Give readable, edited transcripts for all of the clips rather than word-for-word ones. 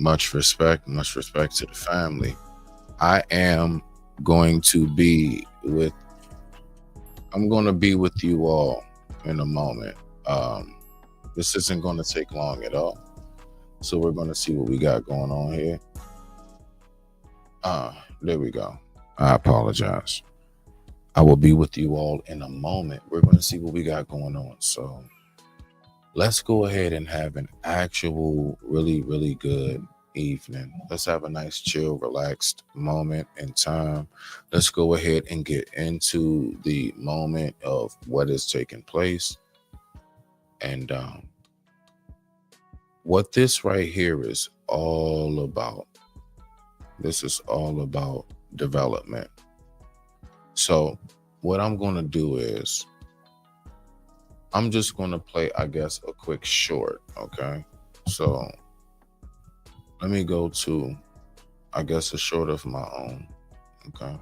Much respect to the family. I am going to be with I'm going to be with you all in a moment. This isn't going to take long at all. So we're going to see what we got going on here. There we go. I apologize. I will be with you all in a moment. We're going to see what we got going on. So let's go ahead and have an actual really, really good evening. Let's have a nice, chill, relaxed moment in time. Let's go ahead and get into the moment of what is taking place. And what this right here is all about. This is all about development. So what I'm going to do is I'm just going to play, I guess, a quick short. Okay. So let me go to, I guess, a short of my own. Okay.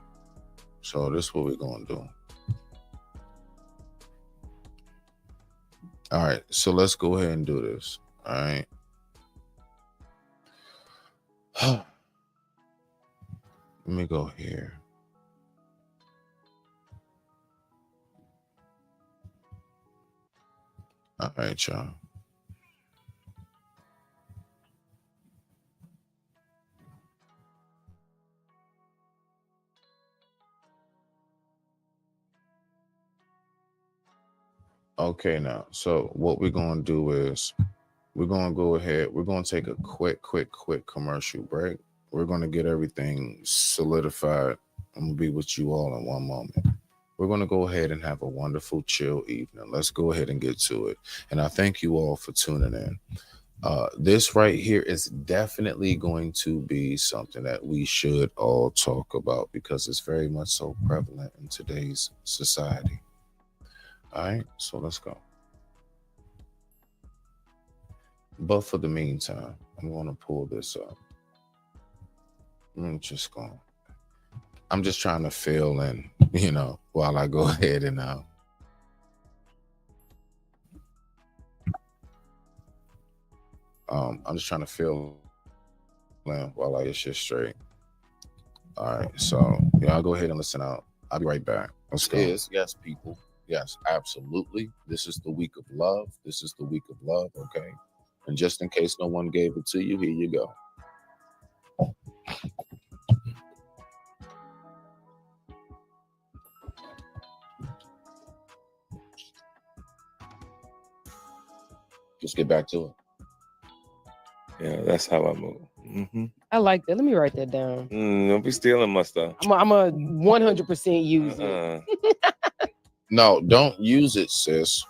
So this is what we're going to do. All right. So let's go ahead and do this. All right. Let me go here. All right, y'all. Okay, now. So what we're going to do is we're going to go ahead. We're going to take a quick commercial break. We're going to get everything solidified. I'm going to be with you all in one moment. We're going to go ahead and have a wonderful, chill evening. Let's go ahead and get to it. And I thank you all for tuning in. This right here is definitely going to be something that we should all talk about because it's very much so prevalent in today's society. All right, so let's go. But for the meantime, I'm going to pull this up. I'm just trying to fill in, while I go ahead and I'm just trying to fill in while I get shit straight. All right, so y'all go ahead and listen out. I'll be right back. Let's go. Yes, people. Yes, absolutely. This is the week of love. This is the week of love, okay? And just in case no one gave it to you, here you go. Just get back to it. Yeah, that's how I move. Mm-hmm. I like that. Let me write that down. Don't be stealing my stuff. I'm a 100% use it. No, don't use it, sis.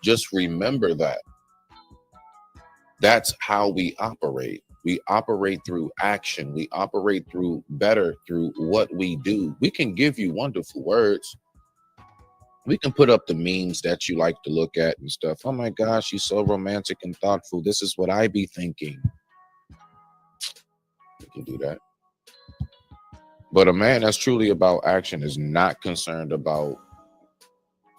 Just remember that. That's how we operate. We operate through action. We operate through what we do. We can give you wonderful words. We can put up the memes that you like to look at and stuff. Oh my gosh, she's so romantic and thoughtful. This is what I be thinking. We can do that. But a man that's truly about action is not concerned about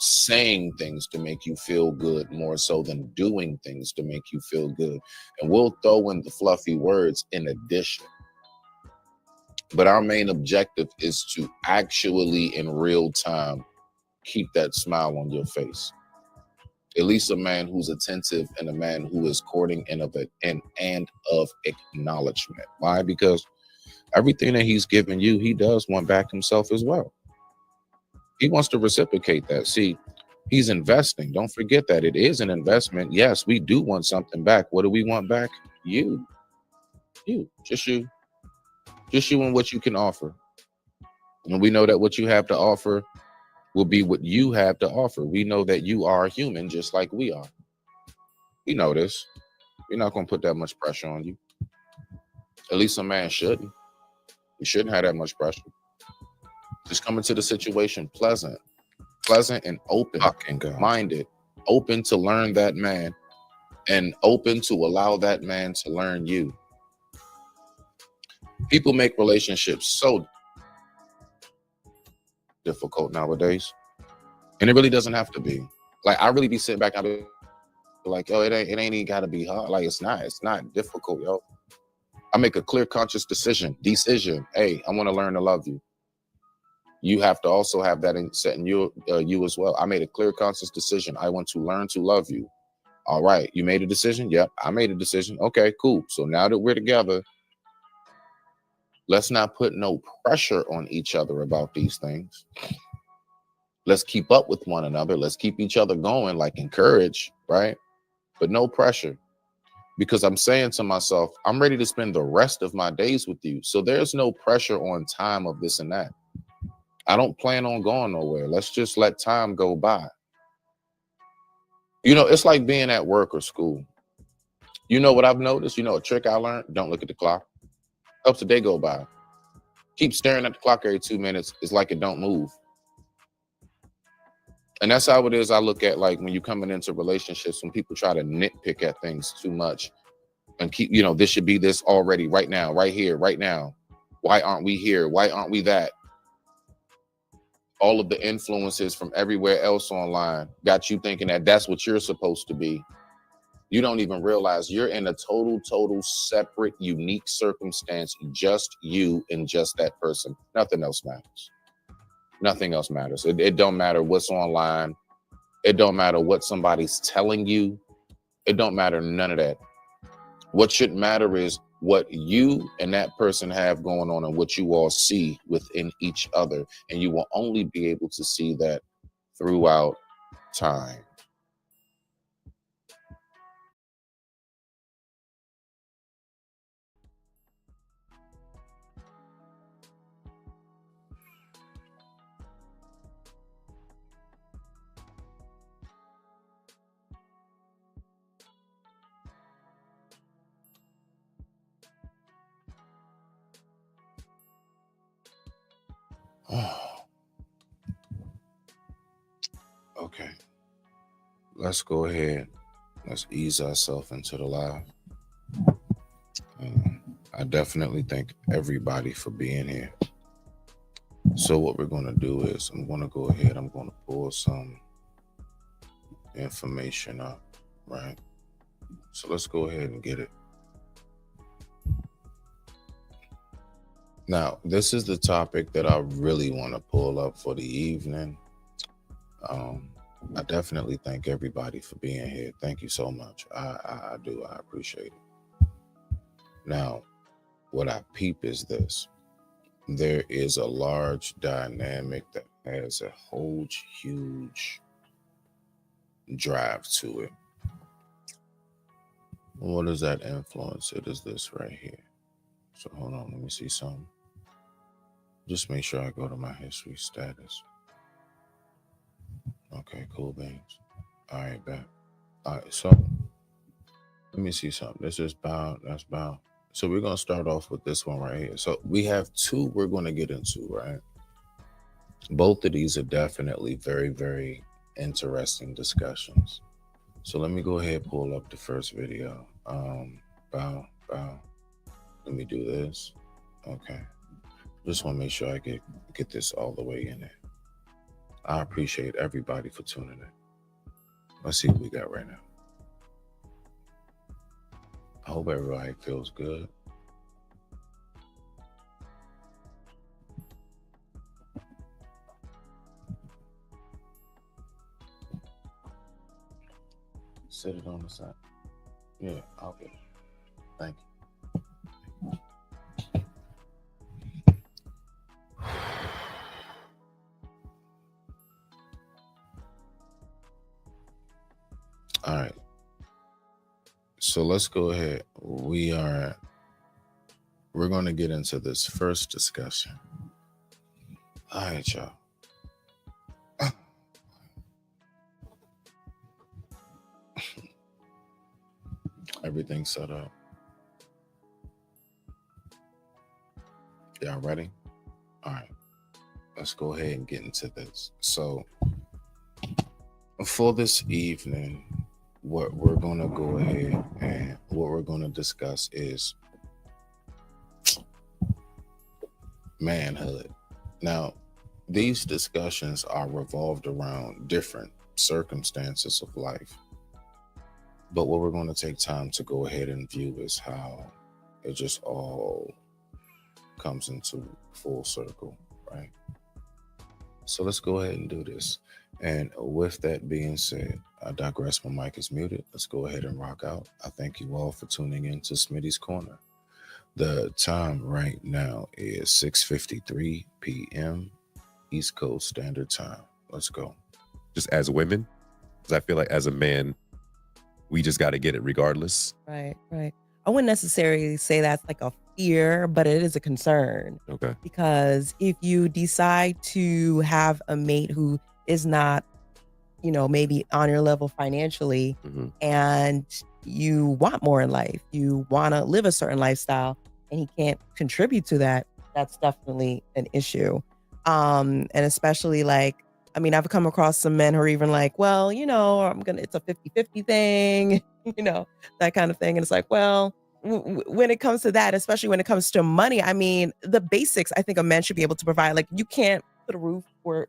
saying things to make you feel good more so than doing things to make you feel good. And we'll throw in the fluffy words in addition. But our main objective is to actually in real time keep that smile on your face. At least a man who's attentive and a man who is courting and of acknowledgement. Why? Because everything that he's giving you, he does want back himself as well. He wants to reciprocate that. See, he's investing. Don't forget that it is an investment. Yes, we do want something back. What do we want back? You. Just you and what you can offer. And we know that what you have to offer will be what you have to offer. We know that you are a human just like we are. We know this. We're not going to put that much pressure on you. At least a man shouldn't. He shouldn't have that much pressure. Just come into the situation pleasant and open-minded, open to learn that man and open to allow that man to learn you. People make relationships so difficult nowadays, and it really doesn't have to be. Like, I really be sitting back and I be like, yo, it ain't even gotta be hard. Like, it's not difficult, yo. I make a clear, conscious decision. Hey, I want to learn to love you. You have to also have that set in you as well. I made a clear, conscious decision. I want to learn to love you. All right. You made a decision? Yep. I made a decision. Okay, cool. So now that we're together, let's not put no pressure on each other about these things. Let's keep up with one another. Let's keep each other going, like encourage, right? But no pressure. Because I'm saying to myself, I'm ready to spend the rest of my days with you. So there's no pressure on time of this and that. I don't plan on going nowhere. Let's just let time go by. You know, it's like being at work or school. You know what I've noticed? You know, a trick I learned, don't look at the clock. Helps the day go by. Keep staring at the clock every 2 minutes. It's like it don't move. And that's how it is. I look at like when you're coming into relationships, when people try to nitpick at things too much and keep, you know, this should be this already right now, right here, right now. Why aren't we here? Why aren't we that? All of the influences from everywhere else online got you thinking that that's what you're supposed to be. You don't even realize you're in a total separate, unique circumstance, just you and just that person. Nothing else matters. Nothing else matters. It don't matter what's online. It don't matter what somebody's telling you. It don't matter none of that. What should matter is what you and that person have going on and what you all see within each other. And you will only be able to see that throughout time. Okay, let's go ahead. Let's ease ourselves into the live. I definitely thank everybody for being here. So what we're going to do is I'm going to go ahead. I'm going to pull some information up, right? So let's go ahead and get it. Now, this is the topic that I really want to pull up for the evening. I definitely thank everybody for being here. Thank you so much. I do. I appreciate it. Now, what I peep is this. There is a large dynamic that has a whole huge drive to it. What does that influence? It is this right here. So hold on, let me see something. Just make sure I go to my history status. Okay, cool beans. All right, back. All right, so let me see something. This is bound. That's bound. So we're going to start off with this one right here. So we have two we're going to get into, right? Both of these are definitely very, very interesting discussions. So let me go ahead and pull up the first video. Bow. Let me do this. Okay. Just want to make sure I get this all the way in there. I appreciate everybody for tuning in. Let's see what we got right now. I hope everybody feels good. Set it on the side. Yeah, okay. Thank you. All right. So let's go ahead. We're going to get into this first discussion. All right, y'all. Everything set up. Y'all ready? All right. Let's go ahead and get into this. So for this evening, what we're going to go ahead and what we're going to discuss is manhood. Now, these discussions are revolved around different circumstances of life. But what we're going to take time to go ahead and view is how it just all comes into full circle, right? So let's go ahead and do this. And with that being said, I digress. My mic is muted. Let's go ahead and rock out. I thank you all for tuning in to Smitty's Corner. The time right now is 6:53 p.m. East Coast Standard Time. Let's go. Just as women, because I feel like as a man, we just got to get it regardless. Right. I wouldn't necessarily say that's like a fear, but it is a concern. Okay. Because if you decide to have a mate who is not, maybe on your level financially, and you want more in life, you want to live a certain lifestyle, and he can't contribute to that, that's definitely an issue. And especially I've come across some men who are even like, well, it's a 50-50 thing, that kind of thing. And it's like, well, when it comes to that, especially when it comes to money, I mean, the basics, I think a man should be able to provide. Like, you can't put a roof or,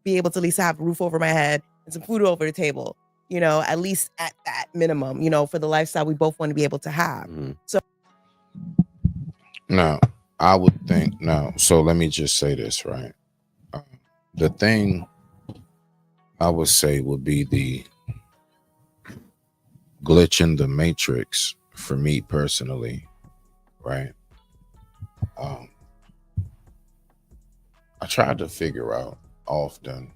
be able to at least have a roof over my head and some food over the table, at least at that minimum, for the lifestyle we both want to be able to have. So now, I would think so let me just say this, right? The thing I would say would be the glitch in the matrix for me personally, right? I tried to figure out often,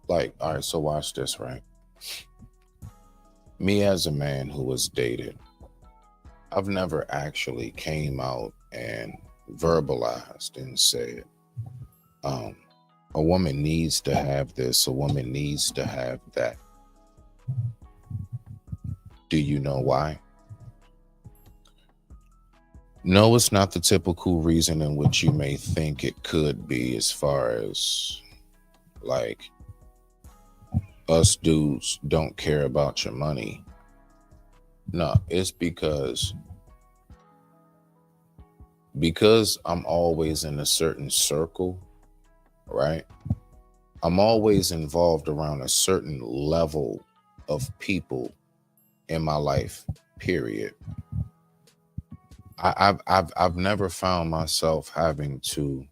all right, so watch this, right? Me as a man who was dated, I've never actually came out and verbalized and said, a woman needs to have this, a woman needs to have that. Do you know why? No, it's not the typical reason in which you may think it could be, as far as us dudes don't care about your money. No, it's because I'm always in a certain circle, right? I'm always involved around a certain level of people in my life, period. I've never found myself having to,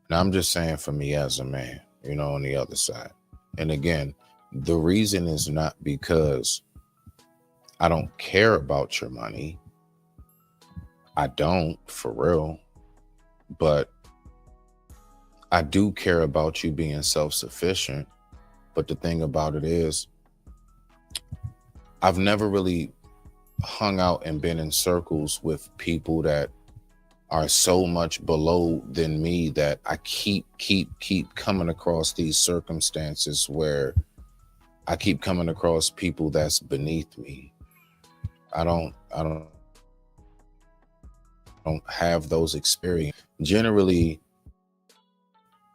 now I'm just saying for me as a man, on the other side. And again, the reason is not because I don't care about your money. I don't, for real. But I do care about you being self-sufficient. But the thing about it is, I've never really hung out and been in circles with people that are so much below than me that I keep coming across these circumstances where I keep coming across people that's beneath me. I don't have those experiences. Generally,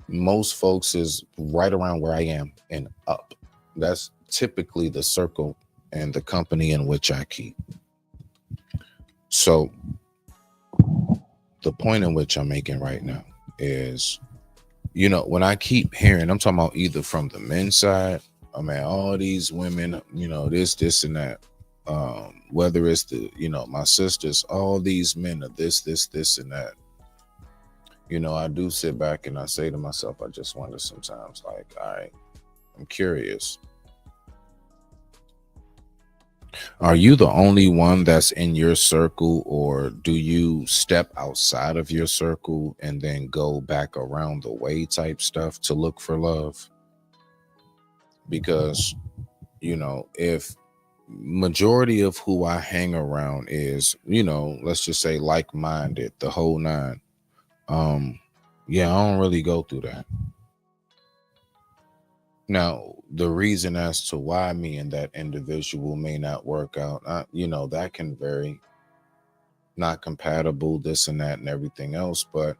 most folks is right around where I am and up. That's typically the circle and the company in which I keep. So the point in which I'm making right now is, when I keep hearing, I'm talking about either from the men's side, I mean, all these women, this and that, whether it's my sisters, all these men are this and that. I do sit back and I say to myself, I just wonder sometimes, all right, I'm curious. Are you the only one that's in your circle, or do you step outside of your circle and then go back around the way type stuff to look for love? Because, if majority of who I hang around is, let's just say like-minded, the whole nine, yeah, I don't really go through that. Now, the reason as to why me and that individual may not work out, that can vary. Not compatible, this and that and everything else. But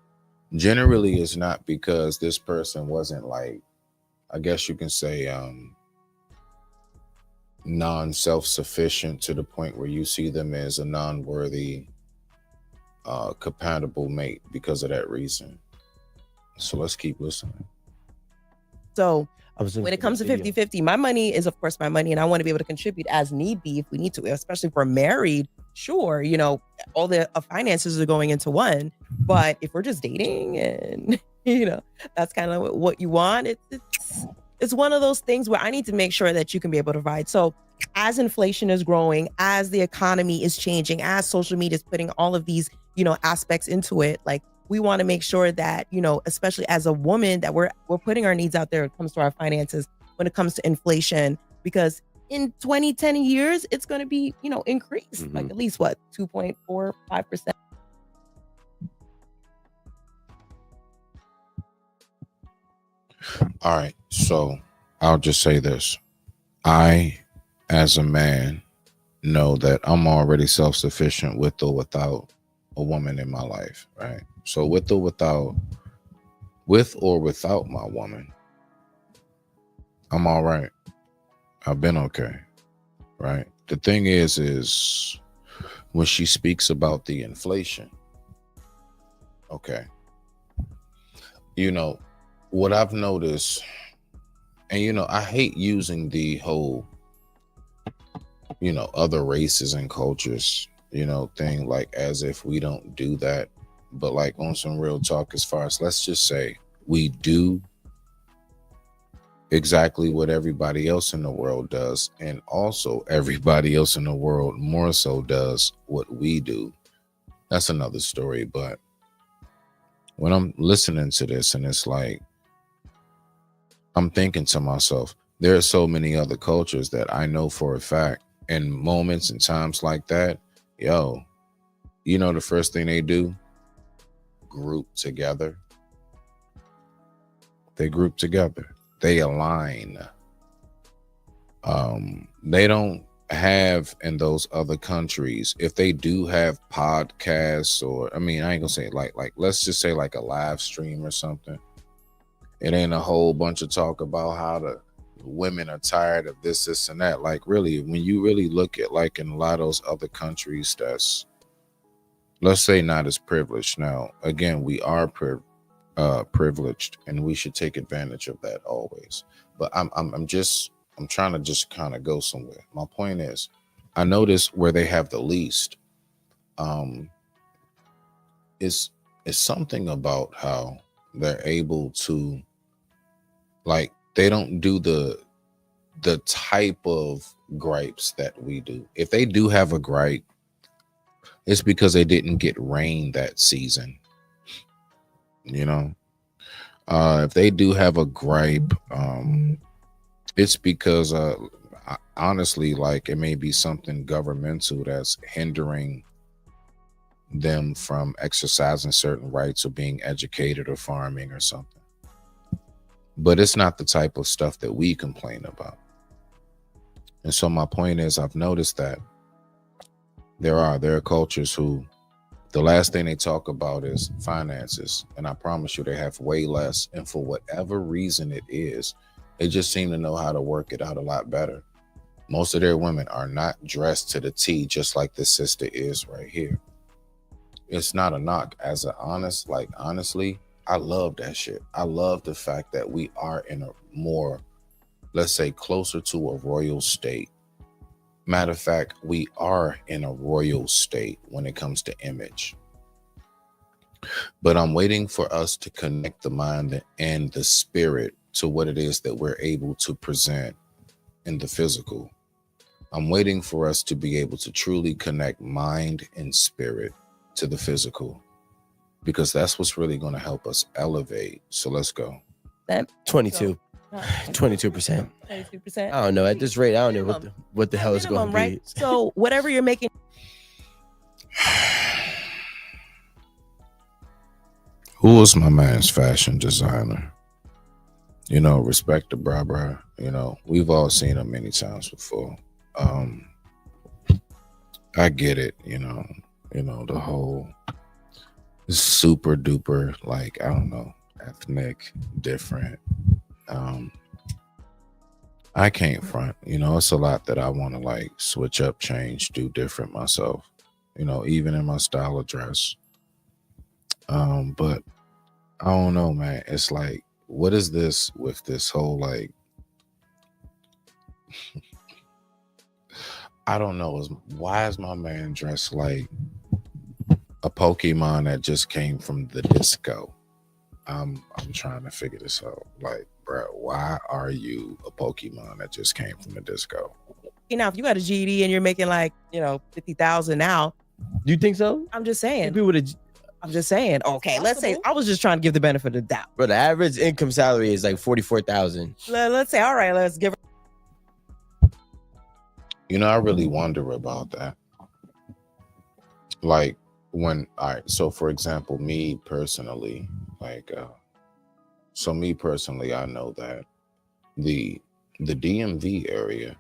generally, it's not because this person wasn't I guess you can say, non-self-sufficient to the point where you see them as a non-worthy, compatible mate because of that reason. So let's keep listening. So when it comes to 50-50, my money is, of course, my money, and I want to be able to contribute as need be if we need to, especially if we're married sure, all the finances are going into one. But if we're just dating and, that's kind of what you want, it's one of those things where I need to make sure that you can be able to provide. So as inflation is growing, as the economy is changing, as social media is putting all of these, aspects into it, like we want to make sure that, especially as a woman, that we're putting our needs out there when it comes to our finances, when it comes to inflation, because in 10 years, it's going to be, increased, like at least 2.45%. All right. So I'll just say this. I, as a man, know that I'm already self-sufficient with or without a woman in my life, right? So with or without my woman, I'm all right. I've been okay, right? The thing is when she speaks about the inflation, okay, what I've noticed, and I hate using the whole, other races and cultures, thing, like as if we don't do that. But like on some real talk, as far as, let's just say we do exactly what everybody else in the world does, and also everybody else in the world more so does what we do. That's another story. But when I'm listening to this, and it's like, I'm thinking to myself, there are so many other cultures that I know for a fact, in moments and times like that, the first thing they do, group together. They group together. They align. They don't have in those other countries, if they do have podcasts, or I ain't gonna say like let's just say like a live stream or something. It ain't a whole bunch of talk about how the women are tired of this and that. Like really, when you really look at like in a lot of those other countries that's, let's say, not as privileged. Now, again, we are privileged, and we should take advantage of that always. But I'm trying to just kind of go somewhere. My point is, I notice where they have the least, is something about how they're able to, like, they don't do the type of gripes that we do. If they do have a gripe, it's because they didn't get rain that season. If they do have a gripe, it's because honestly, like, it may be something governmental that's hindering them from exercising certain rights or being educated or farming or something. But it's not the type of stuff that we complain about. And so my point is, I've noticed that there are cultures who the last thing they talk about is finances. And I promise you, they have way less. And for whatever reason it is, they just seem to know how to work it out a lot better. Most of their women are not dressed to the T, just like this sister is right here. It's not a knock. Honestly, I love that shit. I love the fact that we are in a more, let's say, closer to a royal state. Matter of fact, we are in a royal state when it comes to image. But I'm waiting for us to connect the mind and the spirit to what it is that we're able to present in the physical. I'm waiting for us to be able to truly connect mind and spirit to the physical, because that's what's really going to help us elevate. So let's go. 22. 22%. 22%. I don't know. At this rate, I don't know what the hell is going to be. Right? So whatever you're making. Who was my man's fashion designer? Respect to Bra. We've all seen him many times before. I get it. The whole super duper, like, I don't know, ethnic, different. I can't front, it's a lot that I want to like switch up, change, do different myself, even in my style of dress. But I don't know, man. It's like, what is this with this whole, like, I don't know. Why is my man dressed like a Pokemon that just came from the disco? I'm trying to figure this out. Like, bro, why are you a Pokemon that just came from the disco? Now, if you got a GED and you're making like, 50,000 now, Do you think so? I'm just saying. People would have. I'm just saying. Okay, let's say I was just trying to give the benefit of the doubt. Bro, the average income salary is like 44,000. Let's say, all right, let's give. I really wonder about that. Like all right. So for example, me personally, I know that the DMV area,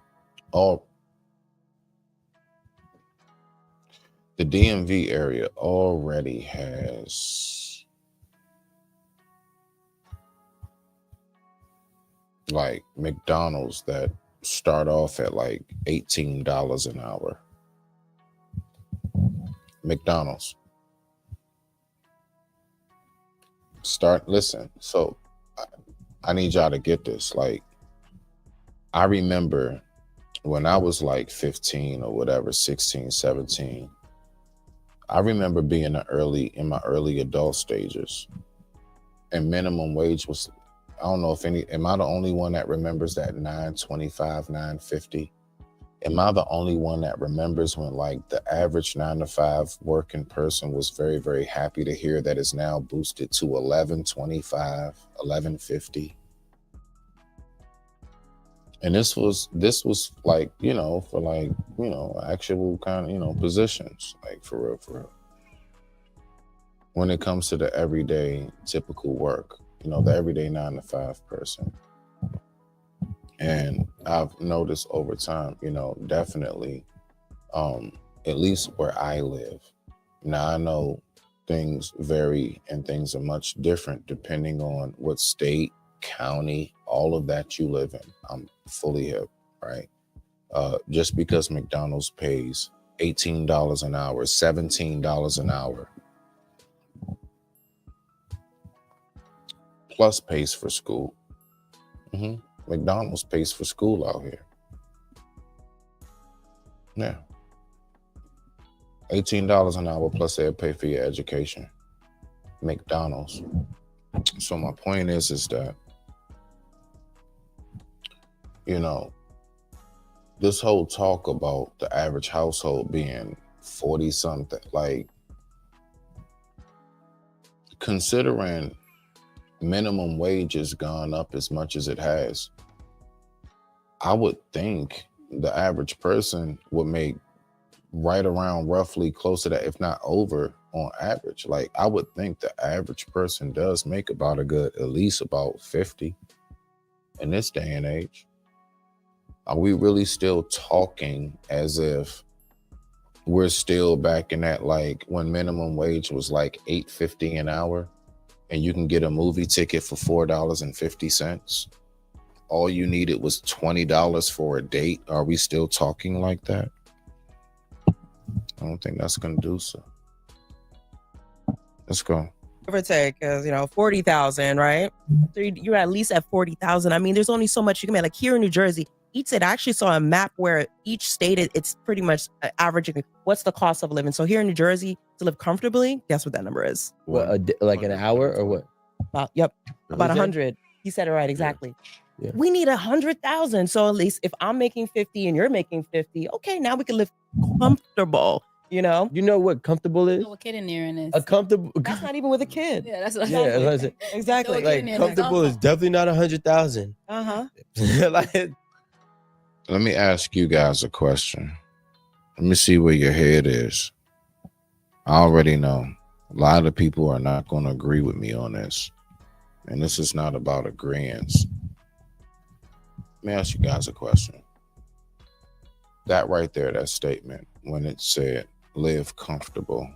the DMV area already has like McDonald's that start off at like $18 an hour. McDonald's. Listen, so I need y'all to get this. Like, I remember when I was like 15 or whatever, 16, 17, I remember being in my early adult stages, and minimum wage was, I don't know am I the only one that remembers that $9.25, $9.50? Am I the only one that remembers when like the average 9-to-5 working person was very, very happy to hear that it's now boosted to $11.25, $11.50? And this was like, for like, actual kind of, positions, like for real. When it comes to the everyday typical work, the everyday 9-to-5 person. And I've noticed over time, definitely, at least where I live. Now I know things vary and things are much different depending on what state, county, all of that you live in. I'm fully hip, right? Just because McDonald's pays $18 an hour, $17 an hour, plus pays for school. McDonald's pays for school out here. Yeah. $18 an hour plus they'll pay for your education. McDonald's. So my point is that, this whole talk about the average household being 40 something, like, considering minimum wage has gone up as much as it has, I would think the average person would make right around roughly close to that, if not over on average. Like, I would think the average person does make about at least about 50 in this day and age. Are we really still talking as if we're still back in that, like, when minimum wage was like $8.50 an hour and you can get a movie ticket for $4.50? All you needed was $20 for a date. Are we still talking like that? I don't think that's going to do so. Let's go. Give or take, because 40,000, right? So you're at least at 40,000. I mean, there's only so much you can make. Like here in New Jersey, each state, I actually saw a map where each state, it's pretty much averaging what's the cost of living. So here in New Jersey, to live comfortably, guess what that number is? What, like an hour or what? About 100. He said it right, exactly. Yeah. We need 100,000. So at least if I'm making 50 and you're making 50, okay, now we can live comfortable. You know what comfortable is? No, a kid in there in this. A comfortable. That's not even with a kid. Yeah, that's what Exactly. Like comfortable is definitely not 100,000. Let me ask you guys a question. Let me see where your head is. I already know a lot of people are not going to agree with me on this, and this is not about agreeance. Let me ask you guys a question. That right there, that statement, when it said live comfortable,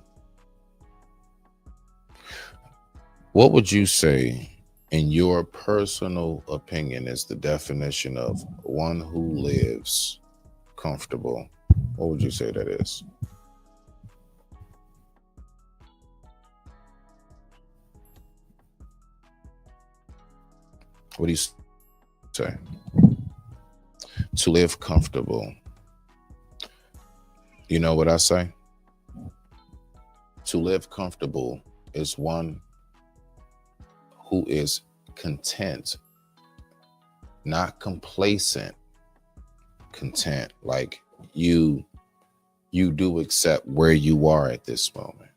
what would you say, in your personal opinion, is the definition of one who lives comfortable? What would you say that is? What do you say? To live comfortable. You know what I say? To live comfortable is one who is content, not complacent, content. Like you do accept where you are at this moment.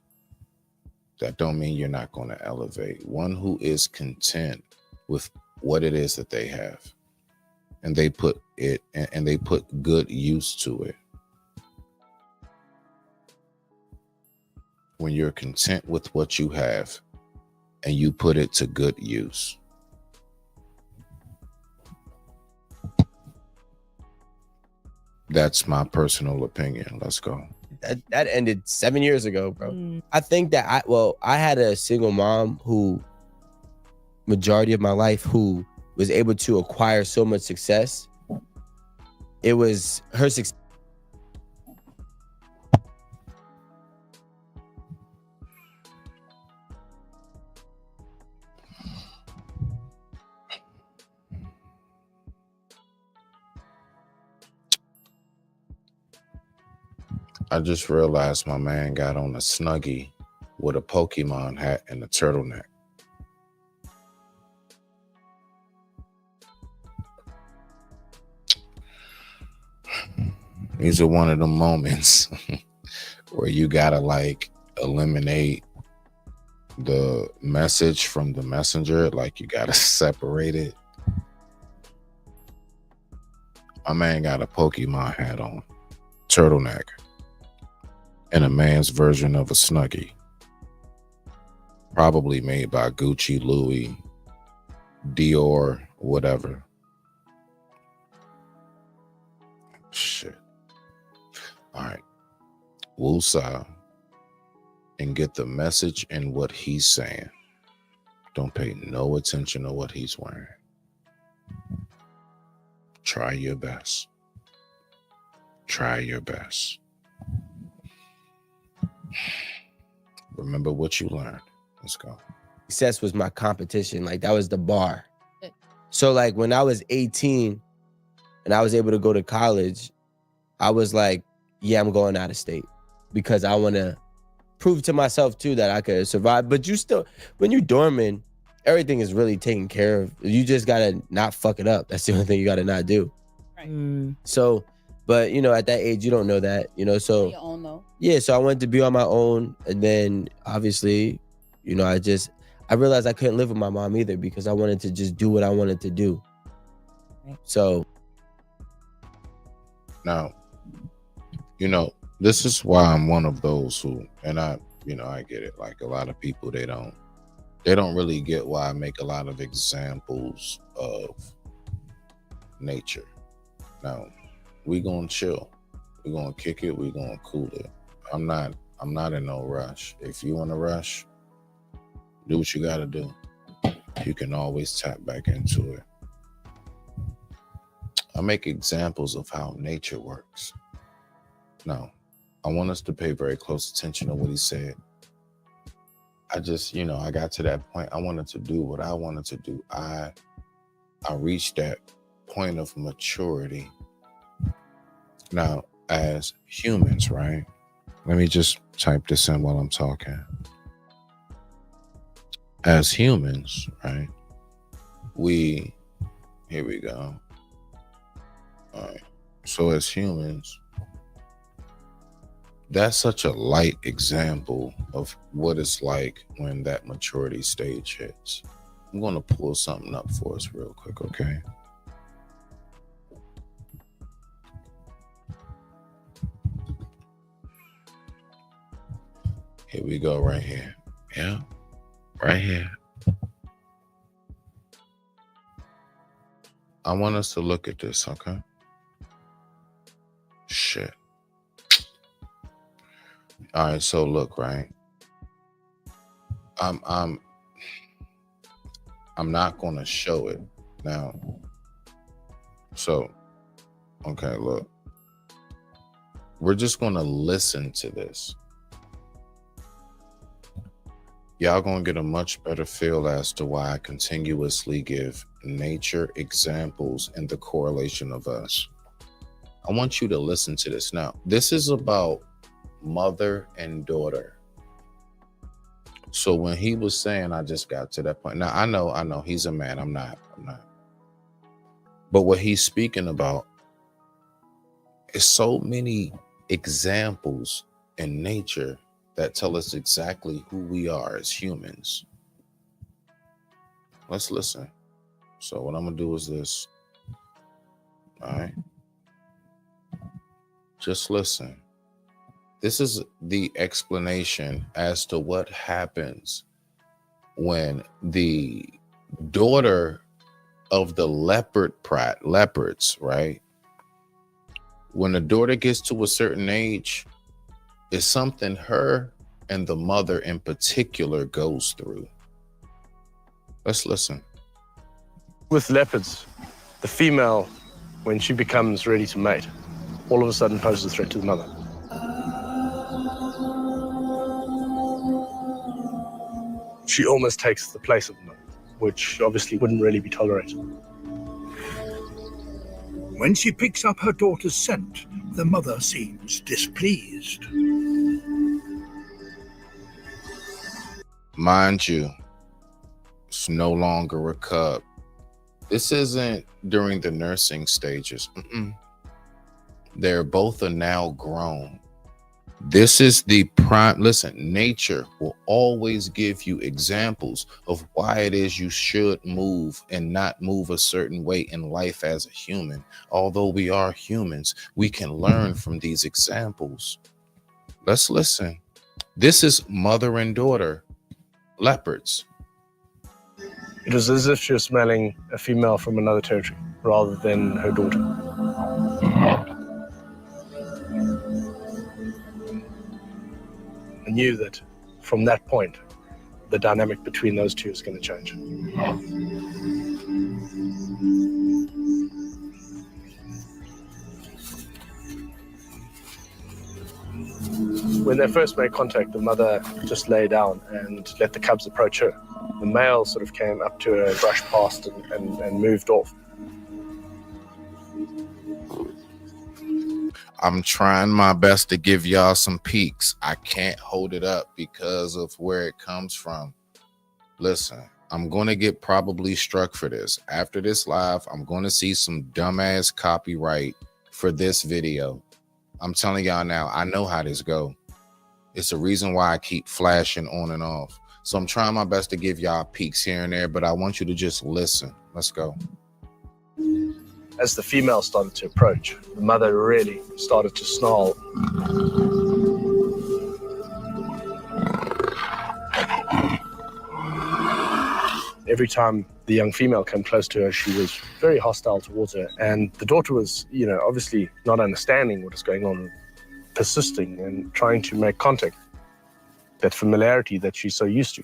That don't mean you're not going to elevate. One who is content with what it is that they have, and they put it and they put good use to it. When you're content with what you have and you put it to good use. That's my personal opinion. Let's go. That ended 7 years ago, bro. Mm. I think that I had a single mom who, majority of my life, who was able to acquire so much success. It was her success. I just realized my man got on a Snuggie with a Pokemon hat and a turtleneck. These are one of the moments where you gotta like eliminate the message from the messenger. Like you gotta separate it. My man got a Pokemon hat on, turtleneck, and a man's version of a Snuggie. Probably made by Gucci, Louis, Dior, whatever. Shit. All right. Woosah and get the message in what he's saying. Don't pay no attention to what he's wearing. Try your best. Try your best. Remember what you learned. Let's go. Success was my competition. Like that was the bar. So like when I was 18 and I was able to go to college, I was like, yeah, I'm going out of state because I want to prove to myself too that I could survive. But you still, when you're dormant, everything is really taken care of. You just got to not fuck it up. That's the only thing you got to not do. Right. So, but you know, at that age, you don't know that, you know, so Your own, though. yeah, so I wanted to be on my own. And then obviously, you know, I realized I couldn't live with my mom either because I wanted to just do what I wanted to do. Right. So now, you know, this is why I'm one of those who, and I get it. Like a lot of people, they don't really get why I make a lot of examples of nature. Now, we gonna chill. We gonna kick it. We gonna cool it. I'm not in no rush. If you in a rush, do what you gotta do. You can always tap back into it. I make examples of how nature works. Now, I want us to pay very close attention to what he said. I just, I got to that point. I wanted to do what I wanted to do. I reached that point of maturity. Now, as humans, right? Let me just type this in while I'm talking. As humans, right? Here we go. All right. So as humans, that's such a light example of what it's like when that maturity stage hits. I'm going to pull something up for us real quick, okay? Here we go, right here. Yeah, right here. I want us to look at this, okay? Shit. All right, so look, right? I'm not gonna show it now. So, okay, look. We're just gonna listen to this. Y'all gonna get a much better feel as to why I continuously give nature examples and the correlation of us. I want you to listen to this now. This is about mother and daughter. So when he was saying, I just got to that point. Now I know he's a man. I'm not. But what he's speaking about is so many examples in nature that tell us exactly who we are as humans. Let's listen. So what I'm gonna do is this. All right. Just listen. This is the explanation as to what happens when the daughter of the leopards, right? When the daughter gets to a certain age, it's something her and the mother in particular goes through. Let's listen. With leopards, the female, when she becomes ready to mate, all of a sudden poses a threat to the mother. She almost takes the place of the mother, which obviously wouldn't really be tolerated. When she picks up her daughter's scent, the mother seems displeased. Mind you, it's no longer a cub. This isn't during the nursing stages. They're both are now grown. This is the prime. Listen, nature will always give you examples of why it is you should move and not move a certain way in life as a human. Although we are humans, we can learn from these examples. Let's listen. This is mother and daughter leopards. It was as if she was smelling a female from another territory rather than her daughter. I knew that from that point, the dynamic between those two is going to change. When they first made contact, the mother just lay down and let the cubs approach her. The male sort of came up to her, brushed past and moved off. I'm trying my best to give y'all some peeks. I can't hold it up because of where it comes from. Listen, I'm going to get probably struck for this. After this live, I'm going to see some dumbass copyright for this video. I'm telling y'all now, I know how this go. It's a reason why I keep flashing on and off. So I'm trying my best to give y'all peeks here and there, but I want you to just listen. Let's go. As the female started to approach, the mother really started to snarl. Every time the young female came close to her, she was very hostile towards her. And the daughter was, obviously not understanding what was going on, persisting and trying to make contact, that familiarity that she's so used to.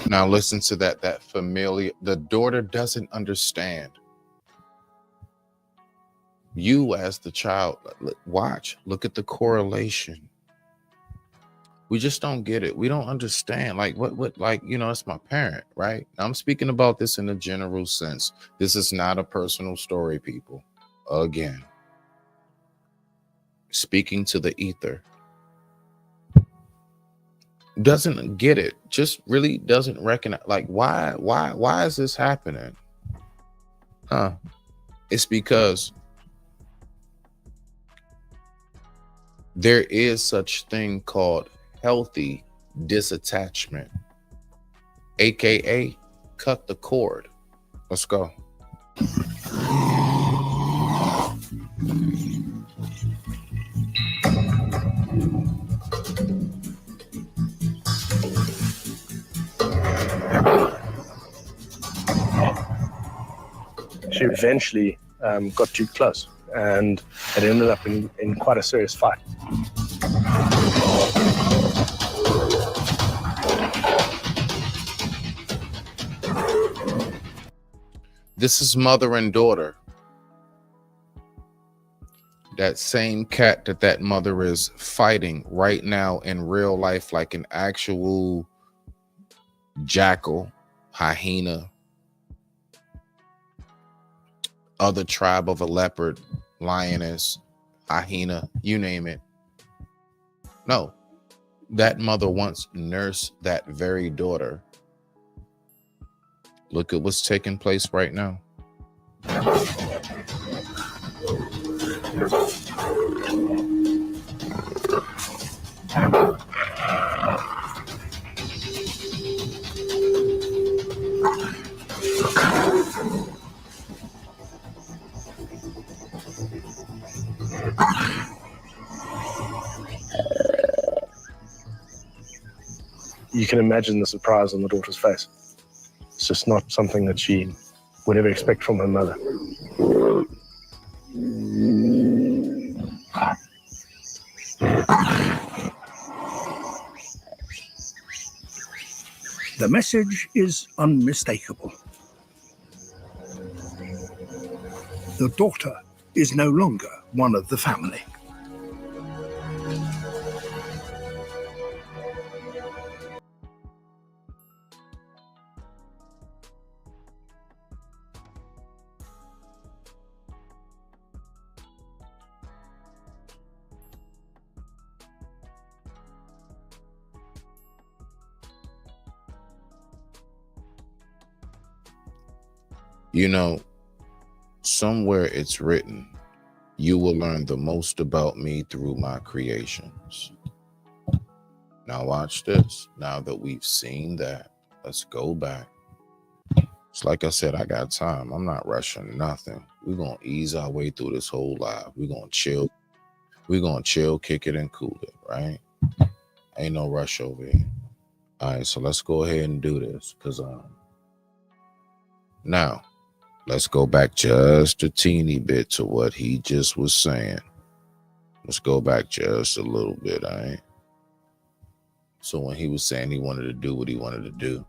Now listen to that familiar. The daughter doesn't understand. You as the child, look at the correlation. We just don't get it. We don't understand. Like what, it's my parent, right? Now, I'm speaking about this in a general sense. This is not a personal story, people. Again, speaking to the ether. Doesn't get it, just really doesn't recognize, like, why is this happening? It's because there is such thing called healthy disattachment, aka cut the cord. Let's go. She eventually got too close, and it ended up in quite a serious fight. This is mother and daughter. That same cat that mother is fighting right now in real life, like an actual jackal, hyena. other tribe of a leopard, lioness, hyena, you name it. No, that mother once nursed that very daughter. Look at what's taking place right now. You can imagine the surprise on the daughter's face. It's just not something that she would ever expect from her mother. The message is unmistakable. The daughter is no longer one of the family. You know, somewhere it's written, you will learn the most about me through my creations. Now watch this. Now that we've seen that, let's go back. It's like I said, I got time. I'm not rushing nothing. We're going to ease our way through this whole live. We're going to chill. We're going to chill, kick it, and cool it, right? Ain't no rush over here. All right, so let's go ahead and do this. Because now, let's go back just a teeny bit to what he just was saying. Let's go back just a little bit, all right? So when he was saying he wanted to do what he wanted to do,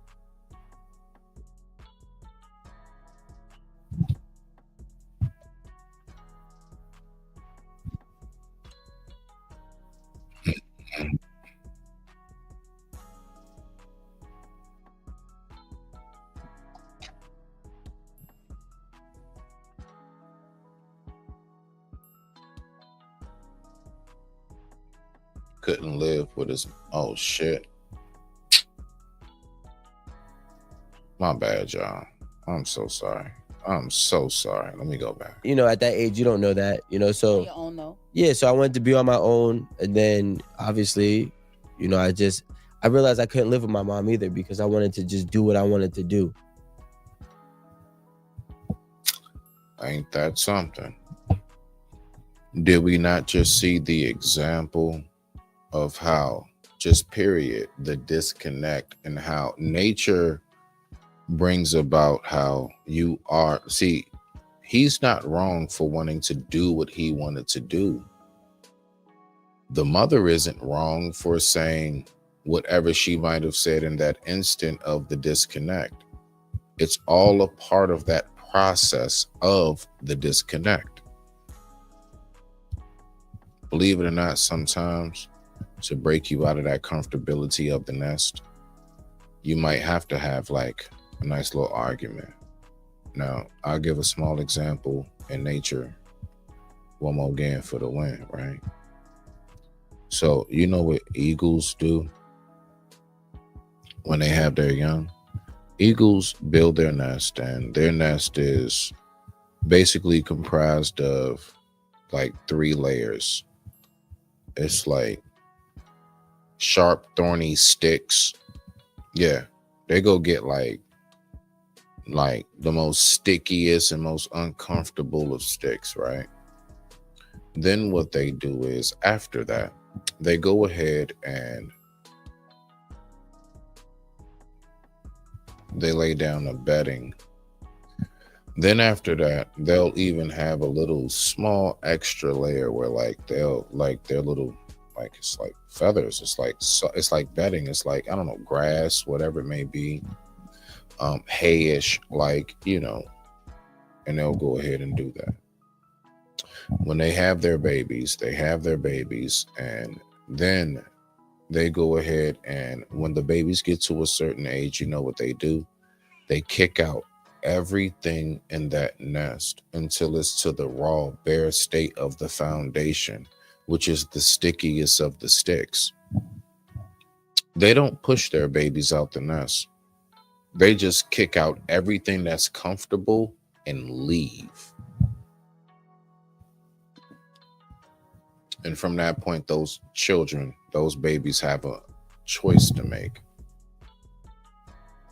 couldn't live with his, oh shit. My bad, y'all. I'm so sorry. I'm so sorry. Let me go back. You know, at that age, you don't know that, you know, so Your own though. yeah, so I wanted to be on my own. And then obviously, you know, I realized I couldn't live with my mom either because I wanted to just do what I wanted to do. Ain't that something? Did we not just see the example of how, just period, the disconnect and how nature brings about how you are. See, he's not wrong for wanting to do what he wanted to do. The mother isn't wrong for saying whatever she might have said in that instant of the disconnect. It's all a part of that process of the disconnect. Believe it or not, sometimes to break you out of that comfortability of the nest, you might have to have like a nice little argument. Now, I'll give a small example in nature. One more again for the win, right? So, you know what eagles do when they have their young? Eagles build their nest, and their nest is basically comprised of like 3 layers. It's like sharp, thorny sticks. Yeah, they go get like the most stickiest and most uncomfortable of sticks, right? Then what they do is after that, they go ahead and they lay down a bedding. Then after that, they'll even have a little small extra layer where like they'll like their little, like it's like feathers. It's like bedding. It's like, I don't know, grass, whatever it may be. Hayish, like, you know, and they'll go ahead and do that. When they have their babies, and then they go ahead and when the babies get to a certain age, you know what they do? They kick out everything in that nest until it's to the raw, bare state of the foundation, which is the stickiest of the sticks. They don't push their babies out the nest. They just kick out everything that's comfortable and leave. And from that point, those children, those babies have a choice to make.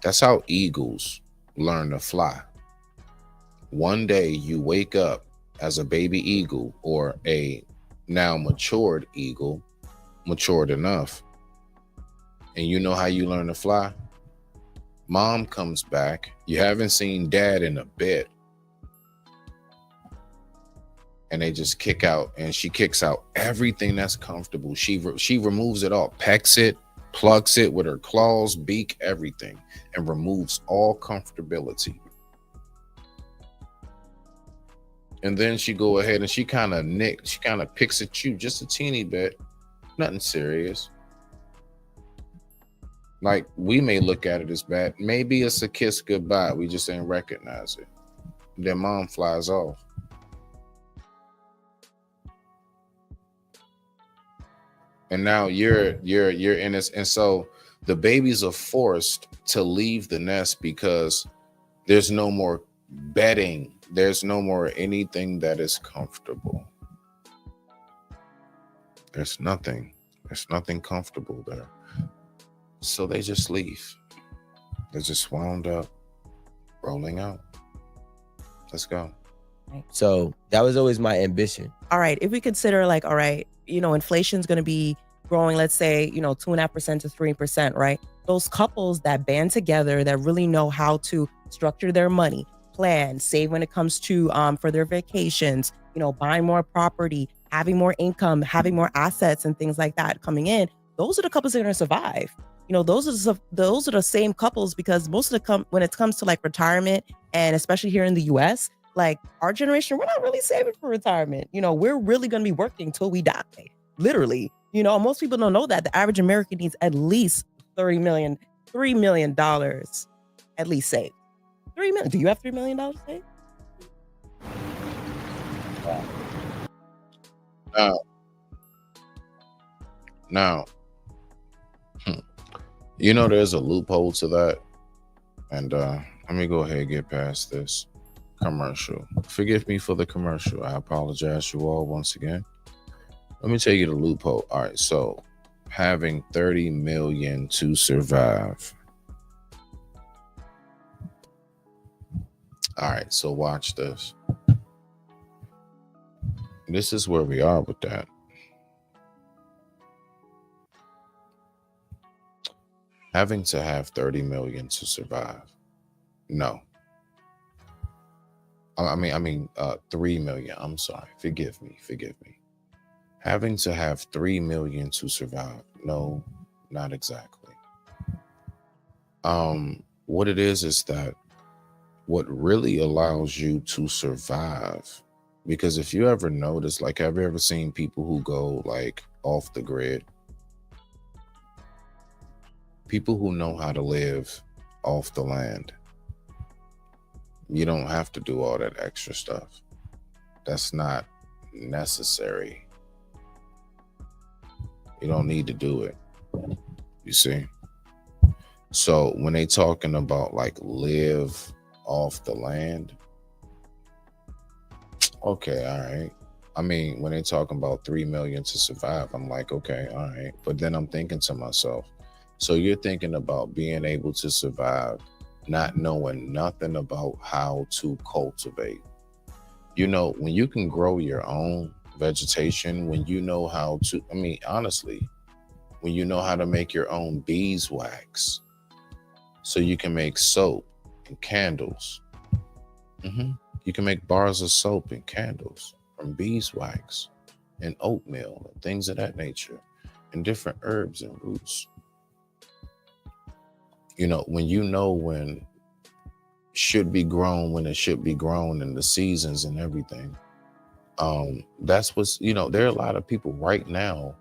That's how eagles learn to fly. One day you wake up as a baby eagle or a now matured eagle, matured enough, and you know how you learn to fly? Mom comes back. You haven't seen dad in a bit. And they just kick out, and she kicks out everything that's comfortable. She removes it all, pecks it, plucks it with her claws, beak, everything, and removes all comfortability. And then she go ahead and she kind of picks at you just a teeny bit, nothing serious. Like, we may look at it as bad. Maybe it's a kiss goodbye. We just ain't recognize it. Then mom flies off. And now you're in this, and so the babies are forced to leave the nest because there's no more bedding. There's no more anything that is comfortable. There's nothing comfortable there. So they just leave. They're just wound up, rolling out. Let's go. So that was always my ambition. All right, if we consider like, all right, inflation's going to be growing, let's say, 2.5% to 3%, right? Those couples that band together, that really know how to structure their money, plan, save when it comes to for their vacations, buying more property, having more income, having more assets and things like that coming in, those are the couples that are going to survive. Those are the same couples, because most of when it comes to like retirement, and especially here in the US, like our generation, we're not really saving for retirement. We're really going to be working till we die, literally. Most people don't know that the average American needs at least $3 million at least saved. $3 million. Do you have $3 million saved? Now, there's a loophole to that. And let me go ahead and get past this commercial. Forgive me for the commercial. I apologize you all once again. Let me tell you the loophole. All right, so having 30 million to survive. All right, so watch this. This is where we are with that. Having to have 30 million to survive. No. I mean 3 million. I'm sorry. Forgive me. Having to have 3 million to survive. No, not exactly. What it is that what really allows you to survive, because if you ever notice, like, have you ever seen people who go like off the grid? People who know how to live off the land. You don't have to do all that extra stuff. That's not necessary. You don't need to do it. You see? So when they talking about like live off the land, okay, all right. I mean, when they talking about 3 million to survive, I'm like, okay, all right. But then I'm thinking to myself, so you're thinking about being able to survive, not knowing nothing about how to cultivate. When you can grow your own vegetation, when you know how to, honestly, when you know how to make your own beeswax, so you can make soap and candles. You can make bars of soap and candles from beeswax and oatmeal and things of that nature, and different herbs and roots. When should be grown, when it should be grown, and the seasons and everything. That's what's, there are a lot of people right now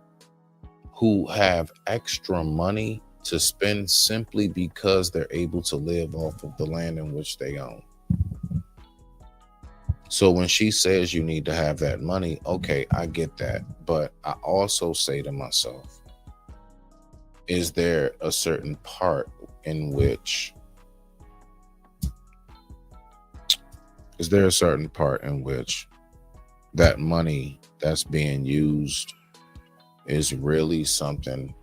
who have extra money to spend simply because they're able to live off of the land in which they own. So when she says you need to have that money, okay, I get that. But I also say to myself, is there a certain part in which that money that's being used is really something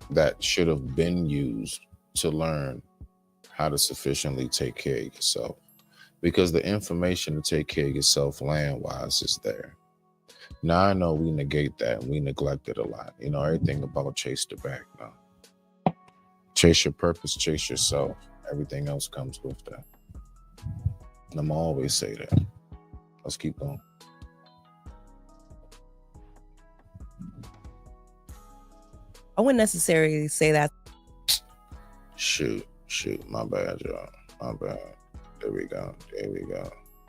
that should have been used to learn how to sufficiently take care of yourself? Because the information to take care of yourself land-wise is there. Now I know we negate that and we neglect it a lot. You know, everything about chase the bag now. Chase your purpose, chase yourself. Everything else comes with that. And I'm always say that. Let's keep going. I wouldn't necessarily say that. Shoot, my bad, y'all. My bad. There we go.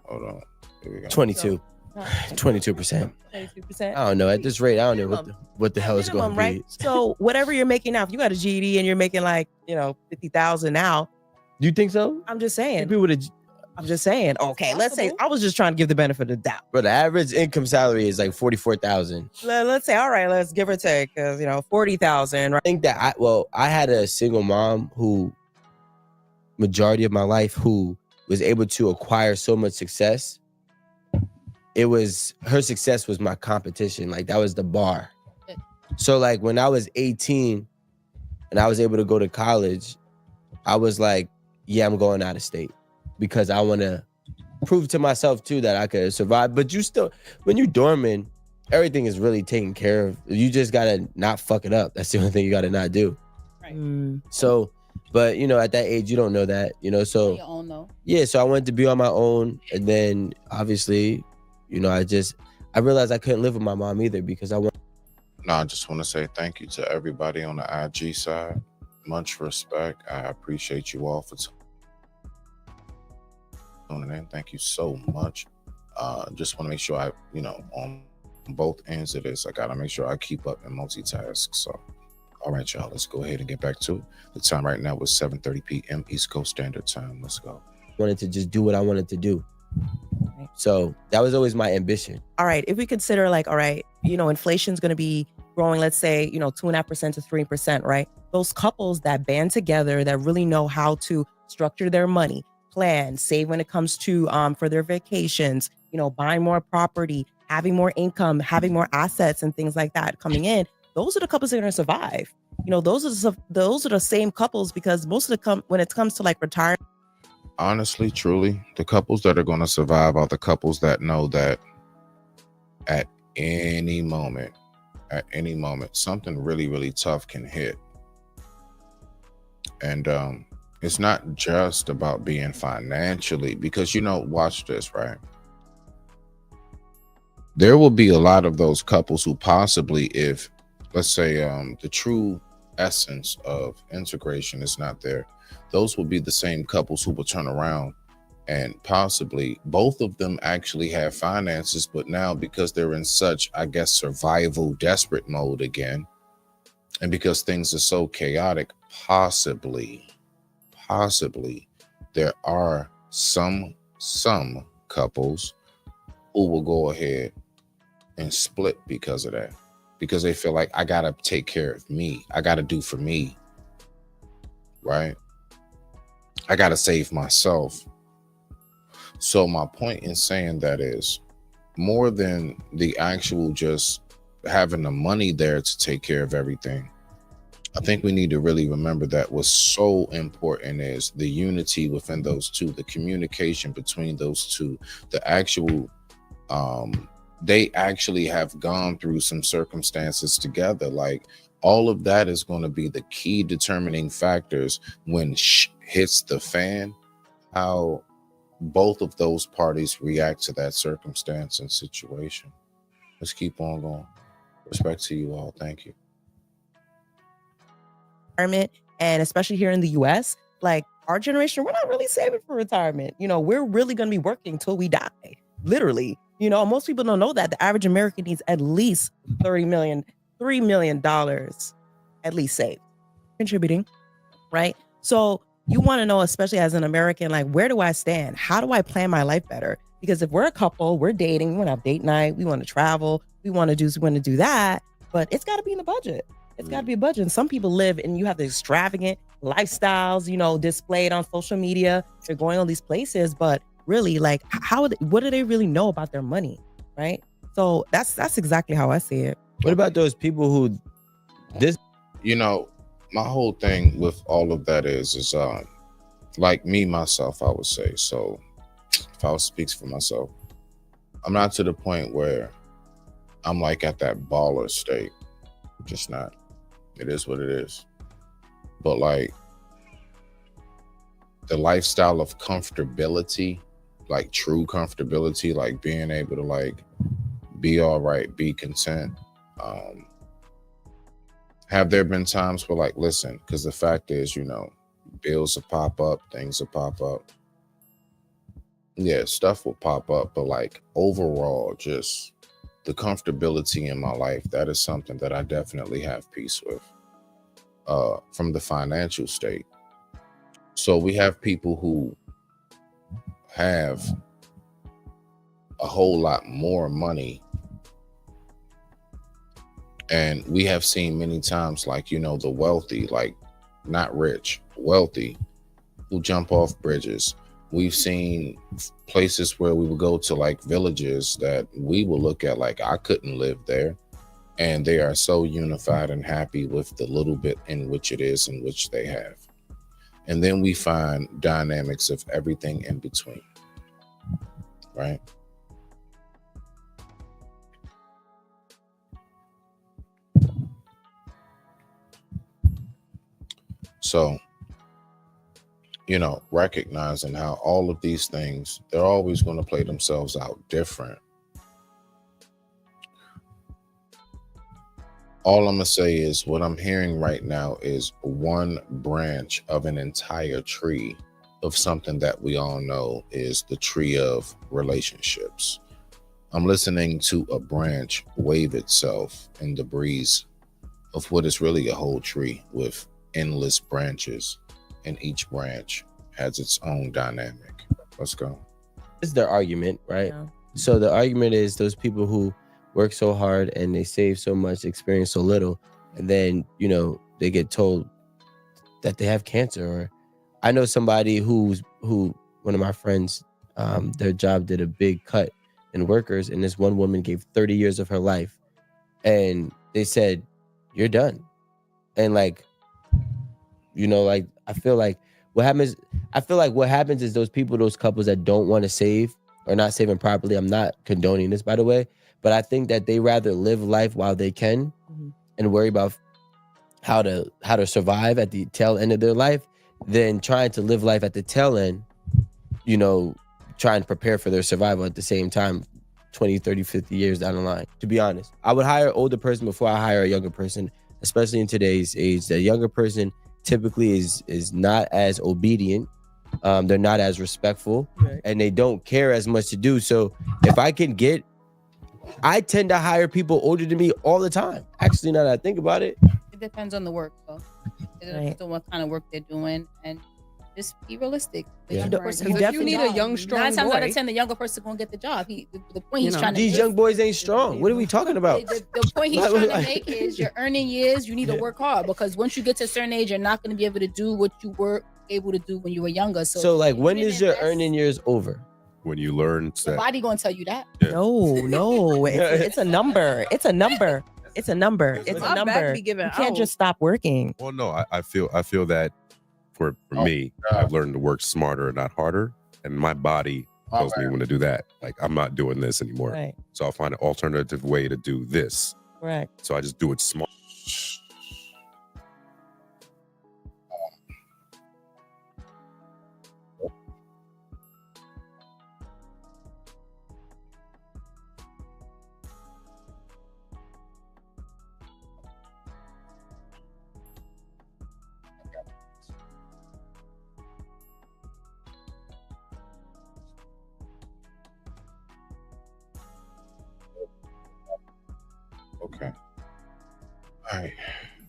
Hold on. Here we go. 22. 22%. 22%. I don't know. At this rate, I don't know what the hell is going to be. Right? So whatever you're making now, if you got a GED and you're making like, 50,000 now. You think so? I'm just saying. People would. I'm just saying. Okay, let's say I was just trying to give the benefit of the doubt. But the average income salary is like 44,000. Let's say, all right, let's give or take, because 40,000. Right? I think that I had a single mom who, majority of my life, who was able to acquire so much success. Her success was my competition. Like that was the bar. So like when I was 18 and I was able to go to college, I was like, yeah, I'm going out of state because I want to prove to myself too that I could survive. But you still, when you're dormant, everything is really taken care of. You just got to not fuck it up. That's the only thing you got to not do. Right. So, but at that age, you don't know that, so Your own, though. yeah. So I wanted to be on my own. And then obviously, I realized I couldn't live with my mom either because I just want to say thank you to everybody on the IG side. Much respect. I appreciate you all for tuning in. Thank you so much. Just want to make sure on both ends of this, I got to make sure I keep up and multitask. So, all right, y'all, let's go ahead and get back to it. The time right now was 7:30 p.m. East Coast Standard Time. Let's go. Wanted to just do what I wanted to do. So that was always my ambition. All right, if we consider inflation's going to be growing, let's say, 2.5% to 3%, right? Those couples that band together, that really know how to structure their money, plan, save when it comes to for their vacations, buying more property, having more income, having more assets and things like that coming in, those are the couples that are going to survive. Those are the same couples, because most of when it comes to like retirement. Honestly, truly, the couples that are going to survive are the couples that know that at any moment, something really, really tough can hit. And it's not just about being financially, because, watch this, right? There will be a lot of those couples who possibly, if, let's say, the true essence of integration is not there, those will be the same couples who will turn around and possibly both of them actually have finances, but now because they're in such, I guess, survival desperate mode again, and because things are so chaotic, possibly there are some couples who will go ahead and split because of that, because they feel like, I gotta take care of me, I gotta do for me, right? I gotta save myself. So my point in saying that is, more than the actual just having the money there to take care of everything, I think we need to really remember that what's so important is the unity within those two, the communication between those two, the actual, they actually have gone through some circumstances together. Like, all of that is going to be the key determining factors when hits the fan, how both of those parties react to that circumstance and situation. Let's keep on going. Respect to you all. Thank you. And especially here in the US, like our generation, we're not really saving for retirement. We're really going to be working till we die. Literally. Most people don't know that the average American needs at least $3 million at least saved, contributing, right? So you want to know, especially as an American, like, where do I stand? How do I plan my life better? Because if we're a couple, we're dating, we want to have date night, we want to travel, we want to do that, but it's got to be in the budget. It's got to be a budget. And some people live and you have the extravagant lifestyles, displayed on social media. They're going all these places, but really, like, what do they really know about their money, right? So that's exactly how I see it. What about those people who my whole thing with all of that is like me, myself, I would say. So if I was speaks for myself, I'm not to the point where I'm like at that baller state. Just not. It is what it is. But like the lifestyle of comfortability, like true comfortability, like being able to like be all right, be content. Have there been times where like, listen, because the fact is, bills will pop up, things will pop up. Yeah, stuff will pop up, but like overall, just the comfortability in my life, that is something that I definitely have peace with from the financial state. So we have people who have a whole lot more money, and we have seen many times like, the wealthy, like not rich, wealthy, who jump off bridges. We've seen places where we would go to like villages that we will look at like I couldn't live there, and they are so unified and happy with the little bit in which it is in which they have. And then we find dynamics of everything in between, right? So, recognizing how all of these things, they're always going to play themselves out different. All I'm going to say is what I'm hearing right now is one branch of an entire tree of something that we all know is the tree of relationships. I'm listening to a branch wave itself in the breeze of what is really a whole tree with endless branches, and each branch has its own dynamic. Let's go. This is their argument, right? Yeah. So the argument is those people who work so hard and they save so much, experience so little, and then, they get told that they have cancer. Or I know somebody who one of my friends, their job did a big cut in workers, and this one woman gave 30 years of her life, and they said, you're done. And like, I feel like what happens is those couples that don't want to save or not saving properly. I'm not condoning this, by the way, but I think that they rather live life while they can and worry about how to survive at the tail end of their life than trying to live life at the tail end, trying to prepare for their survival at the same time, 20, 30, 50 years down the line. To be honest, I would hire an older person before I hire a younger person, especially in today's age. The younger person typically is not as obedient. They're not as respectful, right, and they don't care as much to do. So if I tend to hire people older than me all the time. Actually, now that I think about it. It depends on the work, though. It depends on what kind of work they're doing, and just be realistic. Yeah. You need a young, strong 9 times boy. out of 10, the younger person gonna get the job. The point he's trying to These young boys ain't strong. What are we talking about? The point he's trying to make is you're earning years. You need to work hard, because once you get to a certain age, you're not going to be able to do what you were able to do when you were younger. So like, when is your earning years over? When you learn the body gonna tell you that. Yeah. No, it's a number. It's a number. It's a number. It's a number. You can't just stop working. Well, no, I feel that for me, I've learned to work smarter and not harder, and my body tells me when to do that. Like, I'm not doing this anymore. Right. So I'll find an alternative way to do this. Right. So I just do it smart. Okay. All right.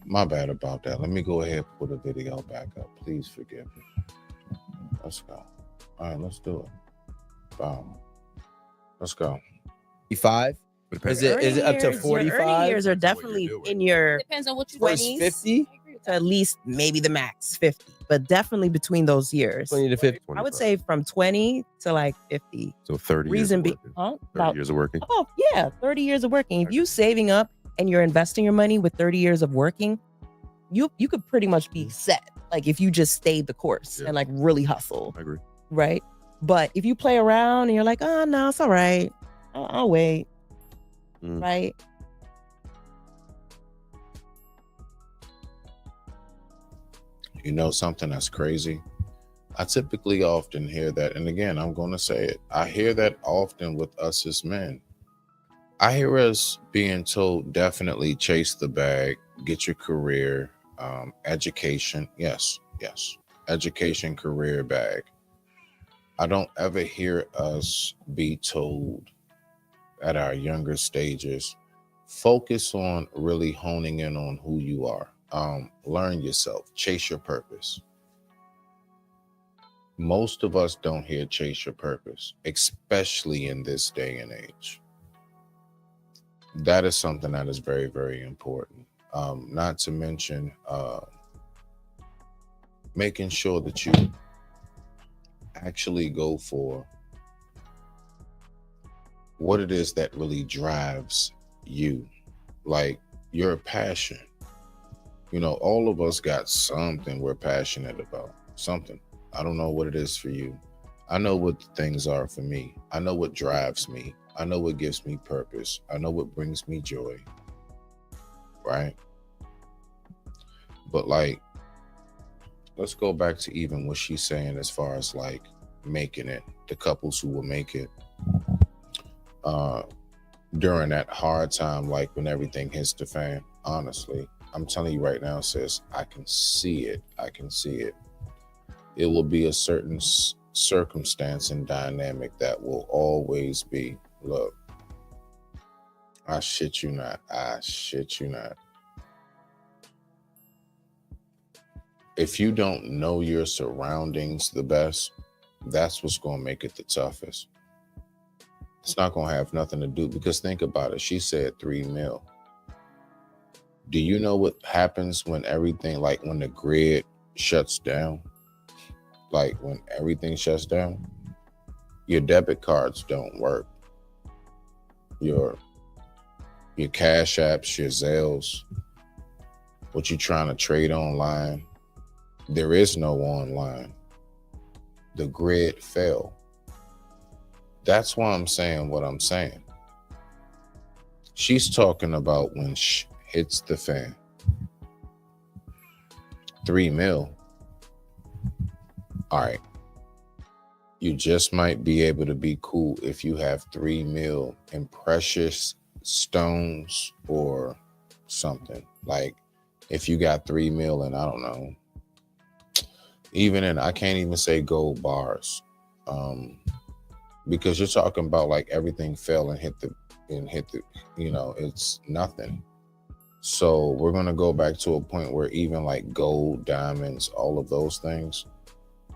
My bad about that. Let me go ahead and put the video back up. Please forgive me. Let's go. All right, let's do it. Let's go. 55? Is it up to 45? Early years are definitely in your Depends on what you First do. 50? to at least maybe the max 50, but definitely between those years. 20 to 50. I would say from 20 to like 50. So 30 Reason years be of working. 30 about years of working. oh yeah, 30 years of working. If you saving up and you're investing your money with 30 years of working, you could pretty much be set. Like if you just stayed the course and like really hustle. I agree. Right? But if you play around and you're like, oh no, it's all right. I'll wait. Right? You know something that's crazy? I typically often hear that, and again, I'm going to say it. I hear that often with us as men. I hear us being told, definitely chase the bag, get your career, education. Yes. Education, career bag. I don't ever hear us be told at our younger stages, focus on really honing in on who you are. Learn yourself, chase your purpose. Most of us don't hear chase your purpose, especially in this day and age. That is something that is very, very important. Not to mention making sure that you actually go for what it is that really drives you, like your passion. You know, all of us got something we're passionate about, something. I don't know what it is for you. I know what the things are for me. I know what drives me. I know what gives me purpose. I know what brings me joy. Right? But like, let's go back to even what she's saying as far as like making it, the couples who will make it during that hard time, like when everything hits the fan. Honestly, I'm telling you right now, sis, I can see it. I can see it. It will be a certain circumstance and dynamic that will always be, look, I shit you not. I shit you not. If you don't know your surroundings the best, that's what's going to make it the toughest. It's not going to have nothing to do, because think about it. She said 3 mil. Do you know what happens when everything, like when the grid shuts down? Like when everything shuts down, your debit cards don't work. Your Cash Apps, your Zelles, what you trying to trade online, there is no online. The grid fell. That's why I'm saying what I'm saying. She's talking about when hits the fan. 3 mil. All right. You just might be able to be cool if you have 3 mil in precious stones or something. Like if you got 3 mil in, I don't know, even in, I can't even say gold bars, because you're talking about like everything fell and hit the, you know, it's nothing. So we're going to go back to a point where even like gold, diamonds, all of those things,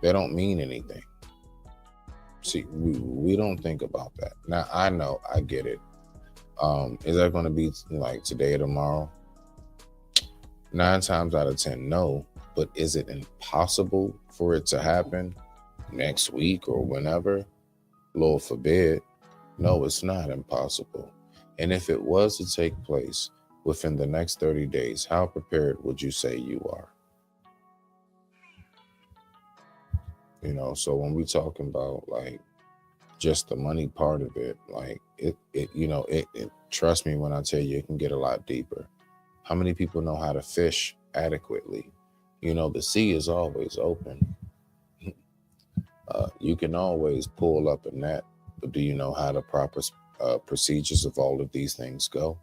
they don't mean anything. See, we don't think about that. Now, I know, I get it. Is that going to be like today or tomorrow? 9 times out of 10, no. But is it impossible for it to happen next week or whenever? Lord forbid. No, it's not impossible. And if it was to take place within the next 30 days, how prepared would you say you are? You know, so when we talking about like just the money part of it, like it trust me when I tell you, it can get a lot deeper. How many people know how to fish adequately? You know, the sea is always open. You can always pull up a net, but do you know how the proper procedures of all of these things go?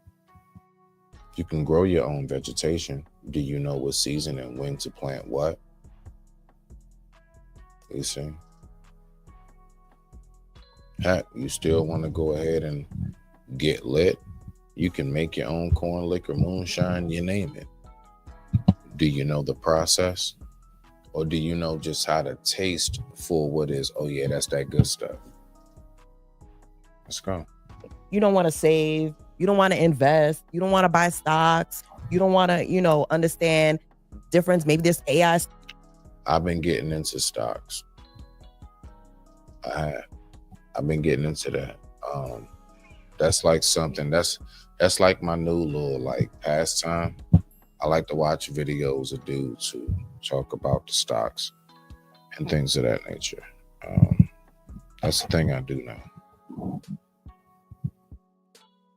You can grow your own vegetation. Do you know what season and when to plant what? You see? Heck, you still want to go ahead and get lit? You can make your own corn liquor, moonshine, you name it. Do you know the process? Or do you know just how to taste for what is, oh yeah, that's that good stuff? Let's go. You don't want to save. You don't want to invest. You don't want to buy stocks. You don't want to, understand difference. Maybe there's AI. I've been getting into stocks. I've been getting into that. That's like something that's like my new little like pastime. I like to watch videos of dudes who talk about the stocks and things of that nature. That's the thing I do now.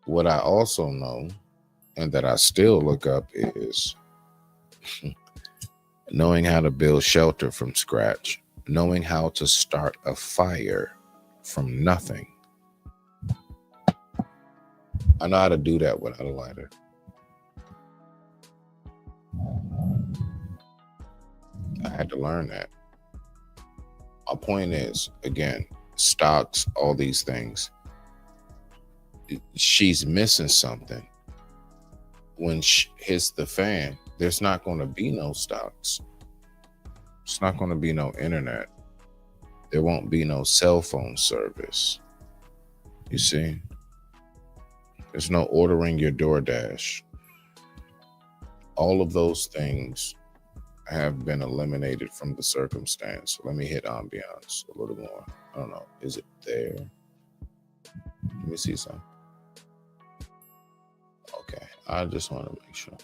What I also know, and that I still look up, is knowing how to build shelter from scratch, knowing how to start a fire from nothing. I know how to do that without a lighter. I had to learn that. My point is, again, stocks, all these things. She's missing something. When she hits the fan, there's not going to be no stocks. It's not going to be no internet. There won't be no cell phone service. You see? There's no ordering your DoorDash. All of those things have been eliminated from the circumstance. Let me hit ambiance a little more. I don't know. Is it there? Let me see something. Okay. I just want to make sure.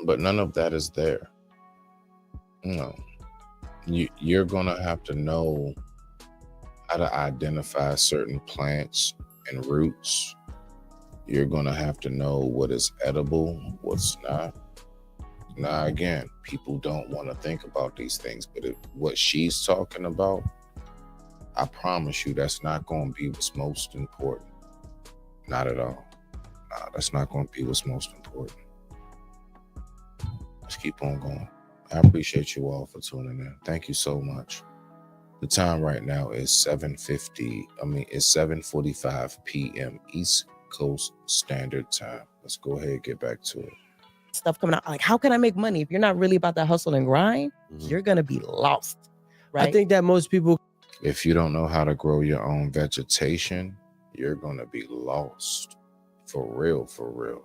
But none of that is there. No. You're going to have to know how to identify certain plants and roots. You're going to have to know what is edible, what's not. Now, again, people don't want to think about these things, but what she's talking about, I promise you that's not going to be what's most important. Not at all. Nah, that's not going to be what's most important. Let's keep on going. I appreciate you all for tuning in. Thank you so much. The time right now is 7:45 p.m. East Coast Standard Time. Let's go ahead and get back to it. Stuff coming out. Like, how can I make money? If you're not really about that hustle and grind, you're going to be lost. Right? I think that most people, if you don't know how to grow your own vegetation, you're going to be lost. For real, for real.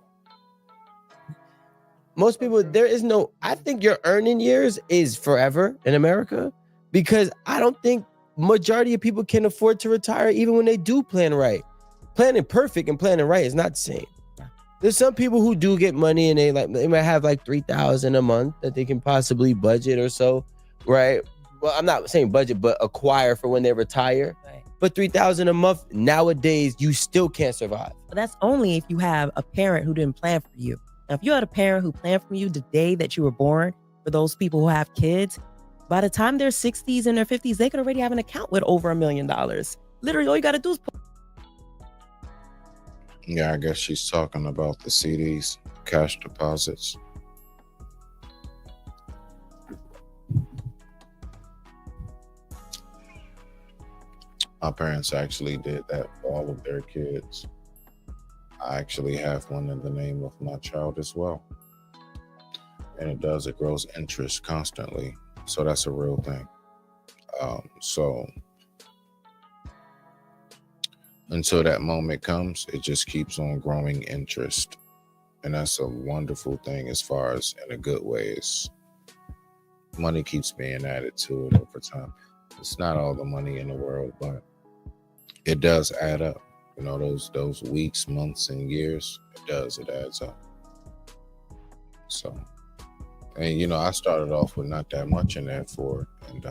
Most people, I think your earning years is forever in America, because I don't think majority of people can afford to retire even when they do plan right. Planning perfect and planning right is not the same. There's some people who do get money and they might have like $3,000 a month that they can possibly budget or so, right? Well, I'm not saying budget, but acquire for when they retire. Right. But $3,000 a month nowadays, you still can't survive. But that's only if you have a parent who didn't plan for you. Now, if you had a parent who planned for you the day that you were born, for those people who have kids, by the time they're 60s and their 50s, they could already have an account with over $1 million. Literally, all you got to do is put. Yeah, I guess she's talking about the CDs, cash deposits. My parents actually did that for all of their kids. I actually have one in the name of my child as well. And it grows interest constantly. So that's a real thing. So until that moment comes, it just keeps on growing interest. And that's a wonderful thing as far as in a good way. Is money keeps being added to it over time. It's not all the money in the world, but it does add up. You know, those weeks, months, and years, it adds up. So, and I started off with not that much in there for it. And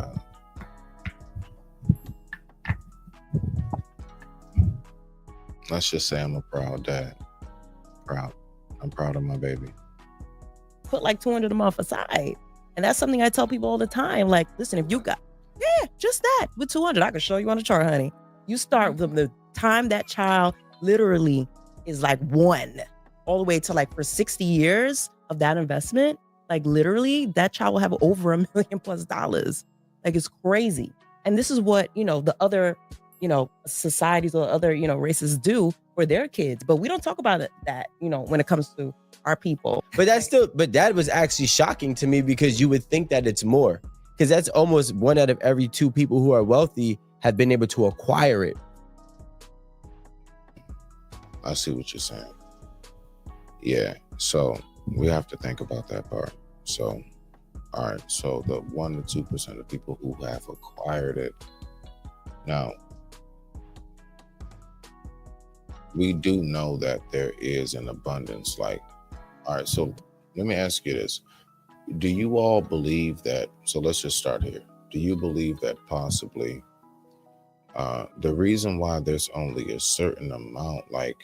let's just say I'm a proud dad. I'm proud of my baby. Put like $200 a month aside. And that's something I tell people all the time. Like, listen, if you got, just that with $200, I can show you on the chart, honey. You start from the time that child literally is like 1 all the way to like for 60 years of that investment. Like literally that child will have over $1 million plus. Like it's crazy. And this is what, the other, societies or other, races do for their kids. But we don't talk about that, when it comes to our people. But that was actually shocking to me, because you would think that it's more, because that's almost 1 out of every 2 people who are wealthy have been able to acquire it I see what you're saying. Yeah, so we have to think about that part. So, all right, so the 1 to 2% of people who have acquired it. Now, we do know that there is an abundance. Like, all right, so let me ask you this. Do you all believe that, so let's just start here. Do you believe that possibly the reason why there's only a certain amount, like,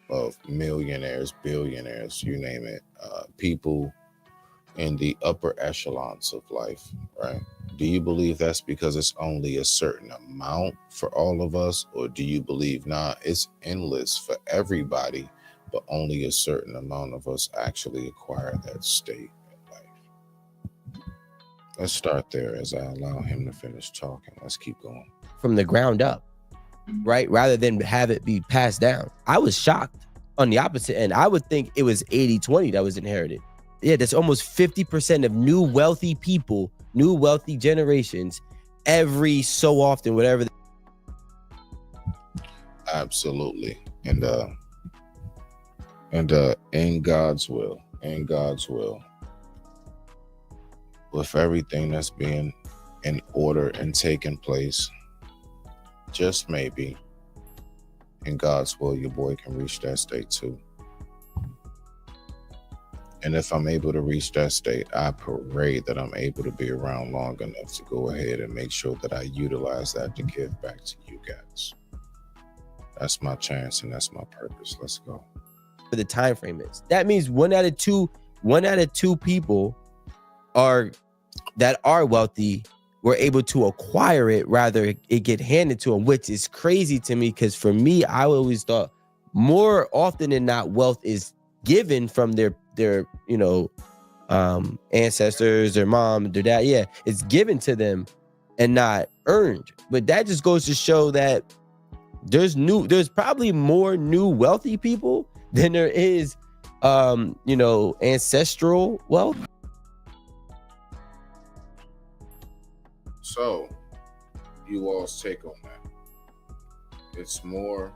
of millionaires, billionaires, you name it, people in the upper echelons of life, right? Do you believe that's because it's only a certain amount for all of us? Or do you believe, nah, it's endless for everybody, but only a certain amount of us actually acquire that state in life? Let's start there as I allow him to finish talking. Let's keep going. From the ground up, right? Rather than have it be passed down. I was shocked on the opposite end. I would think it was 80-20 that was inherited. Yeah, that's almost 50% of new wealthy people, new wealthy generations, every so often, whatever. Absolutely. And in God's will, with everything that's being in order and taking place, just maybe in God's will, your boy can reach that state too. And if I'm able to reach that state, I pray that I'm able to be around long enough to go ahead and make sure that I utilize that to give back to you guys. That's my chance and that's my purpose. Let's go. For the time frame is. That means one out of two people that are wealthy were able to acquire it, rather it get handed to them, which is crazy to me, because for me, I always thought more often than not, wealth is given from their ancestors, their mom, their dad. Yeah, it's given to them and not earned. But that just goes to show that there's probably more new wealthy people than there is ancestral wealth. So you all's take on that. It's more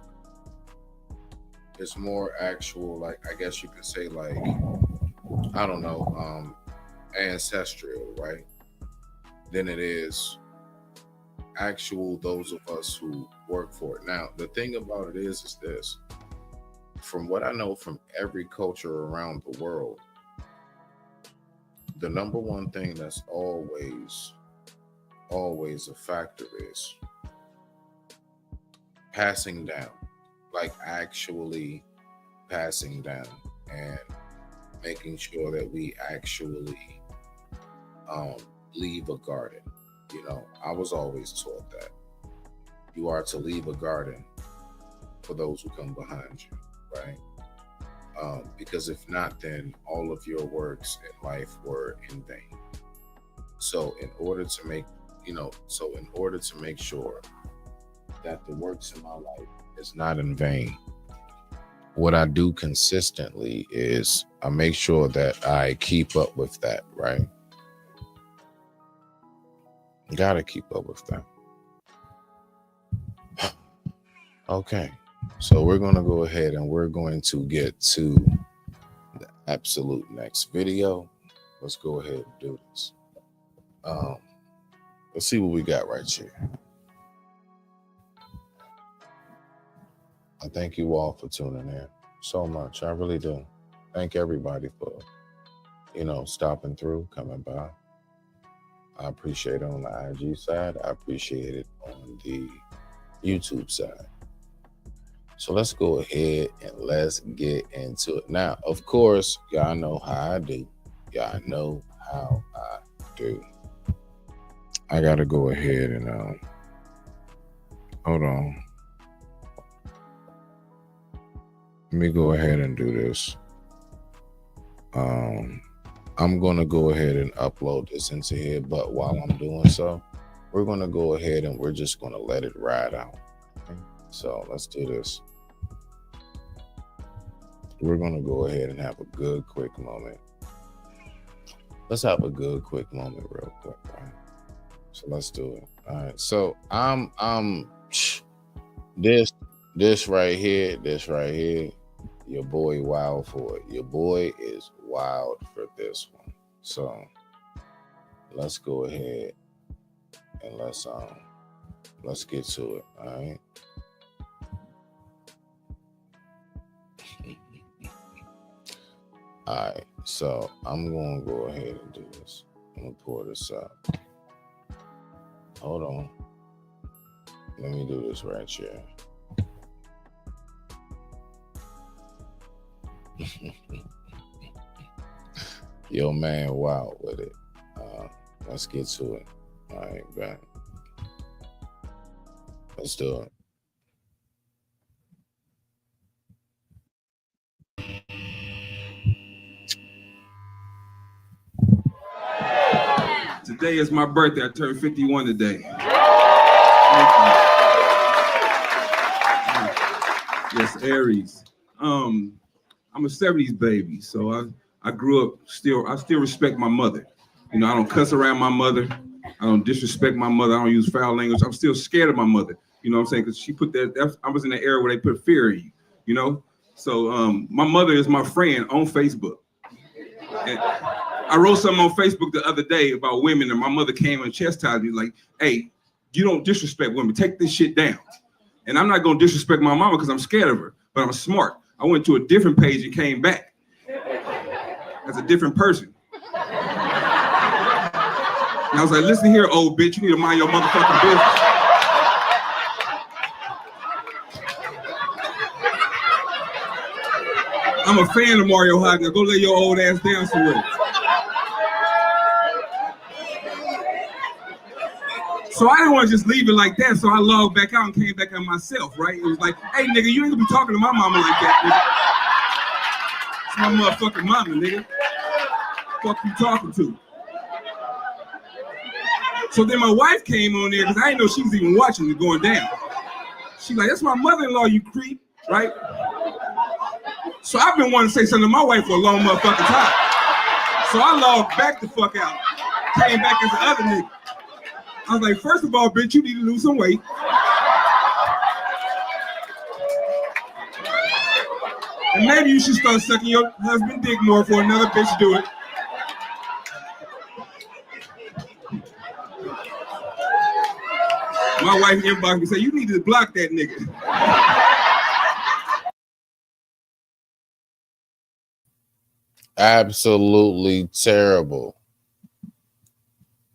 actual, like, I guess you could say, like, I don't know, ancestral, right? Than it is actual those of us who work for it. Now, the thing about it is this. From what I know from every culture around the world, the number one thing that's always a factor is passing down, like actually passing down and making sure that we actually leave a garden. I was always taught that you are to leave a garden for those who come behind you, right? Because if not, then all of your works in life were in vain. So in order to make sure that the works in my life is not in vain, what I do consistently is I make sure that I keep up with that, right? Gotta keep up with that. Okay, so we're going to go ahead and we're going to get to the absolute next video. Let's go ahead and do this. Let's see what we got right here. I thank you all for tuning in so much. I really do. Thank everybody for, stopping through, coming by. I appreciate it on the IG side. I appreciate it on the YouTube side. So let's go ahead and let's get into it. Now, of course, y'all know how I do. I gotta go ahead and hold on. Let me go ahead and do this. I'm gonna go ahead and upload this into here, but while I'm doing so, we're gonna go ahead and we're just gonna let it ride out. Okay? So let's do this. We're gonna go ahead and have a good quick moment. Let's have a good quick moment real quick, right? So let's do it. All right. So this This right here, your boy wild for it. Your boy is wild for this one. So let's go ahead and let's get to it. All right. All right. So I'm gonna go ahead and do this. I'm gonna pour this up. Hold on. Let me do this right here. Yo, man, wow with it. Let's get to it. All right, back. Let's do it. Today is my birthday. I turned 51 today. Yes, Aries. I'm a 70s baby, so I grew up I still respect my mother. You know, I don't cuss around my mother. I don't disrespect my mother. I don't use foul language. I'm still scared of my mother. You know what I'm saying? Because she put I was in the era where they put fear in you, you know? So my mother is my friend on Facebook. And I wrote something on Facebook the other day about women, and my mother came and chastised me like, hey, you don't disrespect women. Take this shit down. And I'm not going to disrespect my mama because I'm scared of her, but I'm smart. I went to a different page and came back as a different person. And I was like, listen here, old bitch, you need to mind your motherfucking business. I'm a fan of Mario Hagner. Go lay your old ass down somewhere. So I didn't want to just leave it like that, so I logged back out and came back on myself, right? It was like, hey, nigga, you ain't gonna be talking to my mama like that, nigga. It's my motherfucking mama, nigga. Fuck you talking to? So then my wife came on there, because I didn't know she was even watching it going down. She's like, that's my mother-in-law, you creep, right? So I've been wanting to say something to my wife for a long motherfucking time. So I logged back the fuck out, came back as the other nigga. I was like, first of all, bitch, you need to lose some weight. And maybe you should start sucking your husband's dick more for another bitch to do it. My wife inboxed me and said, you need to block that nigga. Absolutely terrible.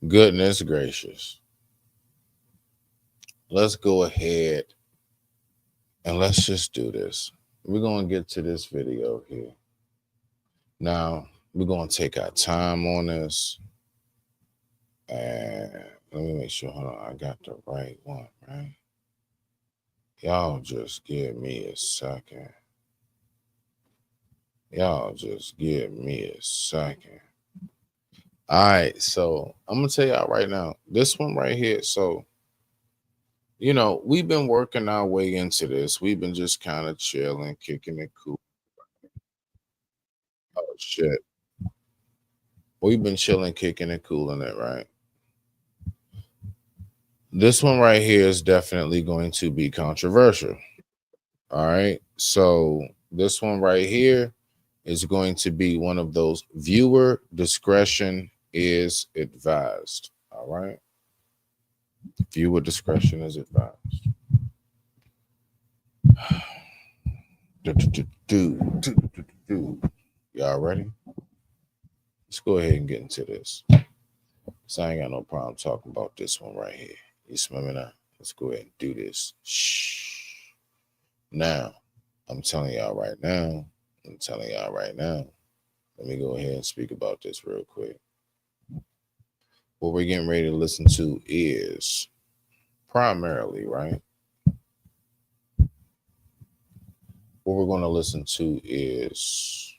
Goodness gracious. Let's go ahead and let's just do this. We're going to get to this video here. Now, we're going to take our time on this. And let me make sure, hold on, I got the right one, right? Y'all just give me a second. Y'all just give me a second. All right, so I'm going to tell y'all right now, this one right here, so, you know, we've been working our way into this. We've been just kind of chilling, kicking it cool. Oh, shit. We've been chilling, kicking it, cooling it, right? This one right here is definitely going to be controversial. All right, so this one right here is going to be one of those viewer discretion is advised. All right. Viewer discretion is advised. Y'all ready? Let's go ahead and get into this. So I ain't got no problem talking about this one right here. You smell me now? Let's go ahead and do this. Shh. Now, I'm telling y'all right now. Let me go ahead and speak about this real quick. What we're getting ready to listen to is primarily, right? What we're going to listen to is,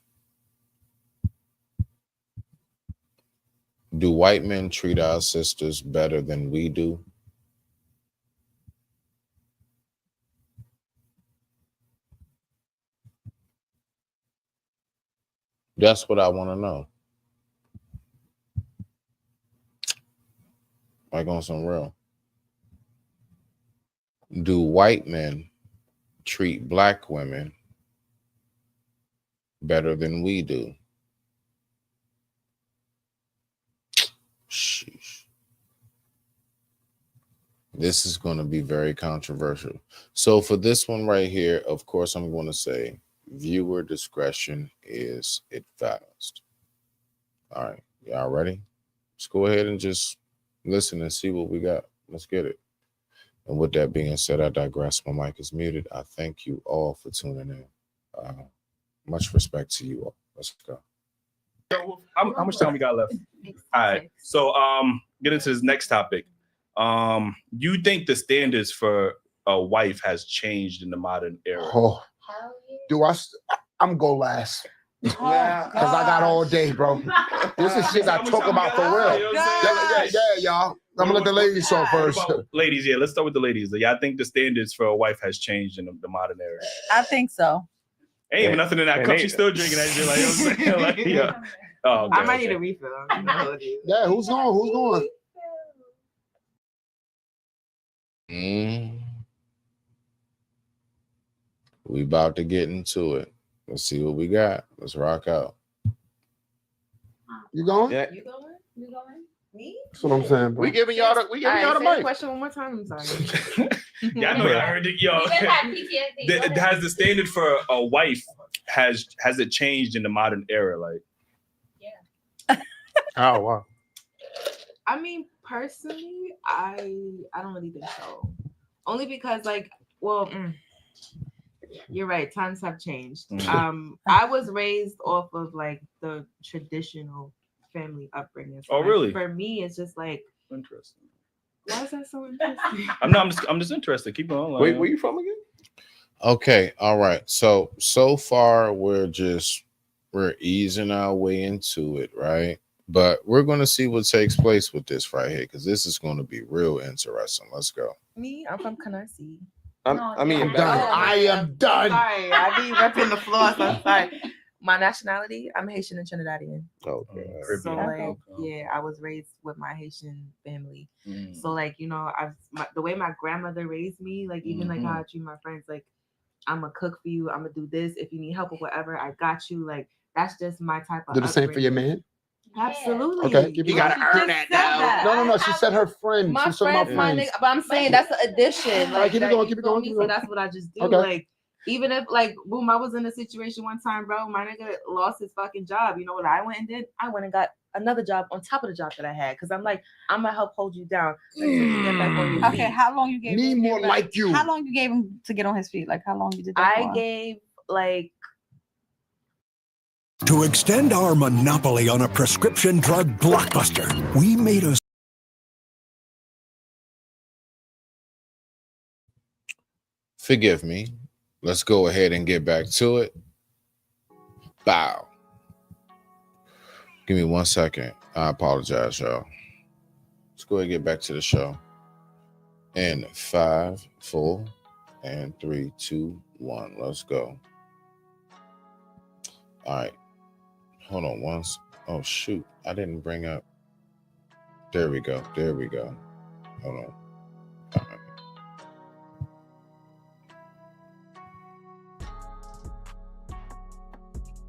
do white men treat our sisters better than we do? That's what I want to know. Like on some real. Do white men treat black women better than we do. Sheesh. This is going to be very controversial. So for this one right here, of course, I'm going to say viewer discretion is advised. All right, y'all ready? Let's go ahead and just listen and see what we got. Let's get it. And with that being said, I digress. My mic is muted. I thank you all for tuning in. Much respect to you all. Let's go. How much time we got left? All right. So get into this next topic. You think the standards for a wife has changed in the modern era? Oh, do I'm go last. Because I got all day, bro. This is shit I talk about for real. Yeah, y'all. I'm gonna let the ladies talk first. Ladies, yeah, let's start with the ladies. Yeah, I think the standards for a wife has changed in the modern era. I think so. Ain't even nothing in that cup. She's still drinking that shit. Like, you know what I'm saying? Like, yeah. Oh, okay, I might need a refill. Yeah, who's going? We about to get into it. Let's see what we got. Let's rock out. You going? Yeah. You going? Me? That's what I'm saying, bro. We giving y'all the mic. question one more time. I'm sorry. Yeah, I know y'all heard it. Yo, has the standard for a wife has it changed in the modern era? Like, oh wow. I mean, personally, I don't really think so. Only because, you're right. Times have changed. I was raised off of like the traditional family upbringing. So, really? For me, it's just like interesting. Why is that so interesting? I'm just interested. Keep going. Wait, where you from again? Okay, all right. So far we're easing our way into it, right? But we're going to see what takes place with this right here, because this is going to be real interesting. Let's go. Me, I'm from Canarsie. I'm done. I am done. Sorry, I be repping the floor. So I'm sorry. My nationality, I'm Haitian and Trinidadian. Okay. So I was raised with my Haitian family. So the way my grandmother raised me, like even like how I treat my friends, like I'm gonna cook for you, I'm gonna do this. If you need help with whatever, I got you. Like that's just my type of. Do the same for your man? Absolutely. Okay. You gotta earn that now. No. She said her friend. My She's talking about friends, friends. But I'm saying that's an addition. All right, keep it going. So that's what I just do. Okay. Like even if boom, I was in a situation one time, bro. My nigga lost his fucking job. You know what I went and did? I went and got another job on top of the job that I had, because I'm like, I'm gonna help hold you down until you get back on your feet. Okay, how long you gave Me him? more like you. How long you gave him to get on his feet? Like how long you did that? I gave like. To extend our monopoly on a prescription drug blockbuster, we made a... Forgive me. Let's go ahead and get back to it. Bow. Give me 1 second. I apologize, y'all. Let's go ahead and get back to the show. In 5, 4, and 3, 2, 1. Let's go. All right. Hold on once. Oh, shoot. I didn't bring up. There we go. Hold on.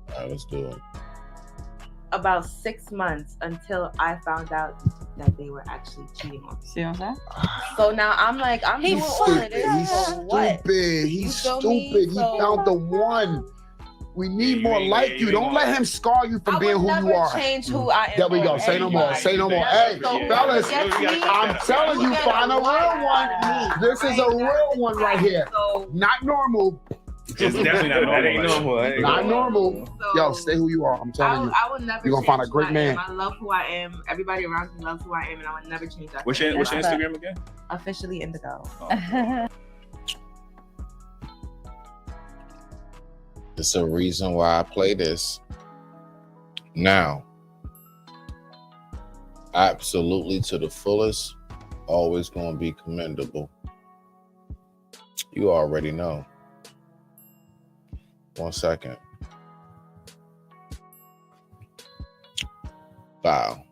All right, let's do it. About 6 months until I found out that they were actually cheating on me. See what I'm saying? So now I'm like, I'm doing all of this. He's for what? stupid. He's You feel me? stupid. He So- found the one. We need more like you. Don't let him scar you from being who you are. Change who I am. There we go. for Say no more. anybody. Say no more. Hey, So, fellas, yes, me. I'm telling you, find a real one. This is a real one right here. Not normal. It's definitely not normal. That ain't normal. Not normal. Yo, stay who you are. I'm telling you. I will never. You're gonna find a change great who I am. man. I love who I am. Everybody around me loves who I am, and I will never change that. What's your Instagram again? Officially Indigo. It's a reason why I play this. Now, absolutely to the fullest, always going to be commendable. You already know. 1 second. Wow.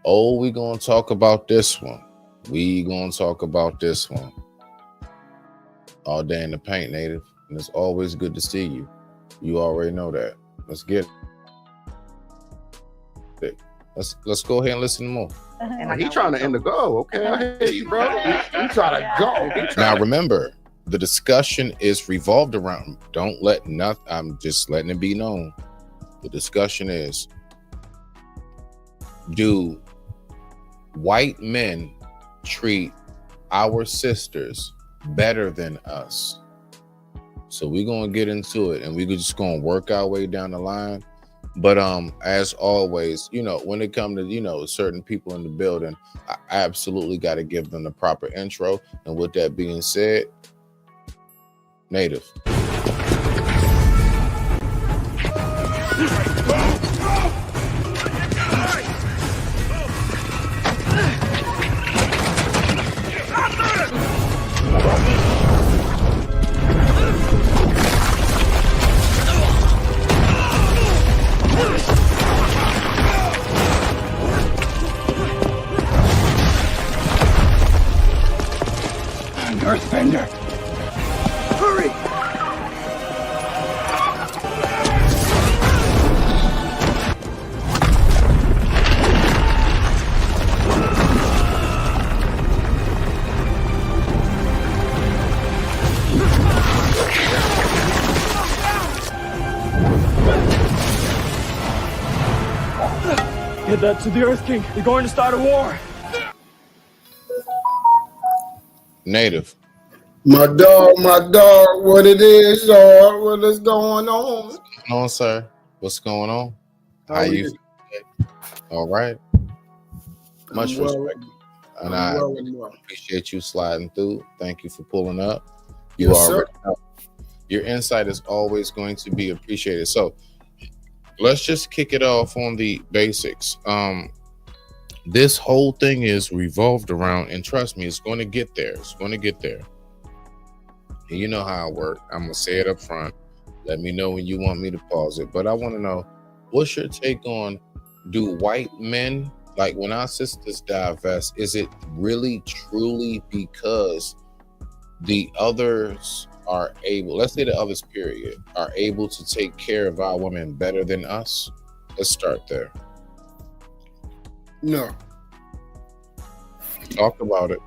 Oh, we going to talk about this one. All day in the paint, Native. And it's always good to see you. You already know that. Let's get it. Let's go ahead and listen more. He trying to end the go. Okay, I hear you, bro. He trying to go. Now remember, the discussion is revolved around. Don't let nothing. I'm just letting it be known. The discussion is: do white men treat our sisters better than us? So we're gonna get into it, and we're just gonna work our way down the line. But as always, when it comes to certain people in the building, I absolutely got to give them the proper intro. And with that being said, Native. Earthbender! Hurry! Get that to the Earth King. They're going to start a war. Native. My dog, what it is, dog? What is going on? What's going on, sir? What's going on? How you? All right. Much respect. And I appreciate you sliding through. Thank you for pulling up. You already know. Your insight is always going to be appreciated. So let's just kick it off on the basics. This whole thing is revolved around, and trust me, it's going to get there. It's going to get there. And you know how I work. I'm going to say it up front. Let me know when you want me to pause it. But I want to know, what's your take on, do white men, like when our sisters divest, is it really truly because the others are able, let's say the others period, are able to take care of our women better than us? Let's start there. No. Talk about it.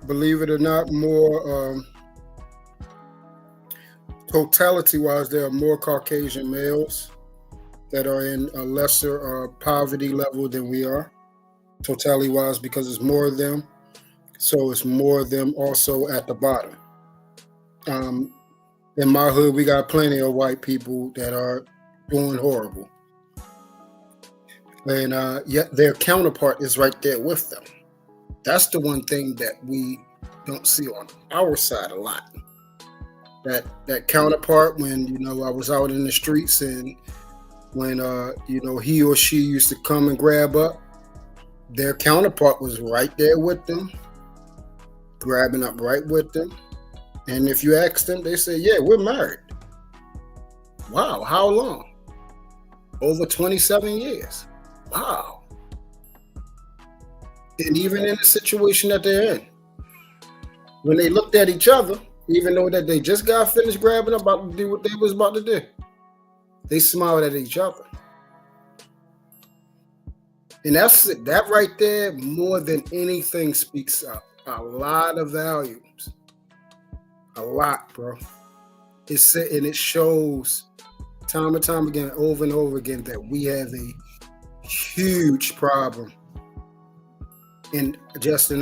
Believe it or not, more totality-wise, there are more Caucasian males that are in a lesser poverty level than we are, totality-wise, because it's more of them. So it's more of them also at the bottom. In my hood, we got plenty of white people that are doing horrible. And yet their counterpart is right there with them. That's the one thing that we don't see on our side a lot. That counterpart, when I was out in the streets, and when he or she used to come and grab up, their counterpart was right there with them, grabbing up right with them. And if you ask them, they say, yeah, we're married. Wow, how long? Over 27 years. Wow. And even in the situation that they're in, when they looked at each other, even though that they just got finished grabbing, about to do what they was about to do, they smiled at each other. And that right there, more than anything, speaks up a lot of volumes. A lot, bro. And it shows time and time again, over and over again, that we have a huge problem in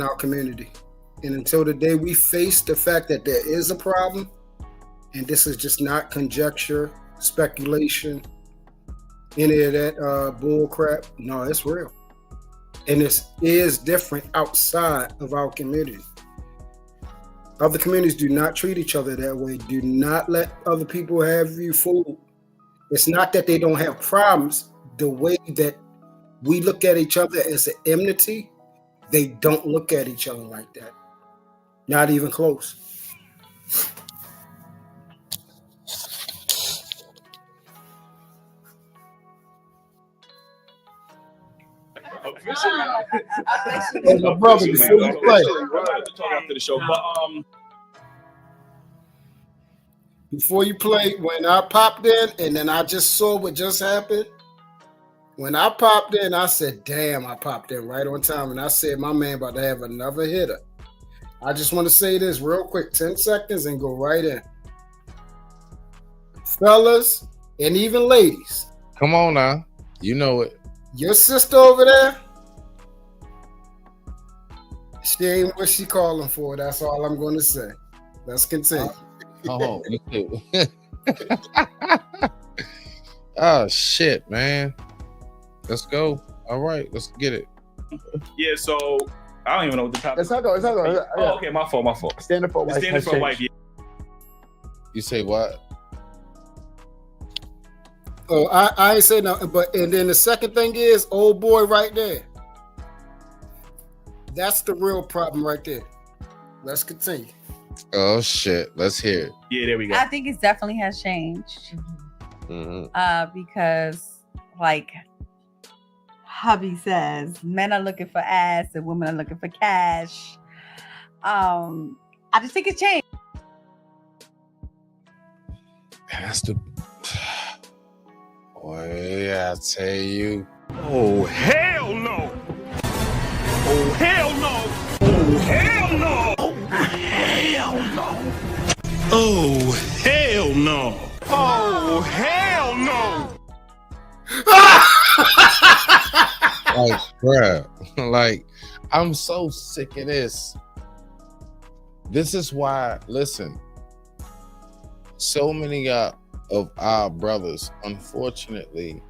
our community. And until the day we face the fact that there is a problem, and this is just not conjecture, speculation, any of that bull crap, no, it's real. And this is different outside of our community. Other communities do not treat each other that way. Do not let other people have you fooled. It's not that they don't have problems. The way that we look at each other as an enmity, they don't look at each other like that. Not even close. Hey, my brother, before you play. Talk after the show, but Before you play, when I popped in and then I just saw what just happened, when I popped in, I said, damn, I popped in right on time. And I said, my man about to have another hitter. I just want to say this real quick, 10 seconds and go right in. Fellas and even ladies. Come on now. You know it. Your sister over there, she ain't what she calling for. That's all I'm going to say. Let's continue. Oh, you too. Oh, shit, man. Let's go. All right, let's get it. yeah, so I don't even know what the topic. It's not going. Oh, okay, my fault. Standard for wife. Standard for wife. Yeah. You say what? Oh, I ain't say nothing. But and then the second thing is, old boy right there. That's the real problem right there. Let's continue. Oh shit! Let's hear it. Yeah, there we go. I think it definitely has changed. Because like hubby says, men are looking for ass and women are looking for cash. I just think it's changed. That's the boy. I tell you. Oh hell no! Oh hell no! Oh hell no! Oh hell no! Oh hell no! Oh hell no! Like, bruh, like, I'm so sick of this. This is why, listen, so many of our brothers, unfortunately,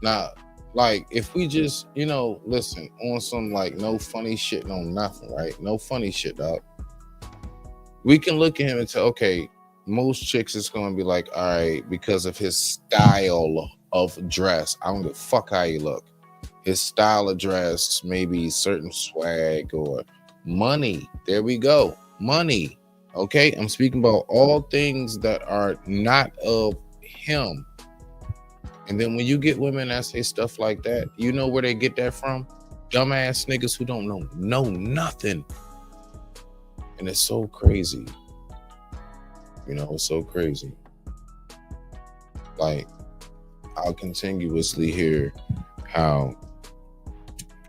now, like, if we just, listen, on some, like, no funny shit, no nothing, right? No funny shit, dog. We can look at him and say, okay, most chicks is going to be like, all right, because of his style of dress. I don't give a fuck how you look. His style of dress, maybe certain swag or money. There we go. Money. Okay? I'm speaking about all things that are not of him. And then when you get women that say stuff like that, you know where they get that from? Dumbass niggas who don't know nothing. And it's so crazy. It's so crazy. Like, I'll continuously hear how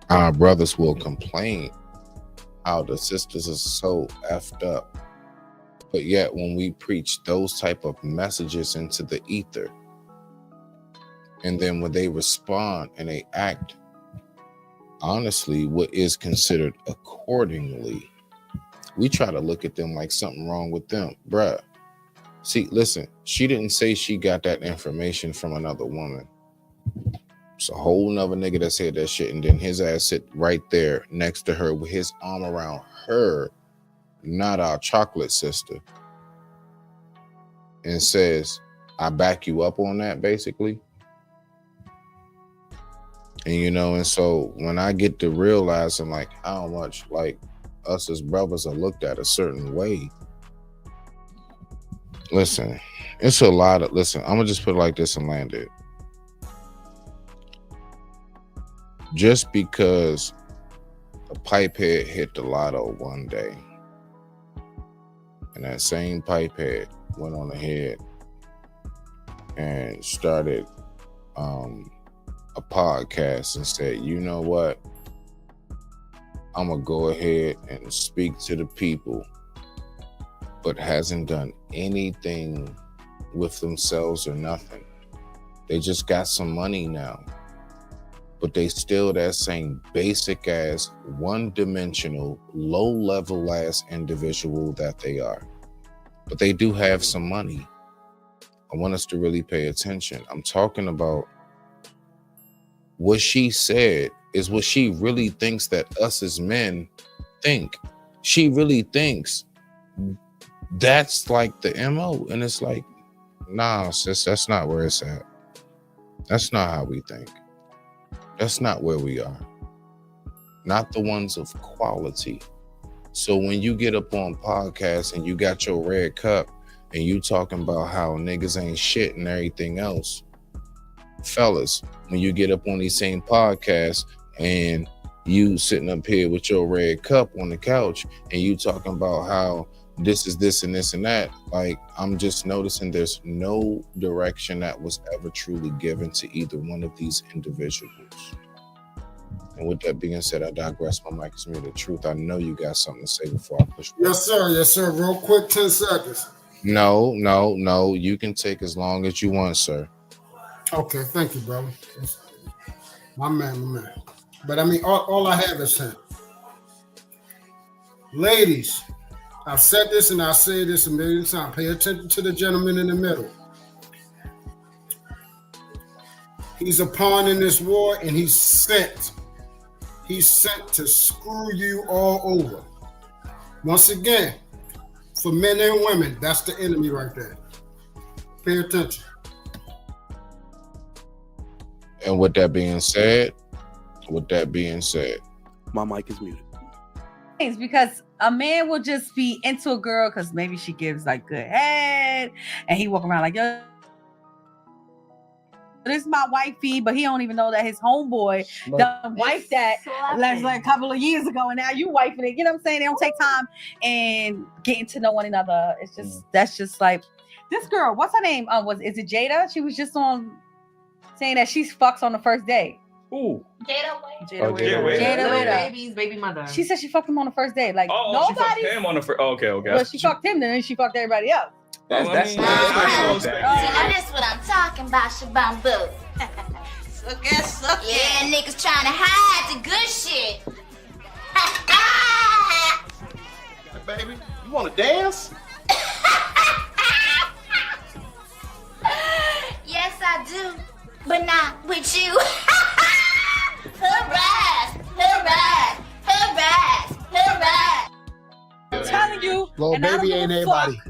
our brothers will complain how the sisters are so effed up. But yet when we preach those type of messages into the ether, and then when they respond and they act honestly what is considered accordingly, we try to look at them like something wrong with them. Bruh, see, listen, she didn't say she got that information from another woman. It's a whole nother nigga that said that shit, and then his ass sit right there next to her with his arm around her, not our chocolate sister, and says, I back you up on that, basically. And and so when I get to realizing like how much like us as brothers are looked at a certain way, listen, it's a lot of, listen, I'm gonna just put it like this and land it. Just because a pipehead hit the lotto one day, and that same pipehead went on ahead and started a podcast and said, you know what? I'm gonna go ahead and speak to the people, but hasn't done anything with themselves or nothing. They just got some money now, but they still that same basic ass, one-dimensional, low-level ass individual that they are. But they do have some money. I want us to really pay attention. I'm talking about what she said is what she really thinks that us as men think. She really thinks that's like the MO. And it's like, nah, sis, that's not where it's at. That's not how we think. That's not where we are. Not the ones of quality. So when you get up on podcasts and you got your red cup and you talking about how niggas ain't shit and everything else, fellas, when you get up on these same podcasts and you sitting up here with your red cup on the couch and you talking about how this is this and this and that. Like, I'm just noticing there's no direction that was ever truly given to either one of these individuals. And with that being said, I digress. My mic is muted. Truth, I know you got something to say before I push. Yes, sir. Yes, sir. Real quick, 10 seconds. No. You can take as long as you want, sir. Okay, thank you, brother. My man. But I mean, all I have is him. Ladies, I've said this and I'll say this a million times. Pay attention to the gentleman in the middle. He's a pawn in this war, and he's sent. He's sent to screw you all over. Once again, for men and women, that's the enemy right there. Pay attention. And with that being said, my mic is muted. Because a man will just be into a girl because maybe she gives like good head, and he walk around like, yo, this is my wifey, but he don't even know that his homeboy done wife that like a couple of years ago, and now you wifing it. You know what I'm saying? They don't take time and getting to know one another. It's just that's just like this girl. What's her name? Is it Jada? She was just on saying that she fucks on the first day. Ooh. Jada Baby's baby mother. She said she fucked him on the first day. Like she fucked him on the first. Okay. Well, she fucked him, then she fucked everybody else. That's what I'm talking about, Shabambu. Suck it. Yeah, niggas trying to hide the good shit. Baby, you want to dance? Yes, I do, but not with you. Harass. I'm telling you, Little baby ain't anybody.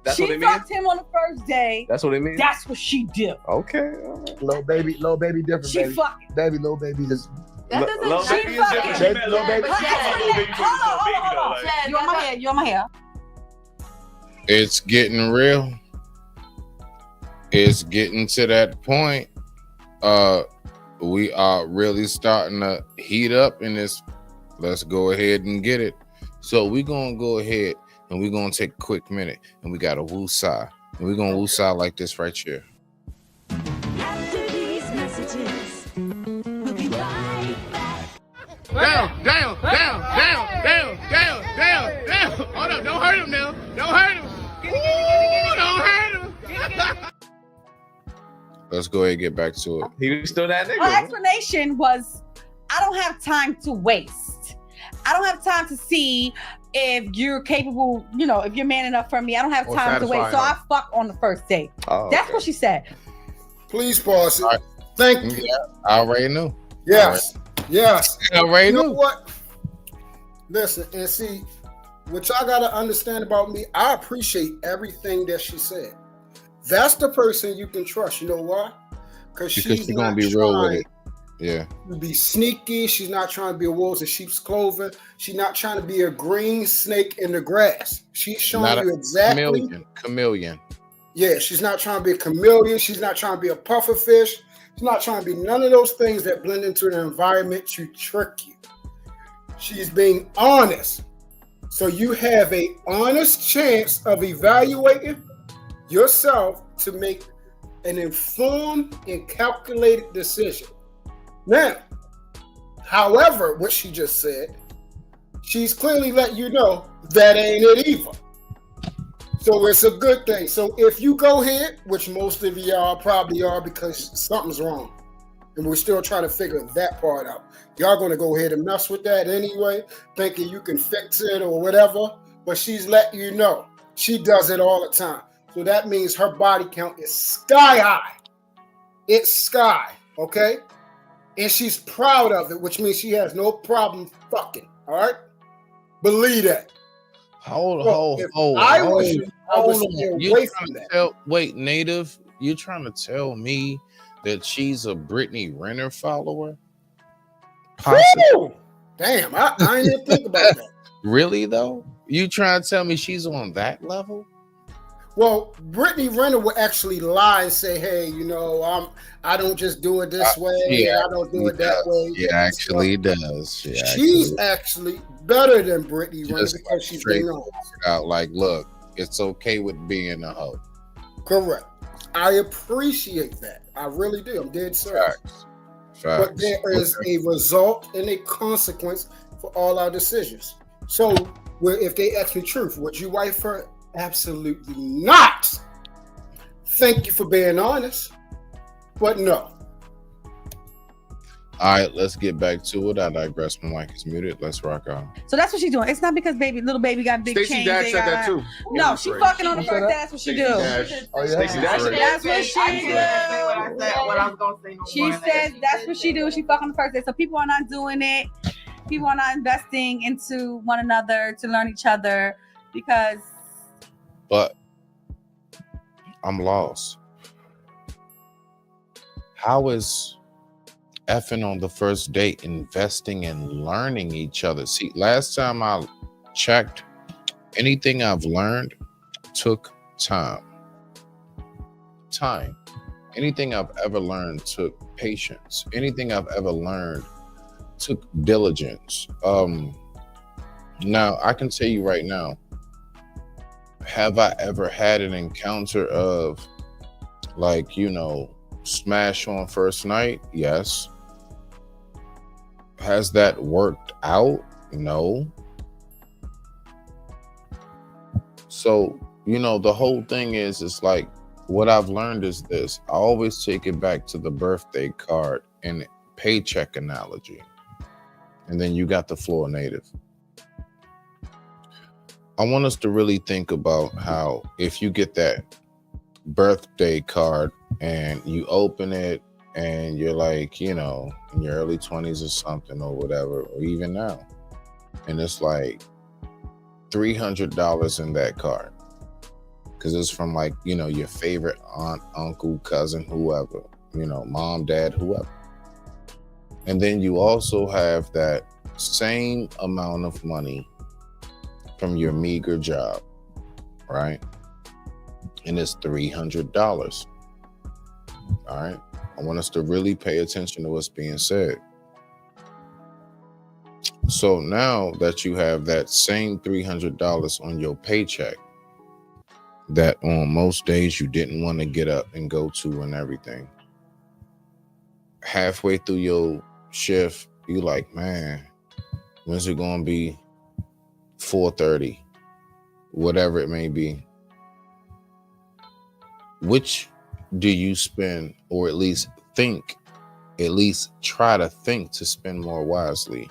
That's she what it means? fucked him on the first day. That's what it means? That's what she did. Okay. Little baby different, She baby. fucked. Baby, little baby is. That doesn't Little she baby is fucked. different. She meant Little baby. Hold on. You on my hair. it's getting real. It's getting to that point. We are really starting to heat up in this. Let's go ahead and get it. So we're gonna go ahead and we're gonna take a quick minute, and we got a woo-sah. And we're gonna woo-sah like this right here. After these messages, we'll be right back. Down. Hold up, don't hurt him now. Don't hurt him. Don't hurt him. Let's go ahead and get back to it. He was still that nigga. Her explanation was, I don't have time to waste. I don't have time to see if you're capable, if you're man enough for me. I don't have time to waste. So I fuck on the first date. Oh, That's what she said. Please pause it. Right. Thank you. Yeah, I already knew. Yes. Yes. I already You know knew. what? Listen, and see, what y'all got to understand about me, I appreciate everything that she said. That's the person you can trust. You know why? Because she's gonna be real with it. Yeah. To be sneaky. She's not trying to be a wolf in sheep's clothing. She's not trying to be a green snake in the grass. She's showing you exactly. Chameleon. Yeah, she's not trying to be a chameleon. She's not trying to be a puffer fish. She's not trying to be none of those things that blend into the environment to trick you. She's being honest. So you have an honest chance of evaluating yourself to make an informed and calculated decision. Now, however, what she just said, she's clearly letting you know that ain't it either. So it's a good thing. So if you go ahead, which most of y'all probably are because something's wrong, and we're still trying to figure that part out. Y'all going to go ahead and mess with that anyway, thinking you can fix it or whatever, but she's letting you know. She does it all the time. So that means her body count is sky high. It's sky, okay? And she's proud of it, which means she has no problem fucking, all right? Believe that. Hold. I was away from that. Wait, Native, you trying to tell me that she's a Brittany Renner follower? Woo! Damn, I didn't even think about that. Really though? You trying to tell me she's on that level? Well, Brittany Renner would actually lie and say, "Hey, you know, I don't just do it this way. She I don't do it that way." She actually does. She's actually better than Brittany Renner just because she's straight being honest. out. Like, look, it's okay with being a hoe. Correct. I appreciate that. I really do. I'm dead serious. Facts. But there is a result and a consequence for all our decisions. So, if they ask me truth, would you wife her? Absolutely not. Thank you for being honest, but no. All right, let's get back to it. I digress. My mic is muted. Let's rock on. So that's what she's doing. It's not because little baby got big Stacey chains. Dash they said that got- too. No, she fucking on the first. That's what she do. Oh, yeah? That's what she do. What I was gonna say. No She more. says that's what she do. She fuck on the first day. So people are not doing it. People are not investing into one another to learn each other because. But I'm lost. How is effing on the first date investing and learning each other? See, last time I checked, anything I've learned took time. Anything I've ever learned took patience. Anything I've ever learned took diligence. Now I can tell you right now, have I ever had an encounter of, like, you know, smash on first night? Yes. Has that worked out? No. So, you know, the whole thing is like, what I've learned is this. I always take it back to the birthday card and paycheck analogy. And then you got the floor native. I want us to really think about how if you get that birthday card and you open it and you're like, you know, in your early 20s or something or whatever, or even now, and it's like $300 in that card because it's from, like, you know, your favorite aunt, uncle, cousin, whoever, you know, mom, dad, whoever. And then you also have that same amount of money from your meager job, right? And it's $300. All right. I want us to really pay attention to what's being said. So now that you have that same $300 on your paycheck, that on most days you didn't want to get up and go to and everything, halfway through your shift, you like, man, when's it gonna be 4:30, whatever it may be? Which do you spend, or at least try to think to spend more wisely?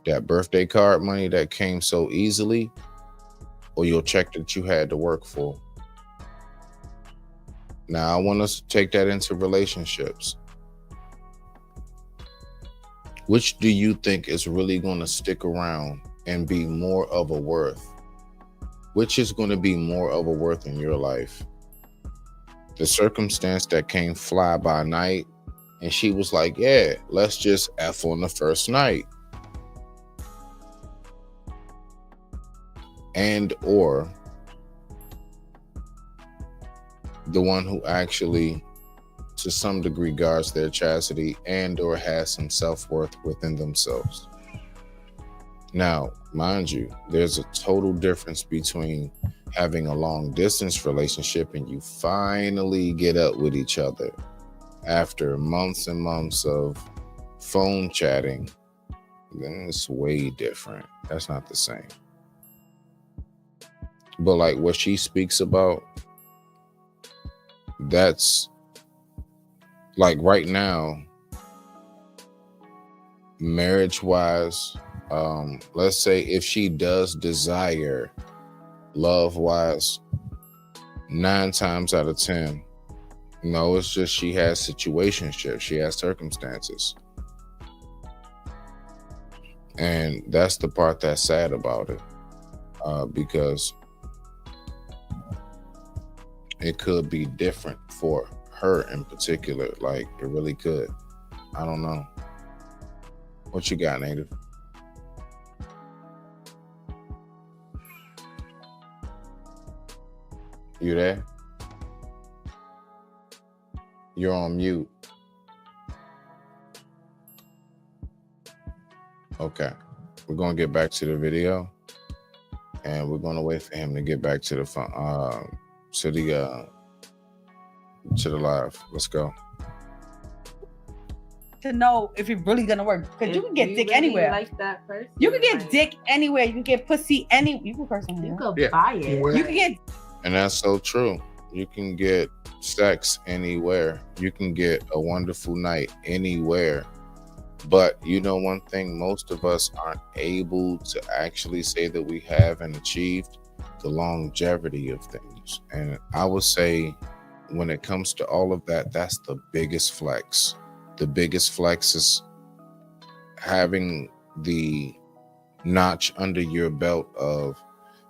That birthday card money that came so easily, or your check that you had to work for? Now I want us to take that into relationships. Which do you think is really going to stick around and be more of a worth? Which is going to be more of a worth in your life? The circumstance that came fly by night and she was like, yeah, let's just F on the first night. And or the one who actually, to some degree, guards their chastity and or has some self-worth within themselves. Now, mind you, there's a total difference between having a long distance relationship and you finally get up with each other after months and months of phone chatting. Then it's way different. That's not the same. But like what she speaks about, that's like right now, marriage wise, let's say if she does desire love wise, 9 times out of 10, no, it's just she has situationships, she has circumstances. And that's the part that's sad about it, because it could be different for her in particular. Like, it really could. I don't know. What you got, Native? You there? You're on mute. Okay. We're gonna get back to the video, and we're gonna wait for him to get back to the live. Let's go. To know if it's really gonna work, because you can get dick anywhere. Like that person, you can get dick anywhere. You can get pussy anywhere. You can personally. You can buy it. You can get. And that's so true. You can get sex anywhere. You can get a wonderful night anywhere. But you know one thing, most of us aren't able to actually say that we have and achieved the longevity of things. And I would say when it comes to all of that, that's the biggest flex. The biggest flex is having the notch under your belt of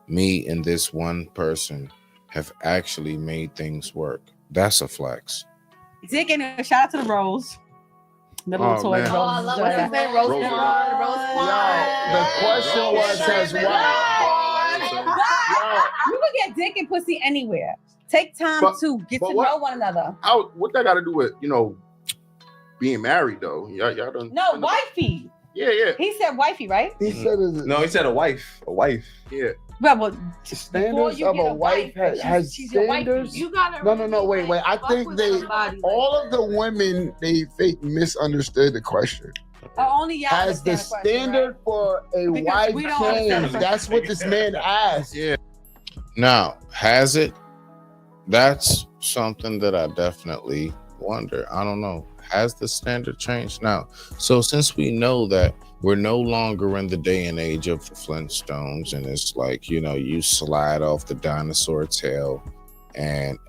me and this one person have actually made things work. That's a flex. Dick and a shout out to the Rose. The little toy. Oh, I love what's his name? Rose Quan. The question was as well. You can get dick and pussy anywhere. Take time to get to know one another. What that got to do with, being married though? Y'all done. No, wifey. Yeah. He said wifey, right? He said no. He said a wife. A wife. Yeah. Well, standards of a wife has standards. You gotta. No. Wait. I think all of the women they misunderstood the question. Only y'all has the standard for a wife changed? That's what this man asked. Yeah. Now, has it? That's something that I definitely wonder. I don't know. Has the standard changed now? So since we know that we're no longer in the day and age of the Flintstones, and it's like, you slide off the dinosaur tail and,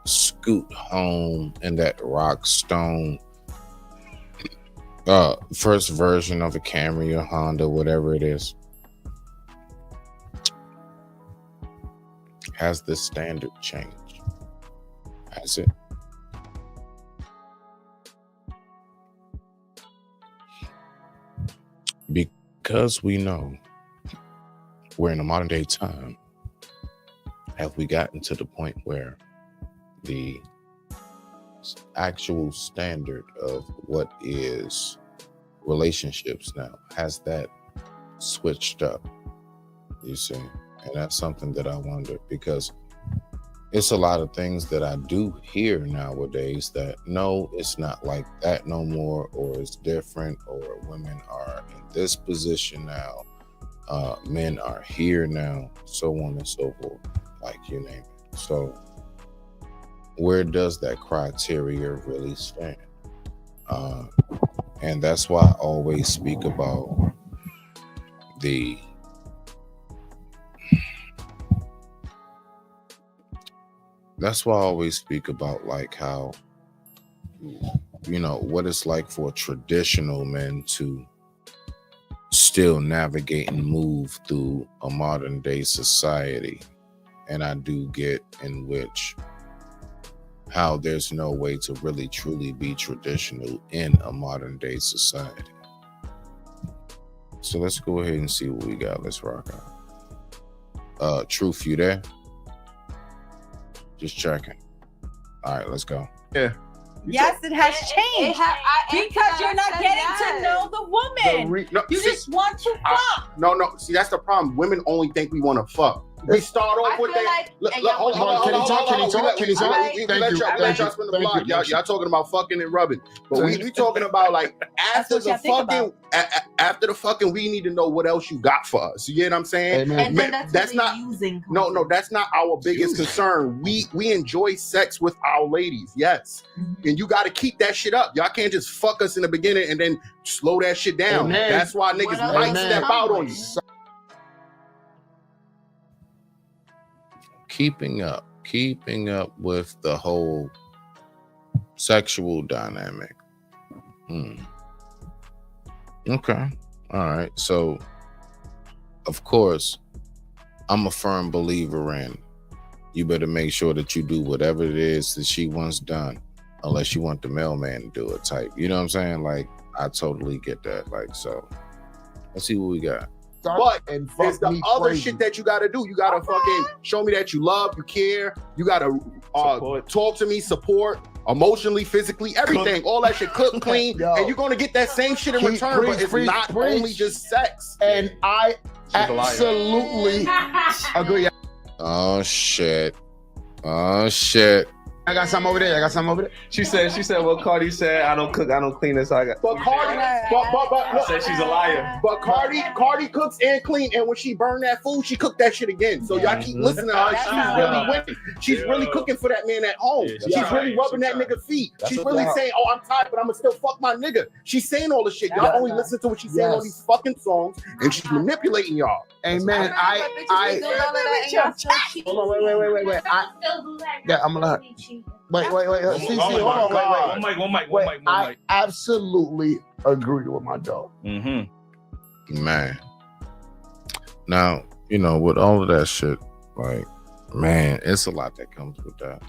scoot home in that rock stone first version of a Camry or Honda, whatever it is. Has the standard changed? Has it? Because we know we're in a modern day time, have we gotten to the point where the actual standard of what is relationships now, has that switched up? You see? And that's something that I wonder, because it's a lot of things that I do hear nowadays that no, it's not like that no more, or it's different, or women are in this position now, men are here now, so on and so forth, like you name it. So where does that criteria really stand? And that's why I always speak about like how, what it's like for traditional men to still navigate and move through a modern day society. And I do get in which how there's no way to really truly be traditional in a modern day society. So let's go ahead and see what we got. Let's rock out. Truth, you there? Just checking. All right, let's go. Yeah. Yes, it has changed because you're not getting to know the woman. You just want to fuck. No. See, that's the problem. Women only think we want to fuck. We start off with that. Hold on. Can he talk? Let y'all spin the block. Y'all talking about fucking and rubbing, but we talking about like after the fucking. After the fucking, we need to know what else you got for us. You get what I'm saying? And then that's not using. No, that's not our biggest concern. We enjoy sex with our ladies, yes, and you got to keep that shit up. Y'all can't just fuck us in the beginning and then slow that shit down. Amen. That's why niggas might step out on you. Keeping up with the whole sexual dynamic. Okay. All right. So, of course, I'm a firm believer in you better make sure that you do whatever it is that she wants done, unless you want the mailman to do it type. You know what I'm saying? Like, I totally get that. Like, so let's see what we got. But and there's the me other crazy. shit that you gotta do. You gotta fucking show me that you love, you care. You gotta talk to me, support, emotionally, physically, everything. All that shit, cook, clean, and you're gonna get that same shit in return. But it's not only just sex. And I absolutely agree. Oh shit. Oh shit. I got something over there. She said, well, Cardi said, I don't cook, I don't clean this. So I got. But Cardi, but said she's a liar. But Cardi cooks and clean, and when she burned that food, she cooked that shit again. So y'all keep listening to her. She's really winning. She's really cooking for that man at home. She's really rubbing that nigga feet. She's really saying, "Oh, I'm tired, but I'm gonna still fuck my nigga." She's saying all the shit. Y'all only listen to what she's saying on these fucking songs, and she's manipulating y'all. Amen. Hold on, wait. I'm gonna. Wait. CC, hold on, wait. One mic. I absolutely agree with my dog. Man. Now, with all of that shit, like, man, it's a lot that comes with that.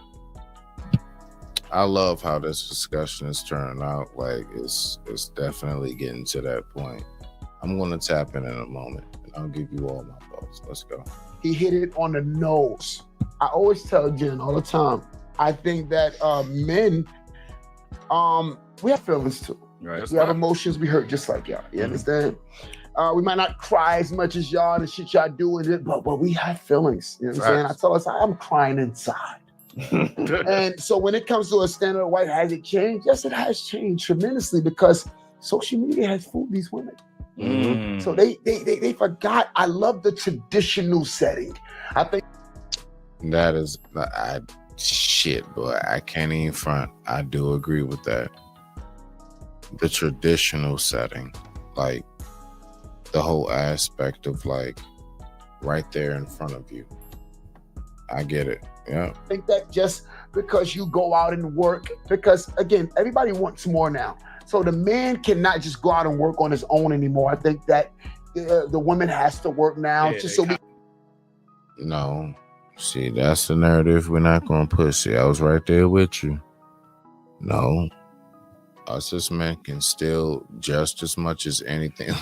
I love how this discussion is turning out. Like, it's definitely getting to that point. I'm going to tap in a moment, and I'll give you all my thoughts. Let's go. He hit it on the nose. I always tell Jen all the time, I think that men, we have feelings too. Right. We have emotions. We hurt just like y'all. You understand? We might not cry as much as y'all and the shit y'all do with it, but we have feelings. You know what I'm saying? I tell us I'm crying inside. And so when it comes to a standard of white, has it changed? Yes, it has changed tremendously because social media has fooled these women. So they forgot. I love the traditional setting. I think that is shit, boy. I can't even front. I do agree with that. The traditional setting, like the whole aspect of like right there in front of you. I get it. Yeah. I think that just because you go out and work, because again, everybody wants more now. So the man cannot just go out and work on his own anymore. I think that the woman has to work now No. See, that's the narrative we're not going to push. See, I was right there with you. No. Us as men can still just as much as anything.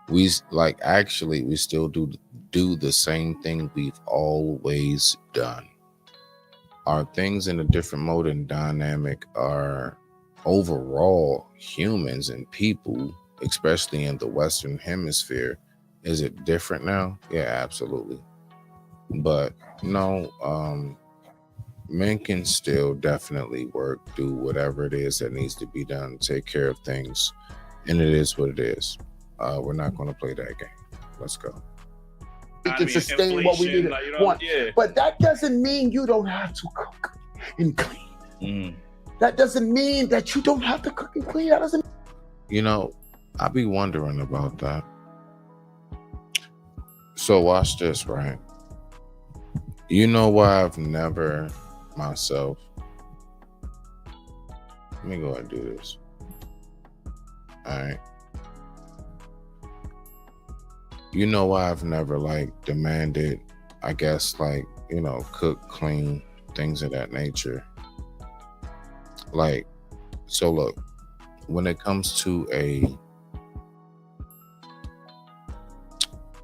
We still do the same thing we've always done. Our things in a different mode and dynamic are overall humans and people, especially in the Western Hemisphere. Is it different now? Yeah, absolutely. But no, men can still definitely work, do whatever it is that needs to be done, take care of things, and it is what it is. We're not going to play that game. Let's go. We can sustain what we need to want. But that doesn't mean you don't have to cook and clean. That doesn't mean that you don't have to cook and clean. That doesn't. I be wondering about that. So watch this, right? You know why I've never myself. Let me go ahead and do this. All right. You know why I've never demanded, I guess, cook, clean, things of that nature. So look, when it comes to a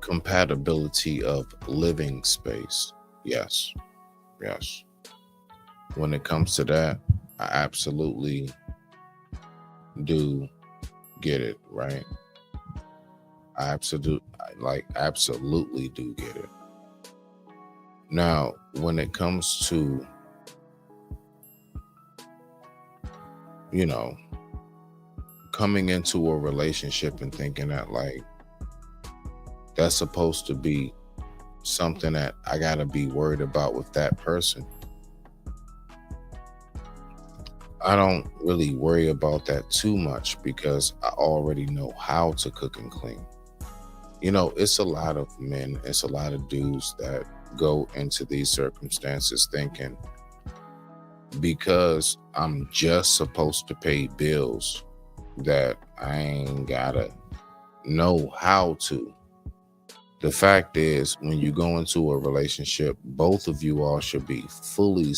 compatibility of living space, yes. When it comes to that, I absolutely do get it, right? I absolutely do get it. Now, when it comes to, coming into a relationship and thinking that that's supposed to be something that I gotta be worried about with that person. I don't really worry about that too much because I already know how to cook and clean. It's a lot of men, it's a lot of dudes that go into these circumstances thinking because I'm just supposed to pay bills that I ain't gotta know how to. The fact is, when you go into a relationship, both of you all should be fully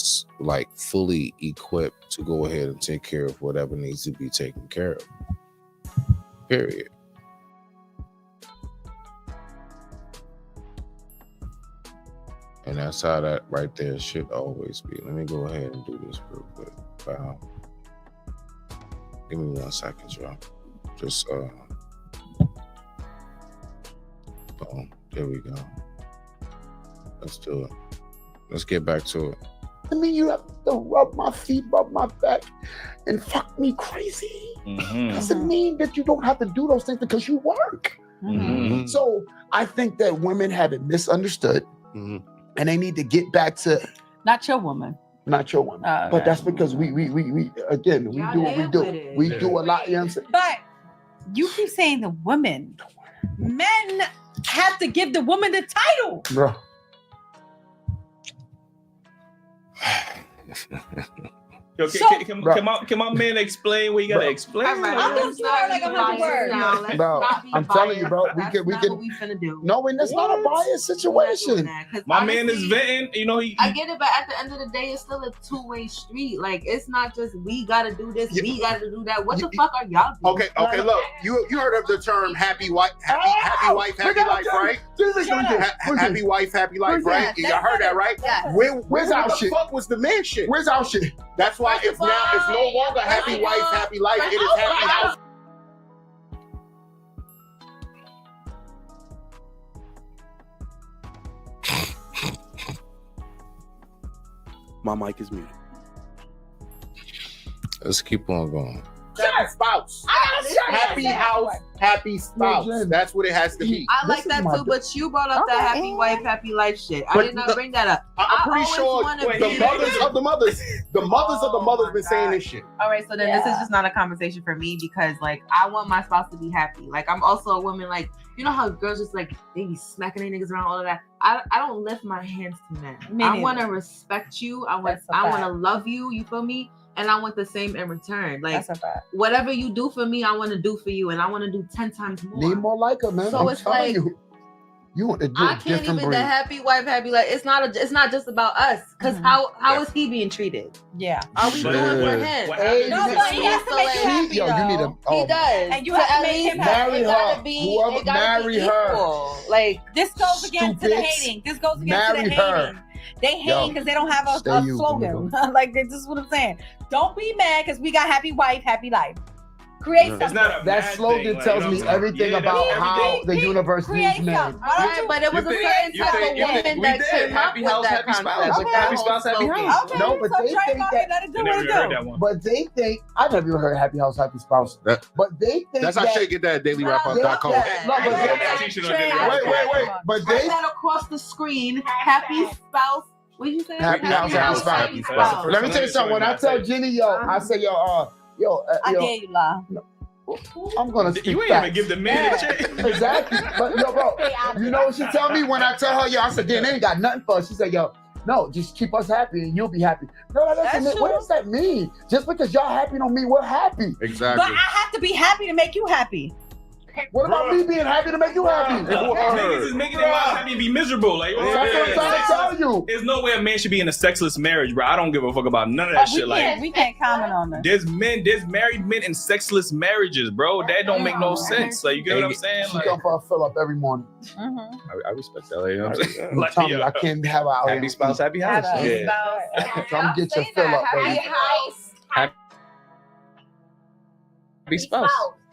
equipped to go ahead and take care of whatever needs to be taken care of. Period. And that's how that right there should always be. Let me go ahead and do this real quick. Wow. Give me 1 second, y'all. Just boom. There we go. Let's do it. Let's get back to it. I mean, you have to rub my feet, rub my back, and fuck me crazy. Doesn't mean that you don't have to do those things because you work. So I think that women have it misunderstood, and they need to get back to not your woman. Not your woman. But that's because we again, we do what we do. We do a lot, you know what I'm saying? But you keep saying the women. Men have to give the woman the title. Bro. Yo, can my man explain what you gotta explain? Bro, I'm telling you, bro. We can. No, and that's not a biased situation. My man is venting. You know, I get it, but at the end of the day, it's still a two-way street. Like, it's not just we gotta do this, we gotta do that. What the fuck are y'all doing? Okay. Look, you heard of the term happy wife, happy life, right? Happy wife, happy life, right? Y'all heard that, right? Where's our shit? What the fuck was the man shit? Where's our shit? That's why it's no longer happy wife, happy life. It is happy house. My mic is muted. Let's keep on going. Happy spouse. Happy house, happy spouse. That's what it has to be. I like that too, but you brought up that happy wife, happy life shit. I did not bring that up. I'm pretty sure the mothers of the mothers been saying this shit. All right, so then this is just not a conversation for me because like I want my spouse to be happy. Like I'm also a woman, like you know how girls just like they be smacking their niggas around, all of that. I don't lift my hands to men. I want to respect you. I want to love you. You feel me? And I want the same in return. Like whatever you do for me, I want to do for you, and I want to do 10 times more. Need more like her, man. So it's like you want to do I can't even the happy wife, happy life. It's not just about us. Because how is he being treated? Yeah. Are we doing for him? No, but he has to make you happy. Yo, you need a. He does. And you have to make him happy. Marry her. Whoever marry her. Like this goes against the hating. This goes against the hating. They hate because they don't have a slogan. Like this is what I'm saying. Don't be mad because we got happy wife, happy life. Create something. That slogan tells me everything about how the universe needs men. All right, but it was a certain type of woman that came up with that concept. Happy spouse, happy house. No, but they think that. But they think I've never even heard happy house, happy spouse. But they think that's how I should get that at dailyrap.com. Wait. But they that across the screen, happy spouse. What did you say? Happy house, happy spouse. Let me tell you something. When I tell Jenny, I say, I dare you lie. I'm gonna speak you ain't facts. even give the man a chance. Exactly. But bro, you know what she tell me when I tell her, I said, damn, they ain't got nothing for us. She said, no, just keep us happy and you'll be happy. No, what does that mean? Just because y'all happy don't mean we're happy. Exactly. But I have to be happy to make you happy. What about me being happy to make you happy? Niggas is making their wives happy to be miserable. Like, that's what I'm trying to tell you. There's no way a man should be in a sexless marriage, bro. I don't give a fuck about none of that shit. We can't comment on that. There's married men in sexless marriages, bro. That don't make no sense. Like, you get what I'm saying? She come for a fill up every morning. I respect that. You know what I'm saying? Like, I can't have a happy spouse, happy house. Come get your fill up, baby. Happy spouse.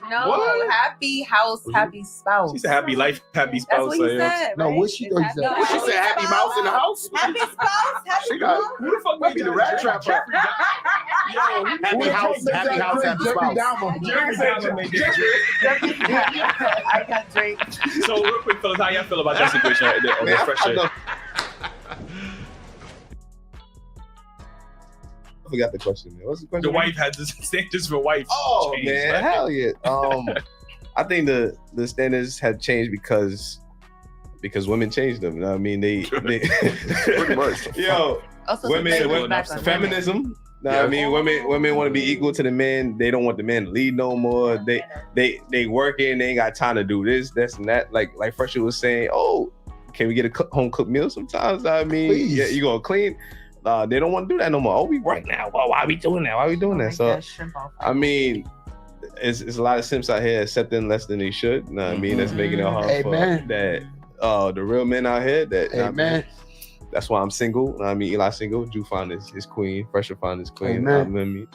No, what? Happy house, happy spouse. She said happy life, happy spouse. That's what he said, no, what she does? She said happy mouse in the house. Happy spouse, happy got, who the fuck maybe the rat trap? Happy house, happy spouse. I got Drake. So real quick, fellas, how y'all feel about that situation right there on the fresh air? I forgot the question. What's the question? The wife has the standards for wife. Oh changed, man, right? hell yeah. I think the standards had changed because women changed them. You know what I mean? They women, feminism. I mean, women want to be equal to the men. They don't want the men to lead no more. They working. They ain't got time to do this, and that. Like Fresher was saying, oh, can we get a home cooked meal sometimes? I mean, yeah, you gonna clean. They don't want to do that no more. Oh, we work now. Well, why are we doing that? Why are we doing that? So, I mean, it's a lot of simps out here accepting less than they should. You know what I mean? That's making it hard for that. The real men out here that That's why I'm single. I mean, Eli's single. Drew found his queen. Fresher found his queen. Amen.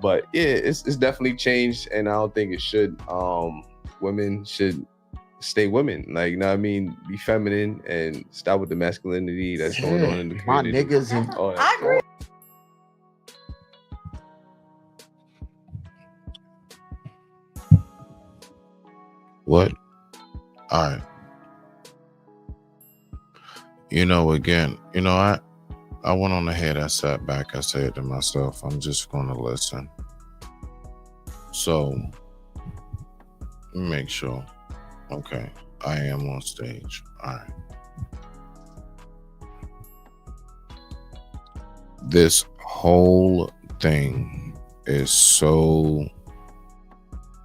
But yeah, it's definitely changed, and I don't think it should. Women should stay women. Like, you know what I mean? Be feminine and stop with the masculinity that's going on in the community. My niggas and all that I agree. What? All right. Again, I went on ahead. I sat back. I said to myself, I'm just going to listen. So, let me make sure. Okay. I am on stage. All right. This whole thing is so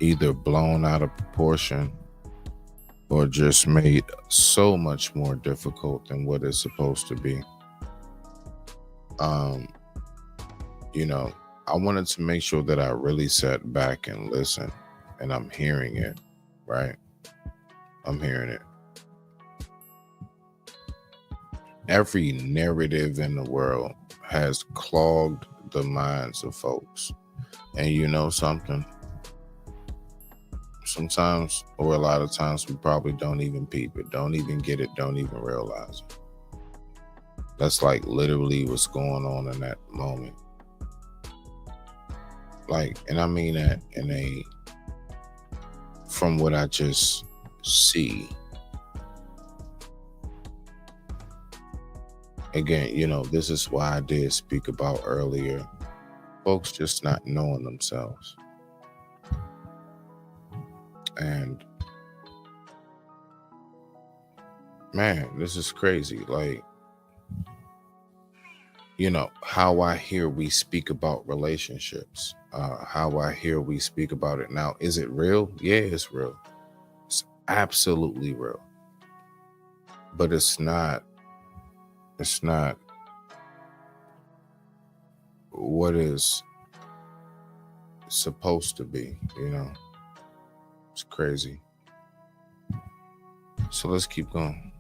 either blown out of proportion or just made so much more difficult than what it's supposed to be. I wanted to make sure that I really sat back and listened, and I'm hearing it, right? I'm hearing it. Every narrative in the world has clogged the minds of folks. And you know something? Sometimes, or a lot of times, we probably don't even peep it, don't even get it, don't even realize it. That's like literally what's going on in that moment. Like, and I mean that from what I just see. Again, this is why I did speak about earlier, folks just not knowing themselves. And man, this is crazy. Like, how I hear we speak about relationships, how I hear we speak about it now. Is it real? Yeah, it's real. It's absolutely real. But it's not what is supposed to be, It's crazy. So let's keep going.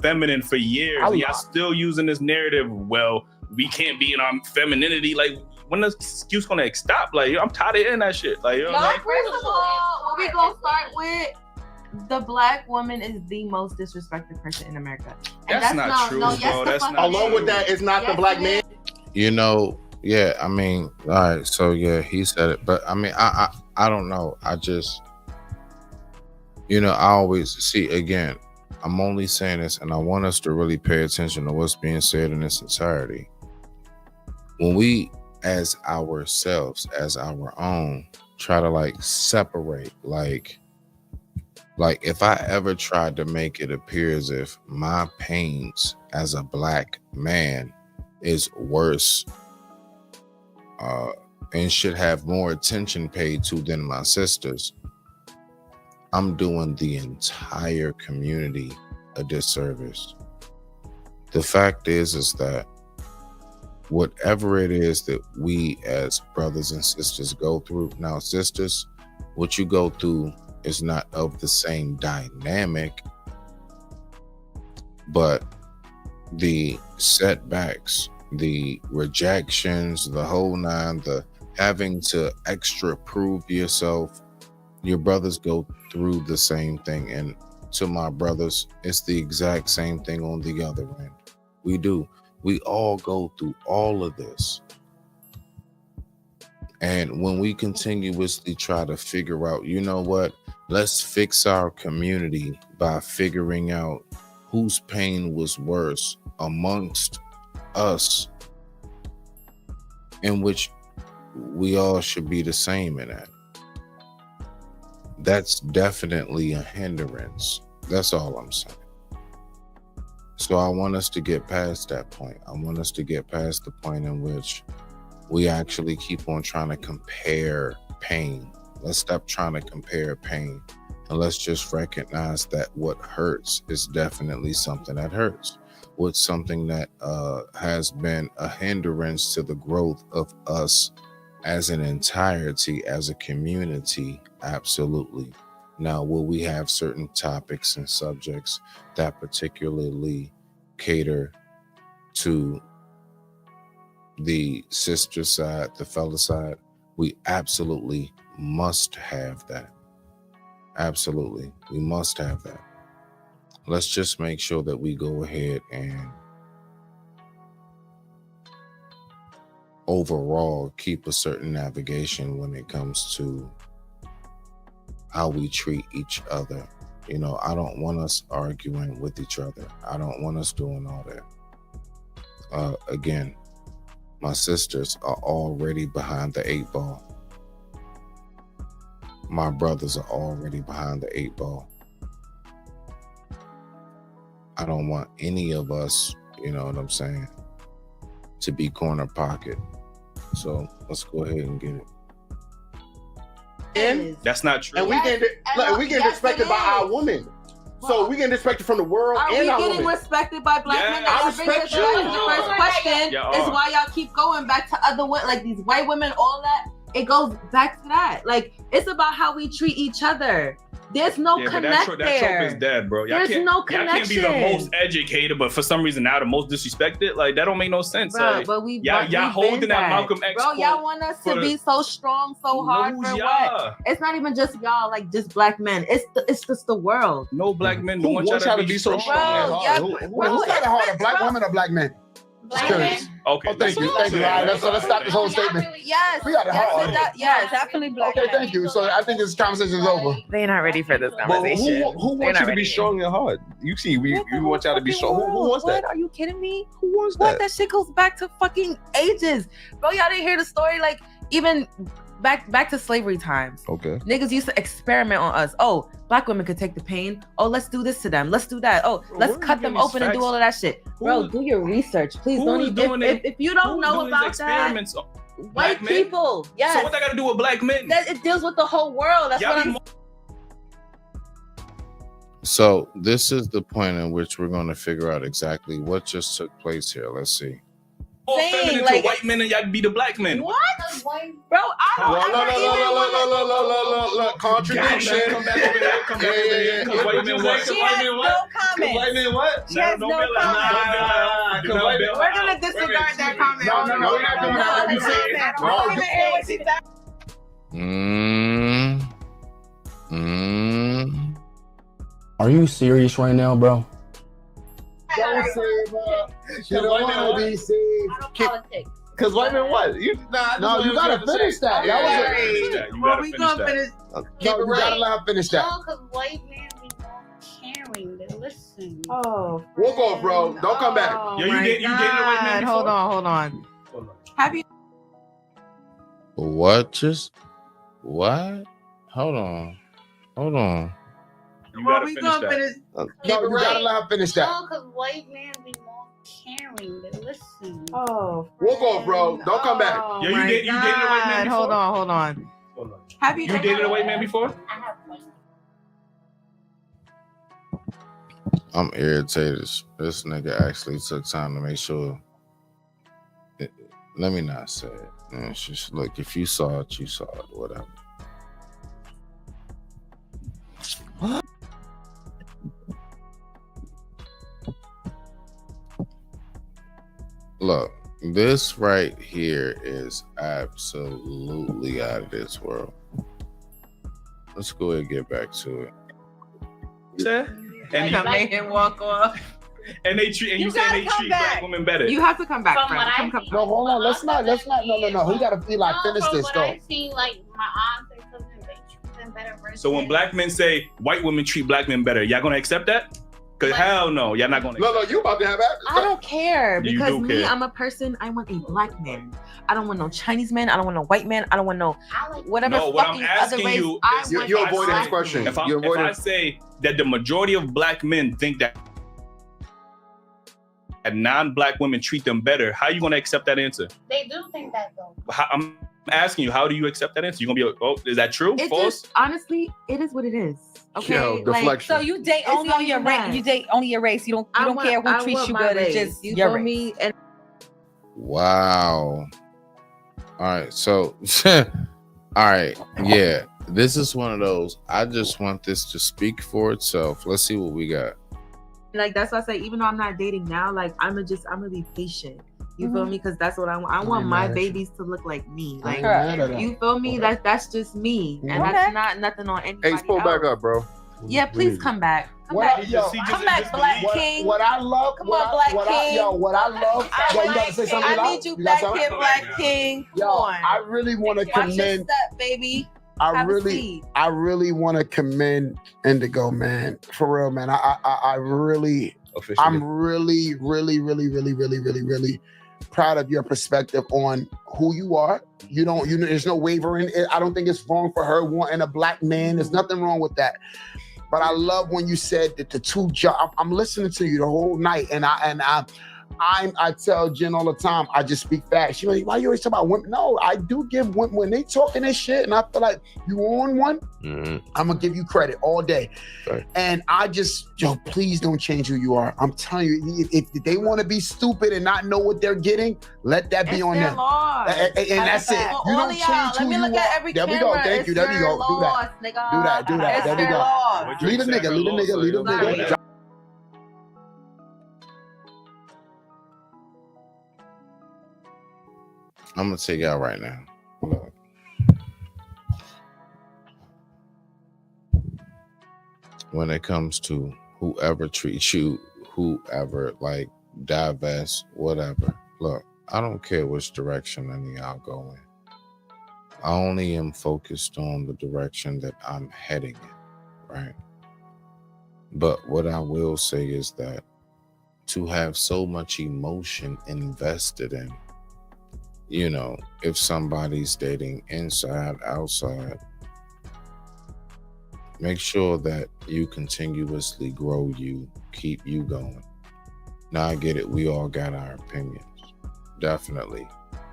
Feminine for years. Y'all still using this narrative. Well, we can't be in our femininity. Like, when the excuse gonna stop? Like, I'm tired of hearing that shit. Like, first of all, we gonna start with the black woman is the most disrespected person in America. And that's not true, bro. That's not. Along with that, it's not the black man. Yeah. I mean, all right. So yeah, he said it, but I mean, I don't know. I just, I always see again. I'm only saying this, and I want us to really pay attention to what's being said in its entirety. When we, as ourselves, as our own, try to separate, like if I ever tried to make it appear as if my pains as a black man is worse and should have more attention paid to than my sisters, I'm doing the entire community a disservice. The fact is that whatever it is that we as brothers and sisters go through, now sisters, what you go through is not of the same dynamic, but the setbacks, the rejections, the whole nine, the having to extra prove yourself, your brothers go through the same thing. And to my brothers, it's the exact same thing on the other end. We do. We all go through all of this. And when we continuously try to figure out, let's fix our community by figuring out whose pain was worse amongst us, in which we all should be the same in that. That's definitely a hindrance. That's all I'm saying. So I want us to get past that point. I want us to get past the point in which we actually keep on trying to compare pain. Let's stop trying to compare pain And let's just recognize that what hurts is definitely something that hurts. What's something that has been a hindrance to the growth of us as an entirety, as a community, absolutely. Now, will we have certain topics and subjects that particularly cater to the sister side, the fella side? We absolutely must have that. Absolutely. We must have that. Let's just make sure that we go ahead and overall keep a certain navigation when it comes to how we treat each other. You know, I don't want us arguing with each other. I don't want us doing all that. Again, my sisters are already behind the 8 ball. My brothers are already behind the 8 ball. I don't want any of us, you know what I'm saying, to be corner pocket. So let's go ahead and get it. That's not true. And we get respected by our women. So we get respected from the world Are and we our getting women. respected by black men? I That brings us respect back to you. the first question is why y'all keep going back to other women, like these white women, all that. It goes back to that. Like, it's about how we treat each other. There's no connect that there. trope is dead, bro. Y'all There's can't, no y'all can't be the connection. most educated, but for some reason now the most disrespected. Like, that don't make no sense. Bro, like, but y'all holding that Malcolm X Bro, y'all quote want us for to the- be so strong, so hard Who's for y'all? what? It's not even just y'all, like just black men. It's just the world. No black men Who wants y'all to be so strong and hard? Who's got it harder, black women or black men? Black men. Okay. Oh, thank you. All right, let's stop this whole statement. Yes. We got it hard. Yes, definitely black. Okay, thank you. So I think this conversation is over. They're not ready for this But conversation. who wants you to be strong and hard? You see, we want y'all to be strong. Who wants that? Are you kidding me? Who wants What? that? That shit goes back to fucking ages. Bro, y'all didn't hear the story? Like, even back to slavery times. Okay. Niggas used to experiment on us. Oh, black women could take the pain. Oh, let's do this to them. Let's do that. Oh, let's cut them open and do all of that shit. Bro, do your research. Please don't even. If you don't know about that, white people. Yes. So what that got to do with black men? That it deals with the whole world. That's Y'all what be I'm. So this is the point in which we're going to figure out exactly what just took place here. Let's see. More saying, feminine like- to white men and y'all be the black men. What? Bro, I don't Look, contradiction. Come back over there. Come back over there. Because white men what? She has no comment. White men what? She has no comment. We're gonna disregard that comment. No, we're not doing that. Let me say it. I don't even hear what she said. Are you serious right now, bro? Don't save her. She don't want to be saved. Politics. Because white men what? No, you gotta finish that. That was Well, we gonna finish. No, you gotta let her finish that. No, because white men be more caring. They listen. Oh. Walk off, bro. Don't come back. Yo, you dated a white man before? Hold on. Have you? What? Just what? Hold on. You gotta finish that. No, you gotta let her finish that. No, because white men be more caring. They listen. Oh. Walk off, bro. Don't come back. Oh, Yo, you my dated a white man God. before? Hold on. Have you? You dated a white man before? I'm irritated. This nigga actually took time to make sure. Let me not say it. It's just look. If you saw it, you saw it. Whatever. Look, this right here is absolutely out of this world. Let's go ahead and get back to it. And I made him walk off. And they treat, and you saying they treat black women better. You have to come back, From friend. what I No, hold on. Let's not. No. We gotta feel like finish from this what though. I've seen, like my aunts and cousins, they treat them better. Versus So when black men say white women treat black men better, y'all gonna accept that? Cause hell no, y'all not gonna. No, you about to have that. I don't care You because do me, care. I'm a person. I want a black man. I don't want no Chinese man. I don't want no white man. I don't want no whatever No, what I'm fucking other asking race. you I is, want You're a avoiding black this question. man. If I say that the majority of black men think that non-black women treat them better, how you gonna accept that answer? they do think that though. I'm asking you, how do you accept that answer? You're gonna be, oh, is that true? It False? just, honestly, it is what it is. Okay, Yo, deflection. So you date only on your race. You date only your race. You don't care who treats you good. It's just you your feel race. me? And Wow. All right. So, all right. Yeah. This is one of those. I just want this to speak for itself. Let's see what we got. like that's why I say, even though I'm not dating now, like I'm gonna be patient. You feel me? Because that's what I want. I want my babies to look like me. Like you feel me? That's just me, and that's not nothing on anybody. Hey, pull back up, bro. Yeah, please come back. Come What back, I- yo, come back, Black King. What I love, Come on, Black King. What I love. Yo, you gotta say something. I loud? need you got back something? here, Black King. Come Yo, on. I really want to Watch your commend. step, baby. I Have a really seat. want to commend Indigo, man. For real, man. I really, I'm really proud of your perspective on who you are. There's no wavering. I don't think it's wrong for her wanting a black man. There's nothing wrong with that. But I love when you said that the two jobs. I'm listening to you the whole night, and I tell Jen all the time, I just speak facts. She's like, why you always talk about women? No, I do give women, when they talking this shit, and I feel like you on one, I'm gonna give you credit all day. Right. And I just, please don't change who you are. I'm telling you, if they want to be stupid and not know what they're getting, let that be on them. And that's it. You don't change who you are. There we go. Thank you. There we go. Do that. Do that. There we go. Lead a nigga. I'm gonna take out right now. Look. When it comes to whoever treats you, whoever like divest, whatever. Look, I don't care which direction any of y'all go in. I only am focused on the direction that I'm heading in, right? But what I will say is that to have so much emotion invested in, if somebody's dating inside, outside, make sure that you continuously grow you, keep you going. Now I get it. We all got our opinions. Definitely.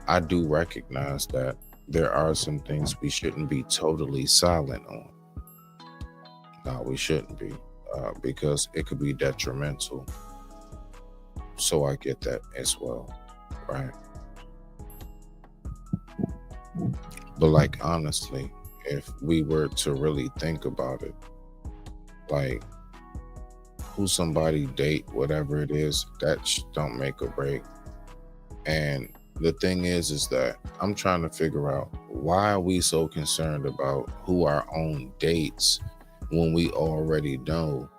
I do recognize that there are some things we shouldn't be totally silent on. No, we shouldn't be, because it could be detrimental. So I get that as well, right? But like, honestly, if we were to really think about it, like who somebody date, whatever it is, that don't make or break. And the thing is that I'm trying to figure out, why are we so concerned about who our own dates when we already know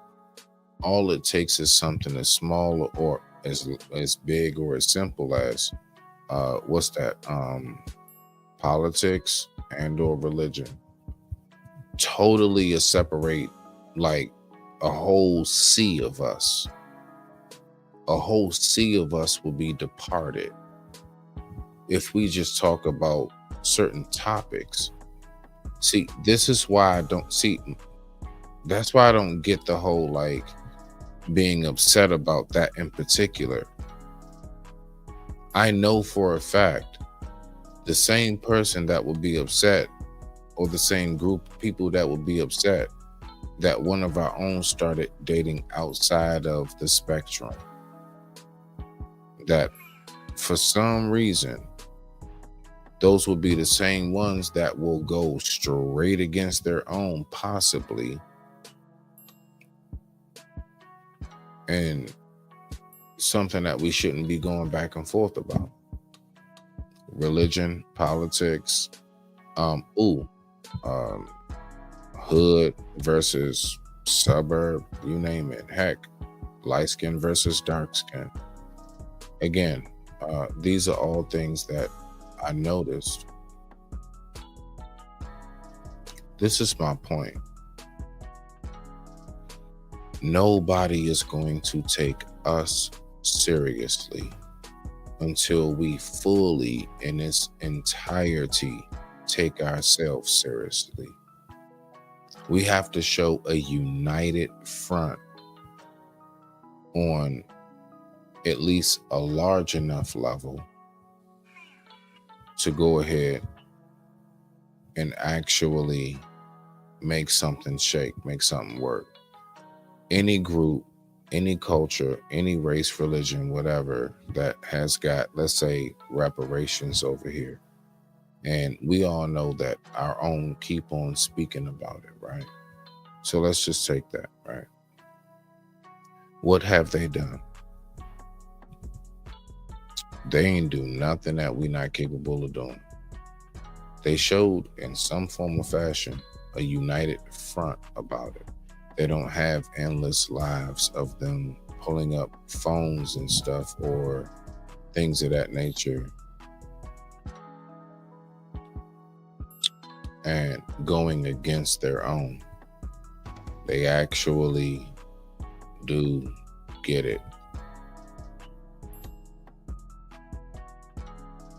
all it takes is something as small or as big or as simple as politics and or religion. Totally separate like a whole sea of us. A whole sea of us will be departed if we just talk about certain topics. See, this is why that's why I don't get the whole like being upset about that in particular. I know for a fact the same person that would be upset, or the same group of people that would be upset that one of our own started dating outside of the spectrum, that for some reason those will be the same ones that will go straight against their own, possibly, and something that we shouldn't be going back and forth about. Religion, politics, hood versus suburb, you name it. Heck, light skin versus dark skin. Again, these are all things that I noticed. This is my point. Nobody is going to take us seriously until we fully, in its entirety, take ourselves seriously. We have to show a united front on at least a large enough level to go ahead and actually make something shake, make something work. Any group, any culture, any race, religion, whatever that has got, let's say, reparations over here. And we all know that our own keep on speaking about it, right? So let's just take that, right? What have they done? They ain't do nothing that we not capable of doing. They showed in some form or fashion a united front about it. They don't have endless lives of them pulling up phones and stuff or things of that nature and going against their own. They actually do get it.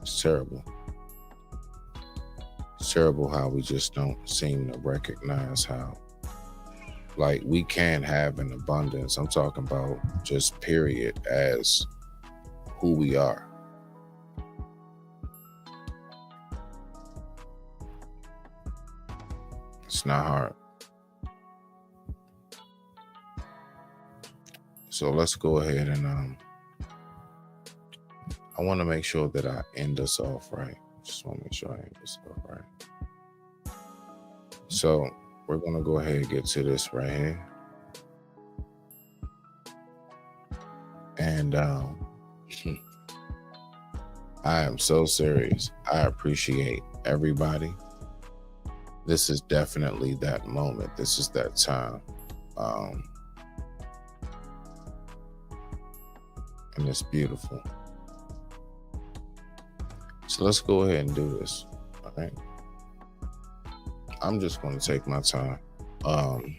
It's terrible. It's terrible how we just don't seem to recognize how, like, we can have an abundance. I'm talking about just period as who we are. It's not hard. So let's go ahead and I want to make sure that I end us off right. Just want to make sure I end this off right. So we're going to go ahead and get to this right here. And I am so serious. I appreciate everybody. This is definitely that moment. This is that time. And it's beautiful. So let's go ahead and do this. All right. I'm just going to take my time. I'm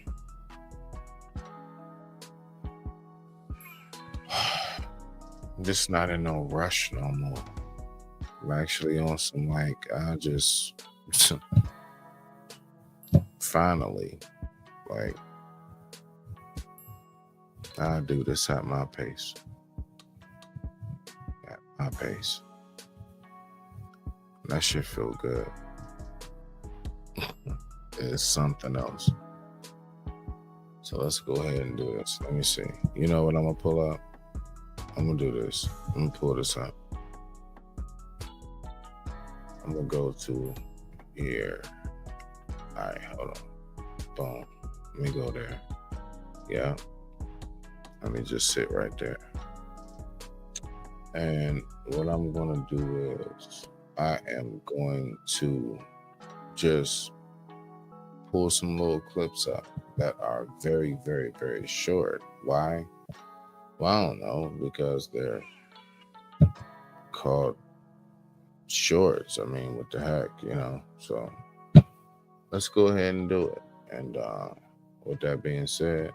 just not in no rush no more. I'm actually on some, like, I just finally, like, I do this at my pace. At my pace. That shit feel good. It's something else. So let's go ahead and do this. Let me see. You know what I'm gonna pull up? I'm gonna do this. I'm gonna pull this up. I'm gonna go to here. All right, hold on. Boom. Let me go there. Yeah. Let me just sit right there. And what I'm gonna do is I am going to just pull some little clips up that are very, very, very short. Why? Well, I don't know, because they're called shorts. I mean, what the heck, you know? So let's go ahead and do it. And with that being said,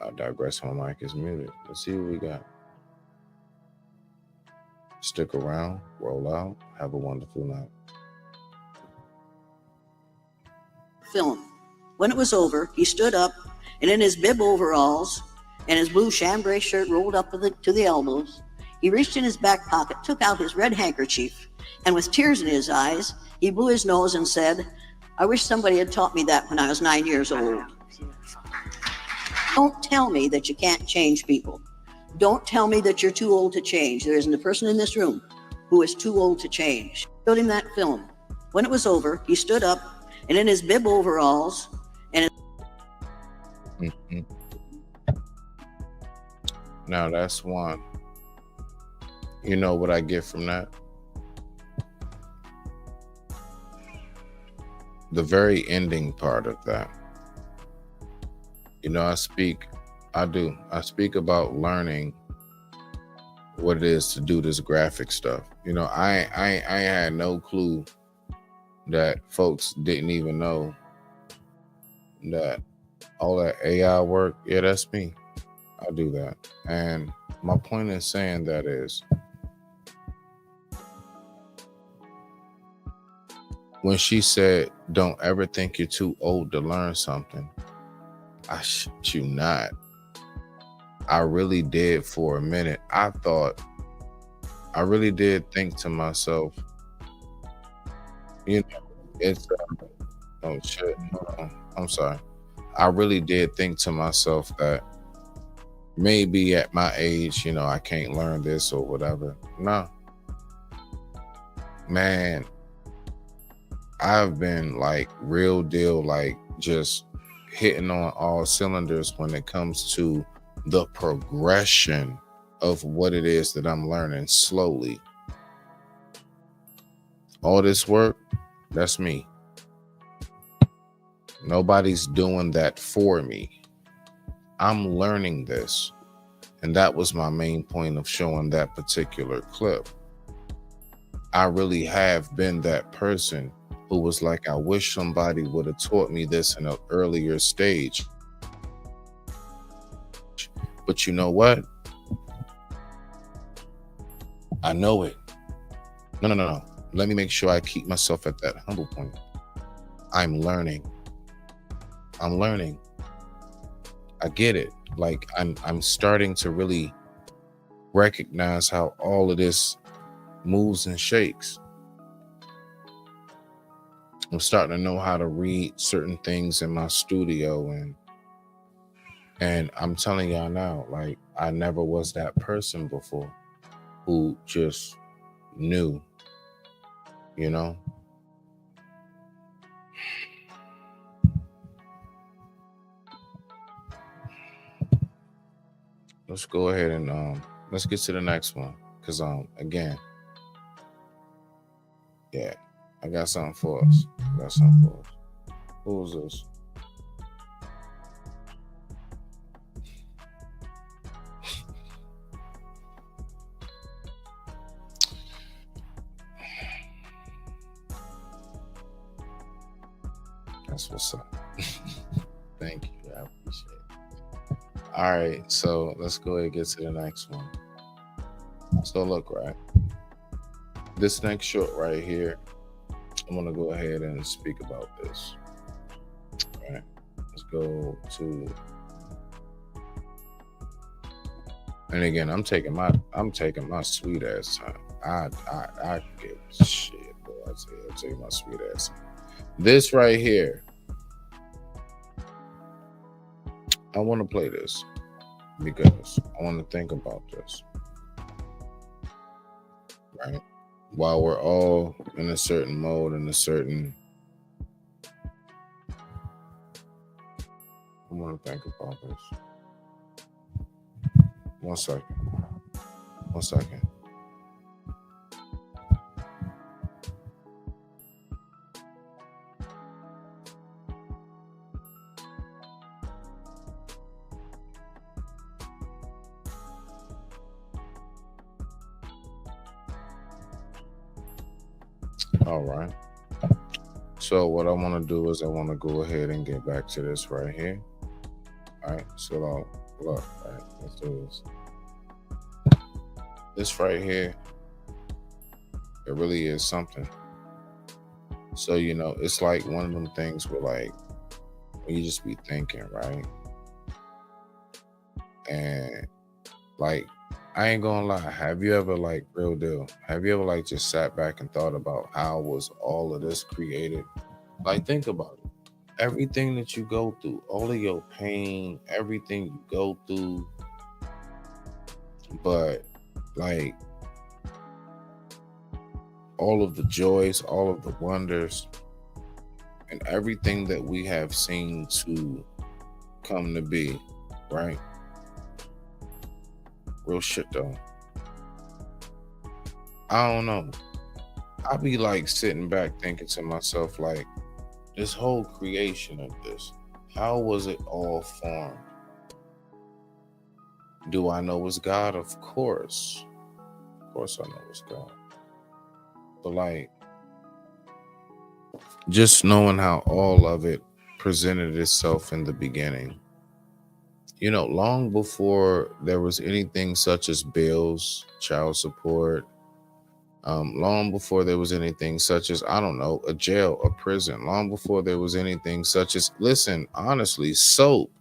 I digress. My mic is muted. Let's see what we got. Stick around, roll out, have a wonderful night. Film. When it was over, he stood up, and in his bib overalls and his blue chambray shirt rolled up to the elbows, he reached in his back pocket, took out his red handkerchief, and with tears in his eyes, he blew his nose and said, "I wish somebody had taught me that when I was 9 years old." Don't tell me that you can't change people. Don't tell me that you're too old to change. There isn't a person in this room who is too old to change. Showed him that film. When it was over, he stood up, and in his bib overalls and Now that's one. You know what I get from that? The very ending part of that. You know, I speak about learning what it is to do this graphic stuff. You know, I had no clue that folks didn't even know that all that AI work, yeah, that's me. I do that. And my point in saying that is, when she said, "Don't ever think you're too old to learn something," I shit you not. I really did for a minute. I really did think to myself, You know, it's oh shit. I'm sorry. I really did think to myself that maybe at my age, you know, I can't learn this or whatever. No, man, I've been like real deal, like just hitting on all cylinders when it comes to the progression of what it is that I'm learning slowly. All this work, that's me. Nobody's doing that for me. I'm learning this. And that was my main point of showing that particular clip. I really have been that person who was like, I wish somebody would have taught me this in an earlier stage. But you know what? I know it. No. Let me make sure I keep myself at that humble point. I'm learning. I get it. Like I'm starting to really recognize how all of this moves and shakes. I'm starting to know how to read certain things in my studio, and I'm telling y'all now, like I never was that person before who just knew, you know. Let's go ahead and let's get to the next one, because again, yeah, I got something for us. Who's this? That's what's up. Thank you. I appreciate it. All right, so let's go ahead and get to the next one. So look, right, this next short right here, I'm gonna go ahead and speak about this. All right, let's go to, and again, I'm taking my sweet ass time. I give a shit, boy. I take my sweet ass time. This right here, I want to play this because I want to think about this, right? While we're all in a certain mode, in a certain, I want to think about this. One second. All right. So what I want to do is I want to go ahead and get back to this right here. All right. So look, right, let's do this. This right here, it really is something. So, you know, it's like one of them things where like, when you just be thinking, right? And like, I ain't gonna lie, have you ever, like, real deal, have you ever like just sat back and thought about how was all of this created? Like, think about it. Everything that you go through, all of your pain, everything you go through, but like all of the joys, all of the wonders, and everything that we have seen to come to be, right? Real shit though. I don't know. I be like sitting back thinking to myself, like, this whole creation of this, how was it all formed? Do I know it's God? Of course. Of course I know it's God. But like, just knowing how all of it presented itself in the beginning. You know, long before there was anything such as bills, child support, long before there was anything such as, I don't know, a jail, a prison, long before there was anything such as, listen, honestly, soap,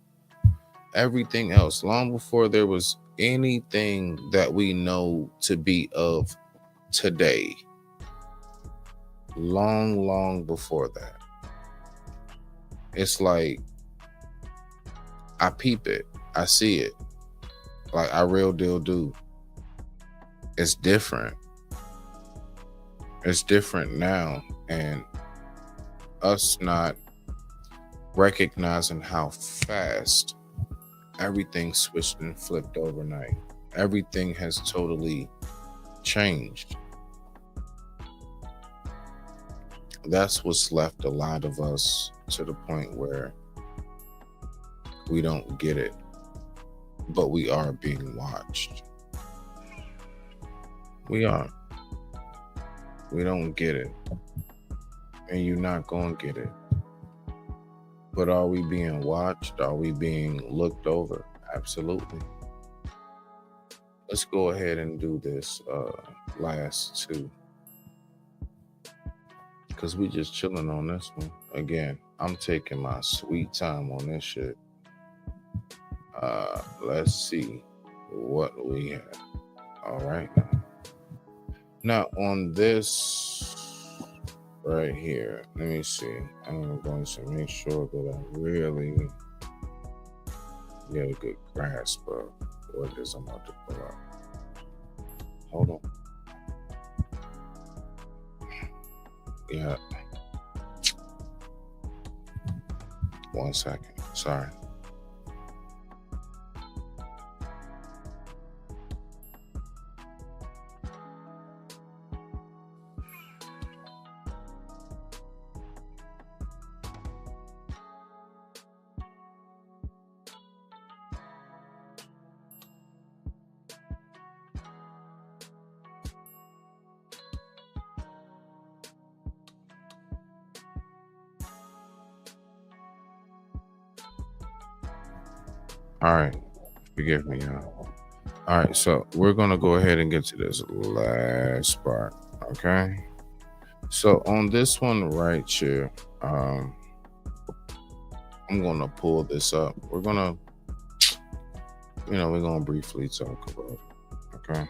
everything else, long before there was anything that we know to be of today, long before that. It's like I peep it, I see it, like I real deal do. It's different. It's different now, and us not recognizing how fast everything switched and flipped overnight. Everything has totally changed. That's what's left a lot of us to the point where we don't get it, but we are being watched. We are. We don't get it, and you're not gonna get it. But are we being watched? Are we being looked over? Absolutely. Let's go ahead and do this last two, because we just chilling on this one. Again, I'm taking my sweet time on this shit. Let's see what we have. All right. Now on this right here, let me see. I'm going to make sure that I really get a good grasp of what it is I'm about to pull up. Hold on. Yeah. 1 second. Sorry. All right, forgive me, y'all. All right, so we're gonna go ahead and get to this last part, okay? So on this one right here, I'm gonna pull this up. We're gonna briefly talk about it, okay?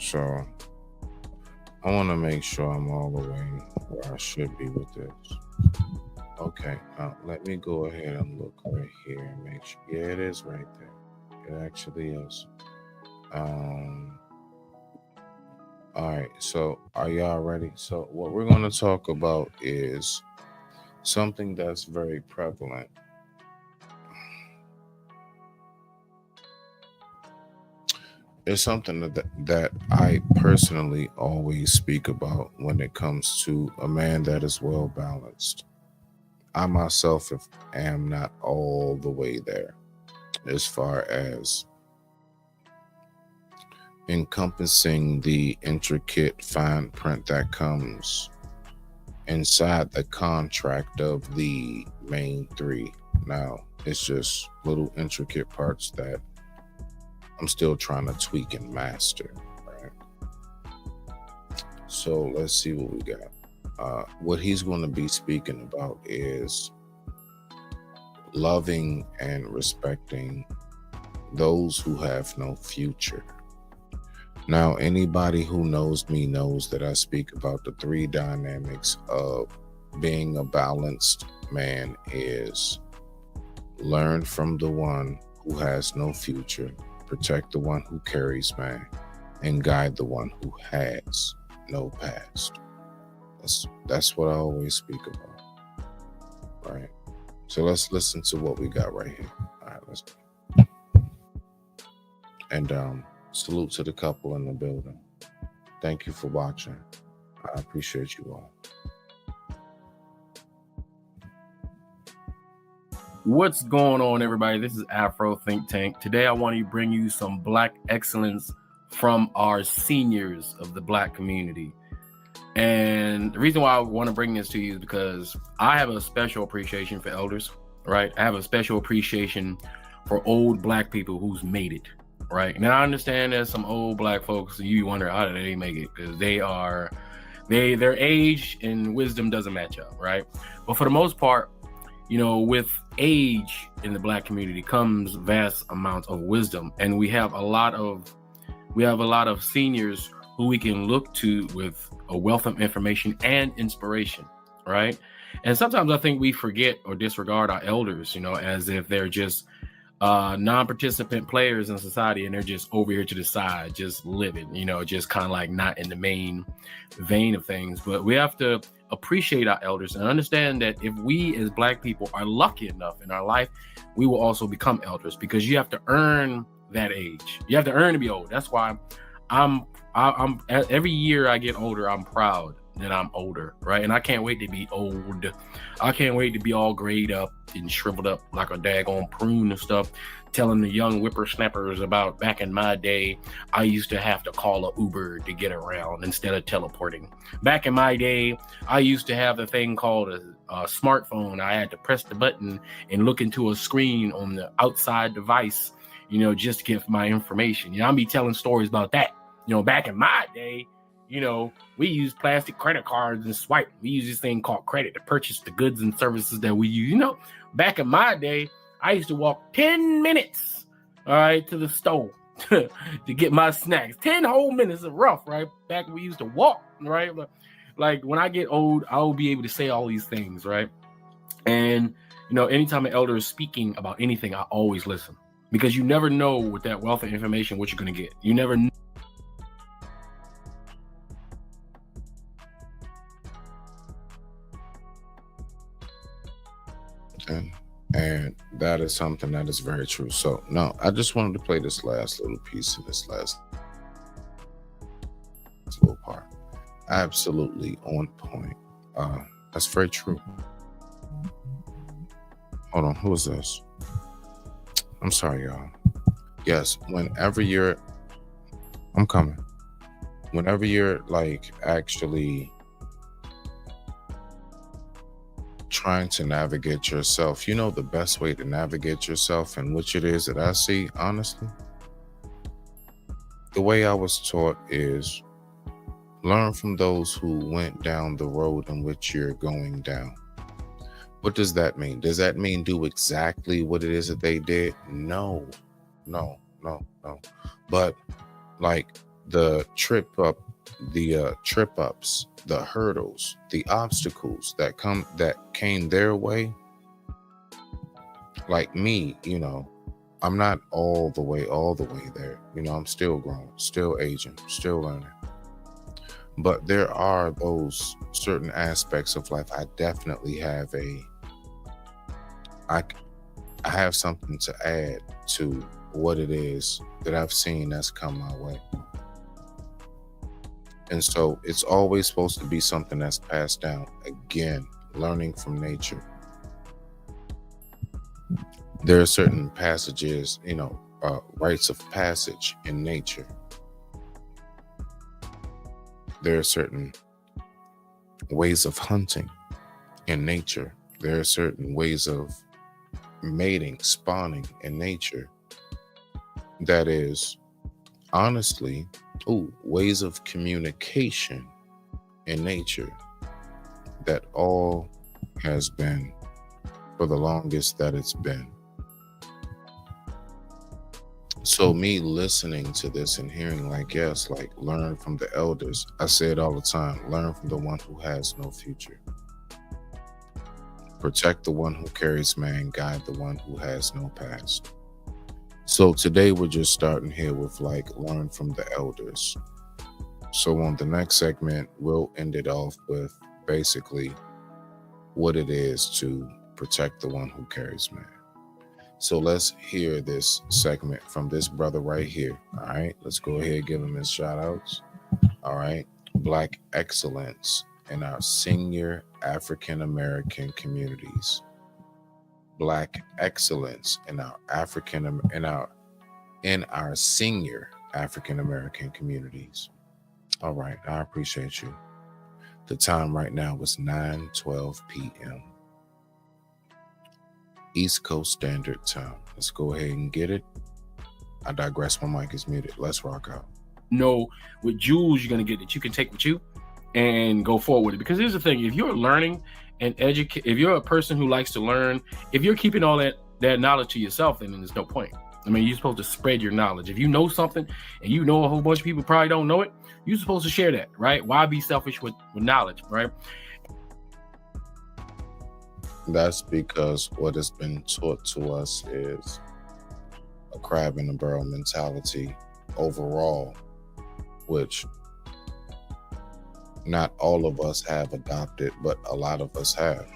So I want to make sure I'm all the way where I should be with this. Okay, now let me go ahead and look right here and make sure. Yeah, it is right there. It actually is. All right, so are y'all ready? So what we're going to talk about is something that's very prevalent. It's something that I personally always speak about when it comes to a man that is well balanced. I myself am not all the way there as far as encompassing the intricate fine print that comes inside the contract of the main three. Now, it's just little intricate parts that I'm still trying to tweak and master, right? So let's see what we got. What he's going to be speaking about is loving and respecting those who have no future. Now, anybody who knows me knows that I speak about the three dynamics of being a balanced man is learn from the one who has no future, protect the one who carries man, and guide the one who has no past. That's what I always speak about, right? So let's listen to what we got right here. All right, let's go. And salute to the couple in the building. Thank you for watching. I appreciate you all. What's going on, everybody? This is Afro Think Tank. Today I want to bring you some Black excellence from our seniors of the Black community. And the reason why I want to bring this to you is because I have a special appreciation for elders, right? I have a special appreciation for old Black people who's made it, right? Now I understand there's some old Black folks, and you wonder how did they make it, because their age and wisdom doesn't match up, right? But for the most part, with age in the Black community comes vast amounts of wisdom, and we have a lot of seniors who we can look to with a wealth of information and inspiration, right? And sometimes I think we forget or disregard our elders, as if they're just non-participant players in society, and they're just over here to the side, just living, just kind of like not in the main vein of things. But we have to appreciate our elders and understand that if we as Black people are lucky enough in our life, we will also become elders, because you have to earn that age. You have to earn to be old. That's why I'm every year I get older, I'm proud that I'm older, right? And I can't wait to be old. I can't wait to be all grayed up and shriveled up like a daggone prune and stuff, telling the young whippersnappers about back in my day, I used to have to call a Uber to get around instead of teleporting. Back in my day, I used to have a thing called a smartphone. I had to press the button and look into a screen on the outside device, just to get my information. I'll be telling stories about that. Back in my day, we used plastic credit cards and swipe. We use this thing called credit to purchase the goods and services that we use. Back in my day, I used to walk 10 minutes, all right, to the store to get my snacks. 10 whole minutes is rough, right? Back when we used to walk, right? But like when I get old, I will be able to say all these things, right? And, anytime an elder is speaking about anything, I always listen, because you never know with that wealth of information what you're going to get. You never know. And that is something that is very true. So no, I just wanted to play this last little piece of this last little part. Absolutely on point. That's very true. Hold on, who is this? I'm sorry, y'all. Yes, whenever you're like actually trying to navigate yourself, the best way to navigate yourself and which it is that I see, honestly, the way I was taught is learn from those who went down the road in which you're going down. What does that mean? Does that mean do exactly what it is that they did? No. But like the trip ups, the hurdles, the obstacles that came their way. Like me, I'm not all the way there. I'm still growing, still aging, still learning. But there are those certain aspects of life I definitely have I have something to add to what it is that I've seen that's come my way. And so it's always supposed to be something that's passed down. Again, learning from nature. There are certain passages, rites of passage in nature. There are certain ways of hunting in nature. There are certain ways of mating, spawning in nature. That is, honestly, ways of communication in nature that all has been for the longest that it's been. So me listening to this and hearing learn from the elders. I say it all the time, learn from the one who has no future. Protect the one who carries man, guide the one who has no past. So today we're just starting here with learn from the elders. So on the next segment, we'll end it off with basically what it is to protect the one who carries man. So let's hear this segment from this brother right here. All right, let's go ahead and give him his shout outs. All right, Black excellence in our senior African American communities. Black excellence in our senior African American communities. All right, I appreciate you. The time right now is 9:12 p.m. East Coast Standard Time. Let's go ahead and get it. I digress. My mic is muted. Let's rock out. Know what jewels you're going to get that you can take with you and go forward with it. Because here's the thing, if you're learning and if you're a person who likes to learn, if you're keeping all that knowledge to yourself, then there's no point. I mean, you're supposed to spread your knowledge. If you know something and you know a whole bunch of people probably don't know it, you're supposed to share that, right? Why be selfish with knowledge, right? That's because what has been taught to us is a crab in the barrel mentality overall, which not all of us have adopted, but a lot of us have.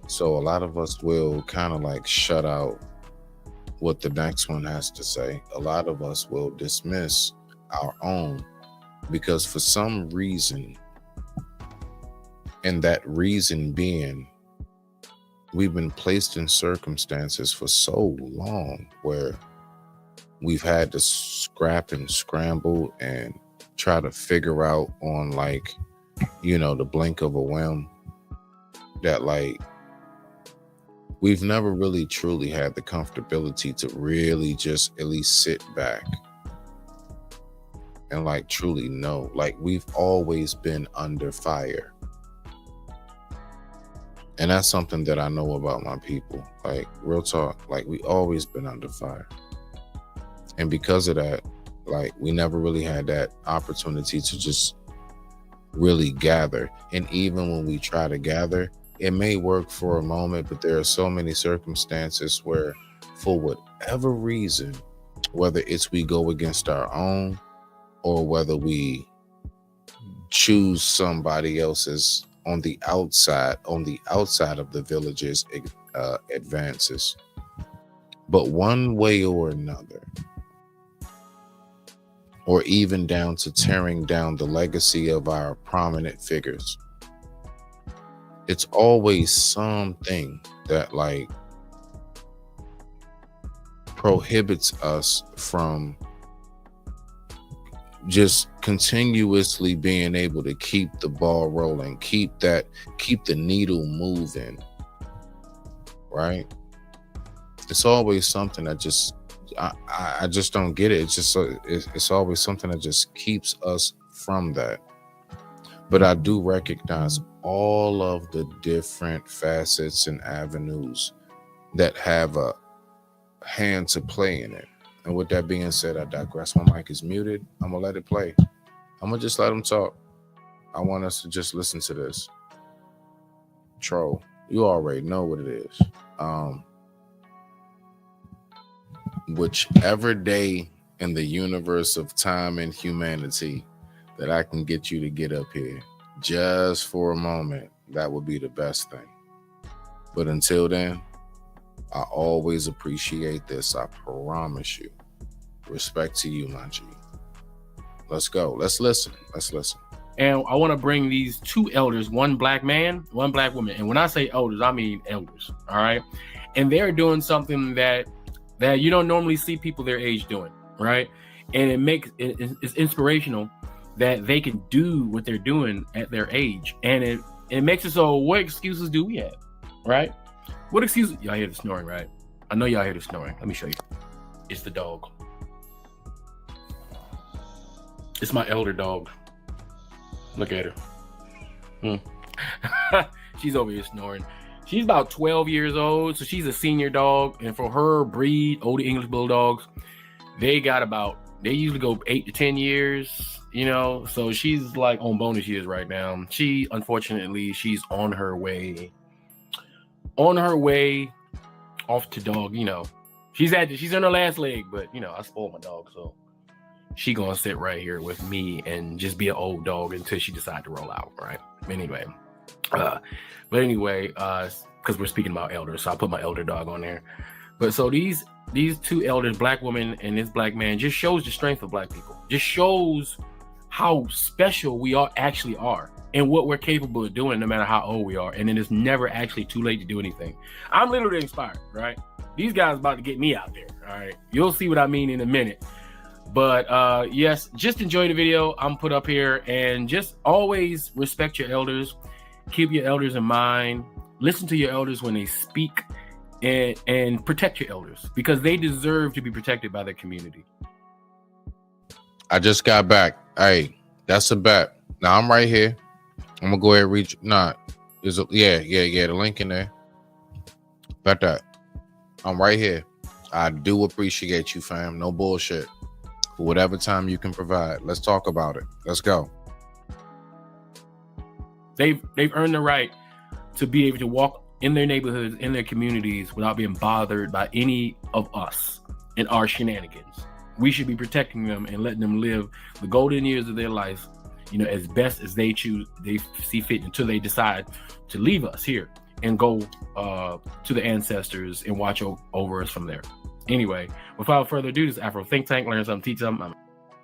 So a lot of us will kind of like shut out what the next one has to say. A lot of us will dismiss our own because for some reason, and that reason being, we've been placed in circumstances for so long where we've had to scrap and scramble and try to figure out on like, you know, the blink of a whim that like we've never really truly had the comfortability to really just at least sit back and like truly know. Like we've always been under fire. And that's something that I know about my people. Like real talk, like we always been under fire. And because of that, like we never really had that opportunity to just really gather. And even when we try to gather, it may work for a moment, but there are so many circumstances where for whatever reason, whether it's we go against our own or whether we choose somebody else's on the outside of the village's advances. But one way or another, or even down to tearing down the legacy of our prominent figures, it's always something that like prohibits us from just continuously being able to keep the ball rolling, keep the needle moving, right? It's always something that just I just don't get it. It's just it's always something that just keeps us from that. But I do recognize all of the different facets and avenues that have a hand to play in it. And with that being said, I digress. My mic is muted. I'm gonna let it play. I'm gonna just let them talk. I want us to just listen to this. Troll, you already know what it is. Whichever day in the universe of time and humanity that I can get you to get up here just for a moment, that would be the best thing. But until then, I always appreciate this. I promise you. Respect to you, my G. Let's go. Let's listen. And I want to bring these two elders, one black man, one black woman. And when I say elders, I mean elders. All right. And they're doing something that you don't normally see people their age doing. Right. And it's inspirational that they can do what they're doing at their age. And it makes it so, what excuses do we have? Right. What excuses? Y'all hear the snoring, right? I know y'all hear the snoring. Let me show you. It's the dog. It's my elder dog. Look at her. She's over here snoring. She's about 12 years old, so she's a senior dog. And for her breed, Old English Bulldogs, they usually go 8 to 10 years, you know. So she's like on bonus years right now. Unfortunately, she's on her way off to dog, you know. She's on her last leg, but you know, I spoiled my dog, so she gonna sit right here with me and just be an old dog until she decides to roll out, right? Anyway, because we're speaking about elders, so I put my elder dog on there. But so these two elders, black woman and this black man, just shows the strength of black people. Just shows how special we actually are and what we're capable of doing no matter how old we are. And then it's never actually too late to do anything. I'm literally inspired, right? These guys about to get me out there, all right? You'll see what I mean in a minute. But yes, just enjoy the video I'm put up here, and just always respect your elders. Keep your elders in mind. Listen to your elders when they speak, and protect your elders because they deserve to be protected by their community. I just got back. Hey, that's a bet. Now I'm right here. I'm gonna go ahead and reach. The link in there. Bet that. I'm right here. I do appreciate you, fam. No bullshit. For whatever time you can provide. Let's talk about it. Let's go. They've earned the right to be able to walk in their neighborhoods, in their communities, without being bothered by any of us and our shenanigans. We should be protecting them and letting them live the golden years of their life, as best as they see fit, until they decide to leave us here and go to the ancestors and watch over us from there. Anyway, without further ado, this is Afro Think Tank. Learn something, teach something.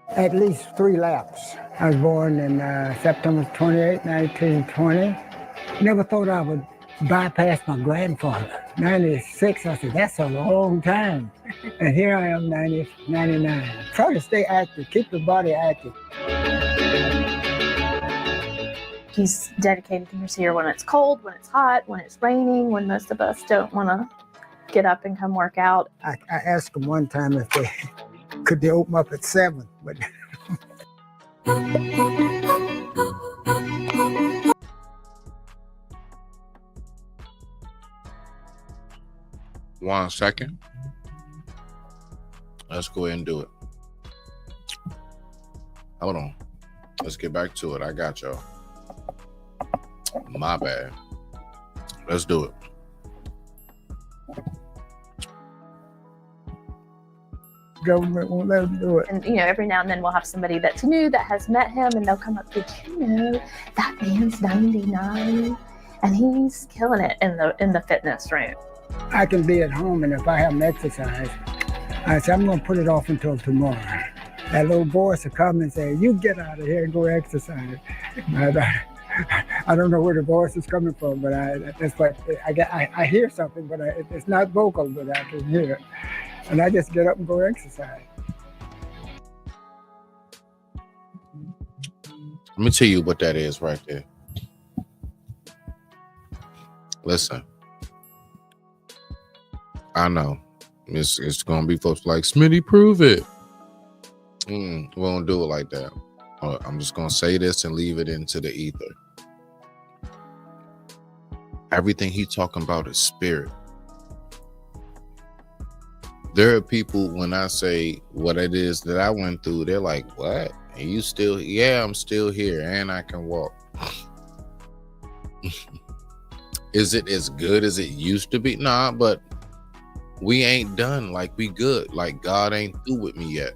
At least 3 laps. I was born in September 28, 1920. Never thought I would bypass my grandfather. 96, I said, that's a long time. And here I am, 99. Try to stay active, keep the body active. He's dedicated to us here when it's cold, when it's hot, when it's raining, when most of us don't want to get up and come work out. I asked him one time if they could open up at 7, but 1 second. Let's go ahead and do it. Hold on. Let's get back to it. I got y'all. My bad. Let's do it. Government won't let them do it. And every now and then we'll have somebody that's new that has met him, and they'll come up, did you know that man's 99 and he's killing it in the fitness room? I can be at home, and if I haven't exercised, I say I'm gonna put it off until tomorrow. That little voice will come and say, you get out of here and go exercise. I don't know where the voice is coming from, but it's like I hear something, but it's not vocal, but I can hear it. And I just get up and go exercise. Let me tell you what that is right there. Listen, I know it's gonna be folks like, Smitty, prove it. We won't do it like that. I'm just gonna say this and leave it into the ether. Everything he talking about is spirit. There are people, when I say what it is that I went through, they're like, what? And you still, yeah, I'm still here and I can walk. Is it as good as it used to be? Nah, but we ain't done. Like, we good. Like, God ain't through with me yet.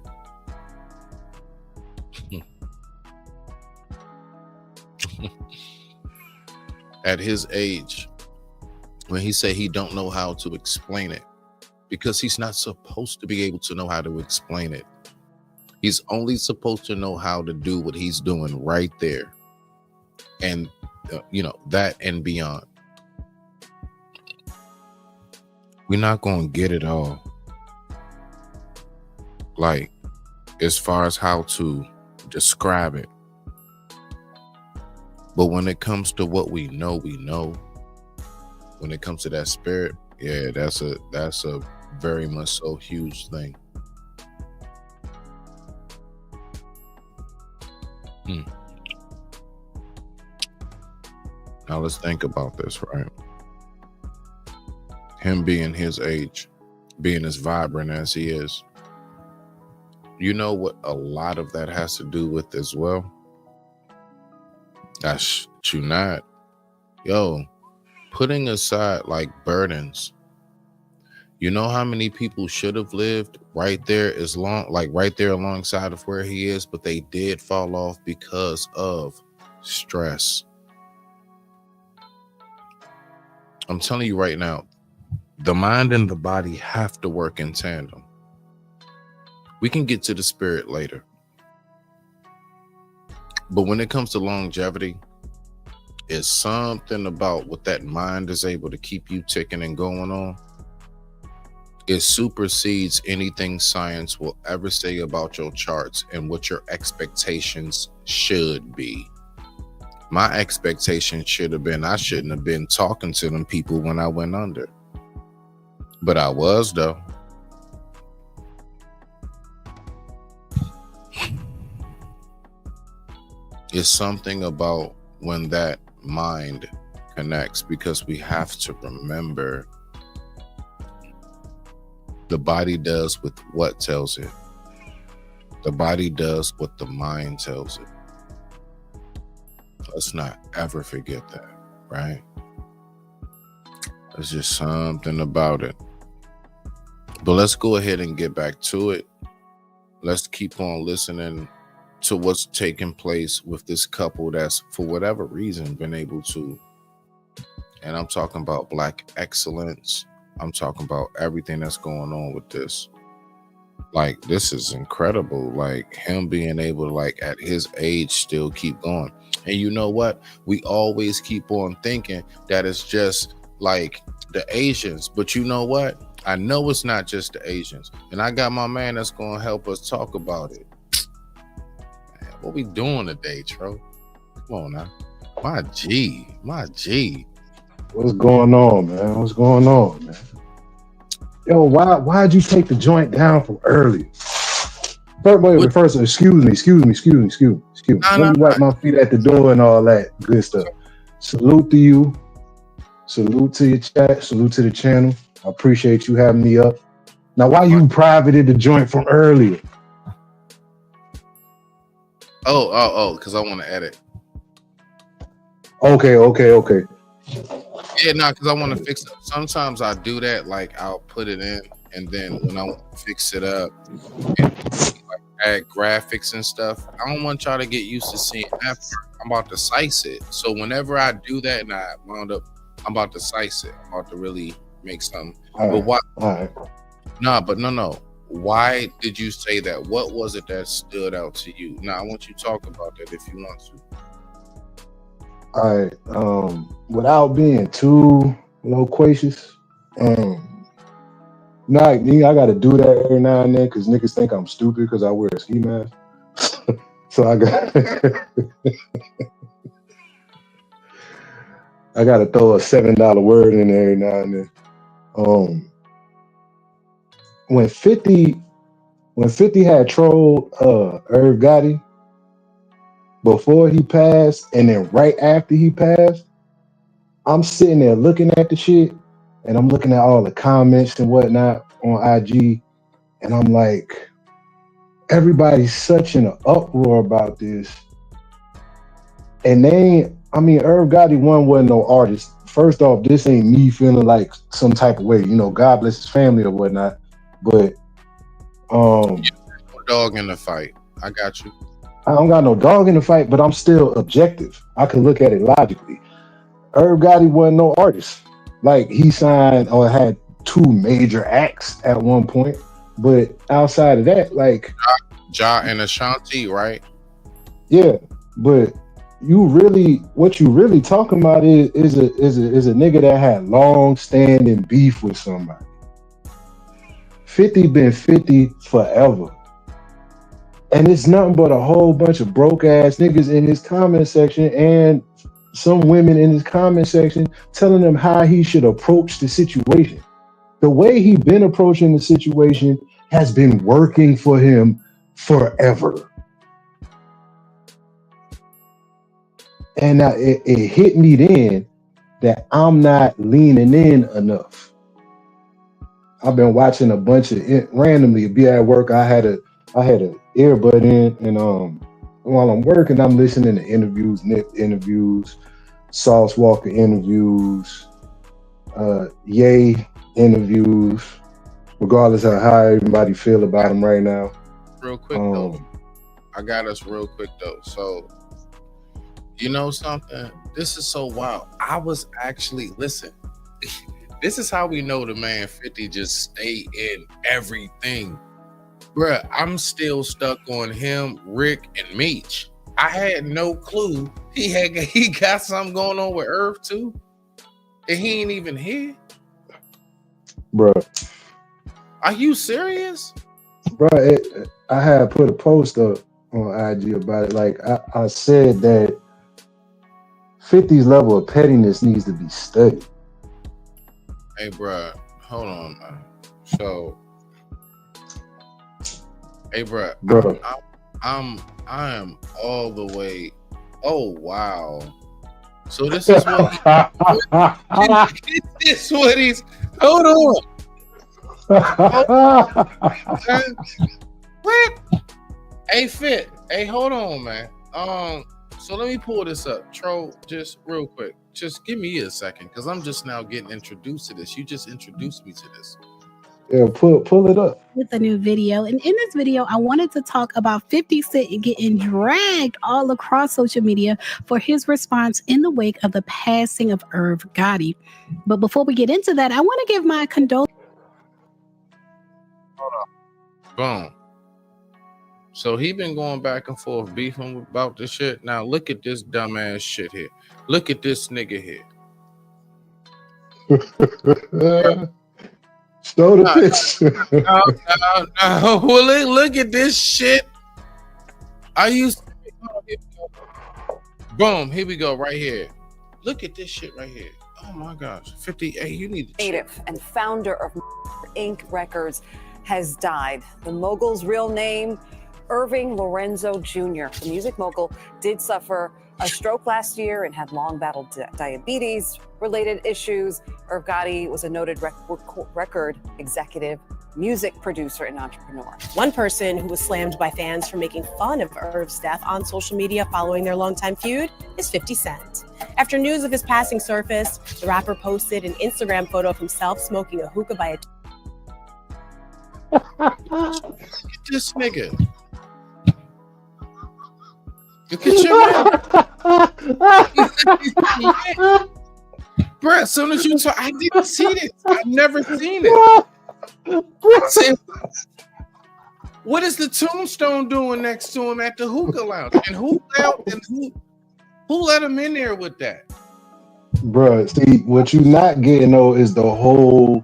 At his age, when he say he don't know how to explain it, because he's not supposed to be able to know how to explain it. He's only supposed to know how to do what he's doing right there. And, that and beyond. We're not going to get it all. Like, as far as how to describe it. But when it comes to what we know, when it comes to that spirit, yeah, that's a very much so huge thing. Now let's think about this, right? Him being his age, being as vibrant as he is. You know what a lot of that has to do with as well? That's you not. Yo, putting aside like burdens. You know how many people should have lived right there right there alongside of where he is, but they did fall off because of stress. I'm telling you right now, the mind and the body have to work in tandem. We can get to the spirit later. But when it comes to longevity, it's something about what that mind is able to keep you ticking and going on. It supersedes anything science will ever say about your charts and what your expectations should be. My expectation should have been, I shouldn't have been talking to them people when I went under. But I was, though. It's something about when that mind connects, because we have to remember The body does with what tells it. The body does what the mind tells it. Let's not ever forget that, right? There's just something about it. But let's go ahead and get back to it. Let's keep on listening to what's taking place with this couple that's, for whatever reason, been able to. And I'm talking about Black excellence. I'm talking about everything that's going on with this. Like, this is incredible. Like, him being able to, like, at his age, still keep going. And you know what? We always keep on thinking that it's just like the Asians. But you know what? I know it's not just the Asians. And I got my man that's going to help us talk about it. Man, what we doing today, Tro? Come on now. My G. What's going on, man? What's going on, man? Yo, why'd you take the joint down from earlier? First, excuse me. Let me wipe my feet at the door and all that good stuff. Salute to you. Salute to your chat. Salute to the channel. I appreciate you having me up. Now, why you privated the joint from earlier? Oh, because I want to edit. Okay. Yeah, no, because I want to fix it. Sometimes I do that, like I'll put it in, and then when I want to fix it up, and like add graphics and stuff, I don't want y'all to get used to seeing that part. I'm about to size it. So whenever I do that and I wound up, I'm about to size it. I'm about to really make something. But why? No. Why did you say that? What was it that stood out to you? Now I want you to talk about that if you want to. All right. Without being too loquacious, I got to do that every now and then because niggas think I'm stupid because I wear a ski mask. So I got to throw a $7 word in there every now and then. When 50 had trolled Irv Gotti before he passed, and then right after he passed, I'm sitting there looking at the shit, and I'm looking at all the comments and whatnot on IG, and I'm like, everybody's such in an uproar about this. And Irv Gotti wasn't no artist. First off, this ain't me feeling like some type of way, God bless his family or whatnot. But dog in the fight. I got you. I don't got no dog in the fight, but I'm still objective. I can look at it logically. Irv Gotti wasn't no artist. Like, he signed or had 2 major acts at one point, but outside of that, like Ja and Ashanti, right? Yeah, but what you really talking about is a nigga that had long standing beef with somebody. 50 been 50 forever. And it's nothing but a whole bunch of broke ass niggas in his comment section and some women in his comment section telling him how he should approach the situation. The way he been approaching the situation has been working for him forever. And it hit me then that I'm not leaning in enough. I've been watching a bunch of randomly be at work. I had an earbud in, and while I'm working, I'm listening to interviews, Nick interviews, Sauce Walker interviews, Ye interviews, regardless of how everybody feel about him right now. Real quick though, I got us real quick though. So, you know something? This is so wild. I was actually, listen, this is how we know the man 50 just stay in everything. Bruh, I'm still stuck on him, Rick, and Meech. I had no clue he got something going on with Irv too. And he ain't even here. Bruh. Are you serious? Bruh, I had put a post up on IG about it. Like, I said that 50's level of pettiness needs to be studied. Hey, bruh, hold on, man. So, hey, bruh, I am all the way. Oh wow! So this is what this is what he's. Hold on. What? Hey, Fit. Hey, hold on, man. So let me pull this up. Tro, just real quick. Just give me a second, because I'm just now getting introduced to this. You just introduced me to this. Yeah, pull it up. With a new video. And in this video, I wanted to talk about 50 Cent getting dragged all across social media for his response in the wake of the passing of Irv Gotti. But before we get into that, I want to give my condolences. Boom. So he been going back and forth beefing about this shit. Now look at this dumbass shit here. Look at this nigga here. Show the picture. No. Well, look at this shit. Boom. Here we go. Right here. Look at this shit right here. Oh my gosh. 58. You need to. Native and founder of Inc. Records has died. The mogul's real name, Irving Lorenzo Jr. The music mogul did suffer a stroke last year and had long battled diabetes-related issues. Irv Gotti was a noted record executive, music producer, and entrepreneur. One person who was slammed by fans for making fun of Irv's death on social media following their longtime feud is 50 Cent. After news of his passing surfaced, the rapper posted an Instagram photo of himself smoking a hookah by a... Look at this nigga. Look at your man. Bro, as soon as you saw, I didn't see this. I've never seen it. What is the tombstone doing next to him at the hookah lounge? And who let him in there with that? Bro, see, what you're not getting though is the whole.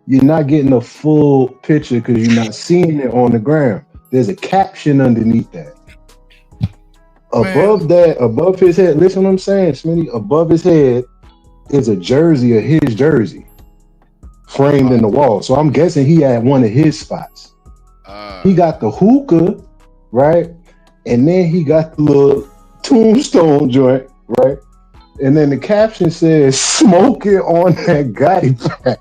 You're not getting the full picture because you're not seeing it on the ground. There's a caption underneath that. Above that, above his head, listen what I'm saying, Smitty. Above his head is a jersey of his jersey framed in the wall. So I'm guessing he had one of his spots. He got the hookah, right? And then he got the little tombstone joint, right? And then the caption says, "Smoking on that Gotti pack."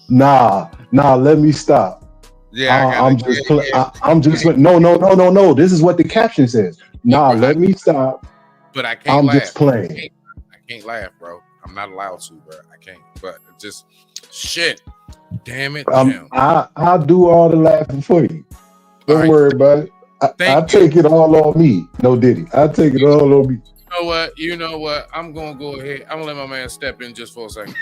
Nah, let me stop. Yeah, I'm just no. This is what the caption says. Nah, let me stop. But I can't I'm laugh. just playing. I can't laugh, bro. I'm not allowed to, bro. I can't. But just shit. Damn it. I'll do all the laughing for you. Don't worry about it. I take it all on me. No Diddy. I take it all on me. You know what? I'm gonna go ahead. I'm gonna let my man step in just for a second.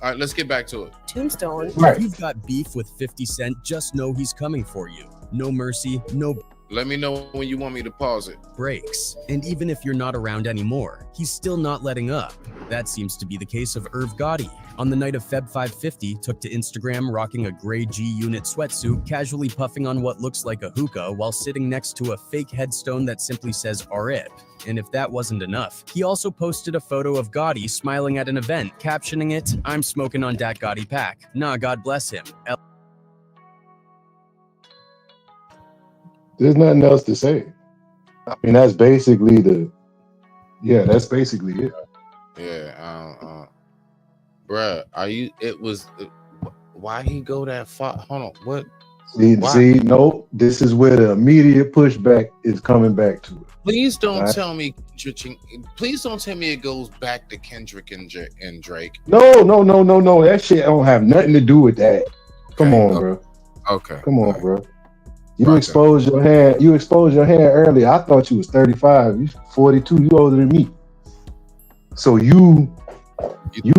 All right, let's get back to it. Tombstone. If you've got beef with 50 Cent, just know he's coming for you. No mercy, no... Let me know when you want me to pause it. Breaks. And even if you're not around anymore, he's still not letting up. That seems to be the case of Irv Gotti. On the night of Feb 550, took to Instagram rocking a gray G-Unit sweatsuit, casually puffing on what looks like a hookah while sitting next to a fake headstone that simply says RIP. And if that wasn't enough, he also posted a photo of Gotti smiling at an event, captioning it, "I'm smoking on dat Gotti pack. Nah, God bless him." There's nothing else to say. I mean, that's basically that's basically it. Yeah, bruh, why he go that far? Hold on, what? See, no, this is where the immediate pushback is coming back to it. Please don't tell me. Please don't tell me it goes back to Kendrick and Drake. No. That shit don't have nothing to do with that. Come on, bro. Okay. Come on, bro. You exposed your hand. You exposed your hand earlier. I thought you was 35. You 42. You older than me. So you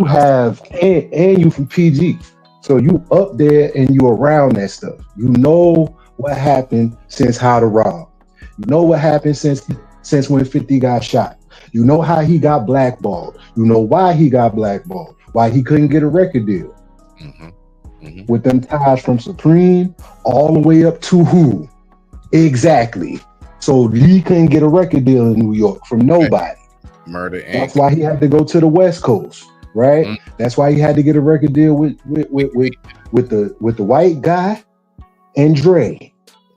have and you from PG. So you up there and you around that stuff. You know what happened since How to Rob. You know what happened since when 50 got shot. You know how he got blackballed. You know why he got blackballed. Why he couldn't get a record deal. With them ties from Supreme all the way up to who? Exactly. So he couldn't get a record deal in New York from nobody. Murder Inc. That's why he had to go to the West Coast, right? That's why he had to get a record deal with the white guy and Dre.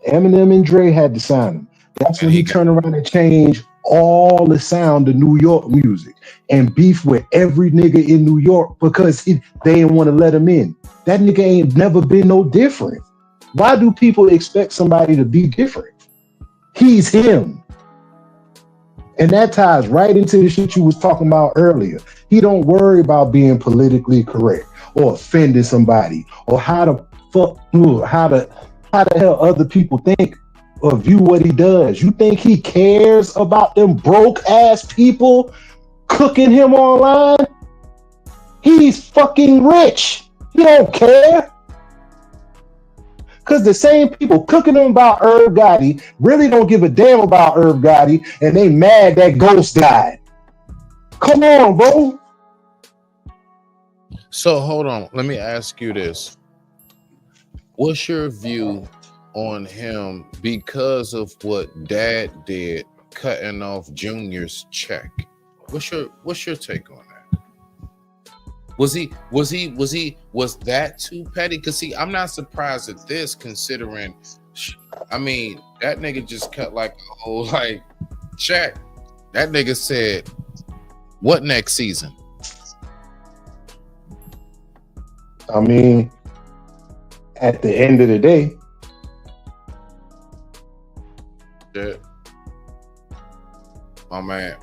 Eminem and Dre had to sign him. That's when he turned around and changed all the sound of New York music and beef with every nigga in New York because they didn't want to let him in. That nigga ain't never been no different. Why do people expect somebody to be different? He's him. And that ties right into the shit you was talking about earlier. He don't worry about being politically correct or offending somebody or how the hell other people think or view what he does. You think he cares about them broke ass people cooking him online? He's fucking rich. He don't care. Because the same people cooking him about Irv Gotti really don't give a damn about Irv Gotti, and they mad that Ghost died. Come on, bro. So hold on. Let me ask you this. What's your view on him because of what Dad did, cutting off Junior's check? What's your take on that? Was that too petty? Because see, I'm not surprised at this, considering, I mean, that nigga just cut like a whole check. That nigga said, "What next season?" I mean, at the end of the day, shit. My man,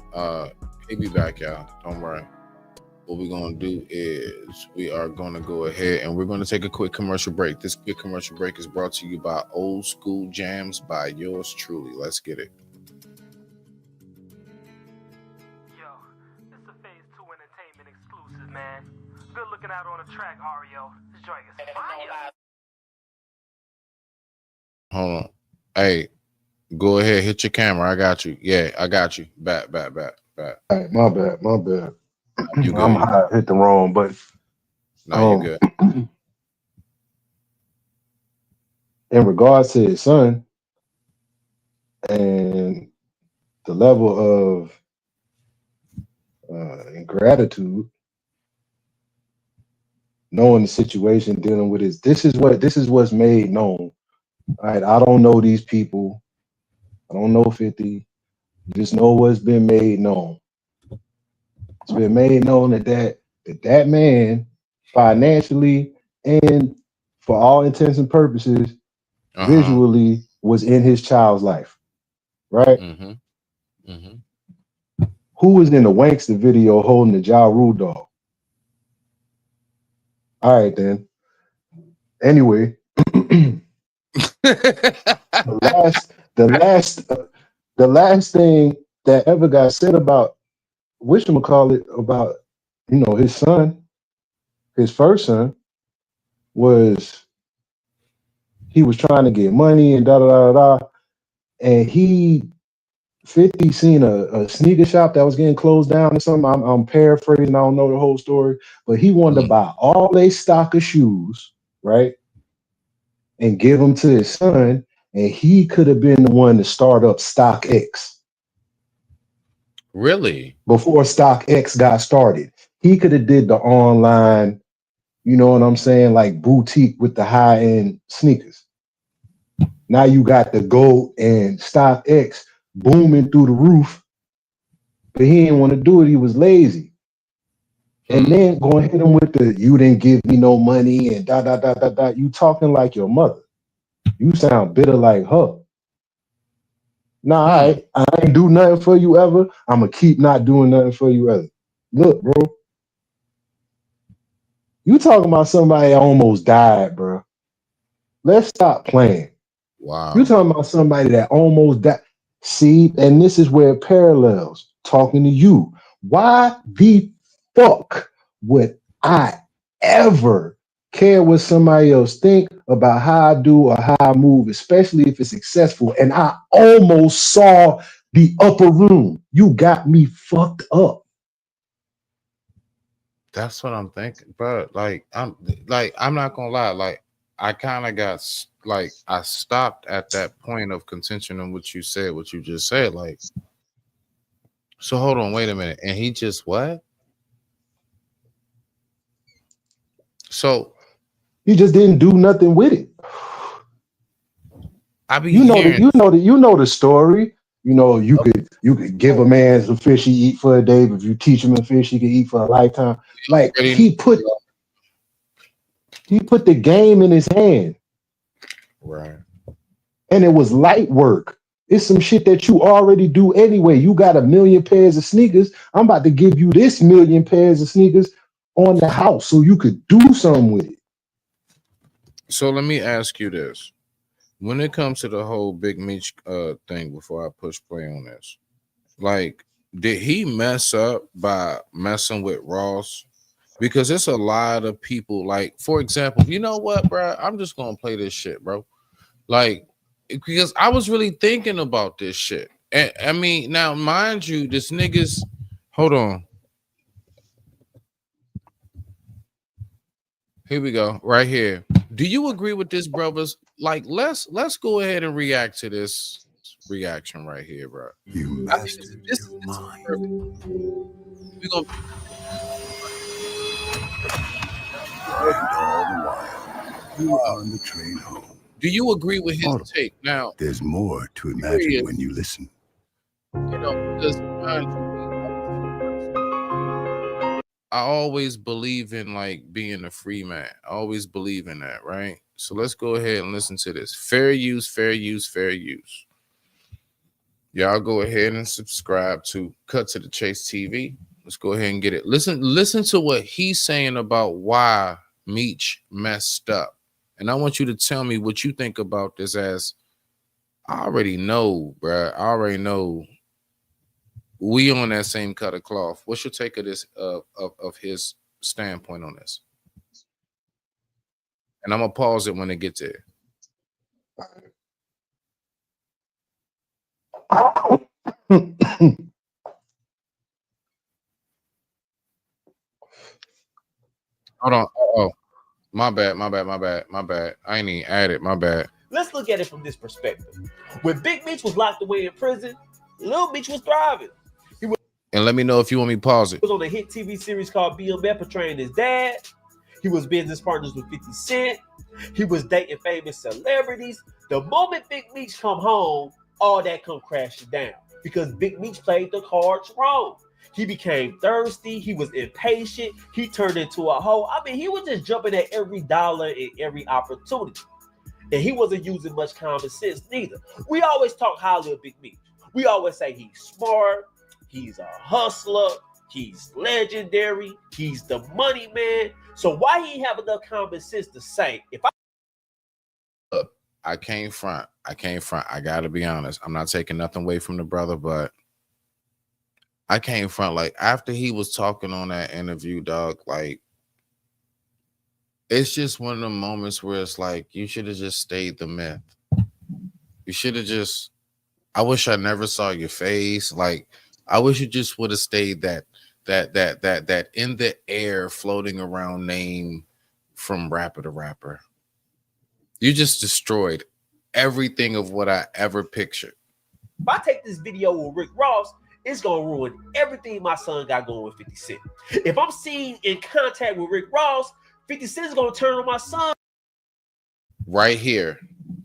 he be back, y'all. Don't worry. What we're going to do is we are going to go ahead and we're going to take a quick commercial break. This quick commercial break is brought to you by Old School Jams by yours truly. Let's get it. Yo, this is a Phase 2 Entertainment exclusive, man. Good looking out on the track, Ario. This joint is fire. Hold on. Hey, go ahead. Hit your camera. I got you. Yeah, I got you. Back. All right, my bad. You good? I'm high, hit the wrong button. No, you good. In regards to his son and the level of ingratitude, knowing the situation, dealing with this is what's made known. All right, I don't know these people. I don't know 50. Just know what's been made known. It's been made known that man financially and for all intents and purposes visually was in his child's life, right? Who was in the Wankster video holding the Ja Rule dog? All right, then. Anyway, the last thing that ever got said about whatchamacallit about, his son, his first son, was he was trying to get money and and 50 seen a sneaker shop that was getting closed down or something. I'm paraphrasing, I don't know the whole story, but he wanted to buy all they stock of shoes, right, and give them to his son, and he could have been the one to start up StockX. Really? Before StockX got started, he could have did the online, you know what I'm saying, like boutique with the high-end sneakers. Now you got the GOAT and StockX booming through the roof, but he didn't want to do it. He was lazy. And then going to hit him with the, you didn't give me no money and you talking like your mother. You sound bitter like her. Nah, I ain't do nothing for you ever. I'm going to keep not doing nothing for you ever. Look, bro. You talking about somebody that almost died, bro. Let's stop playing. Wow. You talking about somebody that almost died. See, and this is where it parallels. Talking to you. Why the fuck would I ever care what somebody else think about how I do or how I move, especially if it's successful? And I almost saw the upper room. You got me fucked up. That's what I'm thinking, bro. I'm not gonna lie. I kind of got I stopped at that point of contention on what you just said. So hold on, wait a minute. And he just what? So he just didn't do nothing with it. I be you know the story. You know, you could give a man some fish he eat for a day, but if you teach him a fish he can eat for a lifetime. Like he put the game in his hand. Right. And it was light work. It's some shit that you already do anyway. You got 1 million pairs of sneakers. I'm about to give you this 1 million pairs of sneakers on the house so you could do something with it. So let me ask you this. When it comes to the whole Big Meech thing, before I push play on this, like, did he mess up by messing with Ross? Because it's a lot of people, like, for example, you know what, bro? I'm just gonna play this shit, bro. Like, because I was really thinking about this shit. And I mean, now mind you, this niggas, hold on. Here we go, right here. Do you agree with this, brothers? Like, let's go ahead and react to this reaction right here, bro. You mastered your mind. We're gonna And all the while, you are on the train home. do you agree with his take? Now, There's more to imagine when you listen. You know, because I always believe in like being a free man. I always believe in that, right? So let's go ahead and listen to this. Fair use, fair use, fair use. Y'all go ahead and subscribe to Cut to the Chase TV. Let's go ahead and get it. Listen to what he's saying about why Meech messed up. And I want you to tell me what you think about this, as I already know, bruh. I already know we on that same cut of cloth. What's your take of this, of his standpoint on this? And I'm gonna pause it when it gets there. Hold on. Oh, my bad. I ain't even added. My bad. Let's look at it from this perspective. When Big Meech was locked away in prison, Lil Meech was thriving. And let me know if you want me to pause it. He was on a hit TV series called BMF portraying his dad. He was business partners with 50 Cent. He was dating famous celebrities. The moment Big Meech come home, all that come crashing down because Big Meech played the cards wrong. He became thirsty. He was impatient. He turned into a hoe. I mean, he was just jumping at every dollar and every opportunity. And he wasn't using much common sense neither. We always talk highly of Big Meech. We always say he's smart. He's a hustler. He's legendary. He's the money man. So why he have enough common sense to say, if I can't front. I gotta be honest. I'm not taking nothing away from the brother, but I can't front. Like, after he was talking on that interview, dog, like, it's just one of the moments where it's like, you should have just stayed the myth. You should have just, I wish I never saw your face. Like, I wish you just would have stayed that in the air floating around name from rapper to rapper. You just destroyed everything of what I ever pictured. If I take this video with Rick Ross, it's gonna ruin everything my son got going with 50 Cent. If I'm seen in contact with Rick Ross, 50 Cent is gonna turn on my son. Right here.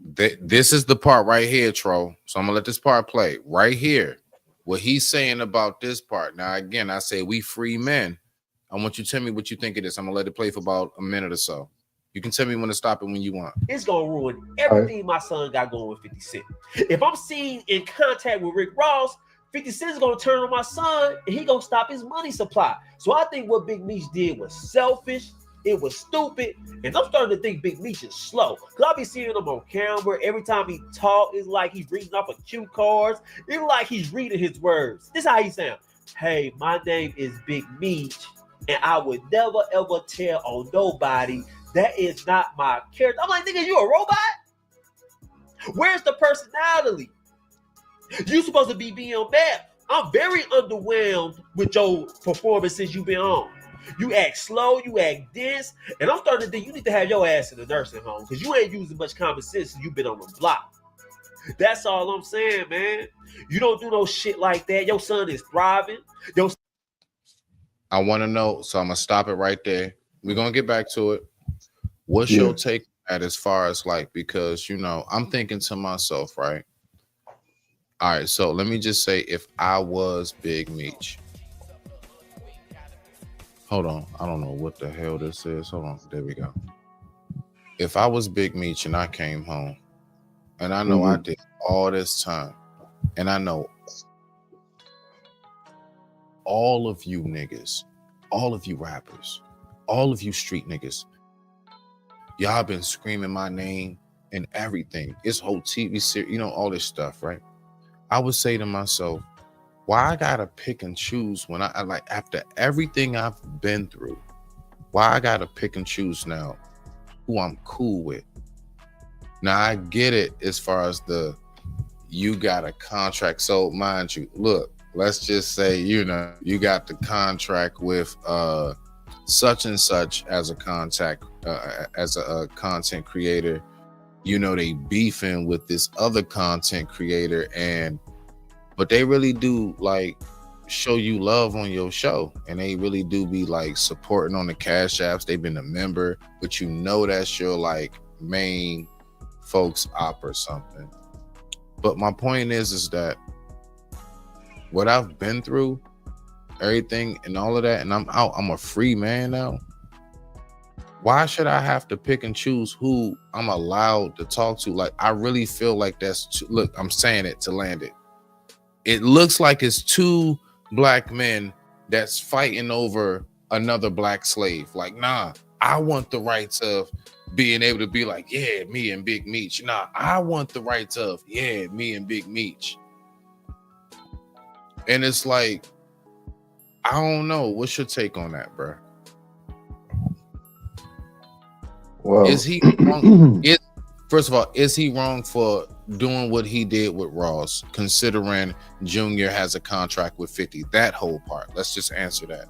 This is the part right here, Tro. So I'm gonna let this part play right here. What he's saying about this part. Now, again, I say we free men. I want you to tell me what you think of this. I'm gonna let it play for about a minute or so. You can tell me when to stop it when you want. It's gonna ruin everything my son got going with 50 Cent. If I'm seen in contact with Rick Ross, 50 Cent is gonna turn on my son and he gonna stop his money supply. So I think what Big Meech did was selfish. It was stupid. And I'm starting to think Big Meech is slow. Because I be seeing him on camera. Every time he talk, it's like he's reading off of cue cards. It's like he's reading his words. This is how he sounds. Hey, my name is Big Meech, and I would never ever tell on nobody. That is not my character. I'm like, nigga, you a robot? Where's the personality? You supposed to be being bad. I'm very underwhelmed with your performances you've been on. You act slow, you act dense, and I'm starting to think you need to have your ass in the nursing home because you ain't using much common sense since you've been on the block. That's all I'm saying, man. You don't do no shit like that. Your son is thriving. I want to know, so I'm gonna stop it right there. We're gonna get back to it. What's your take at as far as like, because you know, I'm thinking to myself, right? All right, so let me just say, if I was Big Meech, hold on, I don't know what the hell this is. Hold on, there we go. If I was Big Meech and I came home, and I know I did all this time, and I know all of you niggas, all of you rappers, all of you street niggas, y'all been screaming my name and everything. It's whole TV series, you know, all this stuff, right? I would say to myself, why I gotta pick and choose when I like, after everything I've been through, why I gotta pick and choose now who I'm cool with? Now I get it as far as you got a contract. So mind you, look, let's just say, you know, you got the contract with such and such as a contact, as a content creator. You know, they beefing with this other content creator, but they really do like show you love on your show, and they really do be like supporting on the Cash Apps. They've been a member, but you know that's your like main folks op or something. But my point is that what I've been through, everything and all of that, and I'm out, I'm a free man now. Why should I have to pick and choose who I'm allowed to talk to? Like, I really feel like that's look, I'm saying it to land it. It looks like it's two black men that's fighting over another black slave. Like, nah, I want the rights of being able to be like, yeah, me and Big Meech. Nah, I want the rights of, yeah, me and Big Meech. And it's like, I don't know. What's your take on that, bro? Well, is he wrong? First of all, is he wrong for doing what he did with Ross, considering Junior has a contract with 50? That whole part. Let's just answer that.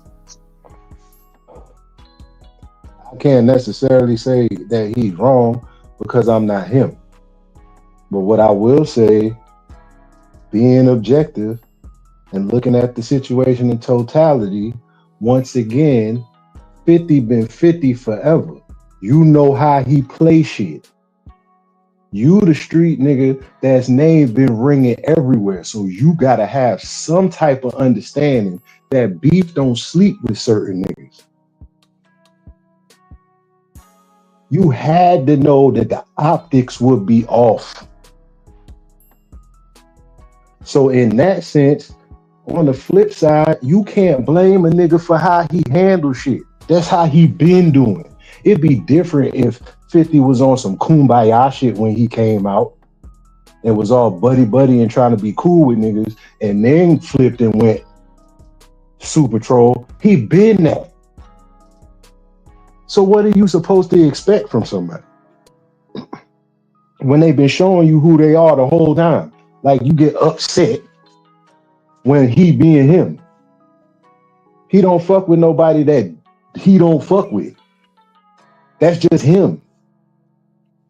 I can't necessarily say that he's wrong because I'm not him. But what I will say, being objective and looking at the situation in totality, once again, 50 been 50 forever. You know how he play shit. You the street nigga that's name been ringing everywhere. So you gotta have some type of understanding that beef don't sleep with certain niggas. You had to know that the optics would be off. So in that sense, on the flip side, you can't blame a nigga for how he handles shit. That's how he been doing. It'd be different if 50 was on some kumbaya shit when he came out and was all buddy and trying to be cool with niggas, and then flipped and went super troll. He been that. So what are you supposed to expect from somebody when they've been showing you who they are the whole time? Like, you get upset when he being him. He don't fuck with nobody that he don't fuck with. That's just him.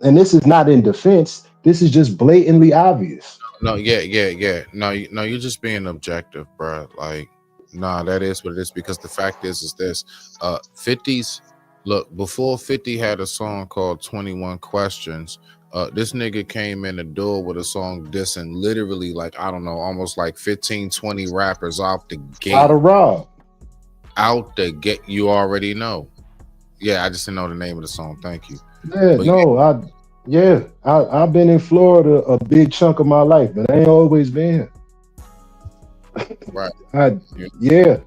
And this is not in defense. This is just blatantly obvious. No, yeah. No, you're just being objective, bro. Like, nah, that is what it is. Because the fact is this: 50's. Look, before 50 had a song called 21 Questions, this nigga came in the door with a song dissing literally, like, I don't know, almost like 15, 20 rappers off the gate. Out of Rob. Out the gate. You already know. Yeah, I just didn't know the name of the song. Thank you. Yeah, but no, I've been in Florida a big chunk of my life, but I ain't always been here. Right. Yeah.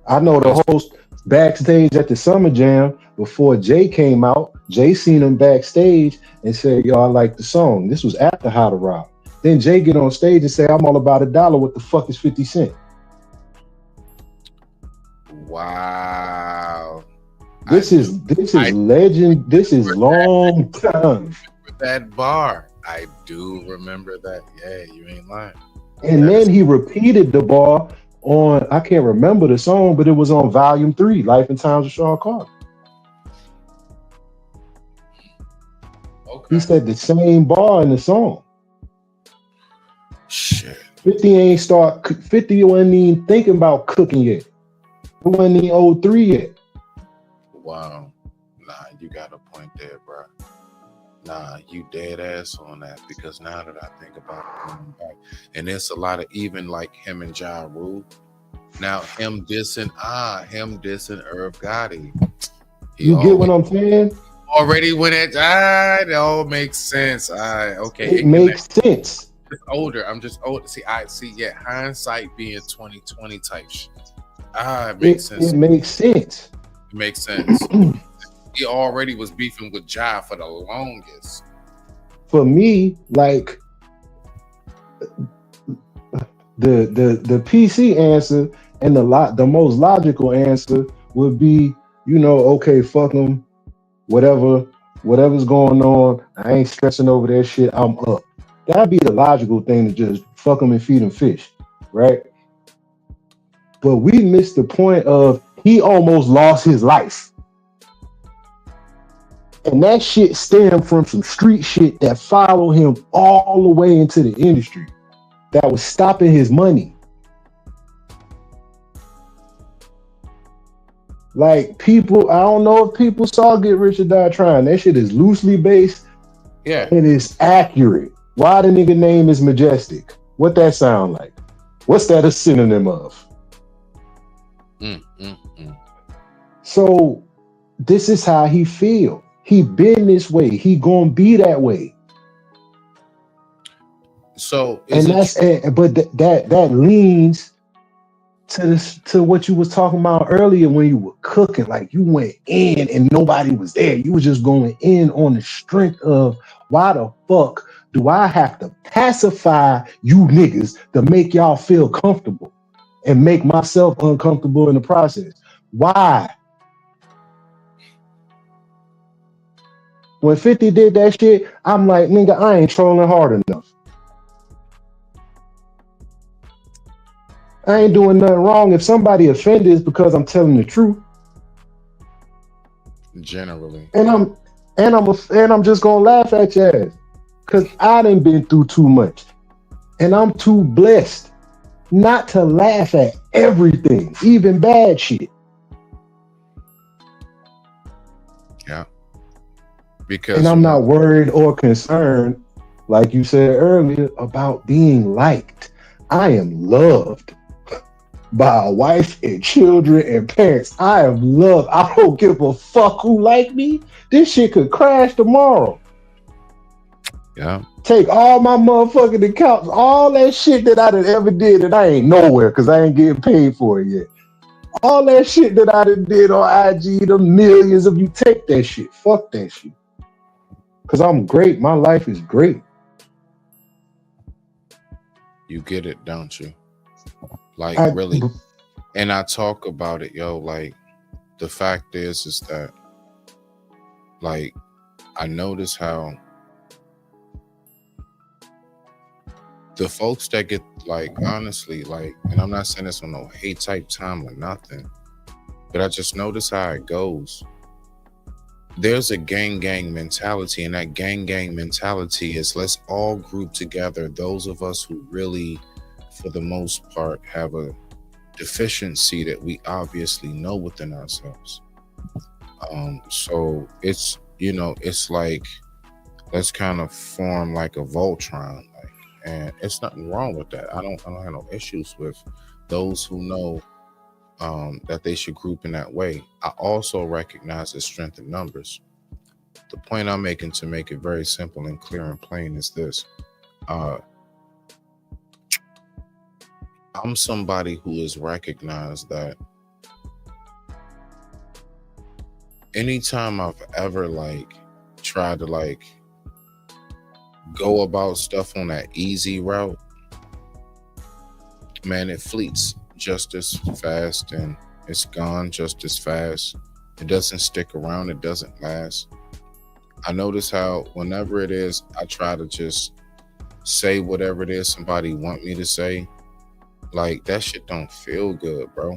I know the host backstage at the Summer Jam before Jay came out. Jay seen him backstage and said, yo, I like the song. This was after How to Rob. Then Jay get on stage and say, I'm all about $1. What the fuck is 50 Cent? Wow. This is legend. This is long time. That bar. I do remember that. Yeah, you ain't lying. And then he repeated the bar on, I can't remember the song, but it was on Volume 3, Life and Times of Sean Carter. Okay. He said the same bar in the song. Shit. 50 wasn't even thinking about cooking yet. It wasn't even 03 yet. Wow. Nah, you got a point there, bro. Nah, you dead ass on that, because now that I think about it, going back, and it's a lot of even like him and Ja Rule. Now him dissing Irv Gotti. You get what I'm saying? Already when it it all makes sense. Okay. It makes sense. I'm just older. See, hindsight being 2020 type shit. It makes sense. It makes sense. It makes sense. He already was beefing with Ja for the longest. For me, like the PC answer and the most logical answer would be, okay, fuck them, whatever's going on, I ain't stressing over that shit, I'm up. That'd be the logical thing, to just fuck them and feed them fish, right? But we missed the point of he almost lost his life. And that shit stemmed from some street shit that followed him all the way into the industry, that was stopping his money. Like, people, I don't know if people saw Get Rich or Die Trying. That shit is loosely based. Yeah. And it's accurate. Why the nigga name is Majestic? What that sound like? What's that a synonym of? So this is how he feel. He been this way. He gonna be that way. So that leans to what you was talking about earlier when you were cooking. Like, you went in and nobody was there. You were just going in on the strength of, why the fuck do I have to pacify you niggas to make y'all feel comfortable and make myself uncomfortable in the process? Why? When 50 did that shit, I'm like, nigga, I ain't trolling hard enough. I ain't doing nothing wrong. If somebody offended, it's because I'm telling the truth. Generally. And I'm just gonna laugh at your ass, because I done been through too much. And I'm too blessed not to laugh at everything, even bad shit. Yeah. Because, and I'm not worried or concerned, like you said earlier, about being liked. I am loved by a wife and children and parents. I am loved. I don't give a fuck who like me. This shit could crash tomorrow. Yeah. Take all my motherfucking accounts, all that shit that I done ever did, and I ain't nowhere because I ain't getting paid for it yet. All that shit that I done did on IG, the millions of you, take that shit. Fuck that shit. Because I'm great. My life is great. You get it, don't you? Like, really. And I talk about it, yo, like, the fact is that, like, I notice how the folks that get, like, honestly, like, and I'm not saying this on no hate type time or nothing, but I just notice how it goes. There's a gang mentality, and that gang mentality is, let's all group together those of us who really, for the most part, have a deficiency that we obviously know within ourselves. So it's, it's like, let's kind of form like a Voltron, like, and it's nothing wrong with that. I don't have no issues with those who know that they should group in that way. I also recognize the strength in numbers. The point I'm making, to make it very simple and clear and plain, is this. I'm somebody who has recognized that anytime I've ever, like, tried to, like, go about stuff on that easy route, man, it fleets just as fast and it's gone just as fast. It doesn't stick around. It doesn't last. I notice how whenever it is, I try to just say whatever it is somebody want me to say. Like, that shit don't feel good, bro.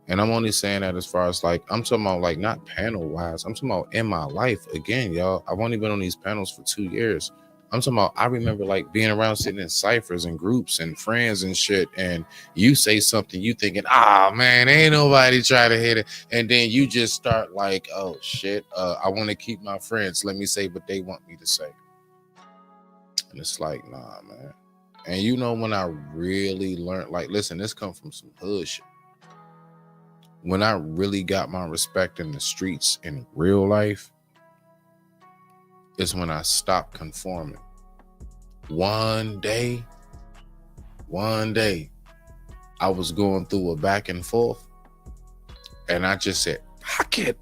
And I'm only saying that as far as, like, I'm talking about, like, not panel wise. I'm talking about in my life. Again, y'all, I've only been on these panels for 2 years. I'm talking about, I remember like being around sitting in ciphers and groups and friends and shit, and you say something, you thinking, man, ain't nobody try to hit it. And then you just start like, oh shit, I want to keep my friends. Let me say what they want me to say. And it's like, nah, man. And you know, when I really learned, like, listen, this come from some hood shit. When I really got my respect in the streets in real life, is when I stopped conforming. One day, I was going through a back and forth, and I just said, fuck it.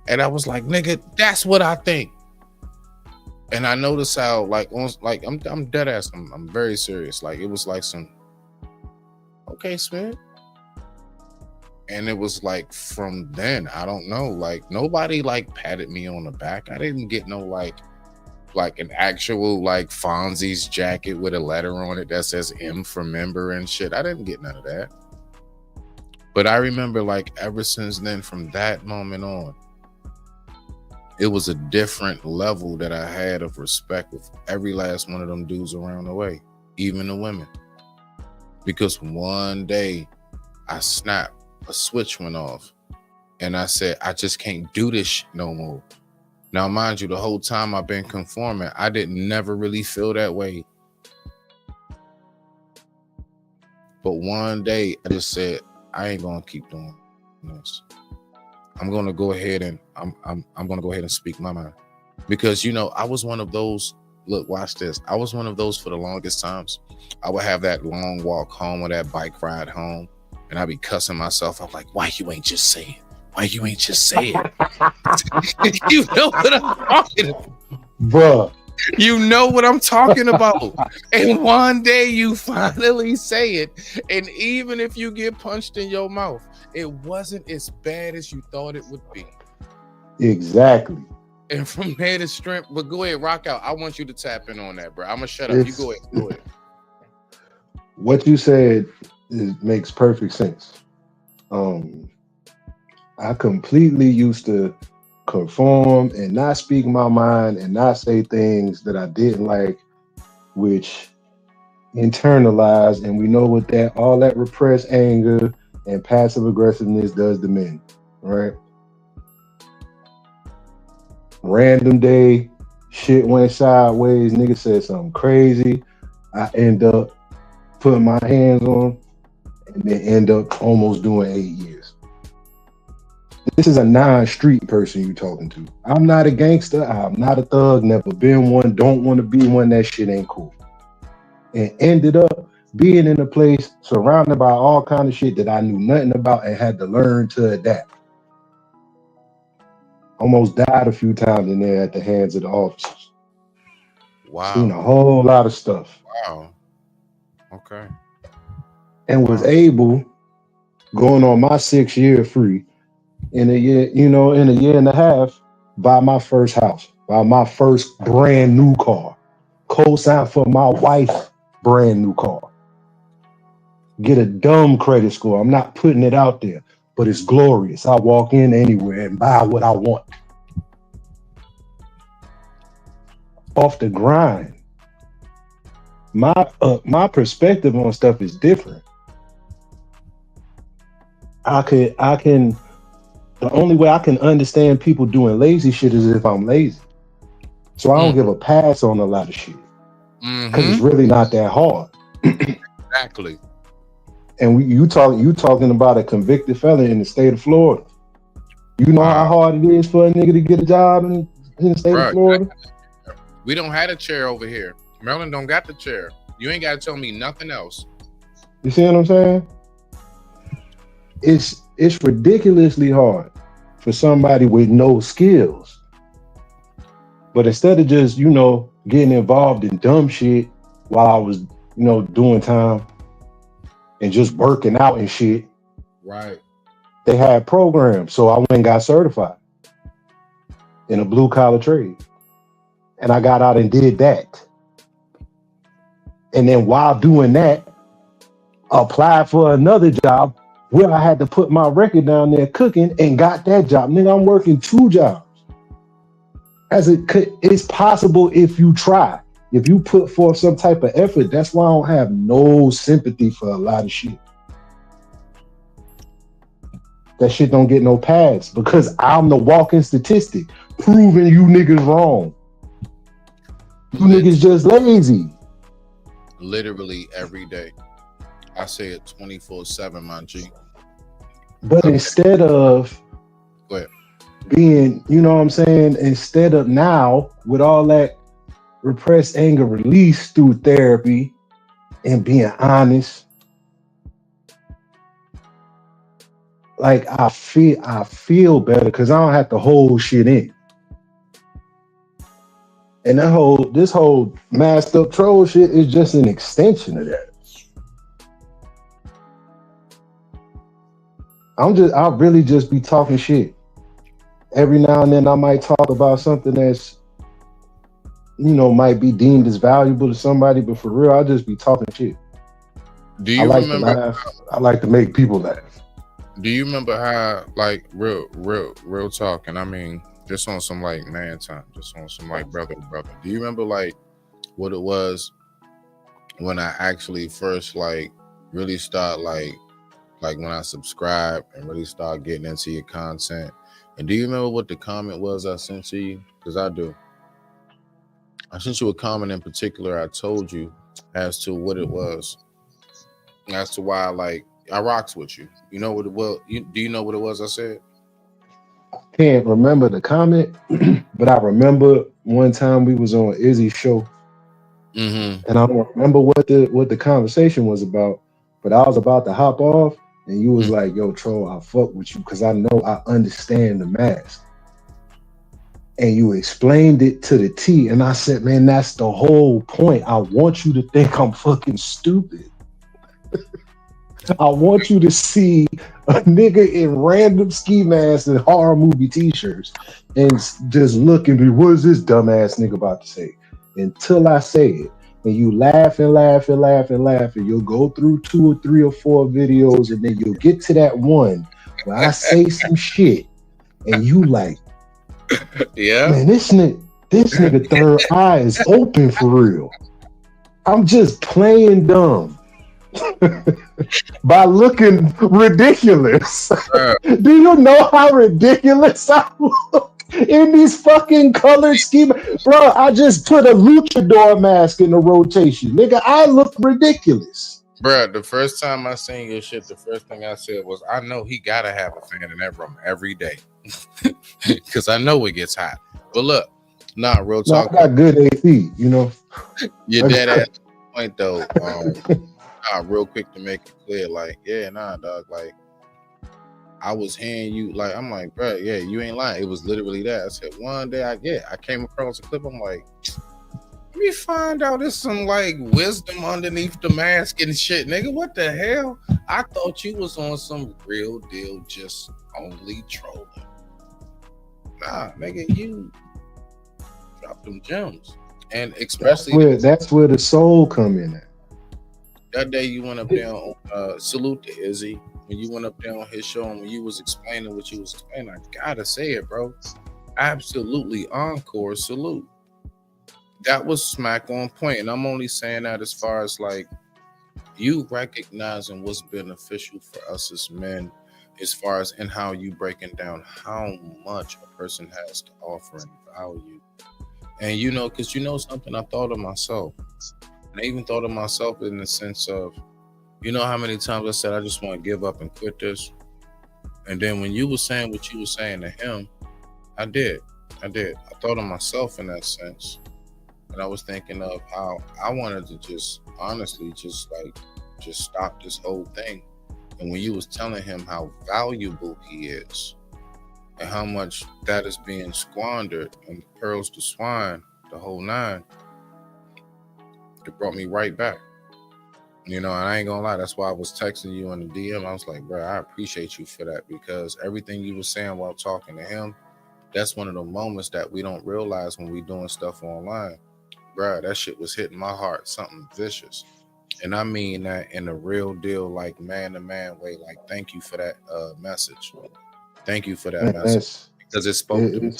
And I was like, nigga, that's what I think. And I noticed how, like, I'm dead ass. I'm very serious. Like, it was like some, okay, Smith. And it was like from then, I don't know, like nobody like patted me on the back. I didn't get no like an actual like Fonzie's jacket with a letter on it that says M for member and shit. I didn't get none of that. But I remember like ever since then, from that moment on, it was a different level that I had of respect with every last one of them dudes around the way, even the women. Because one day I snapped. A switch went off, and I said, I just can't do this no more. Now, mind you, the whole time I've been conforming, I didn't never really feel that way. But one day, I just said, I ain't gonna keep doing this. I'm gonna go ahead and I'm gonna go ahead and speak my mind, because you know I was one of those. Look, watch this. I was one of those for the longest times. I would have that long walk home or that bike ride home. And I be cussing myself. I'm like, why you ain't just say it? Why you ain't just say it? You know what I'm talking about. Bruh. You know what I'm talking about. And one day you finally say it. And even if you get punched in your mouth, it wasn't as bad as you thought it would be. Exactly. And from there to strength, but go ahead, rock out. I want you to tap in on that, bro. I'm going to shut up. You go ahead. What you said makes perfect sense. I completely used to conform and not speak my mind and not say things that I didn't like, which internalized, and we know what that all that repressed anger and passive aggressiveness does to men, right? Random day, shit went sideways, nigga said something crazy. I end up putting my hands on, and then end up almost doing 8 years. This is a non-street person you're talking to. I'm not a gangster. I'm not a thug. Never been one. Don't want to be one. That shit ain't cool. And ended up being in a place surrounded by all kind of shit that I knew nothing about and had to learn to adapt. Almost died a few times in there at the hands of the officers. Wow. Seen a whole lot of stuff. Wow. Okay. And was able, going on my 6th year free, in a year and a half, buy my first house, buy my first brand new car, co-sign for my wife's brand new car, get a dumb credit score. I'm not putting it out there, but it's glorious. I walk in anywhere and buy what I want. Off the grind. My perspective on stuff is different. The only way I can understand people doing lazy shit is if I'm lazy. So I don't give a pass on a lot of shit. Because it's really not that hard. Exactly. And you talking about a convicted felon in the state of Florida. You know how hard it is for a nigga to get a job in the state of Florida? We don't have a chair over here. Maryland don't got the chair. You ain't got to tell me nothing else. You see what I'm saying? It's ridiculously hard for somebody with no skills. But instead of just, getting involved in dumb shit while I was, doing time and just working out and shit. Right. They had programs. So I went and got certified in a blue collar trade. And I got out and did that. And then while doing that, applied for another job where I had to put my record down there cooking and got that job. Nigga, I'm working 2 jobs. It's possible if you try. If you put forth some type of effort, that's why I don't have no sympathy for a lot of shit. That shit don't get no pads because I'm the walking statistic proving you niggas wrong. You niggas just lazy. Literally every day. I say it 24/7, my G. But instead of being, you know what I'm saying, instead of now with all that repressed anger released through therapy and being honest, like I feel better because I don't have to hold shit in. And this whole masked up troll shit is just an extension of that. I really just be talking shit. Every now and then I might talk about something that's, you know, might be deemed as valuable to somebody, but for real, I'll just be talking shit. Do you remember? To laugh. I like to make people laugh. Do you remember how, like, real talk, and I mean, just on some like man time, just on some like brother to brother. Do you remember like what it was when I actually first like really start like when I subscribed and really start getting into your content? And do you remember what the comment was I sent to you? Because I do. I sent you a comment in particular. I told you as to what it was, as to why I rocks with you. You know what it was? Do you know what it was I said? Can't remember the comment, but I remember one time we was on Izzy's show, and I don't remember what the conversation was about, but I was about to hop off, and you was like, "Yo, troll, I fuck with you because I know I understand the mask," and you explained it to the T, and I said, "Man, that's the whole point. I want you to think I'm fucking stupid." I want you to see a nigga in random ski masks and horror movie t-shirts and just look and be, what is this dumbass nigga about to say? Until I say it. And you laugh and laugh and laugh and laugh, and you'll go through 2 or 3 or 4 videos, and then you'll get to that one where I say some shit and you like, yeah, man, this nigga third eye is open for real. I'm just playing dumb. By looking ridiculous. Do you know how ridiculous I look in these fucking colored ski? Bro, I just put a luchador mask in the rotation. Nigga, I look ridiculous. Bro, the first time I seen your shit, the first thing I said was, I know he gotta have a fan in that room every day. Because I know it gets hot. But look, real talk. I got good AC, you know. You're dead ass point though. Real quick to make it clear, dog, like I was hearing you, like I'm like, bro, yeah, you ain't lying. It was literally that. I said one day I came across a clip. I'm like, let me find out there's some like wisdom underneath the mask and shit, nigga. What the hell? I thought you was on some real deal, just only trolling. Nah, nigga, you drop them gems, and especially that's where the soul come in at. That day you went up there on salute to Izzy when you went up there on his show and when you was explaining what you was explaining. I gotta say it, bro. Absolutely encore salute. That was smack on point, and I'm only saying that as far as like you recognizing what's beneficial for us as men, as far as in how you breaking down how much a person has to offer and value. And you know, because you know something, I thought of myself. And I even thought of myself in the sense of, you know how many times I said, I just want to give up and quit this? And then when you were saying what you were saying to him, I did. I thought of myself in that sense. And I was thinking of how I wanted to just, honestly, just stop this whole thing. And when you was telling him how valuable he is and how much that is being squandered and the pearls to swine, the whole 9, it brought me right back. You know, and I ain't gonna lie, that's why I was texting you in the DM. I was like, bro, I appreciate you for that, because everything you were saying while talking to him, that's one of the moments that we don't realize when we doing stuff online. Bro, that shit was hitting my heart, something vicious. And I mean that in a real deal, like man-to-man way. Like, thank you for that message. Thank you for that message. Because it spoke to me.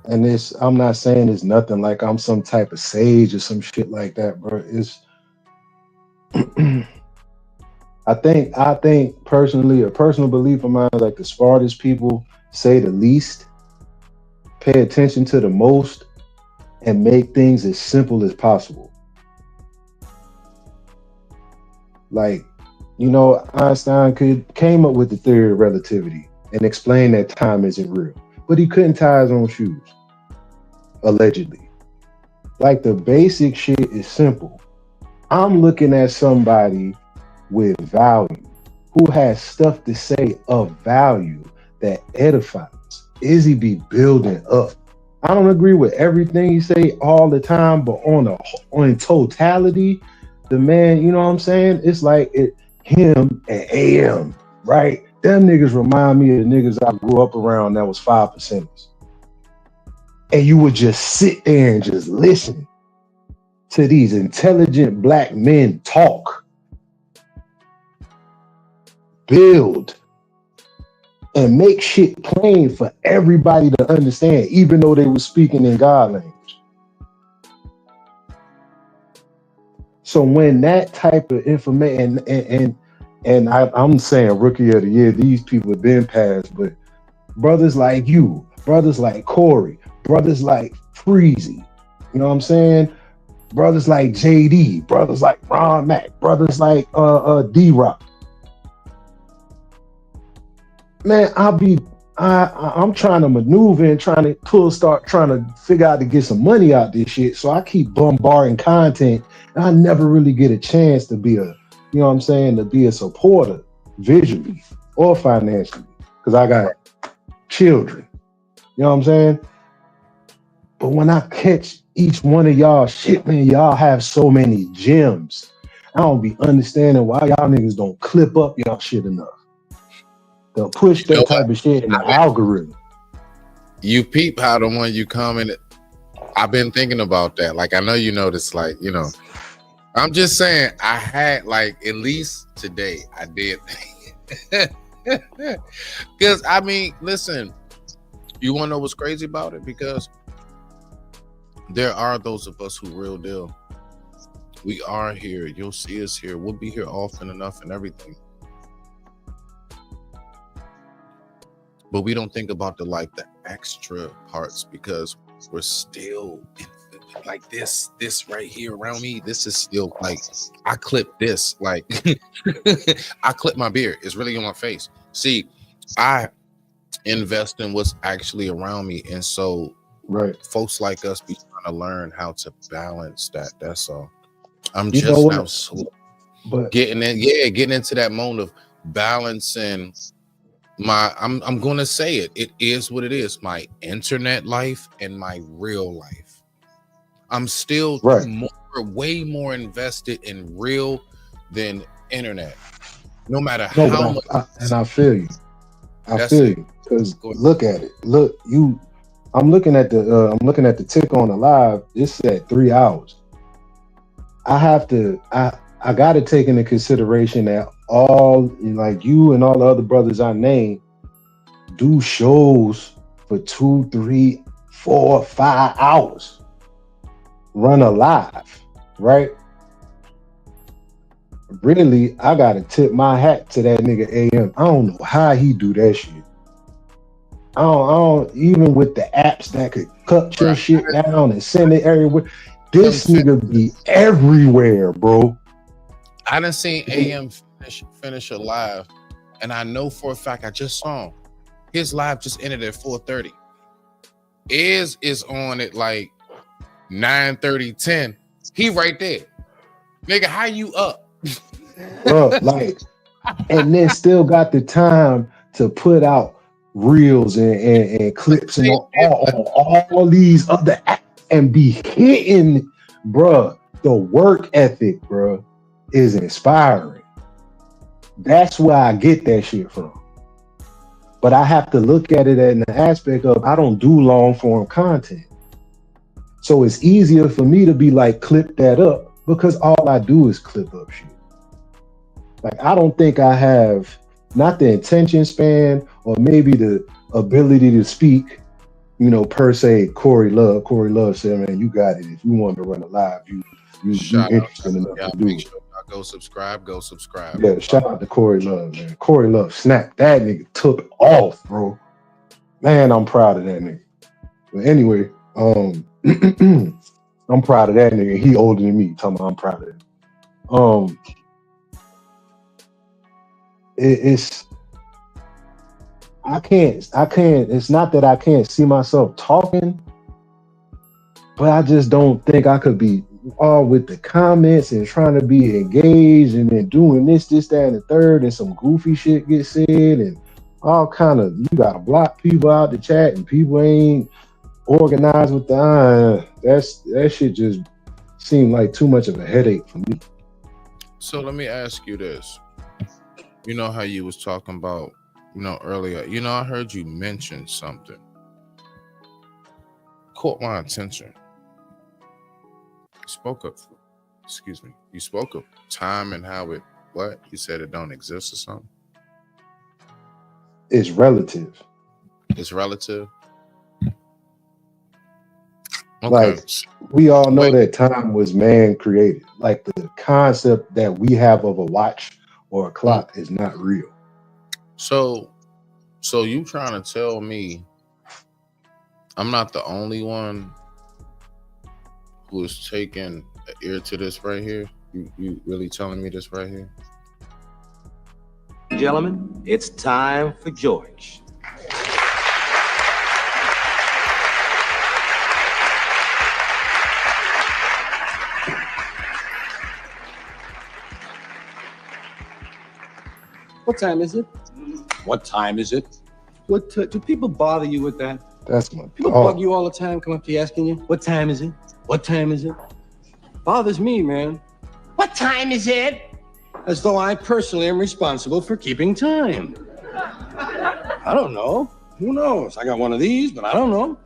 And this, I'm not saying it's nothing like I'm some type of sage or some shit like that, bro. It's I think personally, a personal belief of mine, like the smartest people say the least, pay attention to the most, and make things as simple as possible. Like, you know, Einstein came up with the theory of relativity and explained that time isn't real, but he couldn't tie his own shoes, allegedly. Like, the basic shit is simple. I'm looking at somebody with value, who has stuff to say of value that edifies. Izzy be building up. I don't agree with everything he say all the time, but on totality, the man, you know what I'm saying? It's like him and AM, right? Them niggas remind me of the niggas I grew up around that was 5%ers. And you would just sit there and just listen to these intelligent black men talk, build, and make shit plain for everybody to understand, even though they were speaking in God language. So when that type of information, and I'm saying rookie of the year, these people have been passed, but brothers like you, brothers like Corey, brothers like Freezy, you know what I'm saying? Brothers like JD, brothers like Ron Mack, brothers like D-Rock. Man, I'm trying to maneuver and trying to figure out to get some money out this shit. So I keep bombarding content, and I never really get a chance to be you know what I'm saying, to be a supporter visually or financially, because I got children. You know what I'm saying? But when I catch each one of y'all shit, man, y'all have so many gems. I don't be understanding why y'all niggas don't clip up y'all shit enough. They'll push that type of shit in the algorithm. You peep how the one you commented. I've been thinking about that. Like, I know you noticed, like, you know, I'm just saying, I had, like, at least today, I did. Because, I mean, listen, you want to know what's crazy about it? Because there are those of us who real deal. We are here. You'll see us here. We'll be here often enough and everything. But we don't think about the extra parts, because we're still like this right here around me. This is still like, I clip this, like I clip my beard. It's really on my face. See, I invest in what's actually around me. And so folks like us be trying to learn how to balance that. That's all. I'm just now getting into that mode of balancing I'm gonna say it is what it is, my internet life and my real life. I'm still way more invested in real than internet, no matter how much. And I feel you. I feel you, because look at it. I'm looking at the tick on the live. It's at 3 hours. I got to take into consideration that all, like you and all the other brothers I named, do shows for 2, 3, 4, 5 hours. Run a live, right? Really, I got to tip my hat to that nigga AM. I don't know how he do that shit. I don't even with the apps that could cut your shit down and send it everywhere. This nigga be everywhere, bro. I done seen AM finish a live, and I know for a fact, I just saw him. His live just ended at 4:30. Is on at like 9:30, 10. He right there. Nigga, how you up? Bro, like, and then still got the time to put out reels and clips and all these other apps and be hitting, bruh. The work ethic, bruh, is inspiring. That's where I get that shit from. But I have to look at it in the aspect of I don't do long form content. So it's easier for me to be like, clip that up, because all I do is clip up shit. Like, I don't think I have not the attention span or maybe the ability to speak, you per se, Corey Love. Corey Love said, man, you got it. If you want to run a live, you interested enough to do it. Go subscribe. Yeah, shout out to Corey Love, man. Corey Love snapped. That nigga took off, bro. Man, I'm proud of that nigga. But anyway, I'm proud of that nigga. He older than me. Talking about I'm proud of him. I can't. It's not that I can't see myself talking, but I just don't think I could be all with the comments and trying to be engaged and then doing this, that, and the third, and some goofy shit gets said and all kind of. You gotta block people out the chat and people ain't organized with the that shit just seemed like too much of a headache for me. So let me ask you this. You know how you was talking about, earlier, I heard you mention something. Caught my attention. You spoke of time and how it, what? You said it don't exist or something? It's relative. It's relative? Okay. Like, we all know that time was man created. Like, the concept that we have of a watch or a clock is not real. So you trying to tell me I'm not the only one who is taking an ear to this right here? You really telling me this right here? Gentlemen, it's time for George. What time is it? What time is it? Do people bother you with that? That's my People bug you all the time, come up to you asking you, what time is it? What time is it? Bothers me, man. What time is it? As though I personally am responsible for keeping time. I don't know. Who knows? I got one of these, but I don't know.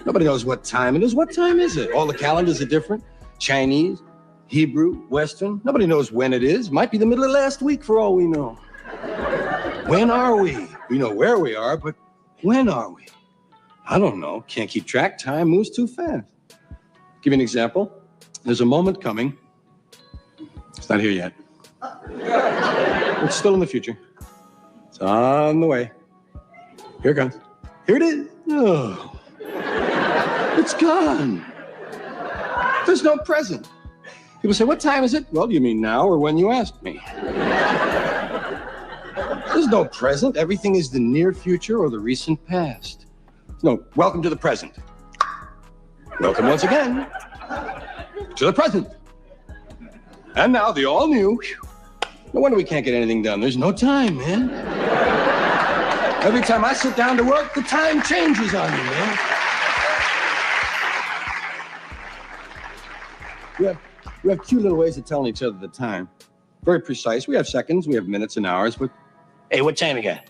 Nobody knows what time it is. What time is it? All the calendars are different. Chinese, Hebrew, Western. Nobody knows when it is. Might be the middle of last week for all we know. When are we? We know where we are, but when are we? I don't know. Can't keep track. Time moves too fast. Give you an example. There's a moment coming. It's not here yet. It's still in the future. It's on the way. Here it comes. Here it is. Oh. It's gone. There's no present. People say, what time is it? Well, you mean now or when you asked me? There's no present. Everything is the near future or the recent past. No, welcome to the present. Welcome once again to the present. And now the all new. No wonder we can't get anything done. There's no time, man. Every time I sit down to work, the time changes on me, man. We have cute little ways of telling each other the time. Very precise. We have seconds, we have minutes and hours, but hey, what time you got?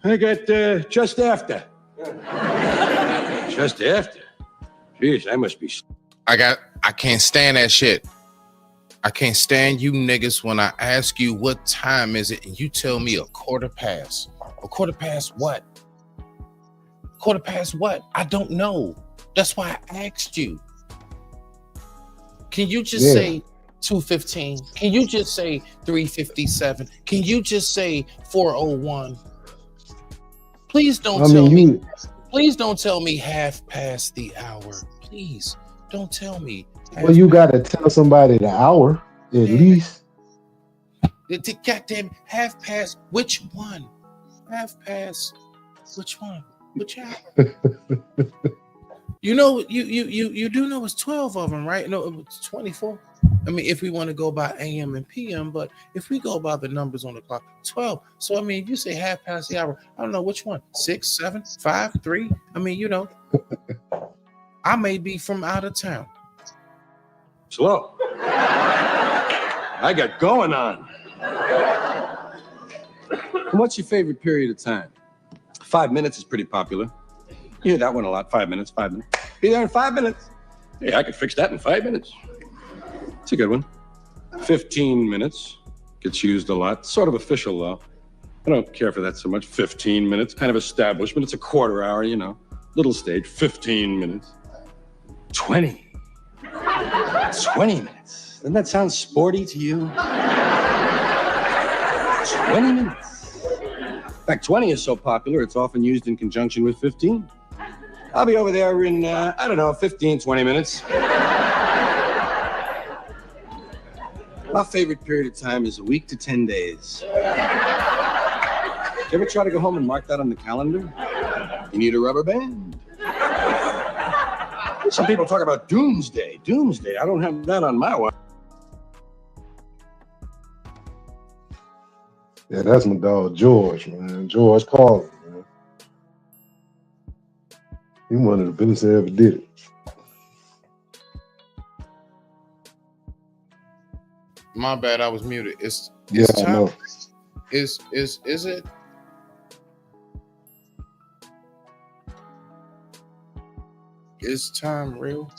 I got just after. Just after? Jeez, I must be... I can't stand that shit. I can't stand you niggas when I ask you what time is it and you tell me a quarter past. A quarter past what? Quarter past what? I don't know. That's why I asked you. Can you just say 2:15? Can you just say 3:57? Can you just say 4:01? Please don't tell me. Please don't tell me half past the hour. Please don't tell me. Well, you gotta tell somebody the hour at least. Goddamn, half past. Which one? Half past. Which one? Which hour? You know, you do know it's 12 of them, right? No, it's 24. I mean, if we want to go by AM and PM, but if we go by the numbers on the clock, 12. So I mean, if you say half past the hour, I don't know which one. 6, 7, 5, 3. I mean, you know, I may be from out of town. Slow. I got going on. What's your favorite period of time? 5 minutes is pretty popular. You hear that one a lot. 5 minutes, 5 minutes. Be there in 5 minutes. Yeah, I could fix that in 5 minutes. It's a good one. 15 minutes gets used a lot. Sort of official, though. I don't care for that so much. 15 minutes, kind of establishment. It's a quarter hour, you know. Little stage, 15 minutes. 20. 20 minutes. Doesn't that sound sporty to you? 20 minutes. In fact, 20 is so popular, it's often used in conjunction with 15. I'll be over there in, 15, 20 minutes. My favorite period of time is a week to 10 days. You ever try to go home and mark that on the calendar? You need a rubber band. Some people talk about doomsday. Doomsday. I don't have that on my watch. Yeah, that's my dog George, man. George Carlin, man. He one of the best that ever did it. My bad, I was muted. It's I time. know. Is it? Is time real?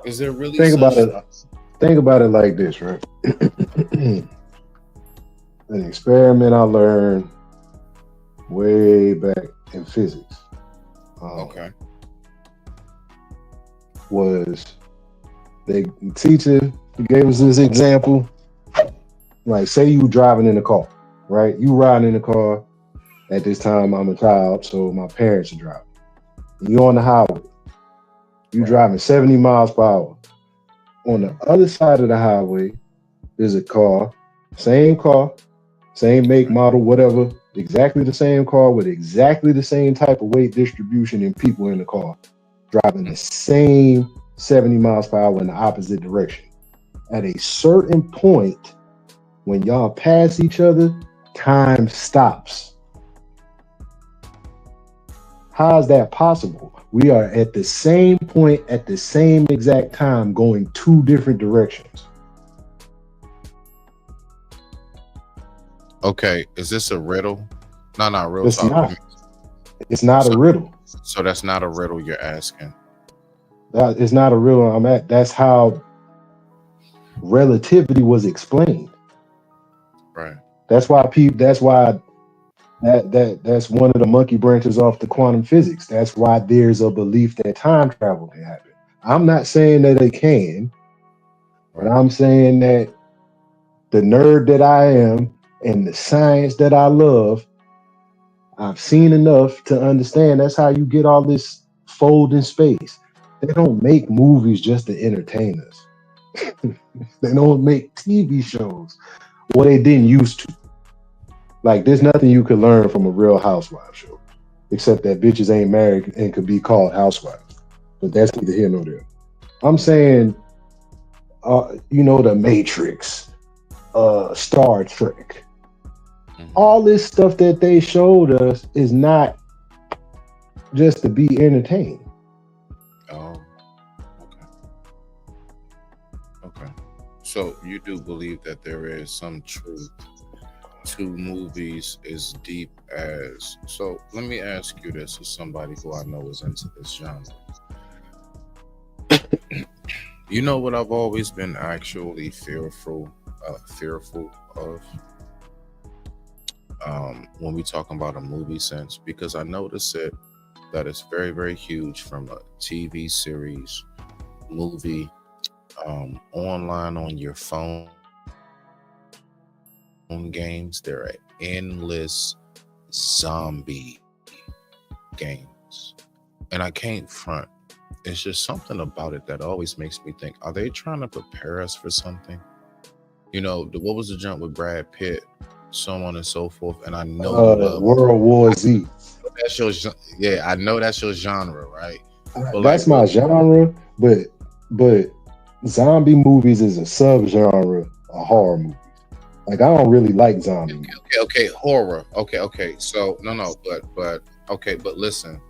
Is there really Think about such- it. Think about it like this, right? An experiment I learned way back in physics. Okay. Was the teacher gave us this example? Like, say you driving in a car, right? You riding in a car. At this time, I'm a child, so my parents are driving. And you're on the highway. You driving 70 miles per hour. On the other side of the highway, there's a car, same make, model, whatever, exactly the same car with exactly the same type of weight distribution and people in the car, driving the same 70 miles per hour in the opposite direction. At a certain point, when y'all pass each other, time stops. How is that possible? We are at the same point at the same exact time going two different directions. Okay, is this a riddle? No, not real It's talk. not. It's not a riddle. So that's not a riddle you're asking. It's not a riddle. That's how relativity was explained. Right. That's why that's one of the monkey branches off the quantum physics. That's why there's a belief that time travel can happen. I'm not saying that it can, but I'm saying that the nerd that I am and the science that I love, I've seen enough to understand that's how you get all this folding space. They don't make movies just to entertain us. They don't make TV shows. Well, they didn't used to. Like, there's nothing you could learn from a Real Housewives show, except that bitches ain't married and could be called housewives. But that's neither here nor there. I'm saying, The Matrix, Star Trek, all this stuff that they showed us is not just to be entertained. Oh, okay. So you do believe that there is some truth to movies as deep as... So let me ask you this as somebody who I know is into this genre. You know what I've always been actually fearful of when we talk about a movie sense, because I notice that it's very, very huge, from a TV series, movie, online, on your phone games. There are endless zombie games, and I can't front. It's just something about it that always makes me think, are they trying to prepare us for something? What was the jump with Brad Pitt, so on and so forth? And I know World War Z. That's I know that's your genre, right? But That's my genre, but zombie movies is a subgenre of horror movies. Like, I don't really like zombie movies. Okay, horror. Okay. So but listen,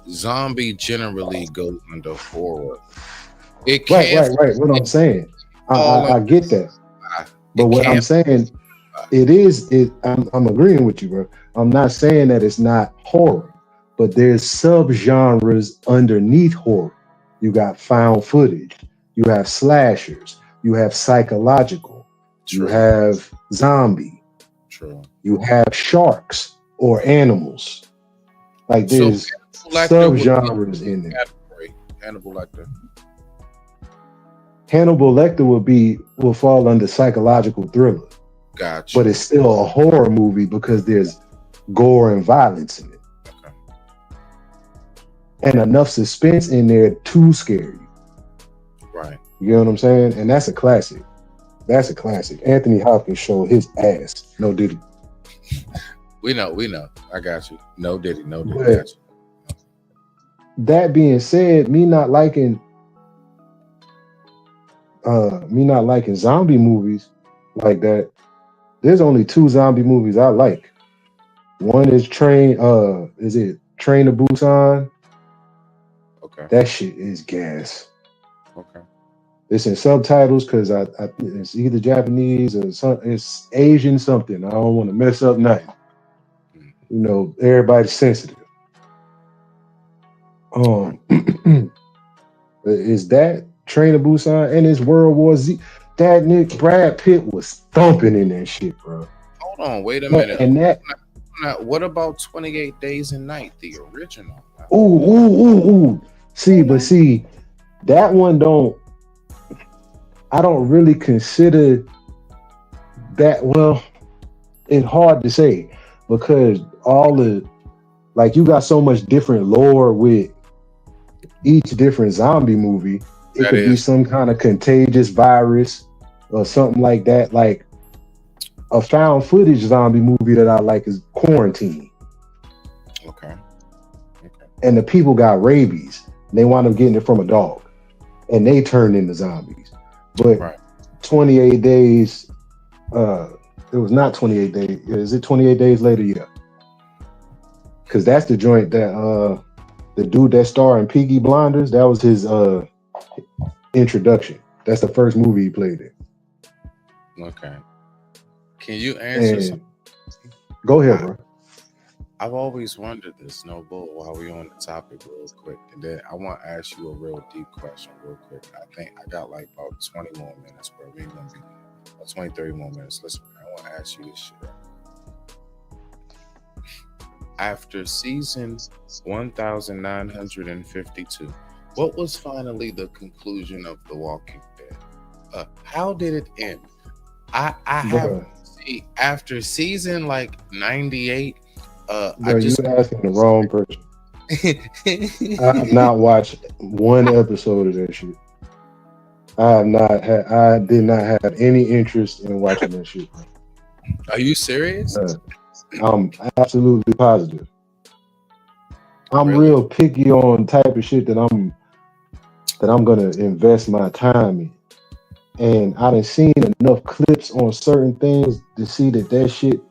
zombie generally goes under horror. It can't. Right. What I'm saying, I get that, but what I'm saying, I'm agreeing with you, bro. I'm not saying that it's not horror, but there's subgenres underneath horror. You got found footage, you have slashers, you have psychological, you have zombie, you have sharks, or animals. Like there's subgenres in there. Hannibal Lecter. Hannibal Lecter will fall under psychological thriller. Gotcha. But it's still a horror movie because there's gore and violence in it. Okay. And enough suspense in there to scare you. Right. You know what I'm saying? And that's a classic. That's a classic. Anthony Hopkins showed his ass. No Diddy. We know. I got you. No Diddy. Got you. That being said, me not liking zombie movies like that. There's only 2 zombie movies I like. One is Train to Busan? Okay. That shit is gas. Okay. It's in subtitles because it's either Japanese or it's Asian something. I don't want to mess up nothing. You know, everybody's sensitive. Is that Train to Busan and it's World War Z? That Brad Pitt was thumping in that shit, bro. Hold on, wait a minute. And that. What about 28 Days and Night, the original? Ooh. See, that one I don't really consider that. Well, it's hard to say because you got so much different lore with each different zombie movie. It could be some kind of contagious virus or something like that. Like a found footage zombie movie that I like is Quarantine. Okay. And the people got rabies. They wound up getting it from a dog. And they turned into zombies. But 28 days, it was not 28 days. Is it 28 days later? Yeah. Because that's the joint that the dude that starred in Peaky Blinders, that was his introduction. That's the first movie he played in. Okay. Can you answer something? Go ahead, bro. I've always wondered this, no bull, while we're on the topic real quick. And then I want to ask you a real deep question real quick. I think I got like about 20 more minutes, bro. We ain't going to be 20, 30 more minutes. Listen, I want to ask you this shit. After season 1952, what was finally the conclusion of The Walking Dead? How did it end? I haven't seen after season like 98. You asking the wrong person. I have not watched one episode of that shit. I did not have any interest in watching that shit. Are you serious? I'm absolutely positive. I'm real picky on type of shit that I'm gonna invest my time in. And I done seen enough clips on certain things to see that shit,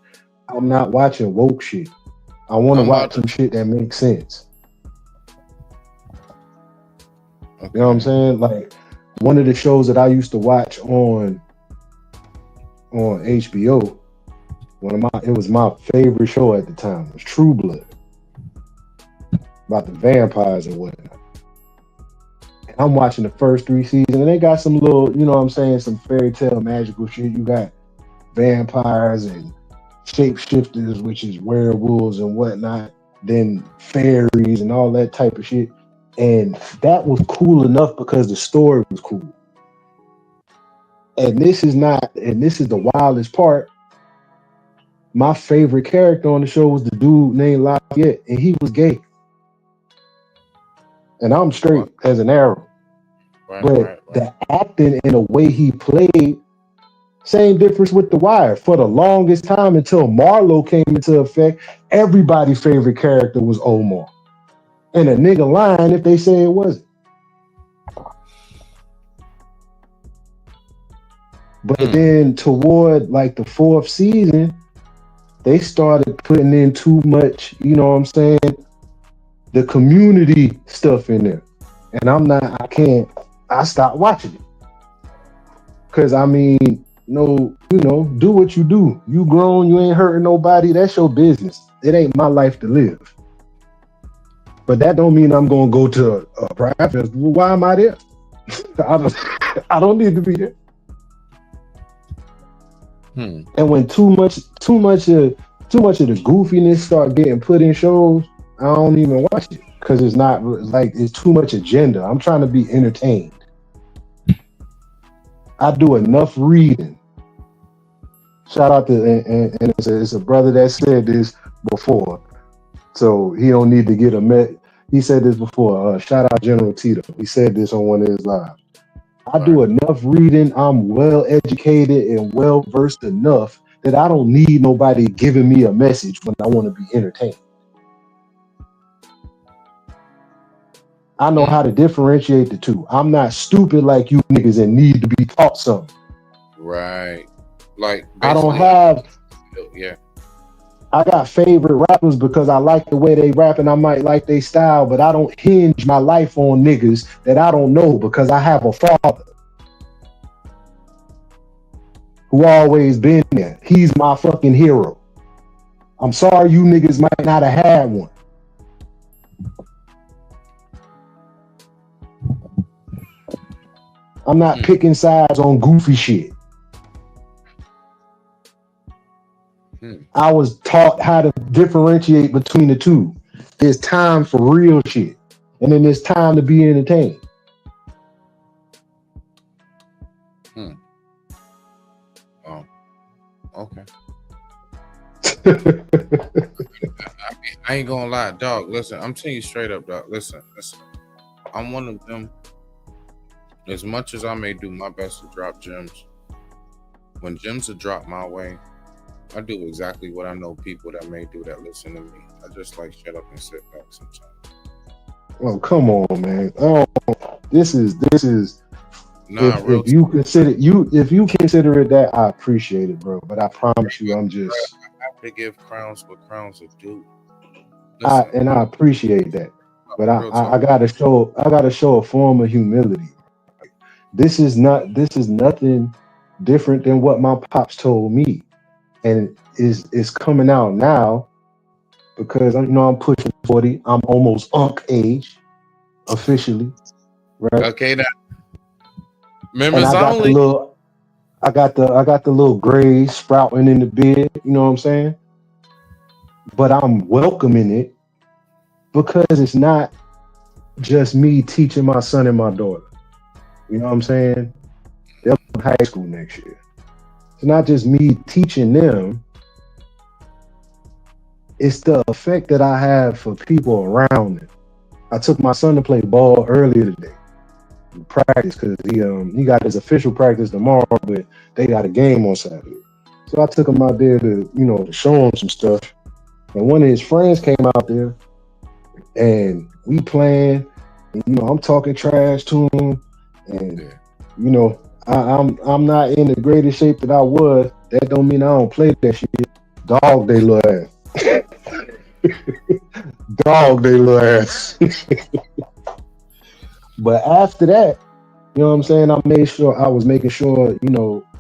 I'm not watching woke shit. I want to watch some shit that makes sense. Okay. You know what I'm saying? Like one of the shows that I used to watch on HBO, it was my favorite show at the time, was True Blood. About the vampires and whatnot. And I'm watching the first 3 seasons and they got some little, you know what I'm saying, some fairy tale magical shit. You got vampires and shapeshifters, which is werewolves and whatnot, then fairies and all that type of shit. And that was cool enough because the story was cool. And this is the wildest part. My favorite character on the show was the dude named Lafayette, and he was gay. And I'm straight as an arrow. But the acting and the way he played, same difference with The Wire. For the longest time until Marlowe came into effect, everybody's favorite character was Omar. And a nigga lying if they say it wasn't. But then toward like the 4th season, they started putting in too much, you know what I'm saying, the community stuff in there. And I stopped watching it. Cause I mean, do what you do. You grown, you ain't hurting nobody. That's your business. It ain't my life to live. But that don't mean I'm gonna go to a pride festival. Why am I there? I don't need to be there. And when too much of too much of the goofiness start getting put in shows, I don't even watch it because it's not like it's too much agenda. I'm trying to be entertained. I do enough reading. Shout out to and it's a brother that said this before, so he don't need to get a He said this before. Shout out General Tito. He said this on one of his lives. I do enough reading. I'm well educated and well versed enough that I don't need nobody giving me a message when I want to be entertained. I know how to differentiate the two. I'm not stupid like you niggas and need to be taught something. Right. Like I don't have. Yeah. I got favorite rappers because I like the way they rap and I might like their style, but I don't hinge my life on niggas that I don't know because I have a father who always been there. He's my fucking hero. I'm sorry you niggas might not have had one. I'm not picking sides on goofy shit. I was taught how to differentiate between the two. There's time for real shit, and then there's time to be entertained. Oh, okay. I ain't gonna lie, dog. Listen, I'm telling you straight up, dog. Listen. I'm one of them. As much as I may do my best to drop gems, when gems are dropped my way, I do exactly what I know people that may do that listen to me. I just like shut up and sit back sometimes. Oh, come on, man. Oh, this is Nah, if you consider it that, I appreciate it, bro. But I promise you, I'm just I have to give crowns what crowns are due. I appreciate that. But I gotta show a form of humility. This is nothing different than what my pops told me. And is coming out now because I'm pushing 40. I'm almost unk age officially, right? Okay, now members only. I got the little grays sprouting in the beard. You know what I'm saying? But I'm welcoming it because it's not just me teaching my son and my daughter. You know what I'm saying? They're in high school next year. It's not just me teaching them. It's the effect that I have for people around them. I took my son to play ball earlier today. Practice because he got his official practice tomorrow, but they got a game on Saturday. So I took him out there to show him some stuff. And one of his friends came out there and we playing. And, I'm talking trash to him. And I'm not in the greatest shape that I was. That don't mean I don't play that shit. Dog they little ass. Dog they little ass. But after that, you know what I'm saying? I was making sure,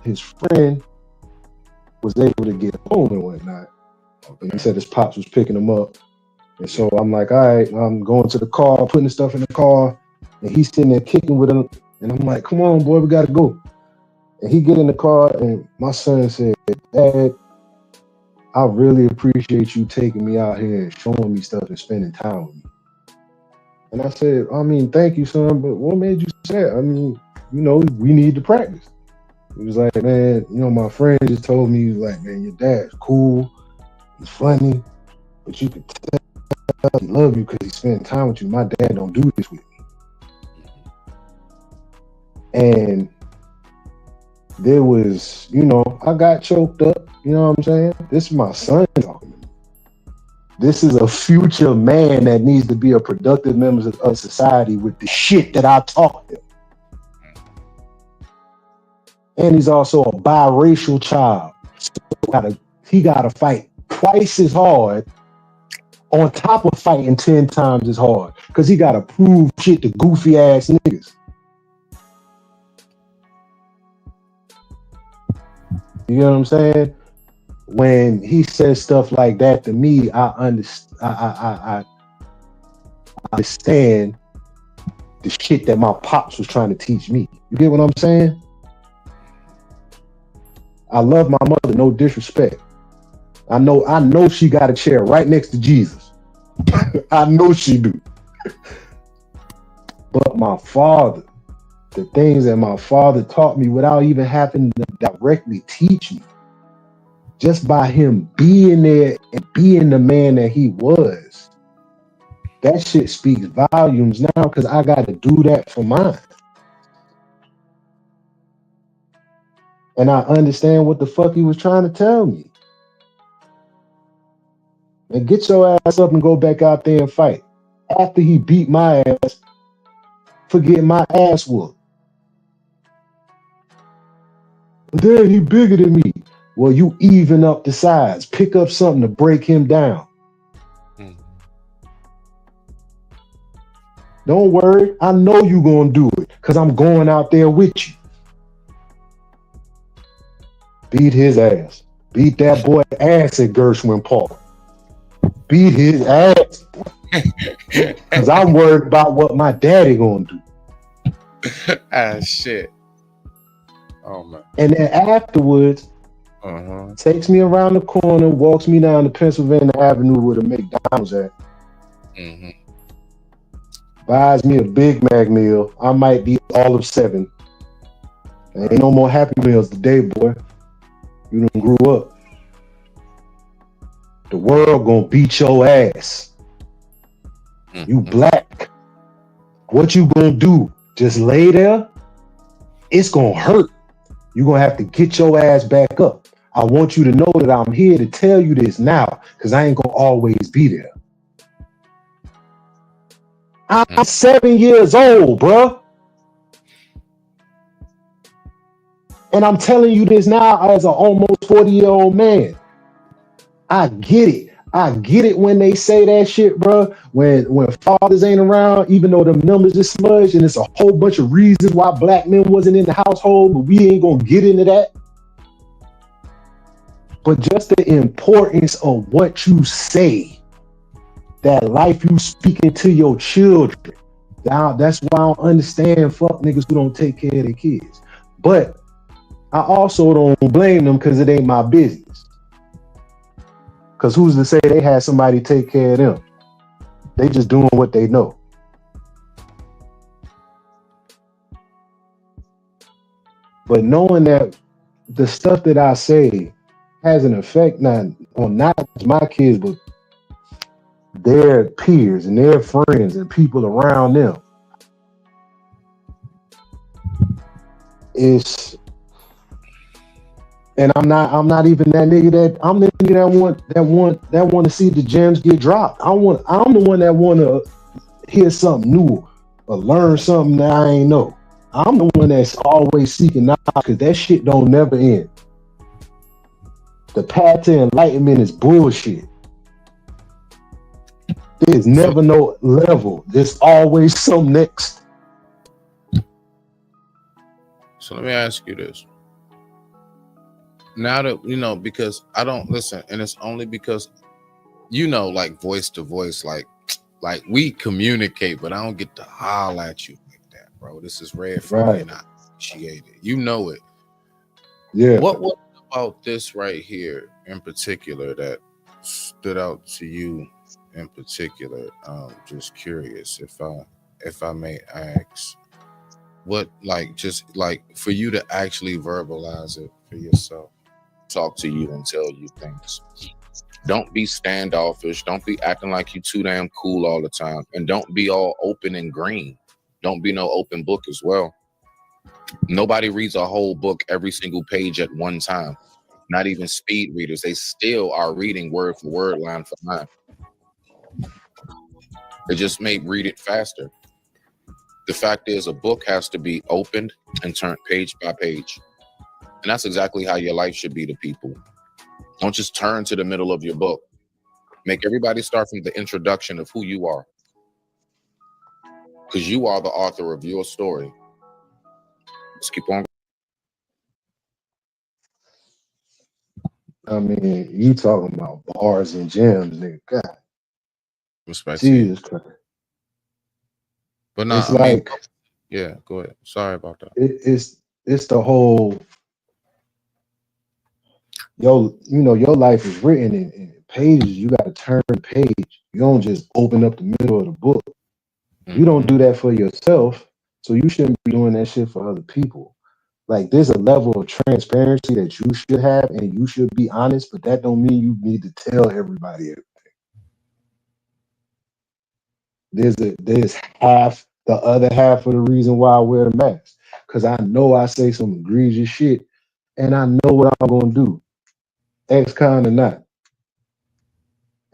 his friend was able to get home and whatnot. And he said his pops was picking him up. And so I'm like, all right, I'm going to the car, putting the stuff in the car. And he's sitting there kicking with him. And I'm like, come on, boy, we got to go. And he get in the car and my son said, Dad, I really appreciate you taking me out here and showing me stuff and spending time with me. And I said, thank you, son, but what made you say that? We need to practice. He was like, man, my friend just told me, he was like, man, your dad's cool, he's funny, but you could tell he love you because he's spending time with you. My dad don't do this with me. And there was, I got choked up, you know what I'm saying? This is my son talking to me. This is a future man that needs to be a productive member of society with the shit that I taught him. And he's also a biracial child. So he gotta fight twice as hard on top of fighting 10 times as hard because he gotta prove shit to goofy ass niggas. You know what I'm saying? When he says stuff like that to me, I understand the shit that my pops was trying to teach me. You get what I'm saying? I love my mother, no disrespect. I know she got a chair right next to Jesus. I know she do. But my father, the things that my father taught me without even having to directly teach me, just by him being there and being the man that he was, that shit speaks volumes now because I got to do that for mine. And I understand what the fuck he was trying to tell me. And get your ass up and go back out there and fight. After he beat my ass for getting my ass whooped. But then he bigger than me. Well, you even up the size. Pick up something to break him down. Don't worry. I know you gonna do it because I'm going out there with you. Beat his ass. Beat that boy ass at Gershwin Park. Beat his ass. Because I'm worried about what my daddy gonna do. Shit. Oh man. And then afterwards, takes me around the corner, walks me down to Pennsylvania Avenue where the McDonald's at. Buys me a Big Mac meal. I might be all of 7. There ain't no more Happy Meals today, boy. You done grew up. The world gonna beat your ass. You black. What you gonna do? Just lay there? It's gonna hurt. You're gonna have to get your ass back up. I want you to know that I'm here to tell you this now, because I ain't gonna always be there. I'm 7 years old, bruh. And I'm telling you this now as an almost 40-year-old man. I get it. I get it when they say that shit, bro. When fathers ain't around, even though them numbers is smudged, and it's a whole bunch of reasons why black men wasn't in the household, but we ain't gonna get into that. But just the importance of what you say, that life you speaking to your children. Now, that's why I don't understand fuck niggas who don't take care of their kids. But I also don't blame them because it ain't my business. Because who's to say they had somebody take care of them? They just doing what they know. But knowing that the stuff that I say has an effect on not just my kids, but their peers and their friends and people around them, and I'm not even that nigga that I'm the nigga that want to see the gems get dropped. I'm the one that want to hear something new or learn something that I ain't know. I'm the one that's always seeking knowledge because that shit don't never end. The path to enlightenment is bullshit. There's never no level. There's always some next. So let me ask you this. Now that, because I don't listen, and it's only because, like voice to voice, like we communicate, but I don't get to holler at you like that, bro. This is rare for me, and I appreciate it. You know it. Yeah. What about this right here in particular that stood out to you in particular? Just curious, if I may ask, what just for you to actually verbalize it for yourself, talk to you and tell you things. Don't be standoffish. Don't be acting like you too damn cool all the time, and don't be all open and green. Don't be no open book as well. Nobody reads a whole book every single page at one time. Not even speed readers. They still are reading word for word, line for line. They just may read it faster. The fact is, a book has to be opened and turned page by page. And that's exactly how your life should be to people. Don't just turn to the middle of your book. Make everybody start from the introduction of who you are. Because you are the author of your story. Let's keep on. I mean, you talking about bars and gems, nigga. God. Respect Jesus Christ. But no, it's yeah, go ahead. Sorry about that. It's the whole your life is written in pages. You got to turn the page. You don't just open up the middle of the book. You don't do that for yourself, so you shouldn't be doing that shit for other people. Like, there's a level of transparency that you should have, and you should be honest, but that don't mean you need to tell everybody everything. There's half, the other half of the reason why I wear the mask, because I know I say some egregious shit, and I know what I'm gonna do, ex-con or not,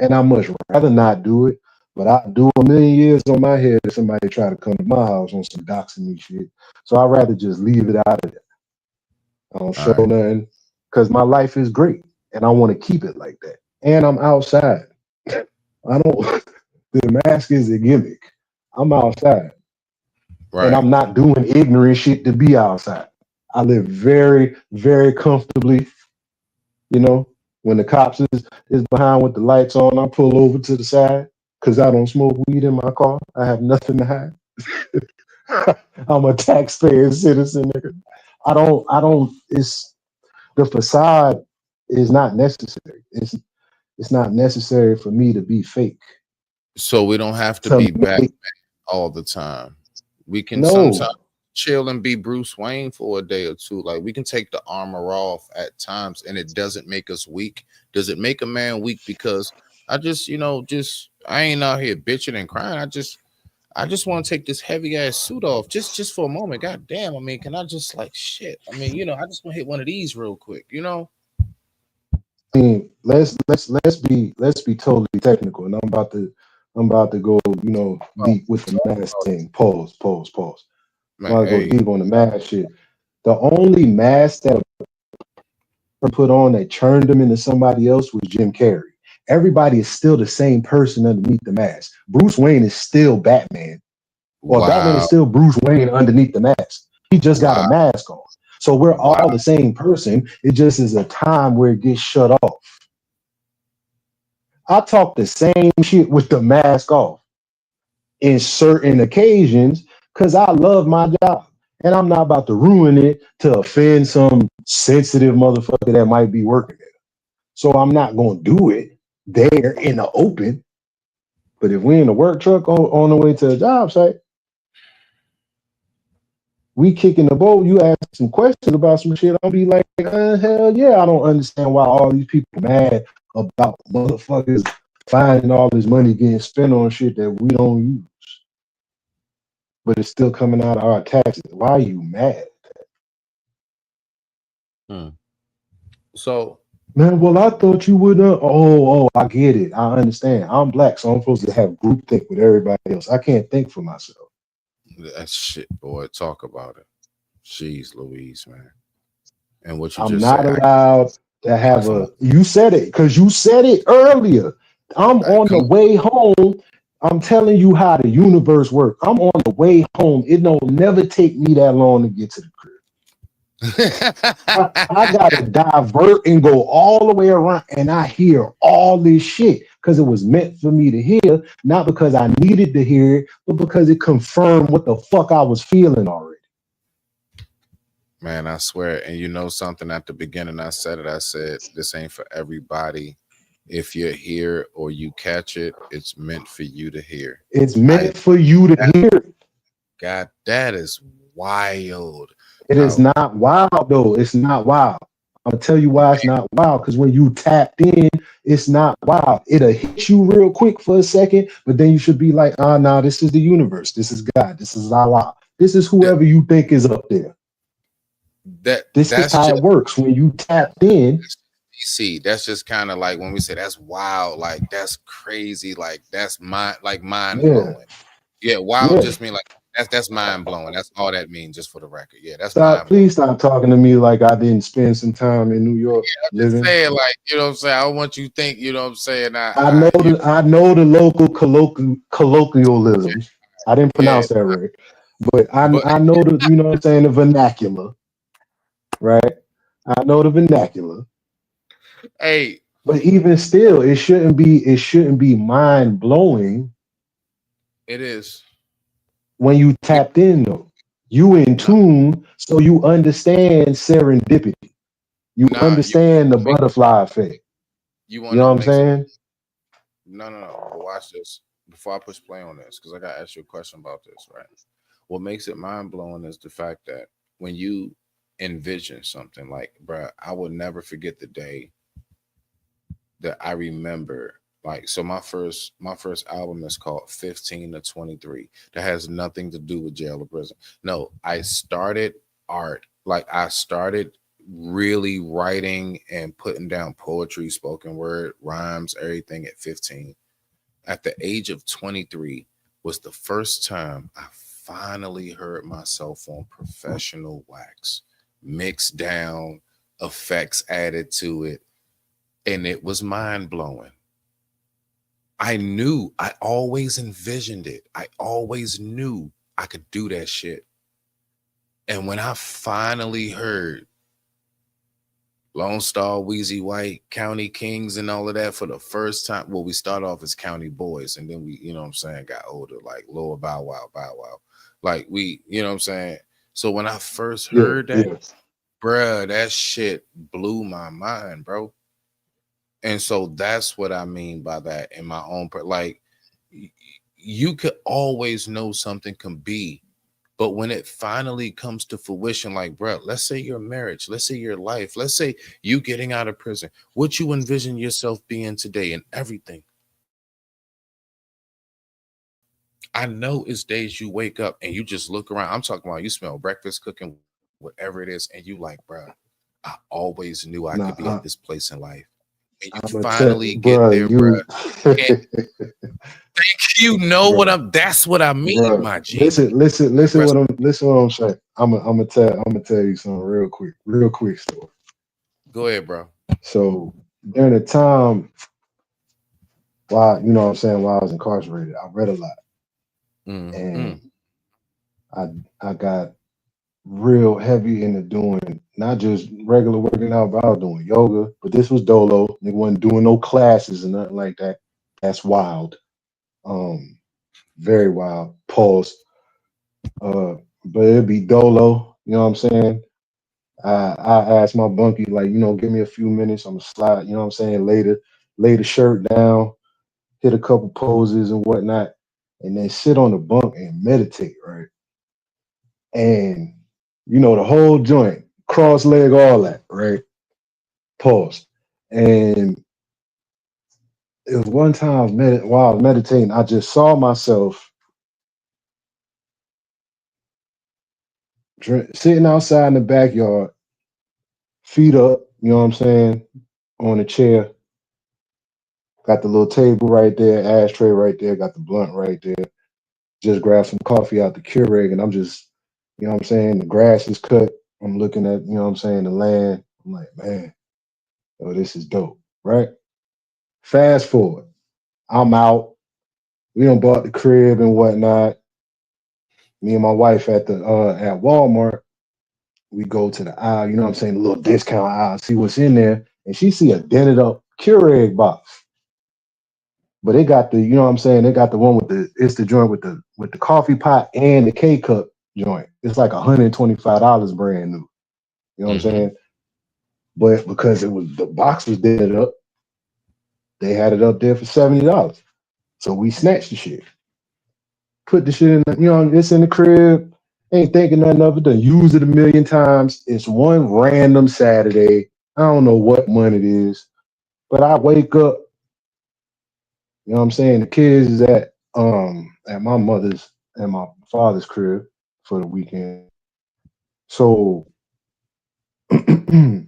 and I much rather not do it. But I do a million years on my head if somebody try to come to my house on some doxing me shit. So I'd rather just leave it out of there. I don't show nothing because my life is great and I want to keep it like that. And I'm outside. I don't, the mask is a gimmick. I'm outside. Right. And I'm not doing ignorant shit to be outside. I live very, very comfortably. You know, when the cops is behind with the lights on, I pull over to the side because I don't smoke weed in my car. I have nothing to hide. I'm a taxpaying citizen, nigga. I don't, it's, the facade is not necessary. It's not necessary for me to be fake. So we don't have to be Batman all the time. We can sometimes chill and be Bruce Wayne for a day or two. Like, we can take the armor off at times and it doesn't make us weak. Does it make a man weak? Because I just, I ain't out here bitching and crying. I just want to take this heavy ass suit off just for a moment. God damn. I mean, can I just shit? I mean, I just want to hit one of these real quick, I mean, let's be totally technical, and I'm about to go, deep with the mask thing. Pause. I'm about to go deep on the mask shit. The only mask that put on that turned him into somebody else was Jim Carrey. Everybody is still the same person underneath the mask. Bruce Wayne is still Batman, or Batman is still Bruce Wayne underneath the mask. He just got a mask on. So we're all the same person. It just is a time where it gets shut off. I talk the same shit with the mask off in certain occasions because I love my job. And I'm not about to ruin it to offend some sensitive motherfucker that might be working there. So I'm not going to do it there in the open. But if we in the work truck on the way to the job site, we kicking the boat, you ask some questions about some shit, I'll be like, hell yeah, I don't understand why all these people mad about motherfuckers finding all this money getting spent on shit that we don't use. But it's still coming out of our taxes. Why are you mad? So, man, well, I thought you would. I get it. I understand. I'm black, so I'm supposed to have group think with everybody else. I can't think for myself. That shit, boy. Talk about it. Jeez Louise, man. And what you I'm just not said, allowed to have you said it because you said it earlier. I'm on the way home. I'm telling you how the universe works. I'm on the way home. It don't never take me that long to get to the crib. I gotta divert and go all the way around, and I hear all this shit because it was meant for me to hear, not because I needed to hear it, but because it confirmed what the fuck I was feeling already. Man, I swear. And something at the beginning, I said this ain't for everybody. If you're here or you catch it, it's meant for you to hear. It's meant for you to hear it. God, that is wild. It is not wild, though. It's not wild. I'm gonna tell you why it's not wild. Because when you tapped in, it's not wild. It'll hit you real quick for a second, but then you should be like, nah, this is the universe. This is God. This is Allah. This is whoever you think is up there. This is how it works. When you tapped in, see, that's just kind of like when we say that's wild, like that's crazy, like that's mind blowing. Yeah, wild just mean like that's mind blowing. That's all that means, just for the record. Yeah, that's please stop talking to me like I didn't spend some time in New York. I'm just saying, like, what I'm saying. I don't want you to think, what I'm saying. I know the local colloquialisms. I didn't pronounce that right, but I know the what I'm saying, the vernacular. Right, I know the vernacular. Hey, but even still, it shouldn't be mind blowing. It is. When you tapped in, though, you in tune, so you understand serendipity. You understand the butterfly effect. You know what I'm saying? No. But watch this. Before I push play on this, because I got to ask you a question about this, right? What makes it mind blowing is the fact that when you envision something like, bruh, I will never forget the day that I remember. Like, so my first album is called 15 to 23. That has nothing to do with jail or prison. No, I started art. Like, I started really writing and putting down poetry, spoken word, rhymes, everything at 15. At the age of 23 was the first time I finally heard myself on professional wax, mixed down, effects added to it, and it was mind-blowing. I always envisioned it. I always knew I could do that shit. And when I finally heard Lone Star, Wheezy White, County Kings, and all of that for the first time. Well, we start off as County Boys, and then we, you know what I'm saying, got older, like Lower Bow Wow, Bow Wow. Like we, you know what I'm saying? So when I first heard that, bruh, that shit blew my mind, bro. And so that's what I mean by that in my own, like, you could always know something can be. But when it finally comes to fruition, like, bro, let's say your marriage, let's say your life, let's say you getting out of prison, what you envision yourself being today and everything. I know it's days you wake up and you just look around. I'm talking about you smell breakfast, cooking, whatever it is. And you like, bro, I always knew I could be at this place in life. And you finally get there, bro. You know what that's what I mean, my G. Listen what I'm saying. I'm gonna tell you something real quick story. Go ahead, bro. So during the time while you know what I'm saying, while I was incarcerated, I read a lot. And I got real heavy into doing not just regular working out, but I was doing yoga. But this was dolo. They wasn't doing no classes and nothing like that. That's wild. Very wild. Pause. But it'd be dolo, you know what I'm saying? I asked my bunkie, like, you know, give me a few minutes, I'm gonna slide, you know what I'm saying, lay the shirt down, hit a couple poses and whatnot, and then sit on the bunk and meditate, right? And you know, the whole joint, cross leg, all that, right? Pause. And it was one time while I was meditating, I just saw myself sitting outside in the backyard, feet up, you know what I'm saying, on a chair. Got the little table right there, ashtray right there, got the blunt right there. Just grab some coffee out the Keurig, and I'm just, you know what I'm saying, the grass is cut. I'm looking at, you know what I'm saying, the land. I'm like, man, oh, this is dope, right? Fast forward, I'm out. We done bought the crib and whatnot. Me and my wife at Walmart, we go to the aisle, you know what I'm saying, the little discount aisle, see what's in there, and she see a dented up Keurig box. But they got the, you know what I'm saying, they got the one with it's the joint with the coffee pot and the K-cup joint. It's like $125 brand new. You know what I'm saying? But because the box was dented up, they had it up there for $70. So we snatched the shit. Put the shit in, you know, it's in the crib. Ain't thinking nothing of it. Done used it a million times. It's one random Saturday. I don't know what month it is, but I wake up. You know what I'm saying? The kids is at my mother's and my father's crib for the weekend. So I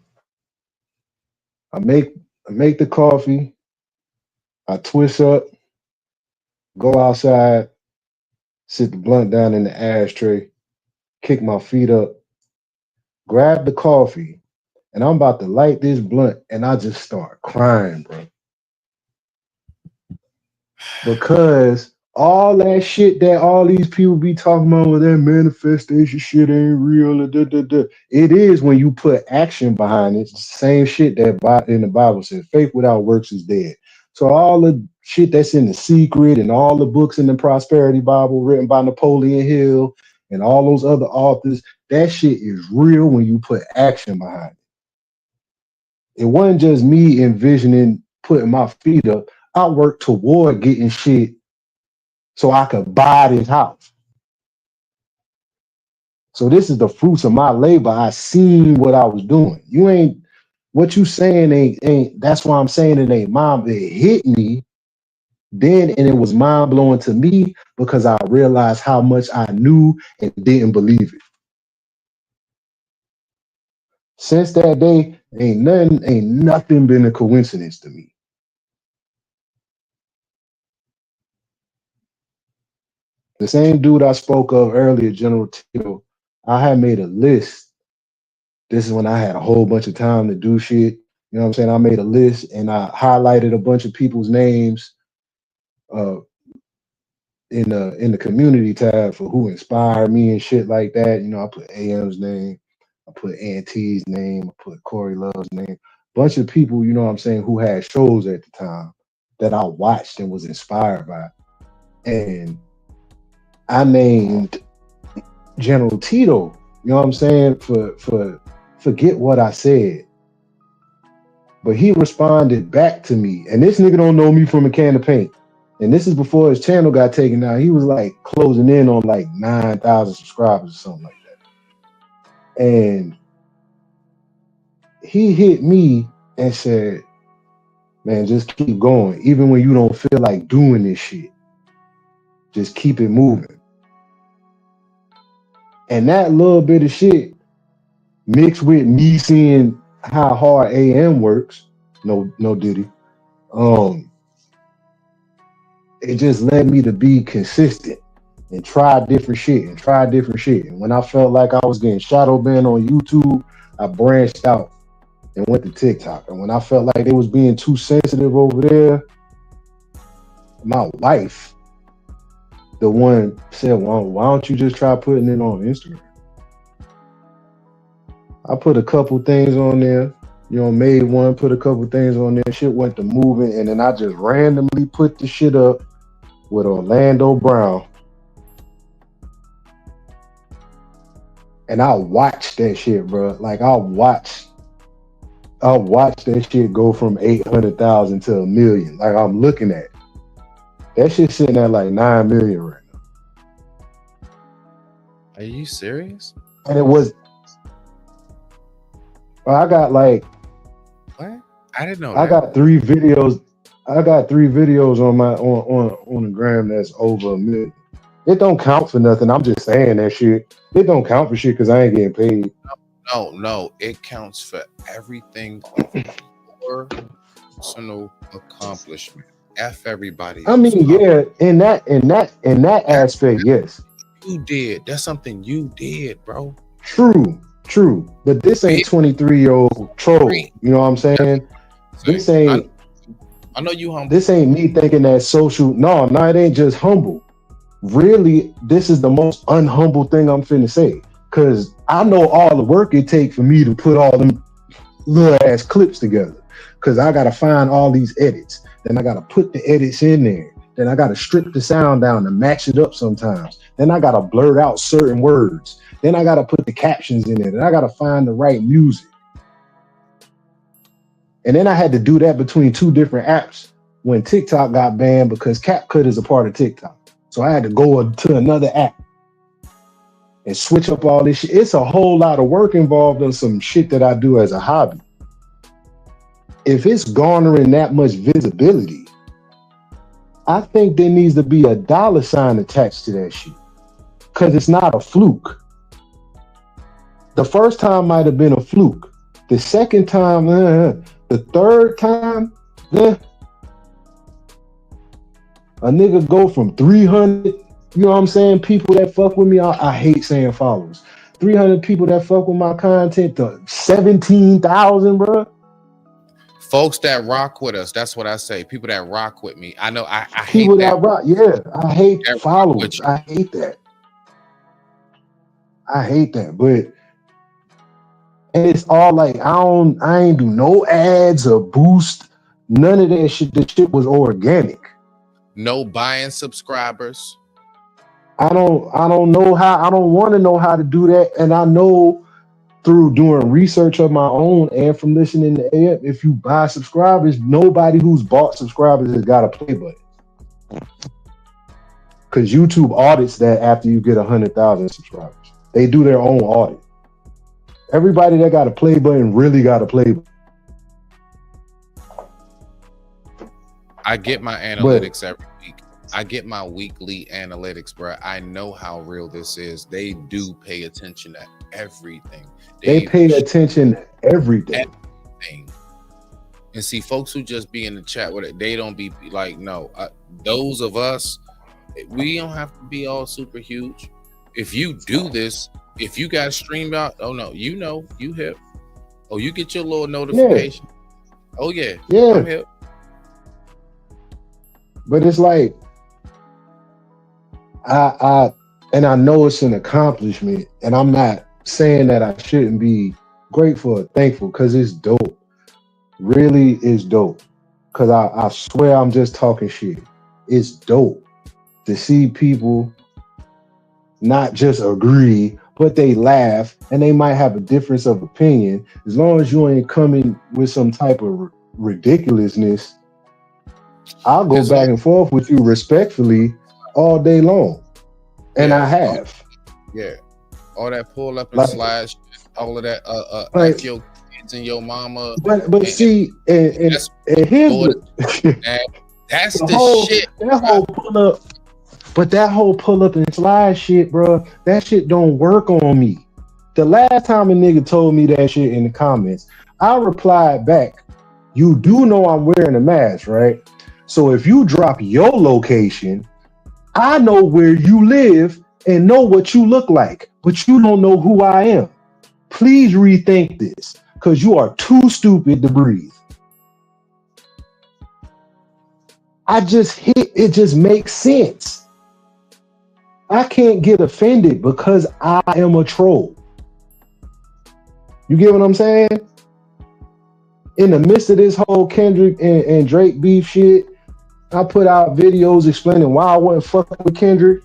make the coffee. I twist up, go outside, sit the blunt down in the ashtray, kick my feet up, grab the coffee, and I'm about to light this blunt, and I just start crying, bro. Because all that shit that all these people be talking about with that manifestation shit ain't real. It is when you put action behind it. It's the same shit that in the Bible says, faith without works is dead. So all the shit that's in The Secret and all the books in the Prosperity Bible written by Napoleon Hill and all those other authors, that shit is real when you put action behind it. It wasn't just me envisioning putting my feet up. I worked toward getting shit so I could buy this house. So this is the fruits of my labor. I seen what I was doing. You ain't what you saying ain't that's why I'm saying it ain't mom. It hit me then, and it was mind blowing to me because I realized how much I knew and didn't believe it. Since that day, ain't nothing been a coincidence to me. The same dude I spoke of earlier, General Tito, I had made a list. This is when I had a whole bunch of time to do shit. You know what I'm saying? I made a list and I highlighted a bunch of people's names in the community tab for who inspired me and shit like that. You know, I put AM's name, I put Auntie's name, I put Corey Love's name. Bunch of people, you know what I'm saying, who had shows at the time that I watched and was inspired by. And I named General Tito, you know what I'm saying, for forget what I said. But he responded back to me. And this nigga don't know me from a can of paint. And this is before his channel got taken down. He was like closing in on like 9,000 subscribers or something like that. And he hit me and said, man, just keep going. Even when you don't feel like doing this shit, just keep it moving. And that little bit of shit mixed with me seeing how hard AM works, no Diddy, it just led me to be consistent and try different shit. And when I felt like I was getting shadow banned on YouTube, I branched out and went to TikTok. And when I felt like it was being too sensitive over there, my wife, the one said, well, why don't you just try putting it on Instagram? I put a couple things on there, you know, made one, put a couple things on there, shit went to moving, and then I just randomly put the shit up with Orlando Brown. And I watched that shit, bro. Like I watched that shit go from 800,000 to 1 million. Like I'm looking at it. That shit sitting at like 9 million right now. Are you serious? And it was, I got like, what? I didn't know. I got 3 videos. I got 3 videos on my on the gram that's over 1 million. It don't count for nothing. I'm just saying that shit. It don't count for shit because I ain't getting paid. No. It counts for everything for personal accomplishment. F everybody else. I mean, yeah, in that aspect, yes. You did. That's something you did, bro. True. But this ain't 23-year-old troll. You know what I'm saying? This ain't. I know you humble. This ain't me thinking that social. No, it ain't just humble. Really, this is the most unhumble thing I'm finna say. Cause I know all the work it takes for me to put all them little ass clips together. Cause I gotta find all these edits. Then I gotta put the edits in there. Then I gotta strip the sound down to match it up sometimes. Then I gotta blurt out certain words. Then I gotta put the captions in it. And I gotta find the right music. And then I had to do that between 2 different apps when TikTok got banned because CapCut is a part of TikTok. So I had to go to another app and switch up all this shit. It's a whole lot of work involved in some shit that I do as a hobby. If it's garnering that much visibility, I think there needs to be a $ attached to that shit. Because it's not a fluke. The first time might have been a fluke. The second time, the third time, a nigga go from 300, you know what I'm saying, people that fuck with me, I hate saying followers, 300 people that fuck with my content to 17,000, bro. Folks that rock with us, that's what I say. People that rock with me. I know I hate people that. Rock, yeah, I hate followers. I hate that. But and it's all like I ain't do no ads or boost, none of that shit. The shit was organic. No buying subscribers. I don't know how. I don't want to know how to do that. And I know through doing research of my own and from listening to AM, if you buy subscribers, nobody who's bought subscribers has got a play button. Because YouTube audits that after you get 100,000 subscribers. They do their own audit. Everybody that got a play button really got a play button. I get my analytics every week. I get my weekly analytics, bro. I know how real this is. They do pay attention to everything. They pay attention to everything. And see, folks who just be in the chat with it, they don't be like, no. Those of us, we don't have to be all super huge. If you do this, if you got streamed out, oh no, you know, you hip. Oh, you get your little notification. Yeah. Oh yeah, I'm hip. But it's like, I know it's an accomplishment, and I'm not saying that I shouldn't be grateful or thankful, because it's dope. Really is dope. Because I swear I'm just talking shit. It's dope to see people not just agree, but they laugh, and they might have a difference of opinion. As long as you ain't coming with some type of ridiculousness, I'll go back and forth with you respectfully all day long. And I have. Yeah. All that pull up and slide shit, all of that like your kids and your mama. But see, and here's that's the shit. That whole pull up, but that whole pull up and slide shit, bro, that shit don't work on me. The last time a nigga told me that shit in the comments, I replied back, you do know I'm wearing a mask, right? So if you drop your location, I know where you live and know what you look like, but you don't know who I am. Please rethink this, because you are too stupid to breathe. It just makes sense. I can't get offended because I am a troll. You get what I'm saying? In the midst of this whole Kendrick and Drake beef shit, I put out videos explaining why I wasn't fucking with Kendrick.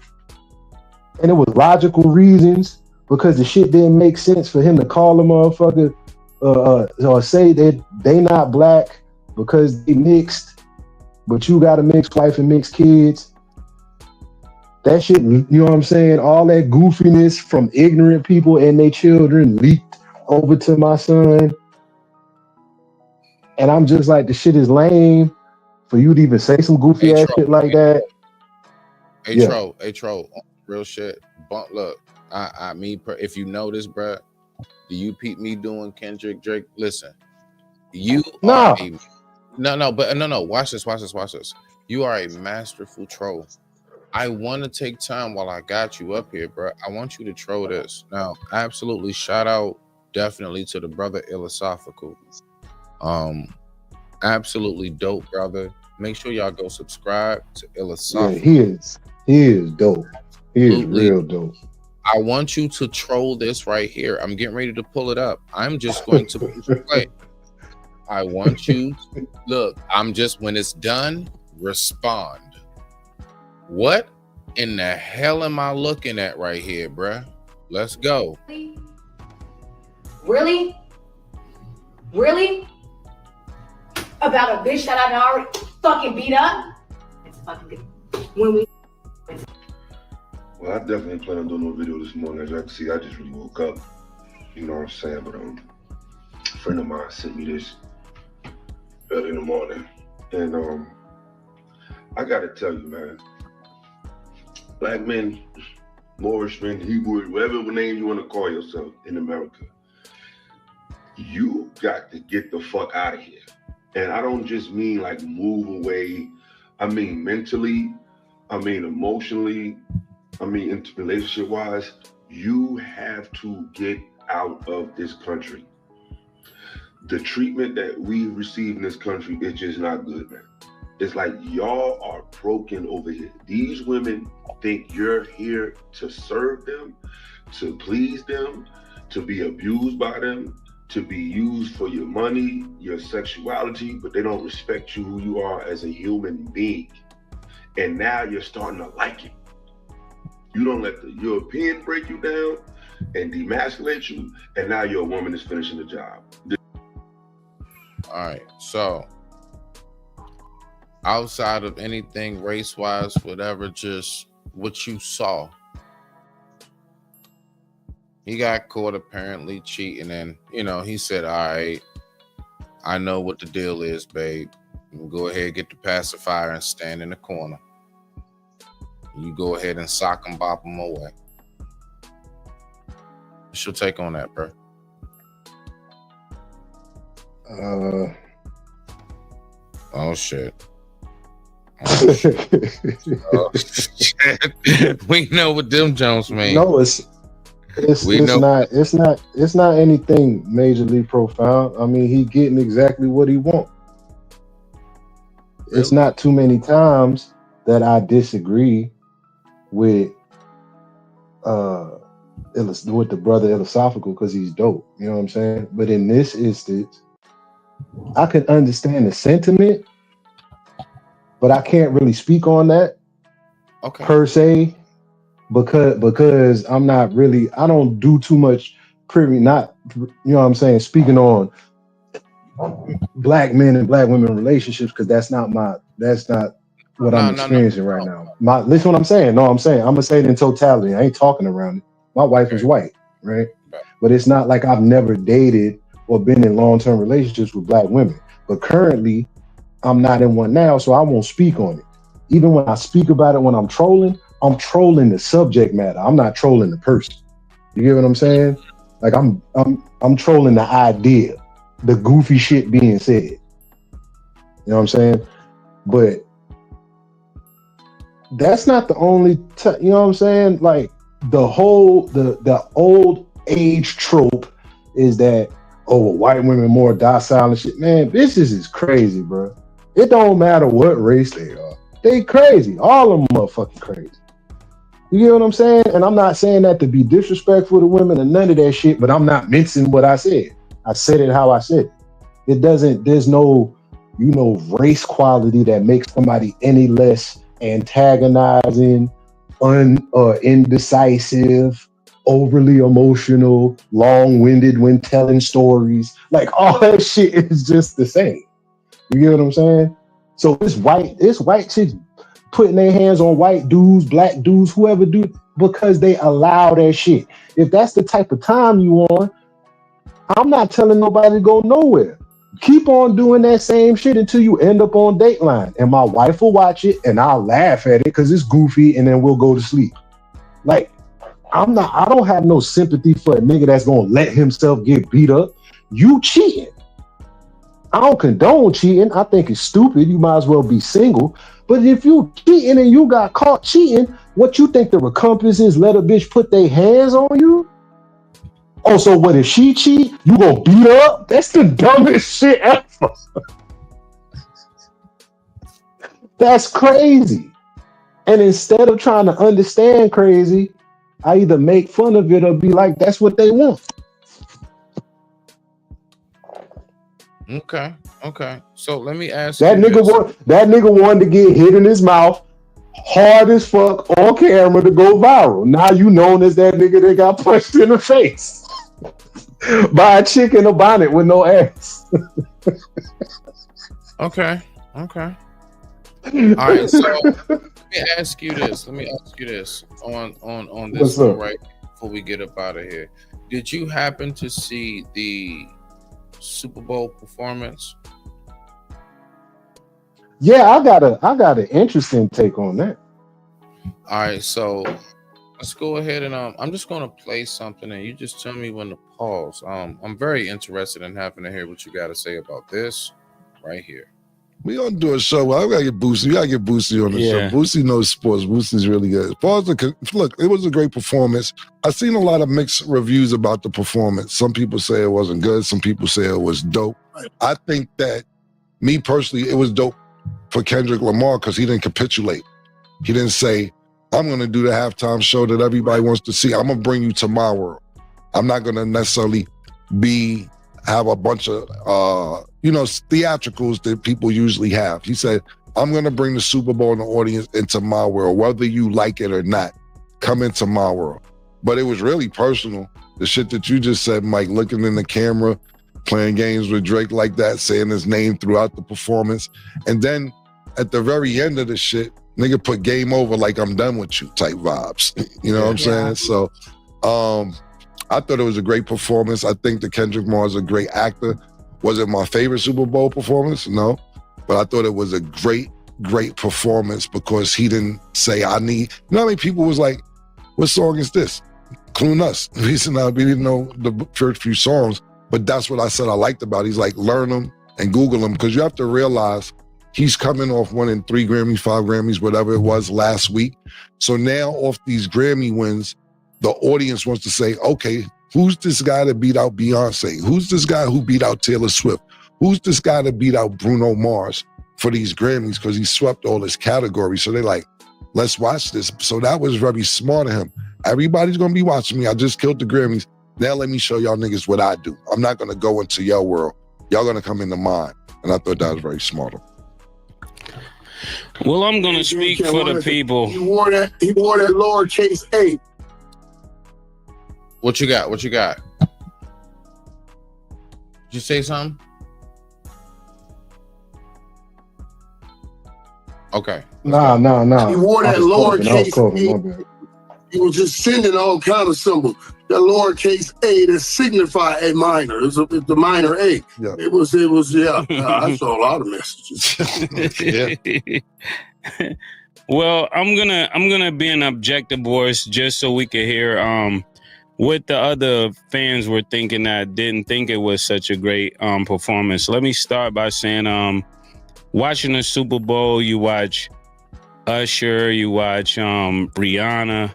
And it was logical reasons, because the shit didn't make sense for him to call a motherfucker or say that they not black because they mixed, but you got a mixed wife and mixed kids. That shit, you know what I'm saying? All that goofiness from ignorant people and their children leaked over to my son. And I'm just like, the shit is lame for you to even say some goofy ass shit like that. Troll, real shit. Look, if you know this, bro, do you peep me doing Kendrick Drake? Listen, you are no. Watch this. You are a masterful troll. I want to take time while I got you up here, bro. I want you to troll this. Now, absolutely shout out definitely to the brother Philosophical. Absolutely dope, brother. Make sure y'all go subscribe to Philosophical. Yeah, he is dope. He is real dope. I want you to troll this right here. I'm getting ready to pull it up. I'm just going to play. I want you to look. When it's done, respond. What in the hell am I looking at right here, bruh? Let's go. Really? About a bitch that I done already fucking beat up? It's fucking good. When we Well, I definitely plan on doing no video this morning. As you can see, I just really woke up. You know what I'm saying? But a friend of mine sent me this early in the morning. And I gotta tell you, man, black men, Moorish men, Hebrew, whatever name you want to call yourself in America, you got to get the fuck out of here. And I don't just mean like move away. I mean mentally, I mean emotionally, I mean relationship wise, you have to get out of this country. The treatment that we receive in this country is just not good, man. It's like y'all are broken over here. These women think you're here to serve them, to please them, to be abused by them, to be used for your money, your sexuality, but they don't respect you, who you are as a human being. And now you're starting to like it. You don't let the European break you down. and demasculate you, and now you're a woman that's finishing the job. All right, so outside of anything race-wise, whatever, just what you saw, he got caught apparently cheating, and he said, all right, I know what the deal is, babe. Go ahead, get the pacifier and stand in the corner. You go ahead and sock and bop them away. What's your take on that, bro? Oh shit. Oh, shit. We know what them Jones mean. No, it's not anything majorly profound. I mean, he getting exactly what he wants. It's not too many times that I disagree with the brother philosophical because he's dope. You know what I'm saying? But in this instance, I can understand the sentiment, but I can't really speak on that per se because I'm not really, I don't do too much speaking on black men and black women relationships because that's not what I'm experiencing right now. Listen what I'm saying. No, I'm gonna say it in totality. I ain't talking around it. My wife is white, right? But it's not like I've never dated or been in long-term relationships with black women. But currently, I'm not in one now, so I won't speak on it. Even when I speak about it when I'm trolling the subject matter. I'm not trolling the person. You get what I'm saying? Like I'm trolling the idea, the goofy shit being said. You know what I'm saying? But that's not the only you know what I'm saying? Like the old age trope is that, white women more docile and shit. Man, bitches is crazy, bro. It don't matter what race they are. They crazy. All of them motherfucking crazy. You get what I'm saying? And I'm not saying that to be disrespectful to women or none of that shit, but I'm not mincing what I said. I said it how I said it. There's no, race quality that makes somebody any less antagonizing, indecisive, overly emotional, long-winded when telling stories. Like all that shit is just the same. You get what I'm saying? So it's white chicks putting their hands on white dudes, black dudes, whoever do, because they allow that shit. If that's the type of time you on, I'm not telling nobody to go nowhere. Keep on doing that same shit until you end up on Dateline. And my wife will watch it and I'll laugh at it because it's goofy and then we'll go to sleep. Like, I don't have no sympathy for a nigga that's gonna let himself get beat up. You cheating. I don't condone cheating. I think it's stupid. You might as well be single. But if you cheating and you got caught cheating, what you think the recompense is? Let a bitch put their hands on you? Oh, so what if she cheat? You gonna beat her up? That's the dumbest shit ever. That's crazy. And instead of trying to understand crazy, I either make fun of it or be like, that's what they want. Okay. So let me ask that you nigga. That nigga wanted to get hit in his mouth hard as fuck on camera to go viral. Now you known as that nigga that got punched in the face by a chick in a bonnet with no ass. Okay. All right. So let me ask you this on this one right before we get up out of here. Did you happen to see the Super Bowl performance? Yeah, I got an interesting take on that. All right, so let's go ahead and I'm just gonna play something and you just tell me when to pause. I'm very interested in having to hear what you got to say about this right here. We gonna do a show. I gotta get Boosie. We gotta get Boosie on the show. Boosie knows sports. Boosie's really good. Look, it was a great performance. I've seen a lot of mixed reviews about the performance. Some people say it wasn't good. Some people say it was dope. I think that, me personally, it was dope for Kendrick Lamar because he didn't capitulate. He didn't say, I'm gonna do the halftime show that everybody wants to see. I'm gonna bring you to my world. I'm not gonna necessarily have a bunch of theatricals that people usually have. He said, I'm gonna bring the Super Bowl and the audience into my world, whether you like it or not. Come into my world. but it was really personal. The shit that you just said, Mike, looking in the camera, playing games with Drake like that, saying his name throughout the performance. And then at the very end of the shit, nigga put game over like I'm done with you type vibes. You know what I'm saying? So I thought it was a great performance. I think that Kendrick Lamar is a great actor. Was it my favorite Super Bowl performance? No. But I thought it was a great performance because he didn't say, I need, you know how many people was like, what song is this? Clue us. We didn't know the first few songs, but that's what I said I liked about it. He's like, learn them and Google them, because you have to realize he's coming off winning 3 Grammys, 5 Grammys, whatever it was last week. So now off these Grammy wins, the audience wants to say, okay, who's this guy that beat out Beyonce? Who's this guy who beat out Taylor Swift? Who's this guy that beat out Bruno Mars for these Grammys? Because he swept all his categories. So they're like, let's watch this. So that was very smart of him. Everybody's going to be watching me. I just killed the Grammys. Now let me show y'all niggas what I do. I'm not going to go into your world. Y'all going to come into mine. And I thought that was very smart. Well, I'm going to speak for the people. He wore that lowercase a. What you got? What you got? Did you say something? Okay. Nah. He wore that lowercase a. He was just sending all kind of symbols. That lowercase a that signify a minor. It's the minor a. Yeah. It was. I saw a lot of messages. Well, I'm gonna be an objective voice just so we can hear what the other fans were thinking that didn't think it was such a great performance. Let me start by saying watching the Super Bowl, you watch Usher, you watch Rihanna,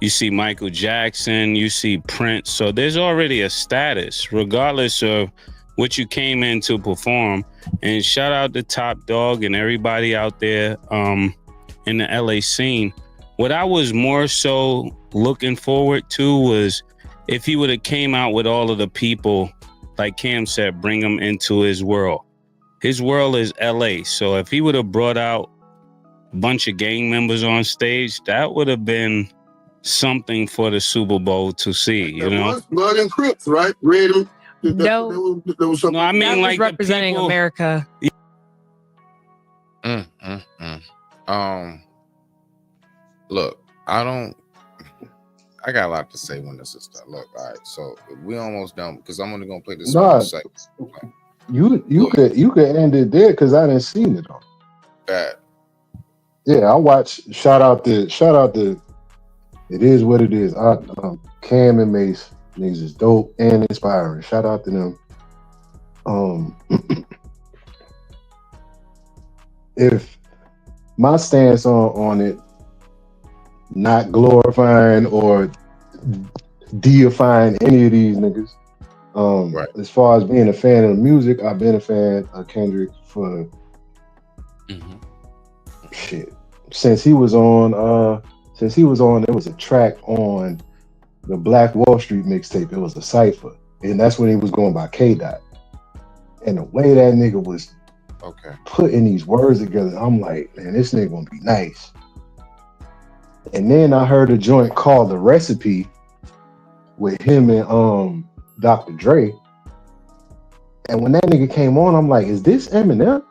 you see Michael Jackson, you see Prince. So there's already a status, regardless of what you came in to perform. And shout out to Top Dog and everybody out there in the LA scene. What I was more so looking forward to was if he would have came out with all of the people, like Cam said, bring them into his world. His world is LA. So if he would have brought out a bunch of gang members on stage, that would have been something for the Super Bowl to see, you know? Blood and Crips, right? Red. No. There was something. No, I mean, that was like representing people, America. Look, I got a lot to say when this is done. Look, all right, so we almost done because I'm only gonna play this one second. You could end it there because I didn't see it all. Bad. Yeah, I watched. Shout out to. It is what it is. Cam and Mace, niggas is dope and inspiring. Shout out to them. If my stance on it, not glorifying or deifying any of these niggas. Right. As far as being a fan of the music, I've been a fan of Kendrick for shit. Since he was on, there was a track on the Black Wall Street mixtape. It was a cipher, and that's when he was going by K-Dot. And the way that nigga was putting these words together, I'm like, man, this nigga gonna be nice. And then I heard a joint called The Recipe with him and Dr. Dre. And when that nigga came on, I'm like, is this Eminem? I'm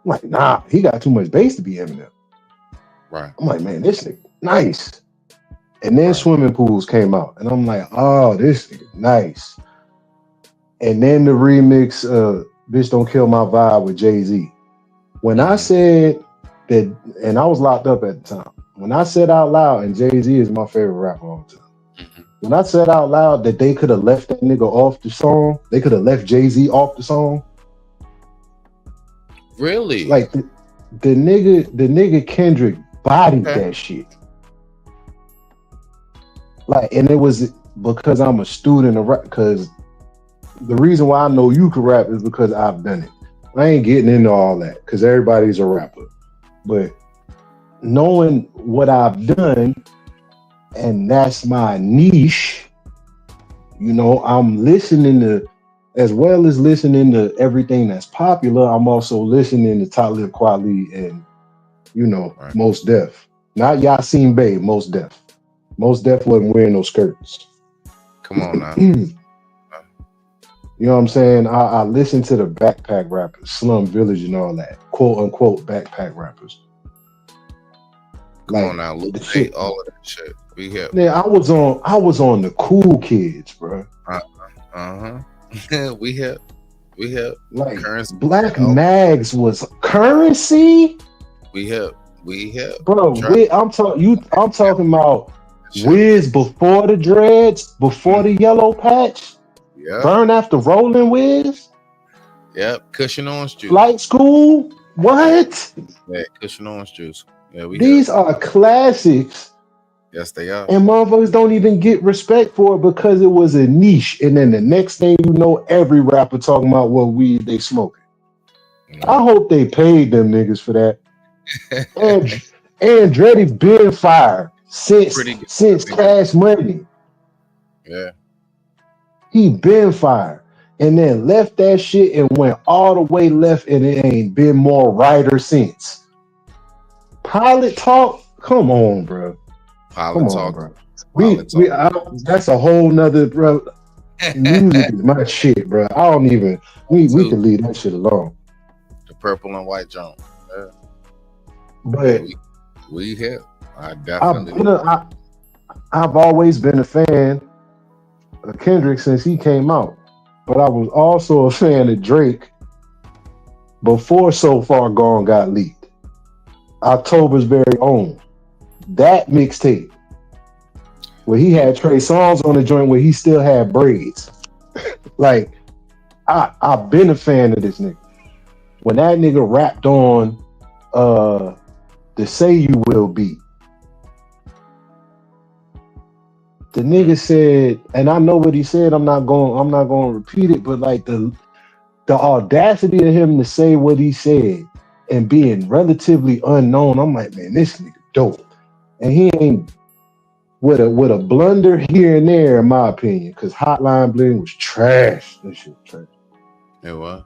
like, nah, he got too much bass to be Eminem. Right. I'm like, man, this nigga nice. And then Swimming Pools came out. And I'm like, oh, this nigga nice. And then the remix, Bitch Don't Kill My Vibe with Jay-Z. When I said that, and I was locked up at the time, when I said out loud, and Jay-Z is my favorite rapper of all time. When I said out loud that they could have left that nigga off the song, they could have left Jay-Z off the song. Really? Like the nigga Kendrick bodied that shit. Like, and it was because I'm a student of rap, because the reason why I know you can rap is because I've done it. I ain't getting into all that because everybody's a rapper. But knowing what I've done, and that's my niche, you know, I'm listening to, as well as listening to everything that's popular, I'm also listening to Talib Kweli and, you know, Mos Def. Not Yasin Bey, Mos Def. Most Def wasn't wearing no skirts. Come on now. You know what I'm saying? I listen to the backpack rappers, Slum Village and all that, quote unquote backpack rappers. Come on now, Luke, hey, all of that shit. We here. Yeah, I was on the Cool Kids, bro. We here. Like Currency. Black Mags was Currency. We here. Bro, I'm talking about Wiz before the dreads, before the yellow patch. Yeah. Burn After Rolling Wiz. Yep. Cushion orange juice. Flight School. What? Yeah, cushion orange juice. Yeah, These are classics. Yes, they are. And motherfuckers don't even get respect for it because it was a niche. And then the next thing you know, every rapper talking about what weed they smoking. I hope they paid them niggas for that. and Andretti been fired since Cash Money. Yeah. He been fired. And then left that shit and went all the way left, and it ain't been more right since. Pilot Talk, come on, bro. Pilot Talk, bro. That's a whole nother, bro. Music is my shit, bro. I don't even. We can leave that shit alone. The purple and white jump. Yeah. But we here. I definitely. I've always been a fan of Kendrick since he came out, but I was also a fan of Drake before So Far Gone got leaked. October's Very Own, that mixtape where he had Trey Songz on the joint where he still had braids. Like, I've been a fan of this nigga. When that nigga rapped on the Say You Will beat, the nigga said, and I know what he said, I'm not going to repeat it, but like the audacity of him to say what he said and being relatively unknown, I'm like, man, this nigga dope. And he ain't with a blunder here and there, in my opinion, because Hotline Bling was trash. That shit was trash. It was.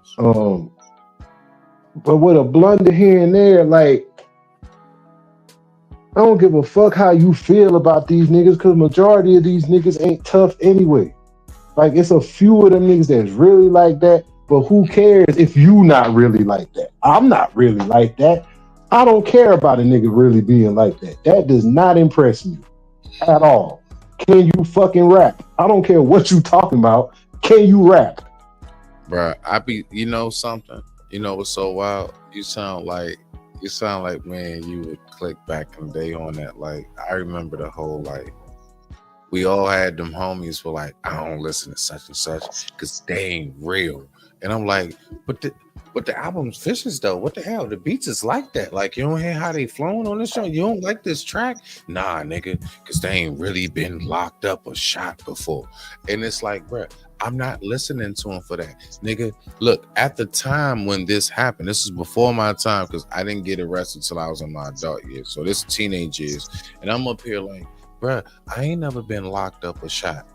But with a blunder here and there, like, I don't give a fuck how you feel about these niggas, because majority of these niggas ain't tough anyway. Like, it's a few of them niggas that's really like that, but who cares if you not really like that? I'm not really like that. I don't care about a nigga really being like that. That does not impress me at all. Can you fucking rap? I don't care what you talking about. Can you rap? Bruh, you know something? You know what's so wild? You sound like, man, you would click back in the day on that. Like, I remember the whole, like, we all had them homies were like, I don't listen to such and such because they ain't real. And I'm like, but the album's vicious though. What the hell? The beats is like that. Like, you don't hear how they flowing on this show? You don't like this track? Nah, nigga, because they ain't really been locked up or shot before. And it's like, bruh, I'm not listening to him for that. Nigga, look, at the time when this happened, this is before my time because I didn't get arrested till I was in my adult years. So this is teenage years. And I'm up here like, bruh, I ain't never been locked up or shot.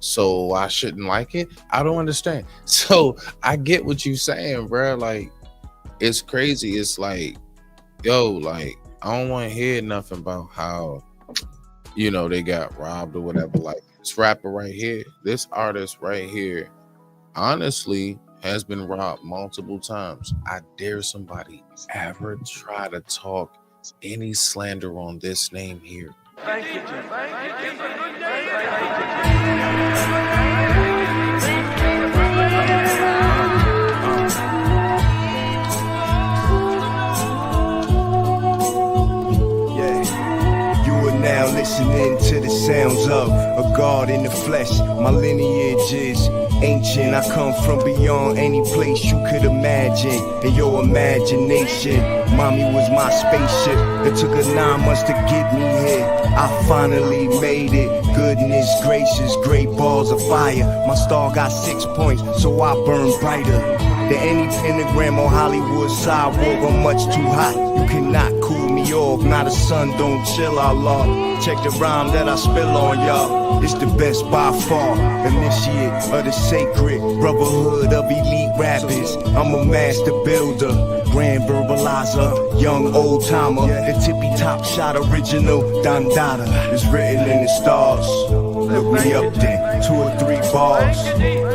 So I shouldn't like it? I don't understand. So I get what you saying, bruh. Like, it's crazy. It's like, yo, like, I don't want to hear nothing about how, you know, they got robbed or whatever. Like, this rapper right here, this artist right here, honestly, has been robbed multiple times. I dare somebody ever try to talk any slander on this name here. Thank you. Now listening to the sounds of a God in the flesh. My lineage is ancient. I come from beyond any place you could imagine. In your imagination, mommy was my spaceship. It took her 9 months to get me here. I finally made it. Goodness gracious, great balls of fire. My star got 6 points, so I burn brighter than any pentagram on Hollywood sidewalk. I'm much too hot. You cannot cool me off. Not a sun, don't chill, Allah. Check the rhyme that I spill on y'all. It's the best by far. Initiate of the sacred brotherhood of elite rappers. I'm a master builder. grand verbalizer, young old timer, the tippy top shot original Dandada is written in the stars. Look me up then, 2 or 3 bars,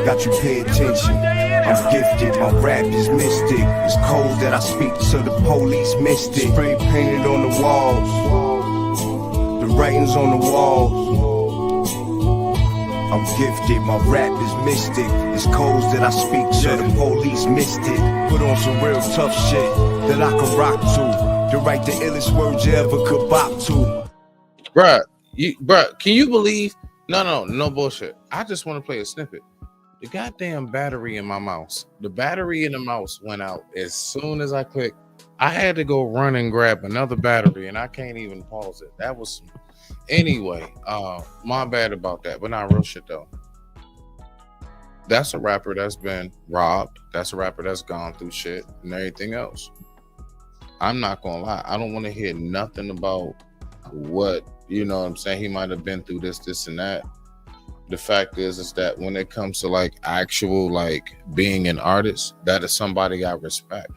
got you pay attention. I'm gifted, my rap is mystic. It's cold that I speak so the police missed it. Spray painted on the walls, the writings on the walls. I'm gifted, my rap is mystic. It's codes that I speak so the police missed it. Put on some real tough shit that I can rock to. To write the illest words you ever could bop to. Bruh, can you believe? No bullshit. I just want to play a snippet. The goddamn battery in my mouse. The battery in the mouse went out as soon as I clicked. I had to go run and grab another battery, and I can't even pause it. That was anyway. My bad about that, but not real shit though. That's a rapper that's been robbed. That's a rapper that's gone through shit and everything else. I'm not gonna lie. I don't want to hear nothing about what, you know what I'm saying, he might have been through this and that. The fact is that when it comes to like actual like being an artist, that is somebody I respect.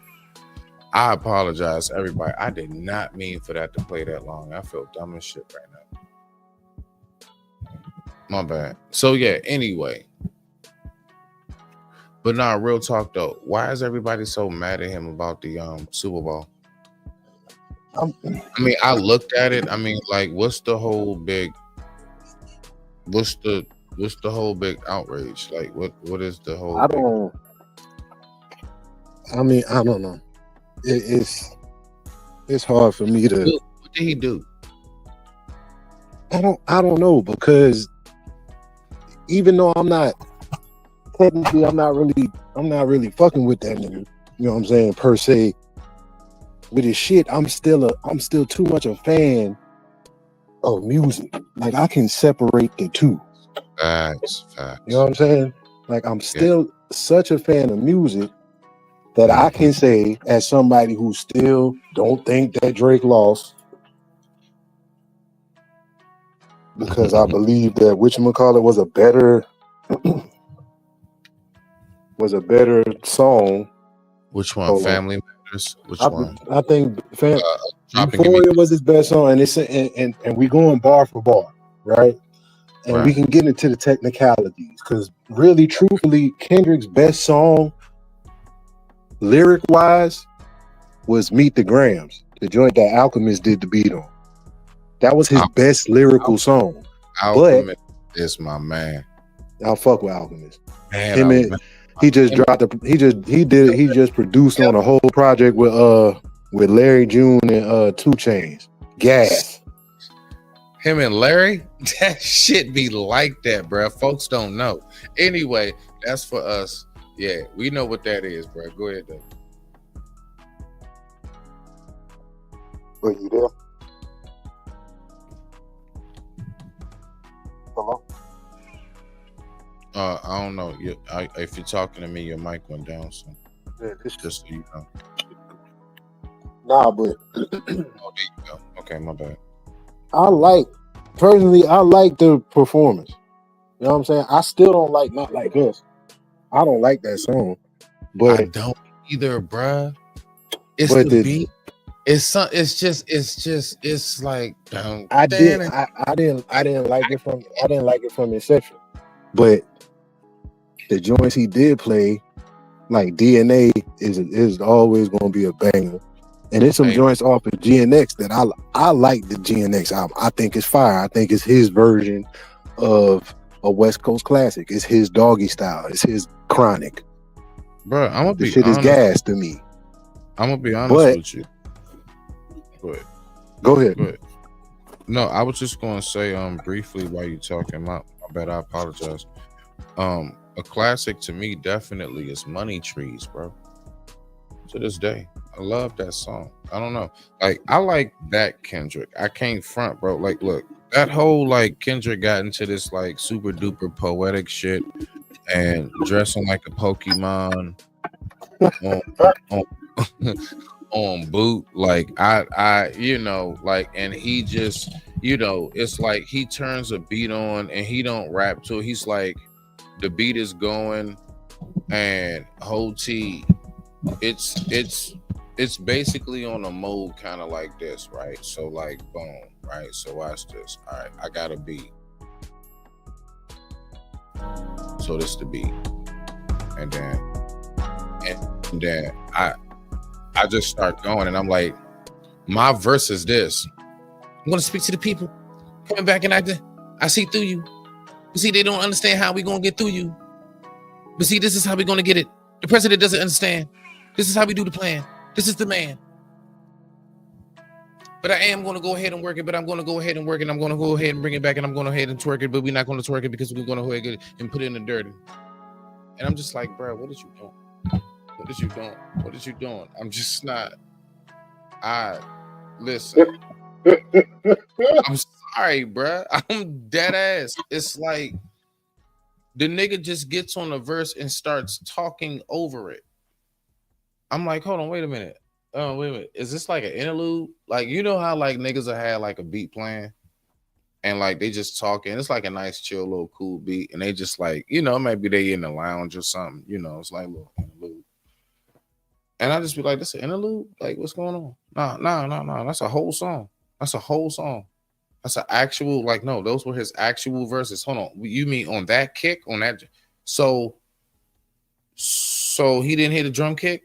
I apologize, everybody. I did not mean for that to play that long. I feel dumb as shit right now. My bad. So yeah, anyway. But nah, real talk though. Why is everybody so mad at him about the Super Bowl? I mean, I looked at it. I mean, like, what's the whole big outrage? Like, what is the whole? I don't know. It's hard for me to. What did he do? I don't know, because even though I'm not really fucking with that nigga, you know what I'm saying, per se, with his shit, I'm still too much a fan of music. Like, I can separate the two. Facts. You know what I'm saying? Like, I'm still such a fan of music that I can say, as somebody who still don't think that Drake lost, because I believe that whatchamacallit was a better song. Which one? Family Matters? Which one? I think Euphoria was his best song, and we going bar for bar, right? And we can get into the technicalities, because really, truthfully, Kendrick's best song, lyric-wise, was Meet the Grams, the joint that Alchemist did the beat on. That was his best lyrical song. Alchemist is my man. I'll fuck with Alchemist. Man, he just produced on a whole project with Larry June and 2 Chainz. Gas. Him and Larry, that shit be like that, bro. Folks don't know. Anyway, that's for us. Yeah, we know what that is, bro. Go ahead, though. Are you there? Hello? I don't know. If you're talking to me, your mic went down. So just so you know. Nah, but oh, there you go. Okay, my bad. I like the performance. You know what I'm saying? I still don't like Not Like Us. I don't like that song. But I don't either, bruh. It's the beat. It's like I didn't like it from Inception. But the joints he did play, like DNA, is always gonna be a banger. And there's some joints off of GNX that I like the GNX album. I think it's fire. I think it's his version of a West Coast classic. It's his Doggy Style. It's his Chronic. Bro, I'm gonna be shit honest. Is gas to me. I'm gonna be honest with you. Go ahead. No, I was just gonna say briefly while you talking. My bad. I apologize. A classic to me definitely is Money Trees, bro. To this day, I love that song. I don't know, like I like that Kendrick. I can't front, bro. Like, look, that whole like Kendrick got into this like super duper poetic shit and dressing like a Pokemon on boot. Like I you know, like, and he just, you know, it's like he turns a beat on and he don't rap to it. He's like, the beat is going and whole T, it's it's basically on a mode kind of like this, right? So like boom, right? So watch this. All right, I got a beat. So this the beat. And then I just start going and I'm like, my verse is this. I'm gonna speak to the people coming back and I see through you. You see, they don't understand how we gonna get through you. But see, this is how we gonna get it. The president doesn't understand. This is how we do the plan. This is the man. But I am going to go ahead and work it, but I'm going to go ahead and work it. I'm going to go ahead and bring it back and I'm going to go ahead and twerk it, but we're not going to twerk it because we're going to go ahead and get it and put it in the dirt. And I'm just like, bro, what is you doing? What is you doing? What is you doing? I'm just not. Listen. I'm sorry, bro. I'm dead ass. It's like the nigga just gets on the verse and starts talking over it. I'm like, hold on, wait a minute. Oh, wait a minute. Is this like an interlude? Like, you know how like niggas will have like a beat playing and like they just talking. It's like a nice, chill, little cool beat. And they just like, you know, maybe they in the lounge or something. You know, it's like a little interlude. And I just be like, this an interlude? Like, what's going on? No. That's a whole song. That's a whole song. That's an actual, like, no, those were his actual verses. Hold on. You mean on that kick? On that? So he didn't hit a drum kick?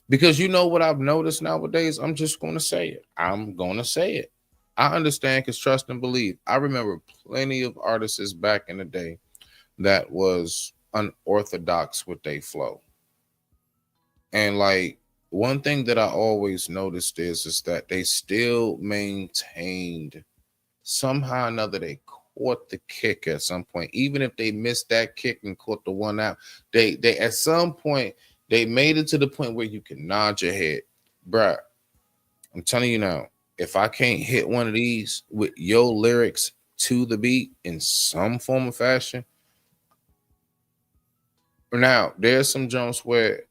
Because you know what I've noticed nowadays? I'm just going to say it. I'm going to say it. I understand because trust and believe. I remember plenty of artists back in the day that was unorthodox with their flow. And like one thing that I always noticed is that they still maintained somehow or another they caught the kick at some point. Even if they missed that kick and caught the one out, they at some point they made it to the point where you can nod your head. Bruh, I'm telling you now, if I can't hit one of these with your lyrics to the beat in some form of fashion. Now, there's some jumps where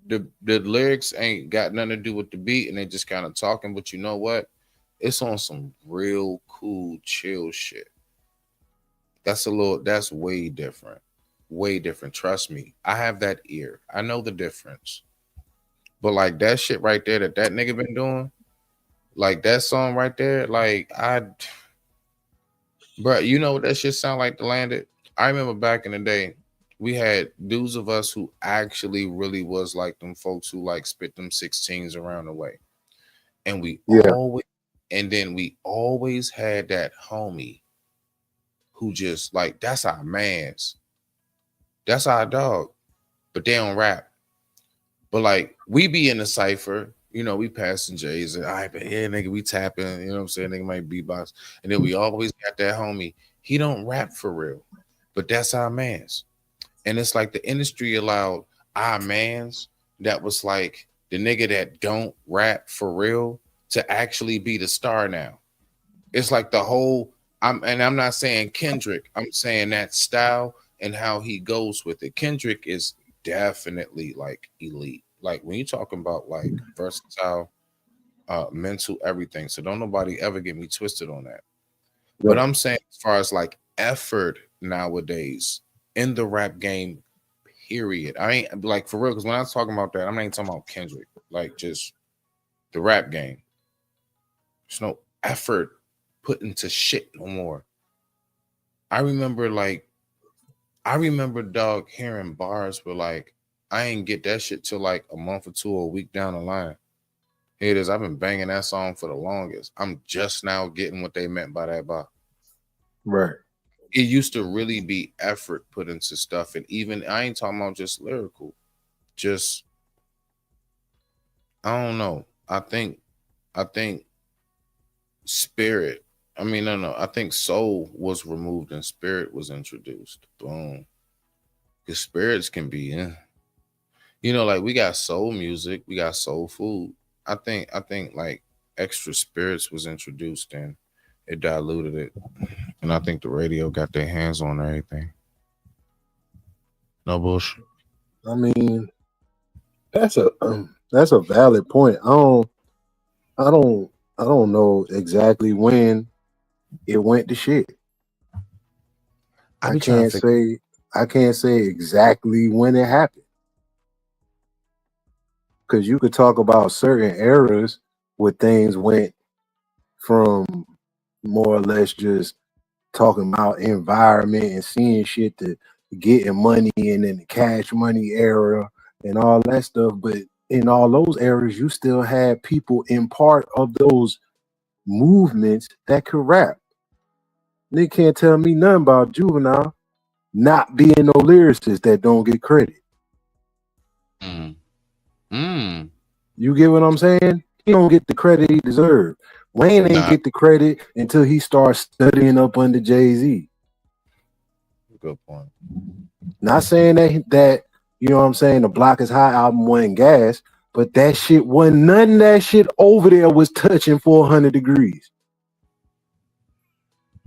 the lyrics ain't got nothing to do with the beat and they just kind of talking, but you know what? It's on some real cool, chill shit. That's way different. Way different. Trust me. I have that ear. I know the difference. But like that shit right there that nigga been doing, like that song right there, like bro, you know what that shit sound like to land it? I remember back in the day, we had dudes of us who actually really was like them folks who like spit them 16s around the way. And we always had that homie who just like, that's our mans. That's our dog. But they don't rap. But like we be in the cypher, you know, we passing J's and all right, but yeah, nigga, we tapping, you know what I'm saying? Nigga might beatbox. And then we always got that homie. He don't rap for real, but that's our mans. And it's like the industry allowed our mans that was like the nigga that don't rap for real to actually be the star now. It's like the whole, I'm not saying Kendrick, I'm saying that style and how he goes with it. Kendrick is definitely like elite. Like when you're talking about like versatile, mental, everything. So don't nobody ever get me twisted on that. Right. But I'm saying as far as like effort nowadays in the rap game, period. I ain't like for real, because when I was talking about that, I'm not even talking about Kendrick, like just the rap game. There's no effort put into shit no more. I remember dog hearing bars where like I ain't get that shit till like a month or two or a week down the line. Here it is. I've been banging that song for the longest. I'm just now getting what they meant by that bar. Right. It used to really be effort put into stuff. And even I ain't talking about just lyrical. Just I don't know. I think spirit. I mean, no. I think soul was removed and spirit was introduced. Boom. Because spirits can be you know, like we got soul music, we got soul food. I think like extra spirits was introduced and it diluted it. And I think the radio got their hands on everything. No bullshit. I mean, that's a valid point. I don't know exactly when it went to shit. I can't say exactly when it happened. Because you could talk about certain eras where things went from more or less just talking about environment and seeing shit to getting money and then the cash money era and all that stuff. But in all those eras, you still had people in part of those movements that could rap. They can't tell me nothing about Juvenile not being no lyricist that don't get credit. You get what I'm saying? He don't get the credit he deserves. Wayne ain't get the credit until he starts studying up under Jay-Z. Good point. Not saying that you know what I'm saying, the Block Is High album wasn't gas, but that shit wasn't none of that shit over there was touching 400 degrees.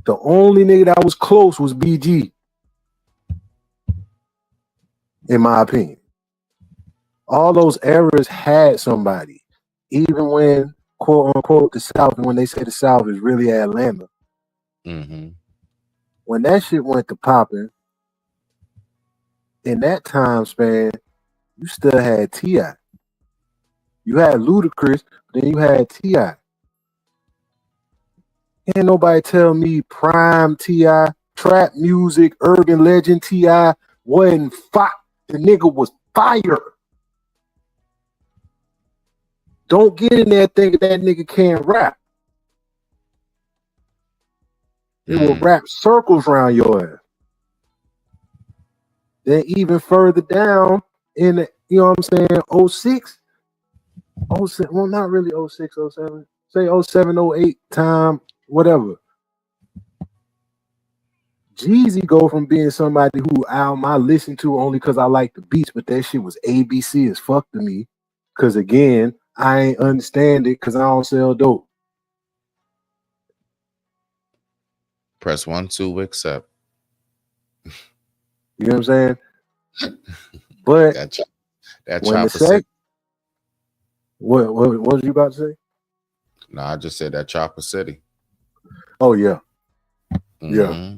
The only nigga that was close was BG, in my opinion. All those eras had somebody. Even when, quote unquote, the South, and when they say the South is really Atlanta. When that shit went to popping, in that time span, you still had T.I. You had Ludacris, then you had T.I. Can't nobody tell me prime T.I., trap music, urban legend T.I. wasn't fire. The nigga was fire. Don't get in there thinking that nigga can't rap. He will wrap circles around your ass. Then even further down in the, you know what I'm saying, 06, well, not really 06, 07, say 07, 08 time, whatever. Jeezy go from being somebody who album I listen to only because I like the beats, but that shit was ABC as fuck to me. Because again, I ain't understand it because I don't sell dope. Press 1, 2, accept. You know what I'm saying? But that when the Chopper City. What was you about to say? No, I just said that Chopper City. Oh yeah. Yeah.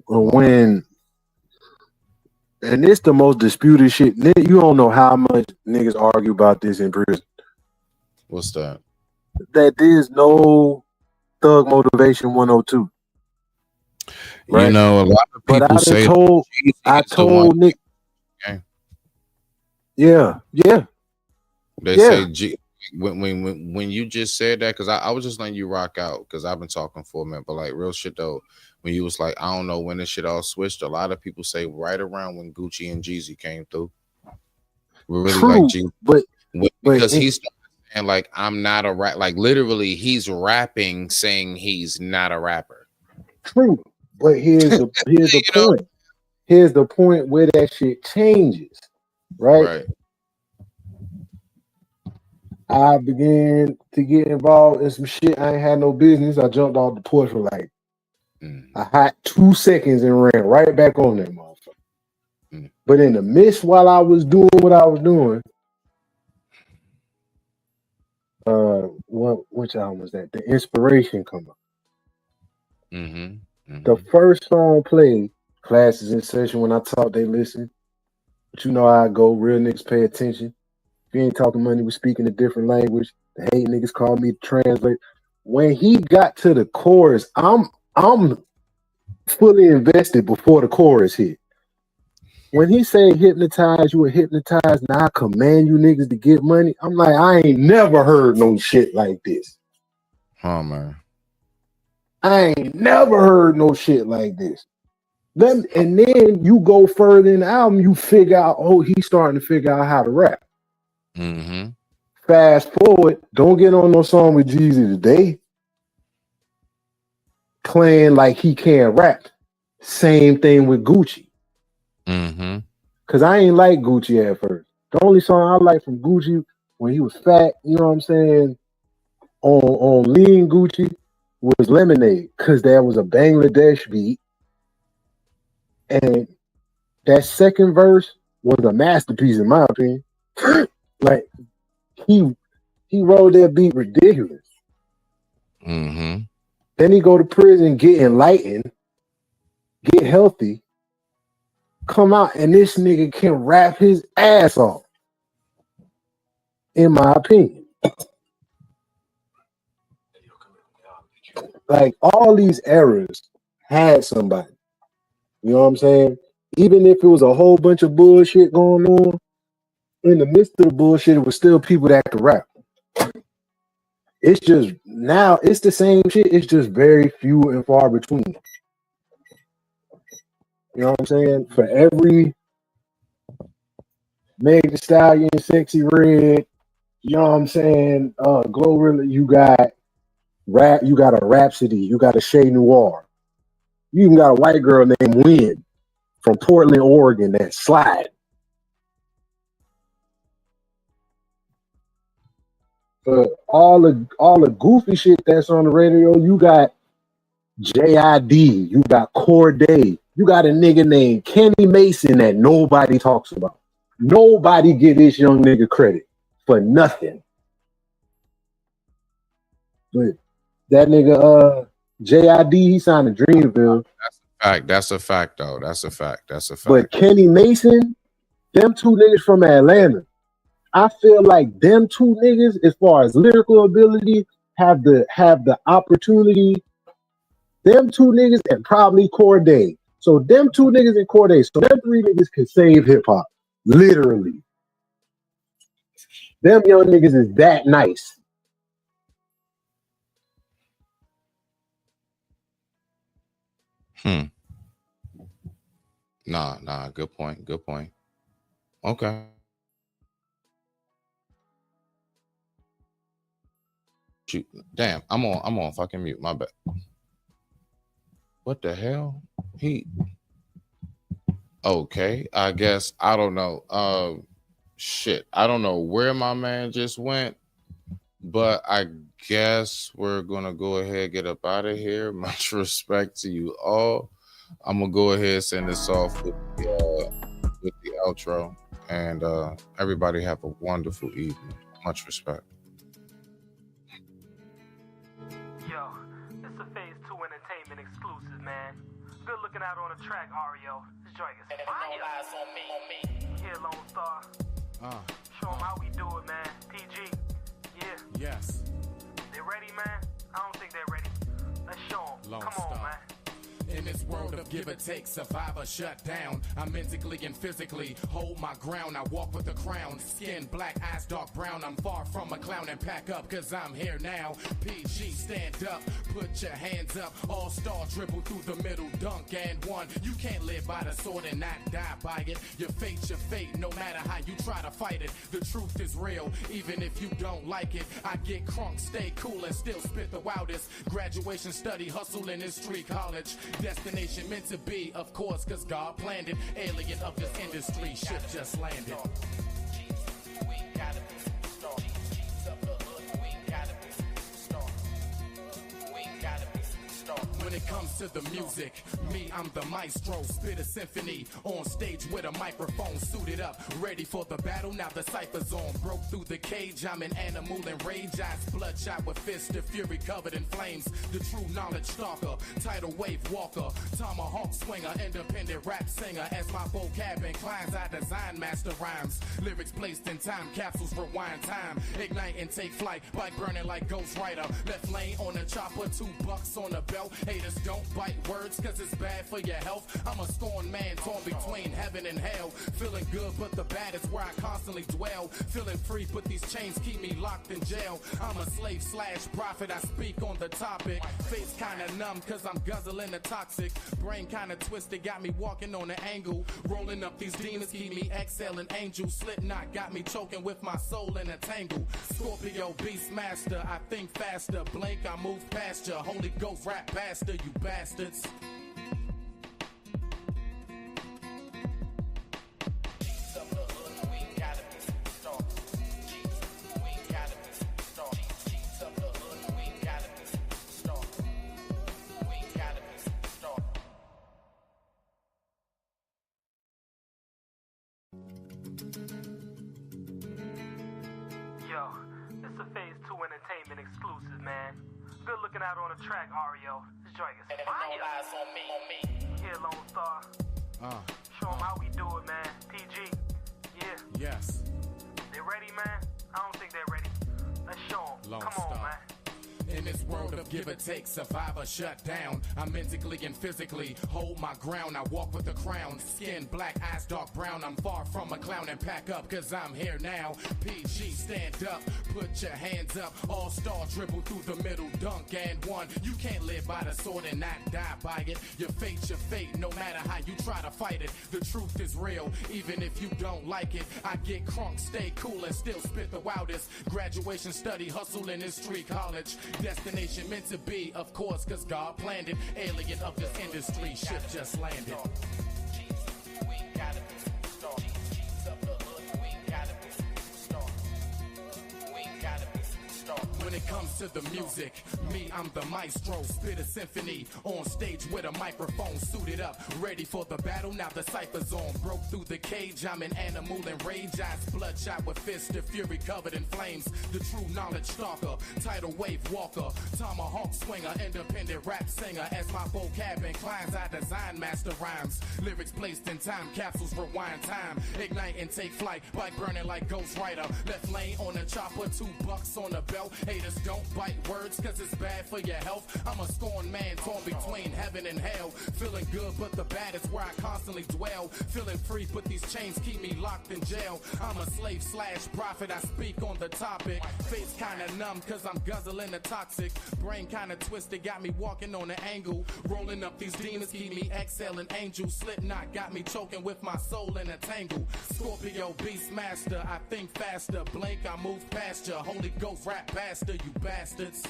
When, and it's the most disputed shit. You don't know how much niggas argue about this in prison. What's that? That there's no Thug Motivation 102. Right? You know, a lot of people say I told Nick. Okay. Yeah. They say when you just said that, because I was just letting you rock out because I've been talking for a minute, but like real shit though, when you was like, I don't know when this shit all switched, a lot of people say right around when Gucci and Jeezy came through. We really like Jeezy, because he's saying like, I'm not a rap, like literally he's rapping saying he's not a rapper. True, but here's the point. Here's the point where that shit changes, right? I began to get involved in some shit I ain't had no business. I jumped off the porch for like a hot 2 seconds and ran right back on that motherfucker. But in the midst while I was doing what I was doing, which album was that? The Inspiration come up. The first song played, Classes in Session. When I talk, they listen. But you know how I go, real niggas pay attention. If you ain't talking money, we speaking a different language. The hate niggas call me to translate. When he got to the chorus, I'm fully invested before the chorus hit. When he said hypnotize, you were hypnotized, now I command you niggas to get money. I'm like, I ain't never heard no shit like this. Oh man. I ain't never heard no shit like this. And then you go further in the album, you figure out, oh, he's starting to figure out how to rap. Fast forward, don't get on no song with Jeezy today playing like he can't rap. Same thing with Gucci. Cause I ain't like Gucci at first. The only song I like from Gucci when he was fat, you know what I'm saying, on Lean Gucci was Lemonade, cause there was a Bangladesh beat, and that second verse was a masterpiece in my opinion. Like he wrote that beat ridiculous. Then he go to prison, get enlightened, get healthy, come out, and this nigga can rap his ass off. in my opinion. Like all these eras had somebody. You know what I'm saying? Even if it was a whole bunch of bullshit going on, in the midst of the bullshit, it was still people that could rap. It's just now it's the same shit. It's just very few and far between. You know what I'm saying? For every Meg Thee Stallion, Sexy Red, you know what I'm saying? Glorilla, you got rap, you got a Rhapsody, you got a Shay Noir. You even got a white girl named Wynn from Portland, Oregon that slide. But all the goofy shit that's on the radio, you got JID, you got Corday, you got a nigga named Kenny Mason that nobody talks about. Nobody give this young nigga credit for nothing. But that nigga JID, he signed to Dreamville. That's a fact, though. That's a fact. But Kenny Mason, them two niggas from Atlanta, I feel like them two niggas, as far as lyrical ability, have the opportunity. Them two niggas and probably Corday. So them two niggas and Corday. So them three niggas can save hip hop. Literally. Them young niggas is that nice. Nah. Good point. Okay. Shoot. Damn, I'm on fucking mute. My bad. What the hell? Okay, I guess I don't know. Shit. I don't know where my man just went, but I guess we're gonna go ahead and get up out of here. Much respect to you all. I'm gonna go ahead and send this off with the outro, and everybody have a wonderful evening. Much respect. Yo, it's a Phase 2 Entertainment exclusive, man. Good looking out on the track, Ario. This joint is fire. Here, Lone Star. Show them how we do it, man. PG. Yeah. Yes. They ready, man? I don't think they're ready. Let's show them. Come on, man. In this world of give or take, survivor shut down. I mentally and physically hold my ground. I walk with a crown, skin black, eyes dark brown. I'm far from a clown and pack up, cause I'm here now. PG, stand up, put your hands up. All-star dribble through the middle, dunk and one. You can't live by the sword and not die by it. Your fate's your fate, no matter how you try to fight it. The truth is real, even if you don't like it. I get crunk, stay cool, and still spit the wildest. Graduation, study, hustle in this street college. Destination meant to be, of course, cause God planned it. Alien of this industry, ship just landed. When it comes to the music, me, I'm the maestro. Spit a symphony on stage with a microphone, suited up, ready for the battle. Now the cypher's on. Broke through the cage, I'm an animal in rage. Eyes bloodshot with fists of fury covered in flames. The true knowledge stalker, tidal wave walker, tomahawk swinger, independent rap singer. As my vocab inclines, I design master rhymes. Lyrics placed in time capsules, rewind time. Ignite and take flight, bike burning like Ghost Rider. Left lane on the chopper, $2 on the belt. Haters don't bite words cause it's bad for your health. I'm a scorned man torn between heaven and hell. Feeling good but the bad is where I constantly dwell. Feeling free but these chains keep me locked in jail. I'm a slave slash prophet, I speak on the topic. Face kinda numb cause I'm guzzling the toxic. Brain kinda twisted, got me walking on an angle. Rolling up these demons, keep me exhaling angel. Slipknot got me choking with my soul in a tangle. Scorpio beast master, I think faster. Blink, I move past ya. Holy Ghost rap bastard, you bastards. Yo, it's a Phase 2 Entertainment exclusive, man. Good looking out on the track, Ario. This joint is fire. Here, Lone Star. Show them how we do it, man. PG. Yeah. Yes. They ready, man? I don't think they're ready. Let's show them. Come on, man. In this world of give or take, survivor shut down. I mentally and physically hold my ground. I walk with a crown, skin black, eyes dark brown. I'm far from a clown and pack up, cause I'm here now. PG, stand up, put your hands up. All-star dribble through the middle, dunk and one. You can't live by the sword and not die by it. Your fate, no matter how you try to fight it. The truth is real, even if you don't like it. I get crunk, stay cool and still spit the wildest. Graduation study, hustle in this street college. Destination meant to be, of course, cause God planned it. Alien of this industry, ship just landed. When it comes to the music, me, I'm the maestro, spit a symphony on stage with a microphone, suited up, ready for the battle. Now the cypher's on, broke through the cage. I'm an animal in rage, eyes bloodshot with fists of fury covered in flames. The true knowledge stalker, tidal wave walker, tomahawk swinger, independent rap singer. As my vocab inclines, I design master rhymes. Lyrics placed in time capsules, rewind time, ignite and take flight, bike burning like Ghost Rider. Left lane on a chopper, $2 on the belt. Haters don't bite words cause it's bad for your health. I'm a scorned man torn between heaven and hell. Feeling good but the bad is where I constantly dwell. Feeling free but these chains keep me locked in jail. I'm a slave / prophet, I speak on the topic. Face kinda numb cause I'm guzzling the toxic. Brain kinda twisted, got me walking on an angle. Rolling up these demons, keep me exhaling angels. Slipknot got me choking with my soul in a tangle. Scorpio beast master, I think faster. Blink, I move past ya. Holy Ghost rap bastard, you bastards.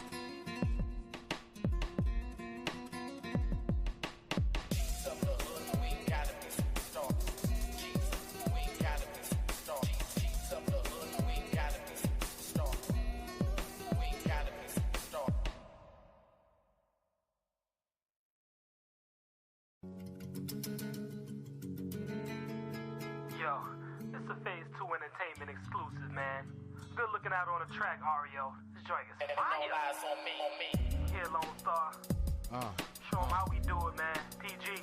Yo, it's a Phase 2 Entertainment exclusive, man. Good looking out on the track, Ario. This joint is fire. Here, Lone Star. Show them how we do it, man. PG.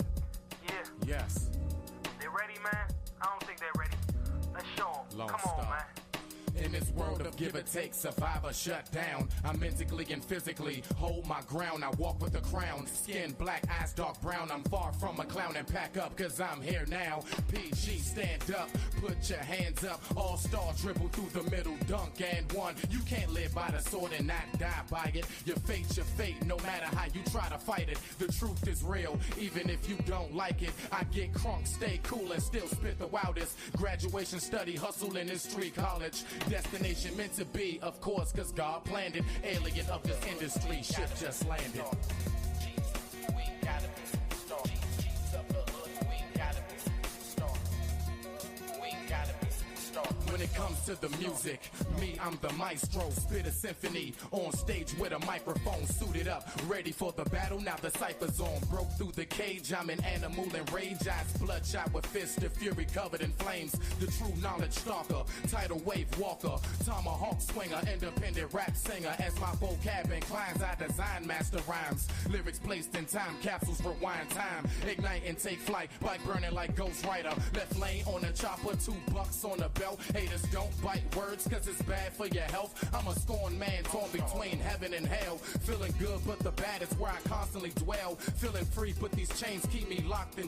Yeah. Yes. They ready, man? I don't think they're ready. Let's show them. Come on, man. In this world of give or take, survivor shut down. I mentally and physically hold my ground. I walk with a crown, skin black, eyes dark brown. I'm far from a clown and pack up cause I'm here now. PG, stand up, put your hands up. All-star dribble through the middle, dunk and one. You can't live by the sword and not die by it. Your fate, no matter how you try to fight it. The truth is real, even if you don't like it. I get crunk, stay cool and still spit the wildest. Graduation study, hustle in this street college. Destination meant to be, of course, cause God planned it. Alien of this industry, ship just landed. When it comes to the music, me, I'm the maestro, spit a symphony on stage with a microphone, suited up, ready for the battle. Now the cypher's on, broke through the cage. I'm an animal in rage, eyes bloodshot with fists of fury covered in flames. The true knowledge stalker, tidal wave walker, tomahawk swinger, independent rap singer. As my vocab inclines, I design master rhymes. Lyrics placed in time capsules, rewind time, ignite and take flight, bike burning like Ghost Rider. Left lane on a chopper, $2 on the belt. Haters don't bite words cause it's bad for your health. I'm a scorned man torn between heaven and hell. Feeling good but the bad is where I constantly dwell. Feeling free but these chains keep me locked in